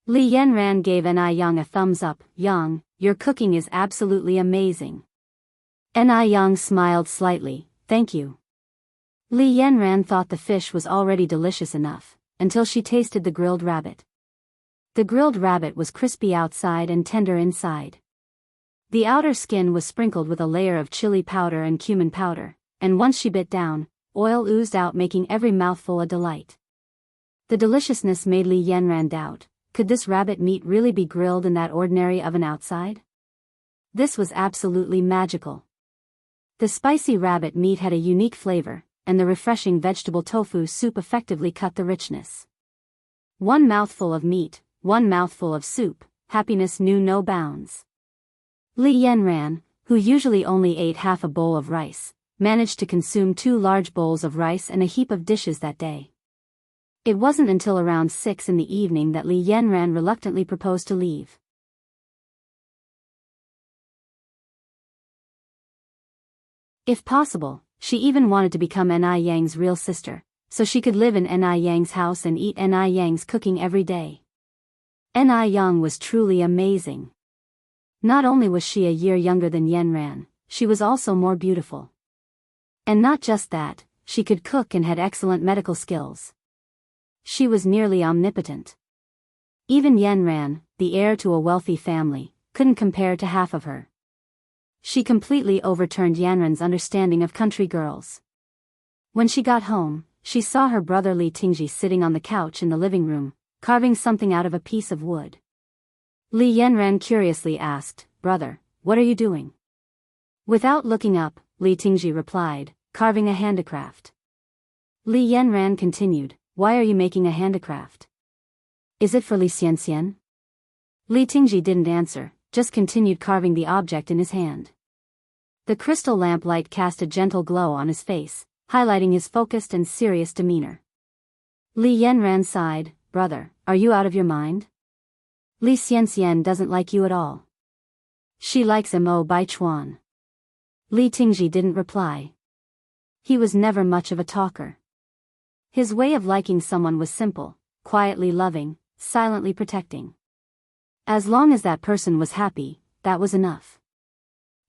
[SPEAKER 1] Li Yanran gave Ni Yang a thumbs up. Yang, your cooking is absolutely amazing. Ni Yang smiled slightly, thank you. Li Yanran thought the fish was already delicious enough, until she tasted the grilled rabbit. The grilled rabbit was crispy outside and tender inside. The outer skin was sprinkled with a layer of chili powder and cumin powder, and once she bit down, oil oozed out, making every mouthful a delight. The deliciousness made Li Yanran doubt, could this rabbit meat really be grilled in that ordinary oven outside? This was absolutely magical. The spicy rabbit meat had a unique flavor, and the refreshing vegetable tofu soup effectively cut the richness. One mouthful of meat, one mouthful of soup, happiness knew no bounds. Li Yanran, who usually only ate half a bowl of rice, managed to consume 2 large bowls of rice and a heap of dishes that day. It wasn't until around 6 in the evening that Li Yanran reluctantly proposed to leave. If possible, she even wanted to become Ni Yang's real sister, so she could live in Ni Yang's house and eat Ni Yang's cooking every day. Ni Yang was truly amazing. Not only was she a year younger than Yanran, she was also more beautiful. And not just that, she could cook and had excellent medical skills. She was nearly omnipotent. Even Yanran, the heir to a wealthy family, couldn't compare to half of her. She completely overturned Yanran's understanding of country girls. When she got home, she saw her brother Li Tingji sitting on the couch in the living room, carving something out of a piece of wood. Li Yanran curiously asked, "Brother, what are you doing?" Without looking up, Li Tingji replied, "Carving a handicraft." Li Yanran continued, "Why are you making a handicraft? Is it for Li Xianxian?" Li Tingji didn't answer, just continued carving the object in his hand. The crystal lamplight cast a gentle glow on his face, highlighting his focused and serious demeanor. Li Yanran sighed, "Brother, are you out of your mind? Li Xianxian doesn't like you at all. She likes Mo Baichuan." Li Tingji didn't reply. He was never much of a talker. His way of liking someone was simple, quietly loving, silently protecting. As long as that person was happy, that was enough.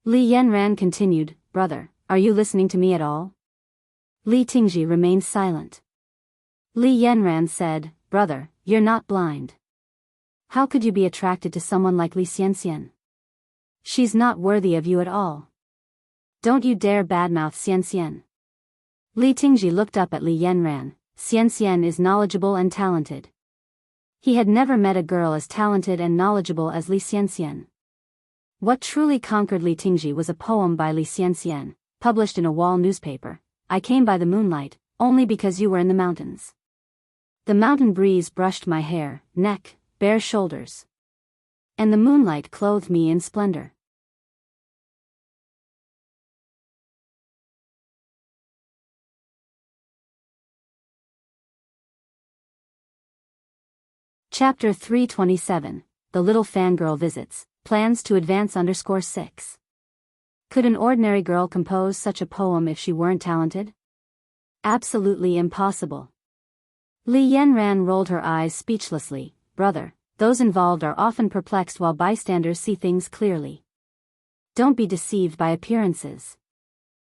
[SPEAKER 1] Li Yanran continued, "Brother, are you listening to me at all?" Li Tingji remained silent. Li Yanran said, "Brother, you're not blind. How could you be attracted to someone like Li Xianxian? She's not worthy of you at all. Don't you dare badmouth Xianxian." Li Tingji looked up at Li Yanran. Xianxian is knowledgeable and talented. He had never met a girl as talented and knowledgeable as Li Xianxian. What truly conquered Li Tingji was a poem by Li Xianxian, published in a wall newspaper. "I came by the moonlight, only because you were in the mountains. The mountain breeze brushed my hair, neck, bare shoulders. And the moonlight clothed me in splendor." Chapter 327, The Little Fangirl Visits, Plans to Advance _6. Could an ordinary girl compose such a poem if she weren't talented? Absolutely impossible. Li Yanran rolled her eyes speechlessly. "Brother, those involved are often perplexed while bystanders see things clearly. Don't be deceived by appearances.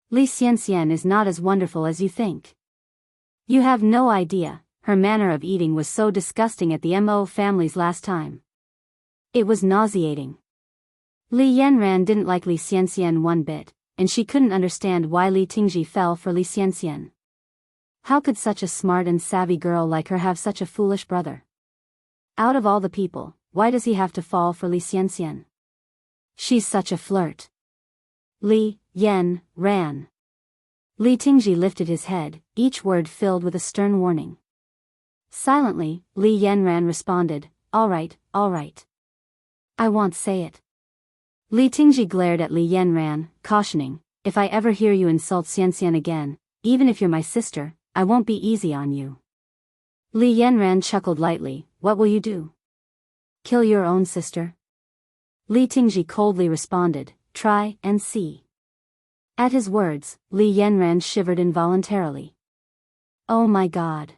[SPEAKER 1] Li Xianxian is not as wonderful as you think. You have no idea. Her manner of eating was so disgusting at the Mo family's last time. It was nauseating." Li Yanran didn't like Li Xianxian one bit, and she couldn't understand why Li Tingji fell for Li Xianxian. How could such a smart and savvy girl like her have such a foolish brother? Out of all the people, why does he have to fall for Li Xianxian? She's such a flirt. Li Yan-ran. Li Tingji lifted his head, each word filled with a stern warning. Silently, Li Yanran responded, all right. I won't say it." Li Tingji glared at Li Yanran, cautioning, "If I ever hear you insult Xianxian again, even if you're my sister, I won't be easy on you." Li Yanran chuckled lightly, "What will you do? Kill your own sister?" Li Tingji coldly responded, "Try and see." At his words, Li Yanran shivered involuntarily. Oh my God.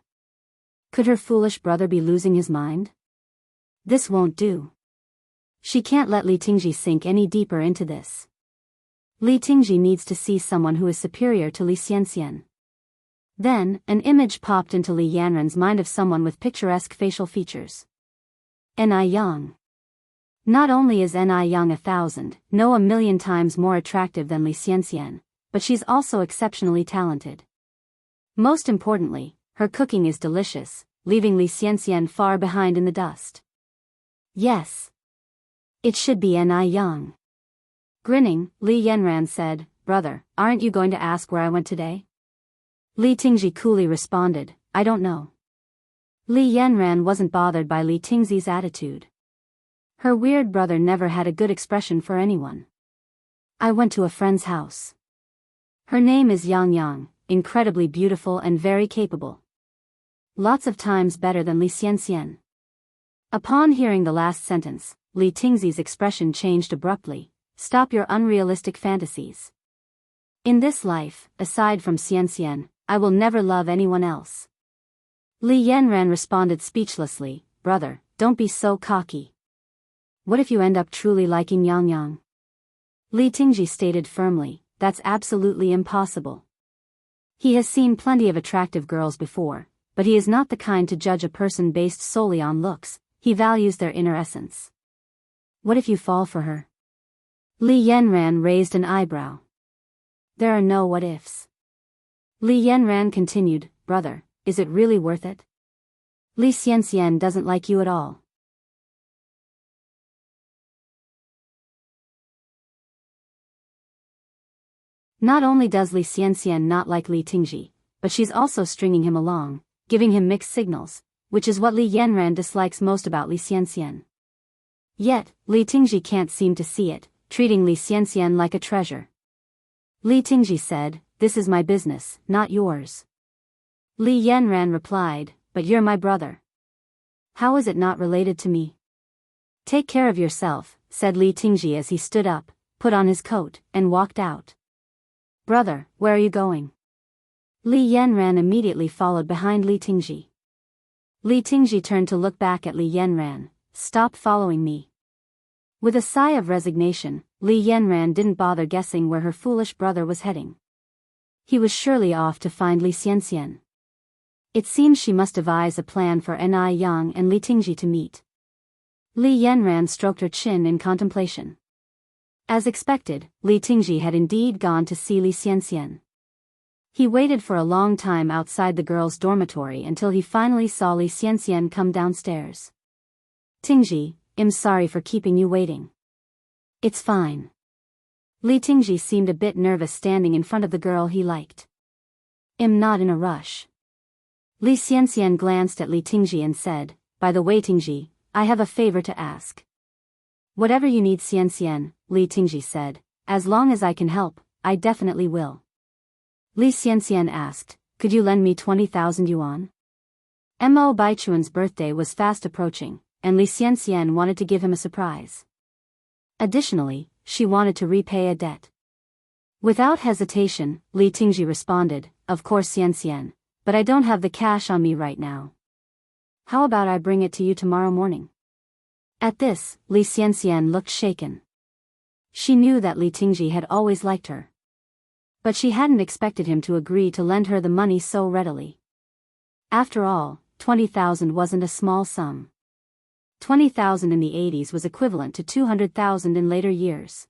[SPEAKER 1] Could her foolish brother be losing his mind? This won't do. She can't let Li Tingji sink any deeper into this. Li Tingji needs to see someone who is superior to Li Xianxian. Then, an image popped into Li Yanran's mind of someone with picturesque facial features. Ni Yang. Not only is Ni Yang 1,000 times more attractive than Li Xianxian, but she's also exceptionally talented. Most importantly, her cooking is delicious, leaving Li Xianxian far behind in the dust. Yes. It should be Ni Yang. Grinning, Li Yanran said, "Brother, aren't you going to ask where I went today?" Li Tingji coolly responded, "I don't know." Li Yanran wasn't bothered by Li Tingji's attitude. Her weird brother never had a good expression for anyone. "I went to a friend's house. Her name is Yang, incredibly beautiful and very capable. Lots of times better than Li Xianxian." Upon hearing the last sentence, Li Tingji's expression changed abruptly. "Stop your unrealistic fantasies. In this life, aside from Xianxian, I will never love anyone else." Li Yanran responded speechlessly, "Brother, don't be so cocky. What if you end up truly liking Yang?" Li Tingji stated firmly, "That's absolutely impossible. He has seen plenty of attractive girls before, but he is not the kind to judge a person based solely on looks. He values their inner essence." "What if you fall for her?" Li Yanran raised an eyebrow. "There are no what ifs." Li Yanran continued, "Brother, is it really worth it? Li Xianxian doesn't like you at all." Not only does Li Xianxian not like Li Tingji, but she's also stringing him along, giving him mixed signals, which is what Li Yanran dislikes most about Li Xianxian. Yet, Li Tingji can't seem to see it, treating Li Xianxian like a treasure. Li Tingji said, "This is my business, not yours." Li Yanran replied, "But you're my brother. How is it not related to me?" "Take care of yourself," said Li Tingji as he stood up, put on his coat, and walked out. "Brother, where are you going?" Li Yanran immediately followed behind Li Tingji. Li Tingji turned to look back at Li Yanran. Stop following me. With a sigh of resignation, Li Yanran didn't bother guessing where her foolish brother was heading. He was surely off to find Li Xianxian. It seems she must devise a plan for Ni Yang and Li Tingji to meet. Li Yanran stroked her chin in contemplation. As expected, Li Tingji had indeed gone to see Li Xianxian. He waited for a long time outside the girls' dormitory until he finally saw Li Xianxian come downstairs. Tingji, I'm sorry for keeping you waiting. It's fine. Li Tingji seemed a bit nervous standing in front of the girl he liked. I'm not in a rush. Li Xianxian glanced at Li Tingji and said, by the way Tingji, I have a favor to ask. Whatever you need Xianxian, Li Tingji said, as long as I can help, I definitely will. Li Xianxian asked, could you lend me 20,000 yuan? Mo Baichuan's birthday was fast approaching, and Li Xianxian wanted to give him a surprise. Additionally, she wanted to repay a debt. Without hesitation, Li Tingji responded, of course Xianxian, but I don't have the cash on me right now. How about I bring it to you tomorrow morning? At this, Li Xianxian looked shaken. She knew that Li Tingji had always liked her. But she hadn't expected him to agree to lend her the money so readily. After all, 20,000 wasn't a small sum. 20,000 in the 80s was equivalent to 200,000 in later years.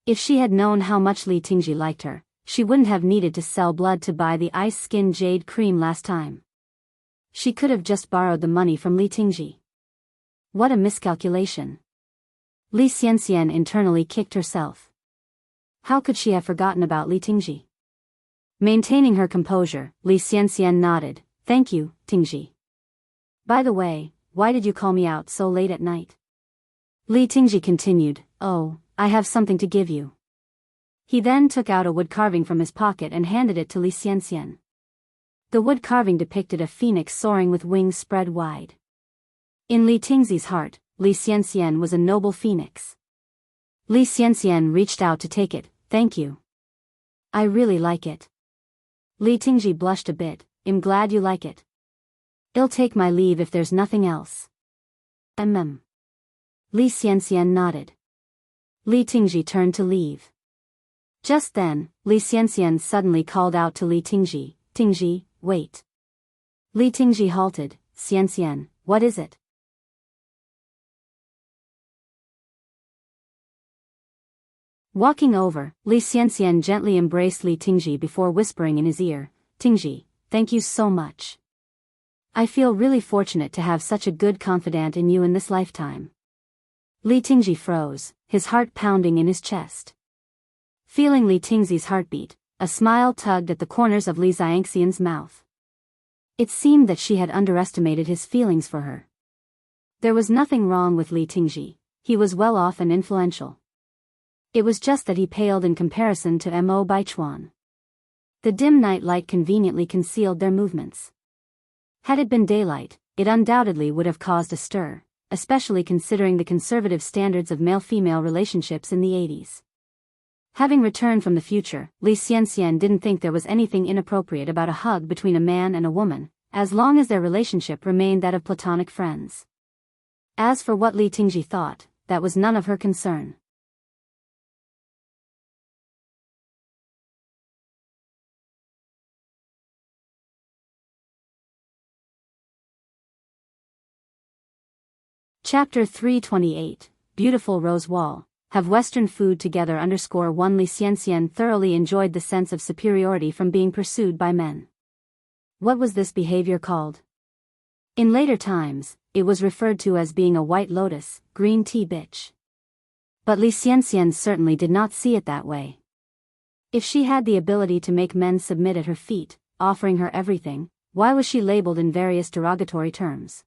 [SPEAKER 1] If she had known how much Li Tingji liked her, she wouldn't have needed to sell blood to buy the ice skin jade cream last time. She could have just borrowed the money from Li Tingji. What a miscalculation. Li Xianxian internally kicked herself. How could she have forgotten about Li Tingji? Maintaining her composure, Li Xianxian nodded, thank you, Tingji. By the way, why did you call me out so late at night? Li Tingji continued, oh, I have something to give you. He then took out a wood carving from his pocket and handed it to Li Xianxian. The wood carving depicted a phoenix soaring with wings spread wide. In Li Tingji's heart, Li Xianxian was a noble phoenix. Li Xianxian reached out to take it, thank you. I really like it. Li Tingji blushed a bit, I'm glad you like it. I'll take my leave if there's nothing else. Li Xianxian nodded. Li Tingji turned to leave. Just then, Li Xianxian suddenly called out to Li Tingji, Tingji, wait. Li Tingji halted, Xianxian, what is it? Walking over, Li Xianxian gently embraced Li Tingji before whispering in his ear, Tingji, thank you so much. I feel really fortunate to have such a good confidant in you in this lifetime. Li Tingji froze, his heart pounding in his chest. Feeling Li Tingji's heartbeat, a smile tugged at the corners of Li Xianxian's mouth. It seemed that she had underestimated his feelings for her. There was nothing wrong with Li Tingji, he was well off and influential. It was just that he paled in comparison to Mo Baichuan. The dim night light conveniently concealed their movements. Had it been daylight, it undoubtedly would have caused a stir, especially considering the conservative standards of male-female relationships in the 80s. Having returned from the future, Li Xianxian didn't think there was anything inappropriate about a hug between a man and a woman, as long as their relationship remained that of platonic friends. As for what Li Tingji thought, that was none of her concern. Chapter 328, Beautiful Rose Wall. Have Western food together _1 Li Xianxian thoroughly enjoyed the sense of superiority from being pursued by men. What was this behavior called? In later times, it was referred to as being a white lotus, green tea bitch. But Li Xianxian certainly did not see it that way. If she had the ability to make men submit at her feet, offering her everything, why was she labeled in various derogatory terms?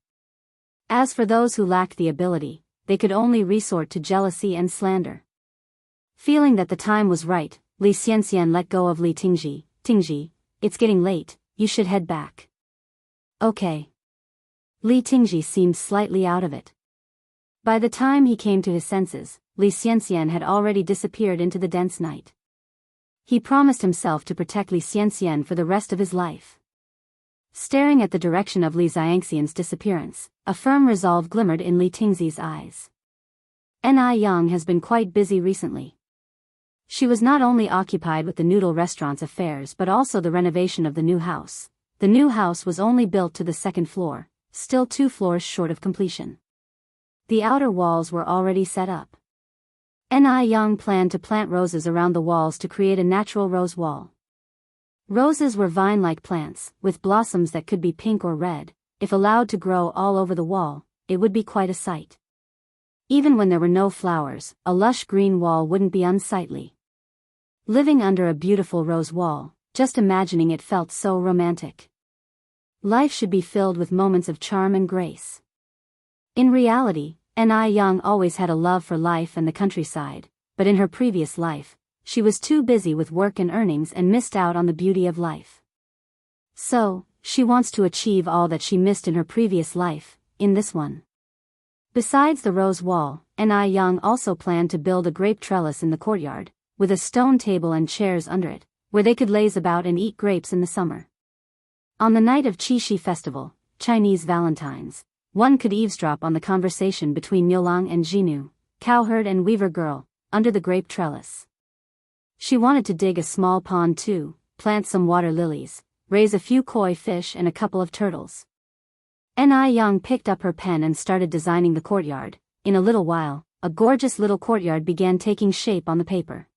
[SPEAKER 1] As for those who lacked the ability, they could only resort to jealousy and slander. Feeling that the time was right, Li Xianxian let go of Li Tingji. Tingji, it's getting late, you should head back. Okay. Li Tingji seemed slightly out of it. By the time he came to his senses, Li Xianxian had already disappeared into the dense night. He promised himself to protect Li Xianxian for the rest of his life. Staring at the direction of Li Xiangxian's disappearance, a firm resolve glimmered in Li Tingzi's eyes. Ni Yang has been quite busy recently. She was not only occupied with the noodle restaurant's affairs but also the renovation of the new house. The new house was only built to the second floor, still 2 floors short of completion. The outer walls were already set up. Ni Yang planned to plant roses around the walls to create a natural rose wall. Roses were vine-like plants, with blossoms that could be pink or red. If allowed to grow all over the wall, it would be quite a sight. Even when there were no flowers, a lush green wall wouldn't be unsightly. Living under a beautiful rose wall, just imagining it felt so romantic. Life should be filled with moments of charm and grace. In reality, Ni Yang always had a love for life and the countryside, but in her previous life, she was too busy with work and earnings and missed out on the beauty of life. So, she wants to achieve all that she missed in her previous life, in this one. Besides the rose wall, Ni Yang also planned to build a grape trellis in the courtyard, with a stone table and chairs under it, where they could laze about and eat grapes in the summer. On the night of Qixi Festival, Chinese Valentine's, one could eavesdrop on the conversation between Niulang and Jinu, cowherd and weaver girl, under the grape trellis. She wanted to dig a small pond too, plant some water lilies, raise a few koi fish and a couple of turtles. Ni Yang picked up her pen and started designing the courtyard. In a little while, a gorgeous little courtyard began taking shape on the paper.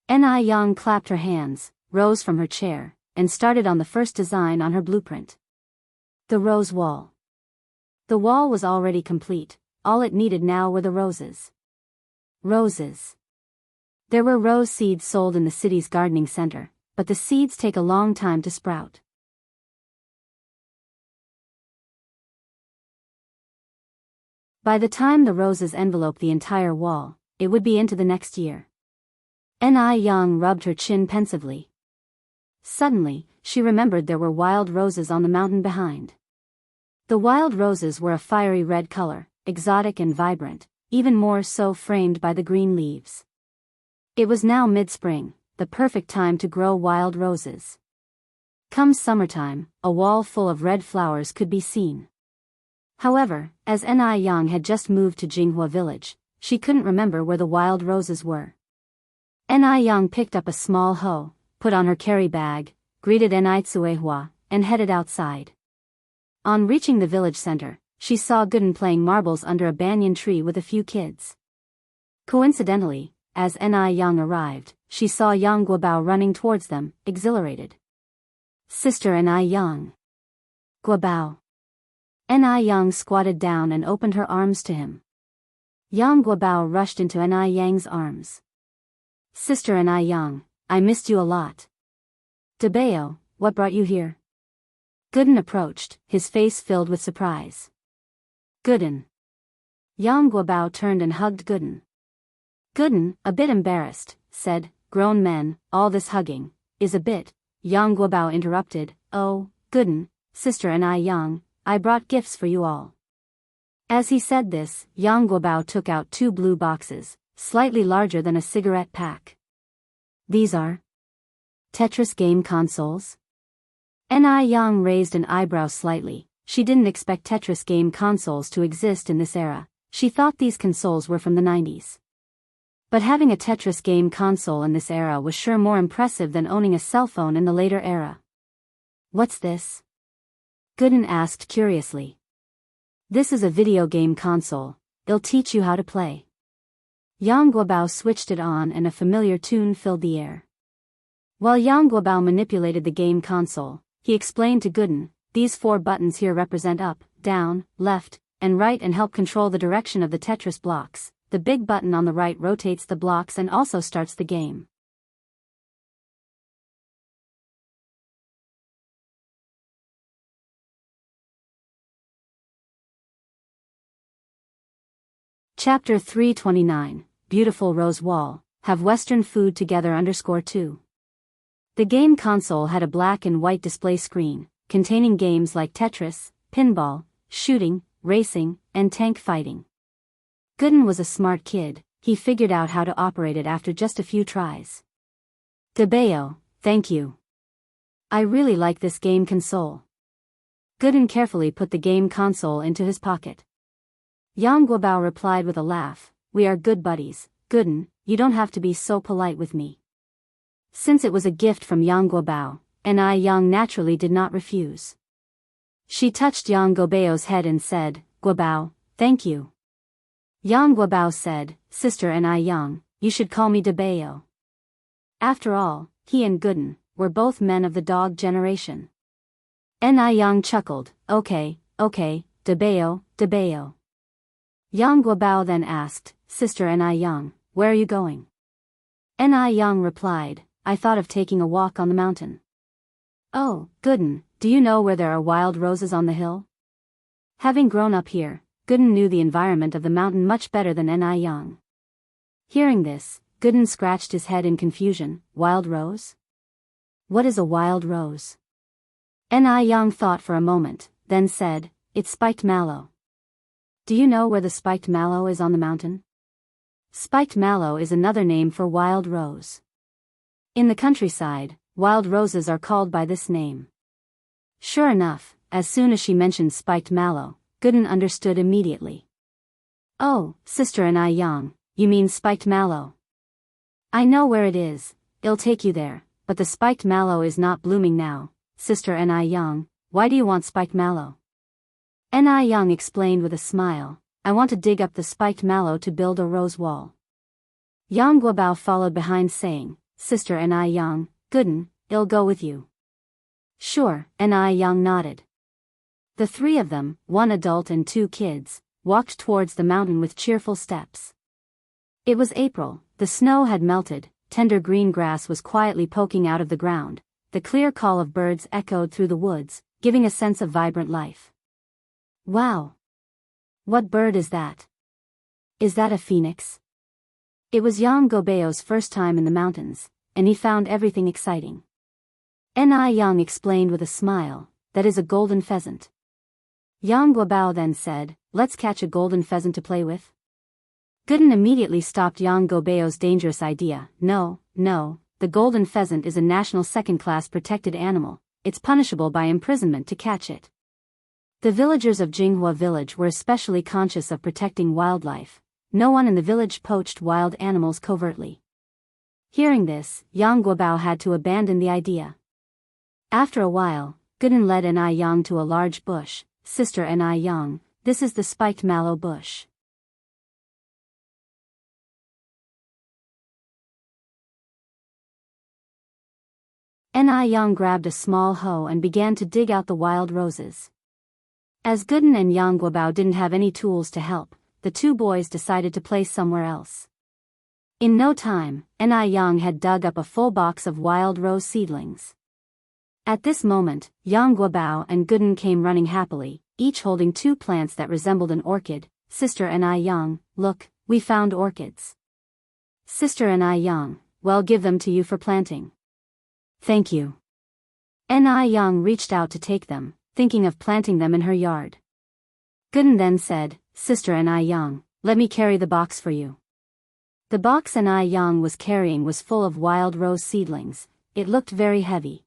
[SPEAKER 1] Ni Yang clapped her hands, rose from her chair, and started on the first design on her blueprint. The rose wall. The wall was already complete, all it needed now were the roses. Roses. There were rose seeds sold in the city's gardening center, but the seeds take a long time to sprout. By the time the roses enveloped the entire wall, it would be into the next year. Ni Yang rubbed her chin pensively. Suddenly, she remembered there were wild roses on the mountain behind. The wild roses were a fiery red color, exotic and vibrant, even more so framed by the green leaves. It was now mid-spring, the perfect time to grow wild roses. Come summertime, a wall full of red flowers could be seen. However, as Ni Yang had just moved to Jinghua village, she couldn't remember where the wild roses were. Ni Yang picked up a small hoe, put on her carry bag, greeted Ni Tsuehua, and headed outside. On reaching the village center, she saw Gooden playing marbles under a banyan tree with a few kids. Coincidentally, as Ni Yang arrived, she saw Yang Guobao running towards them, exhilarated. Sister Ni Yang. Guobao. Ni Yang squatted down and opened her arms to him. Yang Guobao rushed into Ni Yang's arms. Sister Ni Yang, I missed you a lot. Debao, what brought you here? Gooden approached, his face filled with surprise. Gooden. Yang Guobao turned and hugged Gooden. Gooden, a bit embarrassed, said, grown men, all this hugging, is a bit. Yang Guobao interrupted, oh, Gooden, sister Ni Yang, I brought gifts for you all. As he said this, Yang Guobao took out 2 blue boxes, slightly larger than a cigarette pack. These are Tetris game consoles? Ni Yang raised an eyebrow slightly. She didn't expect Tetris game consoles to exist in this era. She thought these consoles were from the 90s. But having a Tetris game console in this era was sure more impressive than owning a cell phone in the later era. What's this? Gooden asked curiously. This is a video game console. It'll teach you how to play. Yang Guobao switched it on and a familiar tune filled the air. While Yang Guobao manipulated the game console, he explained to Gooden, these 4 buttons here represent up, down, left, and right and help control the direction of the Tetris blocks. The big button on the right rotates the blocks and also starts the game. Chapter 329, Beautiful Rose Wall, Have Western Food Together _2. The game console had a black and white display screen, containing games like Tetris, pinball, shooting, racing, and tank fighting. Gooden was a smart kid, he figured out how to operate it after just a few tries. Debeo, thank you. I really like this game console. Gooden carefully put the game console into his pocket. Yang Guobao replied with a laugh, we are good buddies, Gooden, you don't have to be so polite with me. Since it was a gift from Yang Guobao, Yang naturally did not refuse. She touched Yang Guobao's head and said, Guobao, thank you. Yang Guobao said, Sister Yang, you should call me Debeo. After all, he and Gooden were both men of the dog generation. Yang chuckled, okay, Debeo, Debeo. Yang Guobao then asked, Sister Yang, where are you going? Yang replied, I thought of taking a walk on the mountain. Oh, Gooden, do you know where there are wild roses on the hill? Having grown up here, Gooden knew the environment of the mountain much better than Yang. Hearing this, Gooden scratched his head in confusion. Wild rose? What is a wild rose? Yang thought for a moment, then said, it's spiked mallow. Do you know where the spiked mallow is on the mountain? Spiked mallow is another name for wild rose. In the countryside, wild roses are called by this name. Sure enough, as soon as she mentioned spiked mallow, Gooden understood immediately. Oh, Sister Yang, you mean spiked mallow. I know where it is, I'll take you there, but the spiked mallow is not blooming now. Sister Yang, why do you want spiked mallow? Yang explained with a smile, I want to dig up the spiked mallow to build a rose wall. Yang Guobao followed behind saying, Sister Yang, Gooden, I'll go with you. Sure, Yang nodded. The three of them, one adult and two kids, walked towards the mountain with cheerful steps. It was April, the snow had melted, tender green grass was quietly poking out of the ground, the clear call of birds echoed through the woods, giving a sense of vibrant life. Wow! What bird is that? Is that a phoenix? It was Yang Guobao's first time in the mountains, and he found everything exciting. Yang explained with a smile, that is a golden pheasant. Yang Guobao then said, let's catch a golden pheasant to play with. Gooden immediately stopped Yang Guobao's dangerous idea. No, the golden pheasant is a national second-class protected animal, it's punishable by imprisonment to catch it. The villagers of Jinghua village were especially conscious of protecting wildlife. No one in the village poached wild animals covertly. Hearing this, Yang Guobao had to abandon the idea. After a while, Gooden led Yang to a large bush. Sister Yang, this is the spiked mallow bush. Yang grabbed a small hoe and began to dig out the wild roses. As Gooden and Yang Guobao didn't have any tools to help, the two boys decided to play somewhere else. In no time, Yang had dug up a full box of wild rose seedlings. At this moment, Yang Guobao and Gooden came running happily, each holding two plants that resembled an orchid. Sister Yang, look, we found orchids. Sister Yang, well, give them to you for planting. Thank you. Yang reached out to take them, thinking of planting them in her yard. Gooden then said, Sister Yang, let me carry the box for you. The box Yang was carrying was full of wild rose seedlings. It looked very heavy.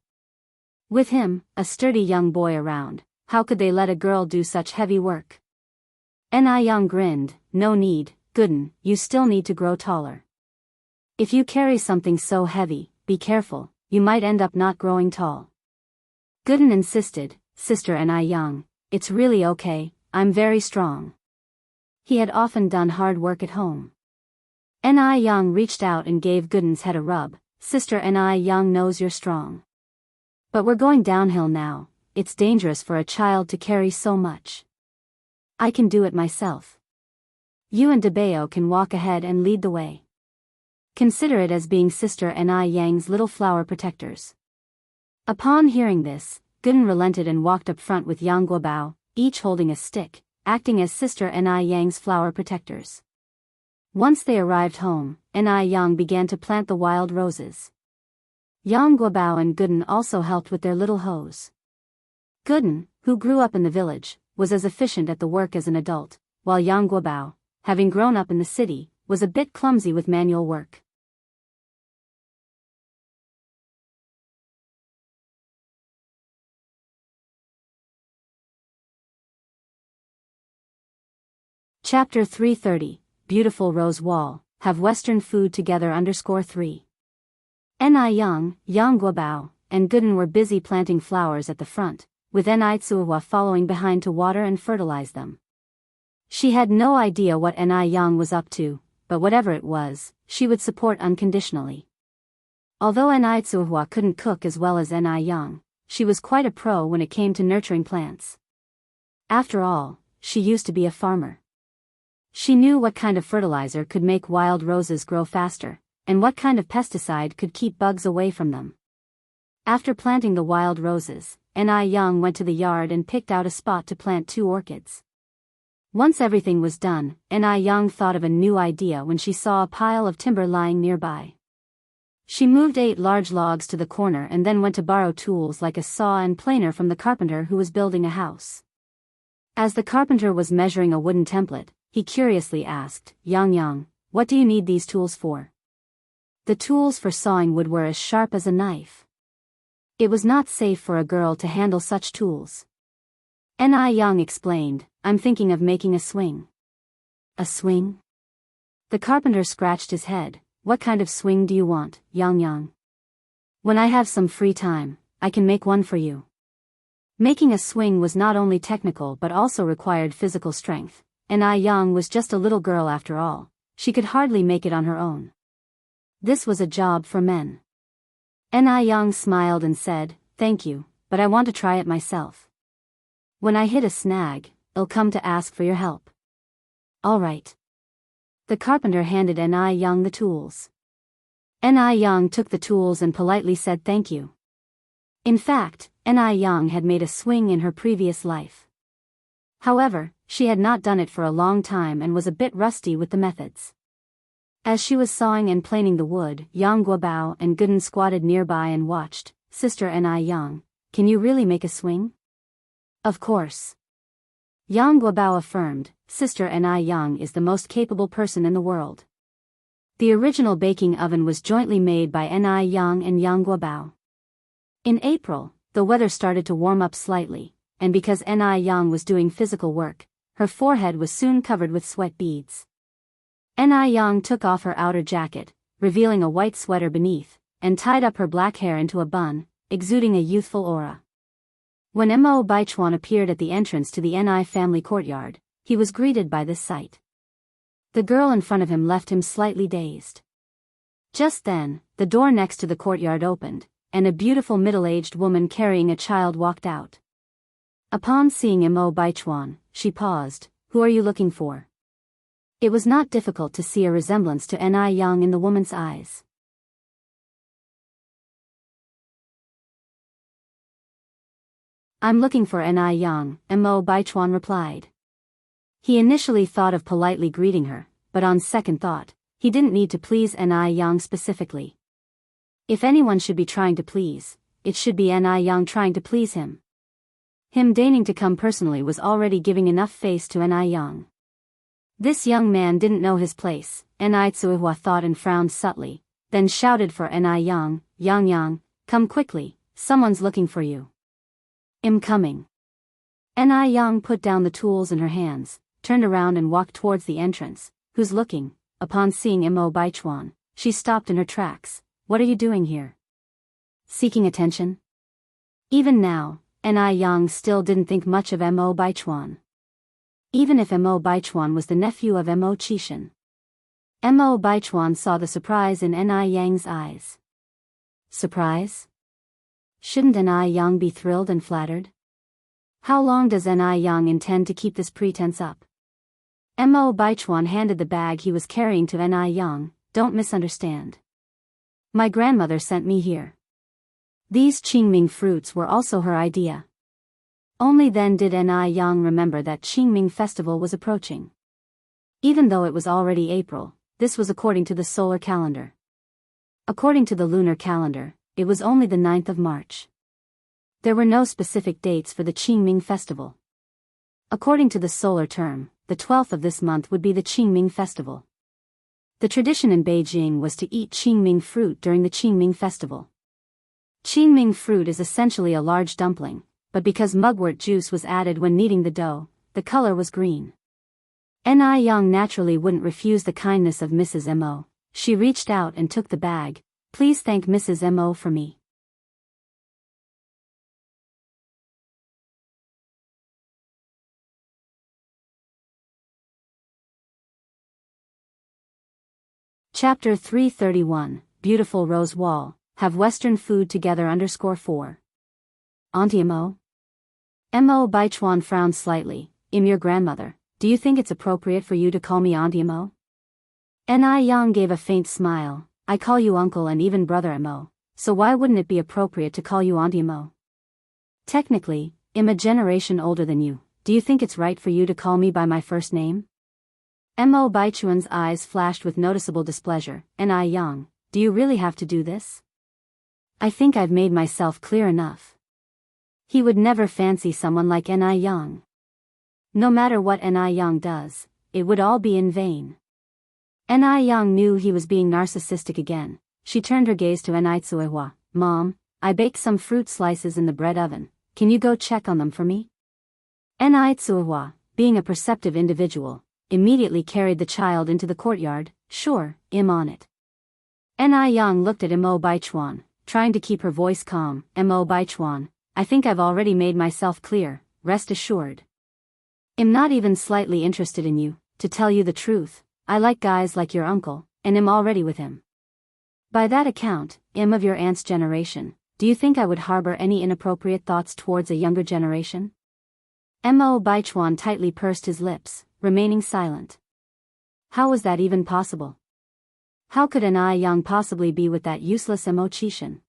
[SPEAKER 1] With him, a sturdy young boy around, how could they let a girl do such heavy work? Yang grinned, no need, Gooden, you still need to grow taller. If you carry something so heavy, be careful, you might end up not growing tall. Gooden insisted, Sister Yang, it's really okay, I'm very strong. He had often done hard work at home. Yang reached out and gave Gooden's head a rub. Sister Yang knows you're strong. But we're going downhill now, it's dangerous for a child to carry so much. I can do it myself. You and Debeo can walk ahead and lead the way. Consider it as being Sister Yang's little flower protectors. Upon hearing this, Gooden relented and walked up front with Yang Guobao, each holding a stick, acting as Sister Yang's flower protectors. Once they arrived home, Yang began to plant the wild roses. Yang Guobao and Gooden also helped with their little hoes. Gooden, who grew up in the village, was as efficient at the work as an adult, while Yang Guobao, having grown up in the city, was a bit clumsy with manual work. Chapter 330, Beautiful Rose Wall, Have Western Food Together _3. Ni Yang, Yang Guobao, and Gooden were busy planting flowers at the front, with Ni Tsuhua following behind to water and fertilize them. She had no idea what Ni Yang was up to, but whatever it was, she would support unconditionally. Although Ni Tsuhua couldn't cook as well as Ni Yang, she was quite a pro when it came to nurturing plants. After all, she used to be a farmer. She knew what kind of fertilizer could make wild roses grow faster, and what kind of pesticide could keep bugs away from them. After planting the wild roses, Ni Yang went to the yard and picked out a spot to plant 2 orchids. Once everything was done, Ni Yang thought of a new idea when she saw a pile of timber lying nearby. She moved 8 large logs to the corner and then went to borrow tools like a saw and planer from the carpenter who was building a house. As the carpenter was measuring a wooden template, he curiously asked, Yang, what do you need these tools for? The tools for sawing wood were as sharp as a knife. It was not safe for a girl to handle such tools. Ni Yang explained, I'm thinking of making a swing. A swing? The carpenter scratched his head. What kind of swing do you want, Yang? When I have some free time, I can make one for you. Making a swing was not only technical but also required physical strength. Ni Yang was just a little girl after all. She could hardly make it on her own. This was a job for men. Ni Yang smiled and said, thank you, but I want to try it myself. When I hit a snag, I'll come to ask for your help. All right. The carpenter handed Ni Yang the tools. Ni Yang took the tools and politely said thank you. In fact, Ni Yang had made a swing in her previous life. However, she had not done it for a long time and was a bit rusty with the methods. As she was sawing and planing the wood, Yang Guobao and Gooden squatted nearby and watched. Sister Ni Yang, can you really make a swing? Of course. Yang Guobao affirmed, Sister Ni Yang is the most capable person in the world. The original baking oven was jointly made by Ni Yang and Yang Guobao. In April, the weather started to warm up slightly, and because Ni Yang was doing physical work, her forehead was soon covered with sweat beads. Ni Yang took off her outer jacket, revealing a white sweater beneath, and tied up her black hair into a bun, exuding a youthful aura. When Mo Baichuan appeared at the entrance to the Ni family courtyard, he was greeted by this sight. The girl in front of him left him slightly dazed. Just then, the door next to the courtyard opened, and a beautiful middle-aged woman carrying a child walked out. Upon seeing Mo Baichuan, she paused. Who are you looking for? It was not difficult to see a resemblance to Ni Yang in the woman's eyes. I'm looking for Ni Yang, Mo Baichuan replied. He initially thought of politely greeting her, but on second thought, he didn't need to please Ni Yang specifically. If anyone should be trying to please, it should be Ni Yang trying to please him. Him deigning to come personally was already giving enough face to Ni Yang. This young man didn't know his place, Ni Tsuhua thought and frowned subtly, then shouted for Ni Yang, Yang, come quickly, someone's looking for you. I'm coming. Ni Yang put down the tools in her hands, turned around and walked towards the entrance. Who's looking? Upon seeing Mo Baichuan, she stopped in her tracks. What are you doing here? Seeking attention? Even now, Ni Yang still didn't think much of Mo Baichuan. Even if Mo Baichuan was the nephew of Mo Qishan. Mo Baichuan saw the surprise in Ni Yang's eyes. Surprise? Shouldn't Ni Yang be thrilled and flattered? How long does Ni Yang intend to keep this pretense up? Mo Baichuan handed the bag he was carrying to Ni Yang. Don't misunderstand. My grandmother sent me here. These Qingming fruits were also her idea. Only then did Ni Yang remember that Qingming festival was approaching. Even though it was already April, this was according to the solar calendar. According to the lunar calendar, it was only the 9th of March. There were no specific dates for the Qingming festival. According to the solar term, the 12th of this month would be the Qingming festival. The tradition in Beijing was to eat Qingming fruit during the Qingming festival. Qingming fruit is essentially a large dumpling, but because mugwort juice was added when kneading the dough, the color was green. Ni Young naturally wouldn't refuse the kindness of Mrs. Mo. She reached out and took the bag. Please thank Mrs. Mo for me. Chapter 331, Beautiful Rose Wall, Have Western Food Together _4. Auntie Mo? Mo Baichuan frowned slightly. I'm your grandmother. Do you think it's appropriate for you to call me Auntie Mo? Ni Yang gave a faint smile. I call you uncle and even brother Mo, so why wouldn't it be appropriate to call you Auntie Mo? Technically, I'm a generation older than you. Do you think it's right for you to call me by my first name? Mo Baichuan's eyes flashed with noticeable displeasure. Ni Yang, do you really have to do this? I think I've made myself clear enough. He would never fancy someone like Ni Yang. No matter what Ni Yang does, it would all be in vain. Ni Yang knew he was being narcissistic again. She turned her gaze to Ni Tsuehua. Mom, I baked some fruit slices in the bread oven. Can you go check on them for me? Ni Tsuehua, being a perceptive individual, immediately carried the child into the courtyard. Sure, I'm on it. Ni Yang looked at Mo Baichuan, trying to keep her voice calm. Mo Baichuan, I think I've already made myself clear, rest assured. I'm not even slightly interested in you, to tell you the truth. I like guys like your uncle, and I'm already with him. By that account, I'm of your aunt's generation. Do you think I would harbor any inappropriate thoughts towards a younger generation? Mo Baichuan tightly pursed his lips, remaining silent. How was that even possible? How could Ni Yang possibly be with that useless Mo Chishan?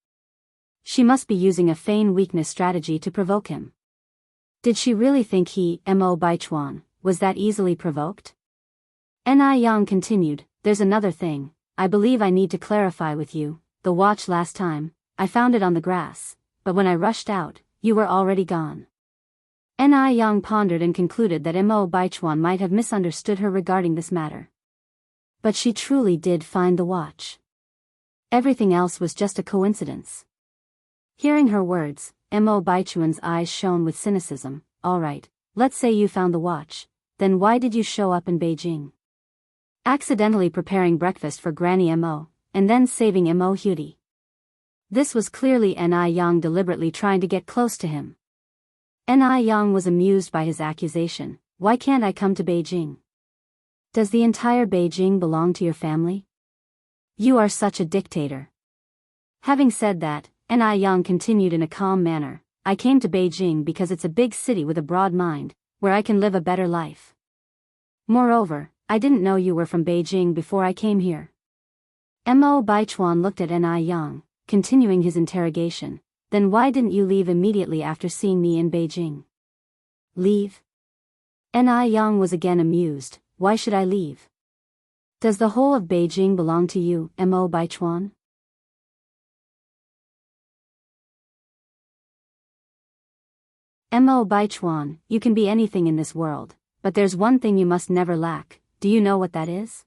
[SPEAKER 1] She must be using a feign weakness strategy to provoke him. Did she really think he, Mo Baichuan, was that easily provoked? Ni Yang continued, there's another thing, I believe I need to clarify with you. The watch last time, I found it on the grass, but when I rushed out, you were already gone. Ni Yang pondered and concluded that Mo Baichuan might have misunderstood her regarding this matter. But she truly did find the watch. Everything else was just a coincidence. Hearing her words, Mo Baichuan's eyes shone with cynicism. All right, let's say you found the watch, then why did you show up in Beijing? Accidentally preparing breakfast for Granny Mo, and then saving Mo Hudy. This was clearly Ni Yang deliberately trying to get close to him. Ni Yang was amused by his accusation. Why can't I come to Beijing? Does the entire Beijing belong to your family? You are such a dictator. Having said that, Ni Yang continued in a calm manner. I came to Beijing because it's a big city with a broad mind, where I can live a better life. Moreover, I didn't know you were from Beijing before I came here. Mo Baichuan looked at Ni Yang, continuing his interrogation. Then why didn't you leave immediately after seeing me in Beijing? Leave? Ni Yang was again amused. Why should I leave? Does the whole of Beijing belong to you, Mo Baichuan? Mo Baichuan, you can be anything in this world, but there's one thing you must never lack. Do you know what that is?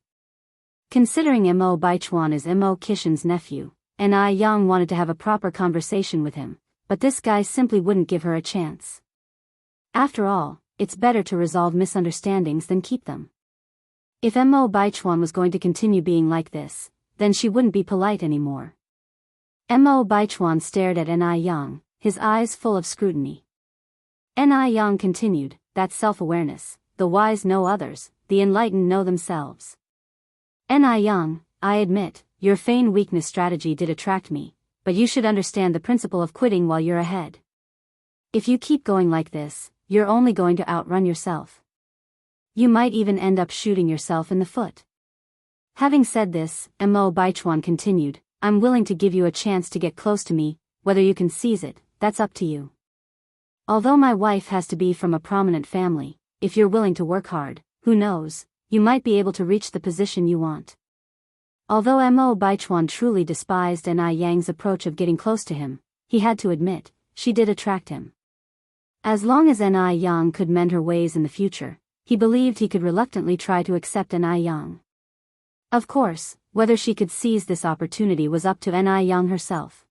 [SPEAKER 1] Considering Mo Baichuan is Mo Kishan's nephew, Ni Yang wanted to have a proper conversation with him, but this guy simply wouldn't give her a chance. After all, it's better to resolve misunderstandings than keep them. If Mo Baichuan was going to continue being like this, then she wouldn't be polite anymore. Mo Baichuan stared at Ni Yang, his eyes full of scrutiny. Ni Yang continued, that's self-awareness. The wise know others, the enlightened know themselves. Ni Yang, I admit, your feign weakness strategy did attract me, but you should understand the principle of quitting while you're ahead. If you keep going like this, you're only going to outrun yourself. You might even end up shooting yourself in the foot. Having said this, Mo Baichuan continued, I'm willing to give you a chance to get close to me, whether you can seize it, that's up to you. Although my wife has to be from a prominent family, if you're willing to work hard, who knows, you might be able to reach the position you want. Although Mo Baichuan truly despised Ni Yang's approach of getting close to him, he had to admit, she did attract him. As long as Ni Yang could mend her ways in the future, he believed he could reluctantly try to accept Ni Yang. Of course, whether she could seize this opportunity was up to Ni Yang herself.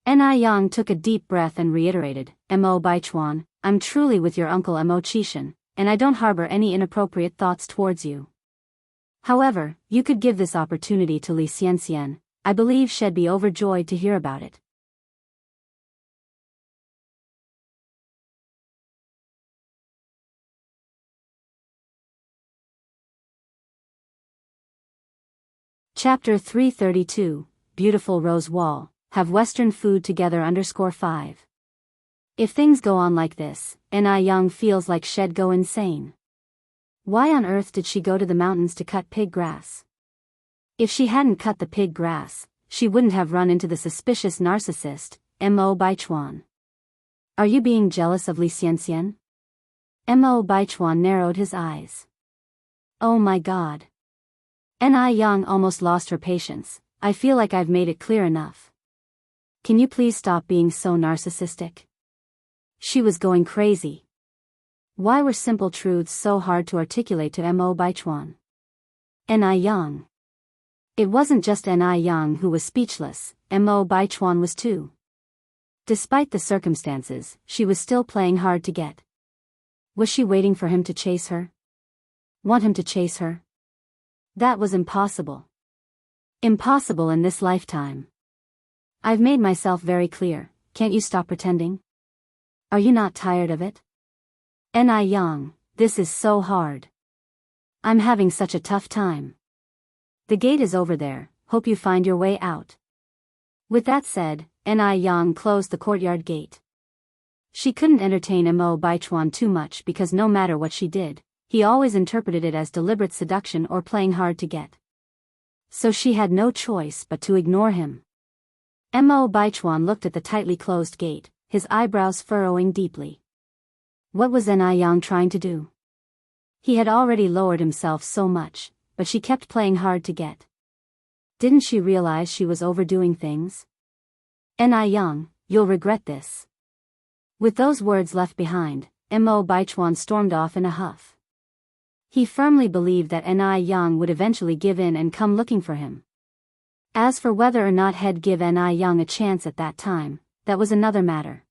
[SPEAKER 1] Ni Yang took a deep breath and reiterated, Mo Baichuan, I'm truly with your uncle Mo Chishan, and I don't harbor any inappropriate thoughts towards you. However, you could give this opportunity to Li Xianxian. I believe she'd be overjoyed to hear about it. Chapter 332, Beautiful Rose Wall, Have Western Food Together _5. If things go on like this, Ni Young feels like she'd go insane. Why on earth did she go to the mountains to cut pig grass? If she hadn't cut the pig grass, she wouldn't have run into the suspicious narcissist, Mo Baichuan. Are you being jealous of Li Xianxian? Mo Baichuan narrowed his eyes. Oh my god. Ni Young almost lost her patience. I feel like I've made it clear enough. Can you please stop being so narcissistic? She was going crazy. Why were simple truths so hard to articulate to Mo Baichuan? Ni Young. It wasn't just Ni Young who was speechless, Mo Baichuan was too. Despite the circumstances, she was still playing hard to get. Was she waiting for him to chase her? Want him to chase her? That was impossible. Impossible in this lifetime. I've made myself very clear, can't you stop pretending? Are you not tired of it? Ni Young, this is so hard. I'm having such a tough time. The gate is over there, hope you find your way out. With that said, Ni Young closed the courtyard gate. She couldn't entertain Mo Baichuan too much because no matter what she did, he always interpreted it as deliberate seduction or playing hard to get. So she had no choice but to ignore him. Mo Baichuan looked at the tightly closed gate, his eyebrows furrowing deeply. What was Ni Young trying to do? He had already lowered himself so much, but she kept playing hard to get. Didn't she realize she was overdoing things? Ni Young, you'll regret this. With those words left behind, Mo Baichuan stormed off in a huff. He firmly believed that Ni Young would eventually give in and come looking for him. As for whether or not he'd give Ni Young a chance at that time, that was another matter.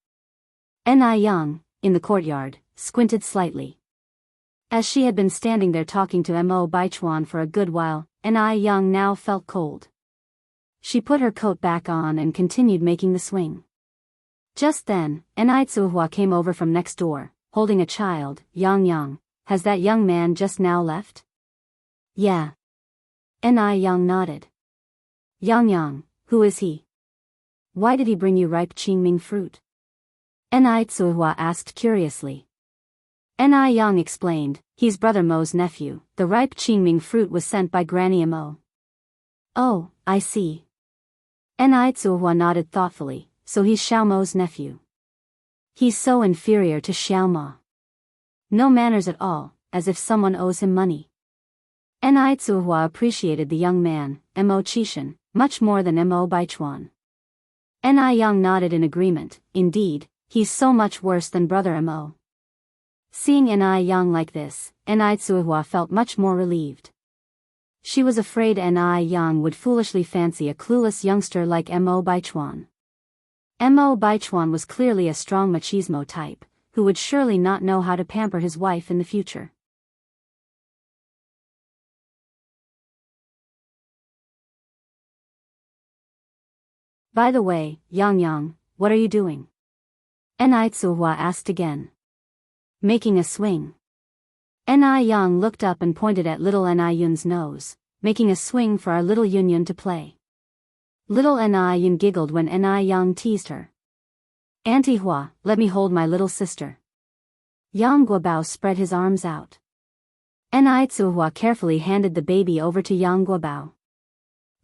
[SPEAKER 1] Ni Young, in the courtyard, squinted slightly. As she had been standing there talking to Mo Baichuan for a good while, Ni Young now felt cold. She put her coat back on and continued making the swing. Just then, Ni Tsuhua came over from next door, holding a child. Yang, has that young man just now left? Yeah. Ni Young nodded. Yang, who is he? Why did he bring you ripe qingming fruit? Ni Tsuhua asked curiously. Ni Young explained, he's Brother Mo's nephew. The ripe qingming fruit was sent by Granny Mo. Oh, I see. Ni Tsuhua nodded thoughtfully, so he's Xiao Mo's nephew. He's so inferior to Xiao Ma. No manners at all, as if someone owes him money. Ni Tsuhua appreciated the young man, Mo Qishan, much more than Mo Baichuan. Ni Young nodded in agreement. Indeed, he's so much worse than Brother Mo. Seeing Ni Young like this, Ni Tsuhua felt much more relieved. She was afraid Ni Young would foolishly fancy a clueless youngster like Mo Baichuan. Mo Baichuan was clearly a strong machismo type, who would surely not know how to pamper his wife in the future. By the way, Yang, what are you doing? Ni Tsuhua asked again. Making a swing. Ni Young looked up and pointed at little Ni Yun's nose, making a swing for our little Yun to play. Little Ni Yun giggled when Ni Young teased her. Auntie Hua, let me hold my little sister. Yang Guobao spread his arms out. Ni Tsuhua carefully handed the baby over to Yang Guobao.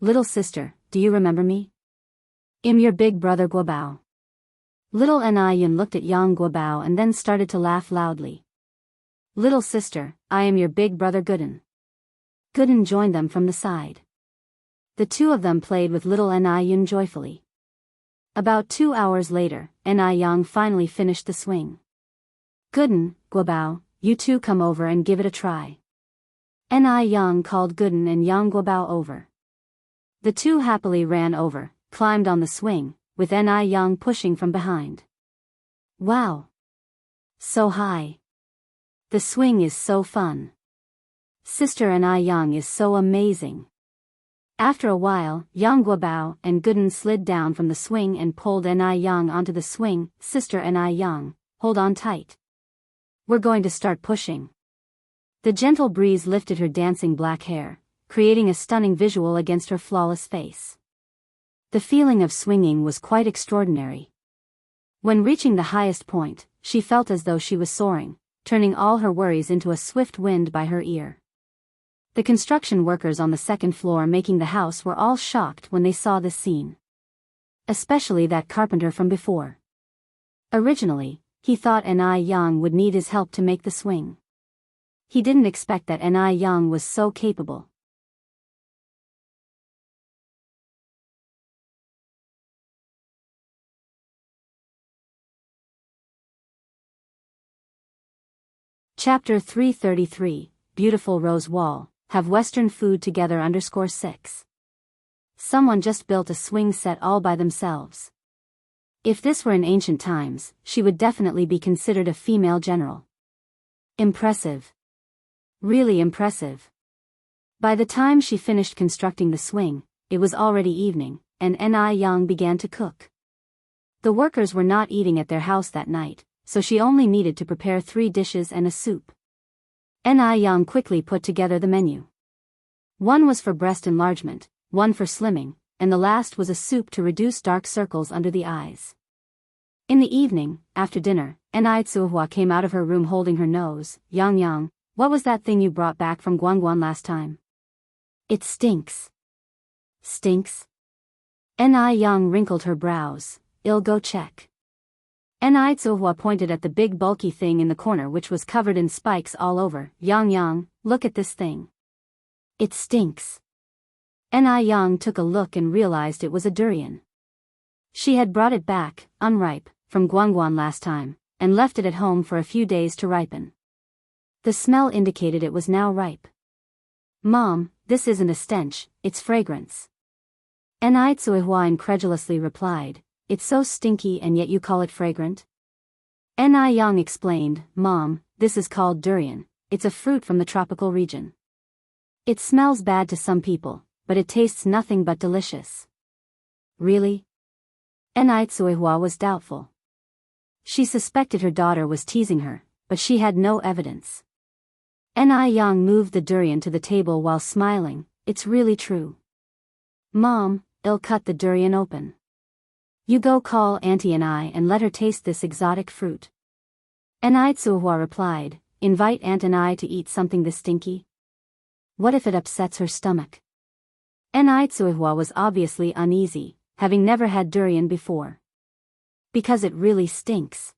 [SPEAKER 1] Little sister, do you remember me? I'm your big brother Guobao. Little Ni Yun looked at Yang Guobao and then started to laugh loudly. Little sister, I am your big brother Gooden. Gooden joined them from the side. The two of them played with little Ni Yun joyfully. About 2 hours later, Ni Young finally finished the swing. Gooden, Guobao, you two come over and give it a try. Ni Young called Gooden and Yang Guobao over. The two happily ran over, climbed on the swing, with Ni Young pushing from behind. Wow! So high! The swing is so fun. Sister Enai Yang is so amazing. After a while, Yang Guobao and Gooden slid down from the swing and pulled Enai Yang onto the swing. Sister Enai Yang, hold on tight. We're going to start pushing. The gentle breeze lifted her dancing black hair, creating a stunning visual against her flawless face. The feeling of swinging was quite extraordinary. When reaching the highest point, she felt as though she was soaring, turning all her worries into a swift wind by her ear. The construction workers on the second floor making the house were all shocked when they saw this scene. Especially that carpenter from before. Originally, he thought Enai Yang would need his help to make the swing. He didn't expect that Enai Yang was so capable. Chapter 333, Beautiful Rose Wall, have Western food together _6. Someone just built a swing set all by themselves. If this were in ancient times, she would definitely be considered a female general. Impressive. Really impressive. By the time she finished constructing the swing, it was already evening, and Enai Yang began to cook. The workers were not eating at their house that night, so she only needed to prepare 3 dishes and a soup. Enai Yang quickly put together the menu. One was for breast enlargement, one for slimming, and the last was a soup to reduce dark circles under the eyes. In the evening, after dinner, Enai Tsuhua came out of her room holding her nose. Yang Yang, what was that thing you brought back from Guangguan last time? It stinks. Stinks? Enai Yang wrinkled her brows. I'll go check. Enai Tsuhua pointed at the big bulky thing in the corner which was covered in spikes all over. Yang Yang, look at this thing. It stinks. Enai Yang took a look and realized it was a durian. She had brought it back, unripe, from Guangguan last time, and left it at home for a few days to ripen. The smell indicated it was now ripe. Mom, this isn't a stench, it's fragrance. Enai Tsuhua incredulously replied, it's so stinky and yet you call it fragrant? Enai Yang explained, Mom, this is called durian, it's a fruit from the tropical region. It smells bad to some people, but it tastes nothing but delicious. Really? Enai Tsuhua was doubtful. She suspected her daughter was teasing her, but she had no evidence. Enai Yang moved the durian to the table while smiling, it's really true. Mom, I'll cut the durian open. You go call Auntie Enai and let her taste this exotic fruit. Enai Tsuhua replied, invite Aunt Enai to eat something this stinky? What if it upsets her stomach? Enai Tsuhua was obviously uneasy, having never had durian before. Because it really stinks.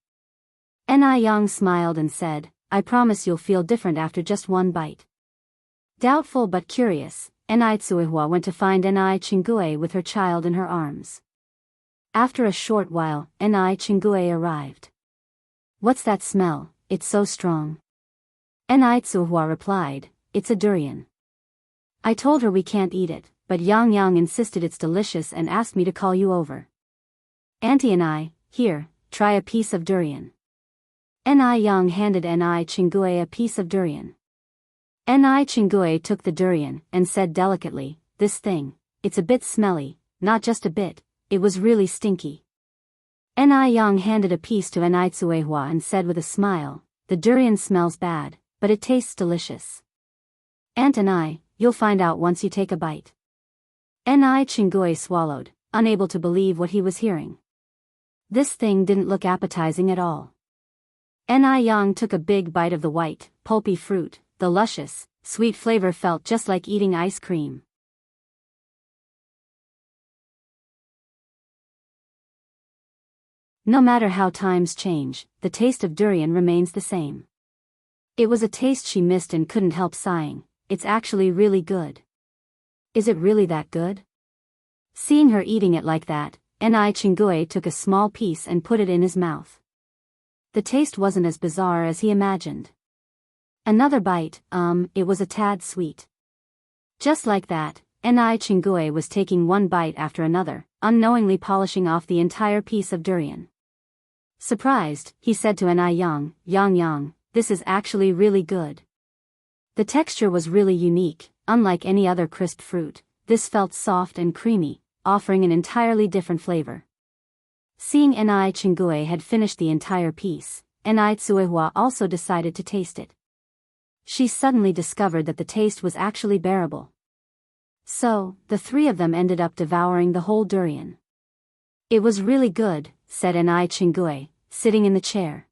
[SPEAKER 1] Enai Yang smiled and said, I promise you'll feel different after just one bite. Doubtful but curious, Enai Tsuhua went to find Enai Chingue with her child in her arms. After a short while, Enai Chingue arrived. What's that smell? It's so strong. Enai Tsuhua replied, it's a durian. I told her we can't eat it, but Yang Yang insisted it's delicious and asked me to call you over. Auntie Enai, here, try a piece of durian. Enai Yang handed Enai Chingue a piece of durian. Enai Chingue took the durian and said delicately, this thing, it's a bit smelly, not just a bit, it was really stinky. Enai Yang handed a piece to Enai Tsuhua and said with a smile, the durian smells bad, but it tastes delicious. Aunt Enai, you'll find out once you take a bite. Enai Chingue swallowed, unable to believe what he was hearing. This thing didn't look appetizing at all. Enai Yang took a big bite of the white, pulpy fruit. The luscious, sweet flavor felt just like eating ice cream. No matter how times change, the taste of durian remains the same. It was a taste she missed and couldn't help sighing, it's actually really good. Is it really that good? Seeing her eating it like that, Enai Chingue took a small piece and put it in his mouth. The taste wasn't as bizarre as he imagined. Another bite, it was a tad sweet. Just like that, Enai Chingue was taking one bite after another, unknowingly polishing off the entire piece of durian. Surprised, he said to Enai Yang, Yang Yang, this is actually really good. The texture was really unique, unlike any other crisp fruit, this felt soft and creamy, offering an entirely different flavor. Seeing Enrich had finished the entire piece, Enrich also decided to taste it. She suddenly discovered that the taste was actually bearable. So, the three of them ended up devouring the whole durian. It was really good, said Enrich, sitting in the chair.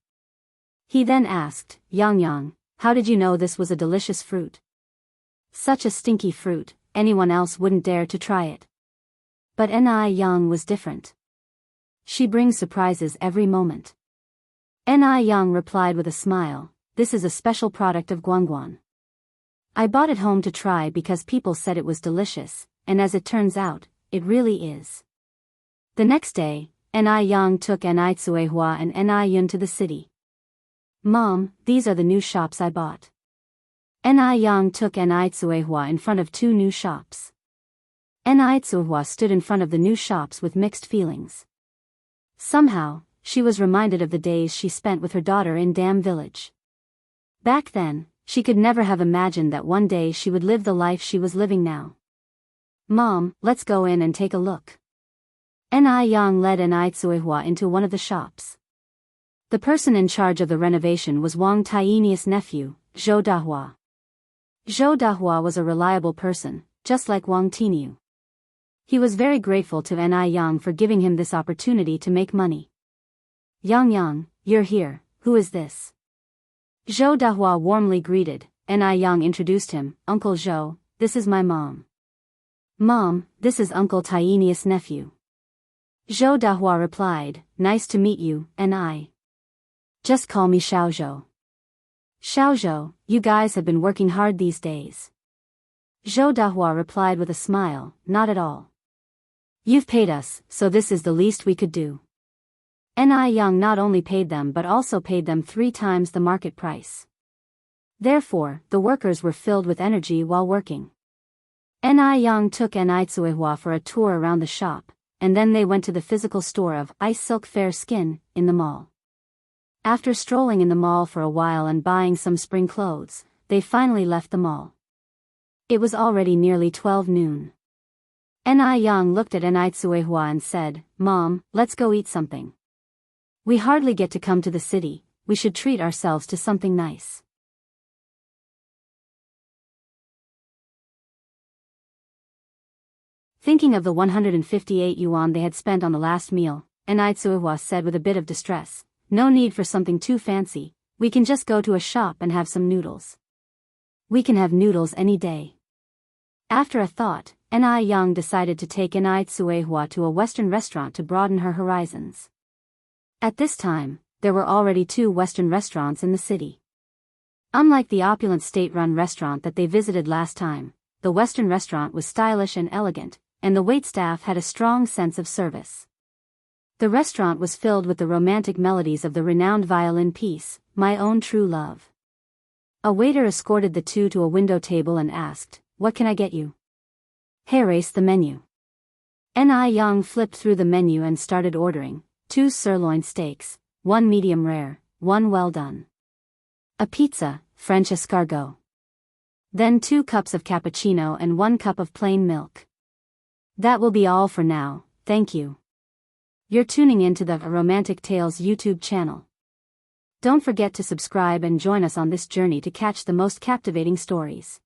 [SPEAKER 1] He then asked, Yang, how did you know this was a delicious fruit? Such a stinky fruit, anyone else wouldn't dare to try it. But Yang was different. She brings surprises every moment. Yang replied with a smile, this is a special product of Guangguan. I bought it home to try because people said it was delicious, and as it turns out, it really is. The next day, Yang took Enrich and Yun to the city. Mom, these are the new shops I bought. Yang took Enrich in front of two new shops. Enrich stood in front of the new shops with mixed feelings. Somehow, she was reminded of the days she spent with her daughter in Dam Village. Back then, she could never have imagined that one day she would live the life she was living now. Mom, let's go in and take a look. Yang led Enrich into one of the shops. The person in charge of the renovation was Wang Taieni's nephew, Zhou Dahua. Zhou Dahua was a reliable person, just like Wang Tiniu. He was very grateful to Yang for giving him this opportunity to make money. Yang, you're here, who is this? Zhou Dahua warmly greeted, Yang introduced him, Uncle Zhou, this is my mom. Mom, this is Uncle Taieni's nephew. Zhou Dahua replied, nice to meet you, Just call me Xiaozhou. Xiaozhou, you guys have been working hard these days. Zhou Dahua replied with a smile, not at all. You've paid us, so this is the least we could do. Yang not only paid them but also paid them 3 times the market price. Therefore, the workers were filled with energy while working. Yang took Enrich for a tour around the shop, and then they went to the physical store of Ice Silk Fair Skin, in the mall. After strolling in the mall for a while and buying some spring clothes, they finally left the mall. It was already nearly 12 noon. Yang looked at Enrich and said, Mom, let's go eat something. We hardly get to come to the city, we should treat ourselves to something nice. Thinking of the 158 yuan they had spent on the last meal, Enrich said with a bit of distress, no need for something too fancy, we can just go to a shop and have some noodles. We can have noodles any day. After a thought, Yang decided to take Enrich to a Western restaurant to broaden her horizons. At this time, there were already 2 Western restaurants in the city. Unlike the opulent state-run restaurant that they visited last time, the Western restaurant was stylish and elegant, and the waitstaff had a strong sense of service. The restaurant was filled with the romantic melodies of the renowned violin piece, My Own True Love. A waiter escorted the 2 to a window table and asked, what can I get you? Erase the menu. Yang flipped through the menu and started ordering, 2 sirloin steaks, 1 medium rare, 1 well done. A pizza, French escargot. Then 2 cups of cappuccino and 1 cup of plain milk. That will be all for now, thank you. You're tuning into the Romantic Tales YouTube channel. Don't forget to subscribe and join us on this journey to catch the most captivating stories.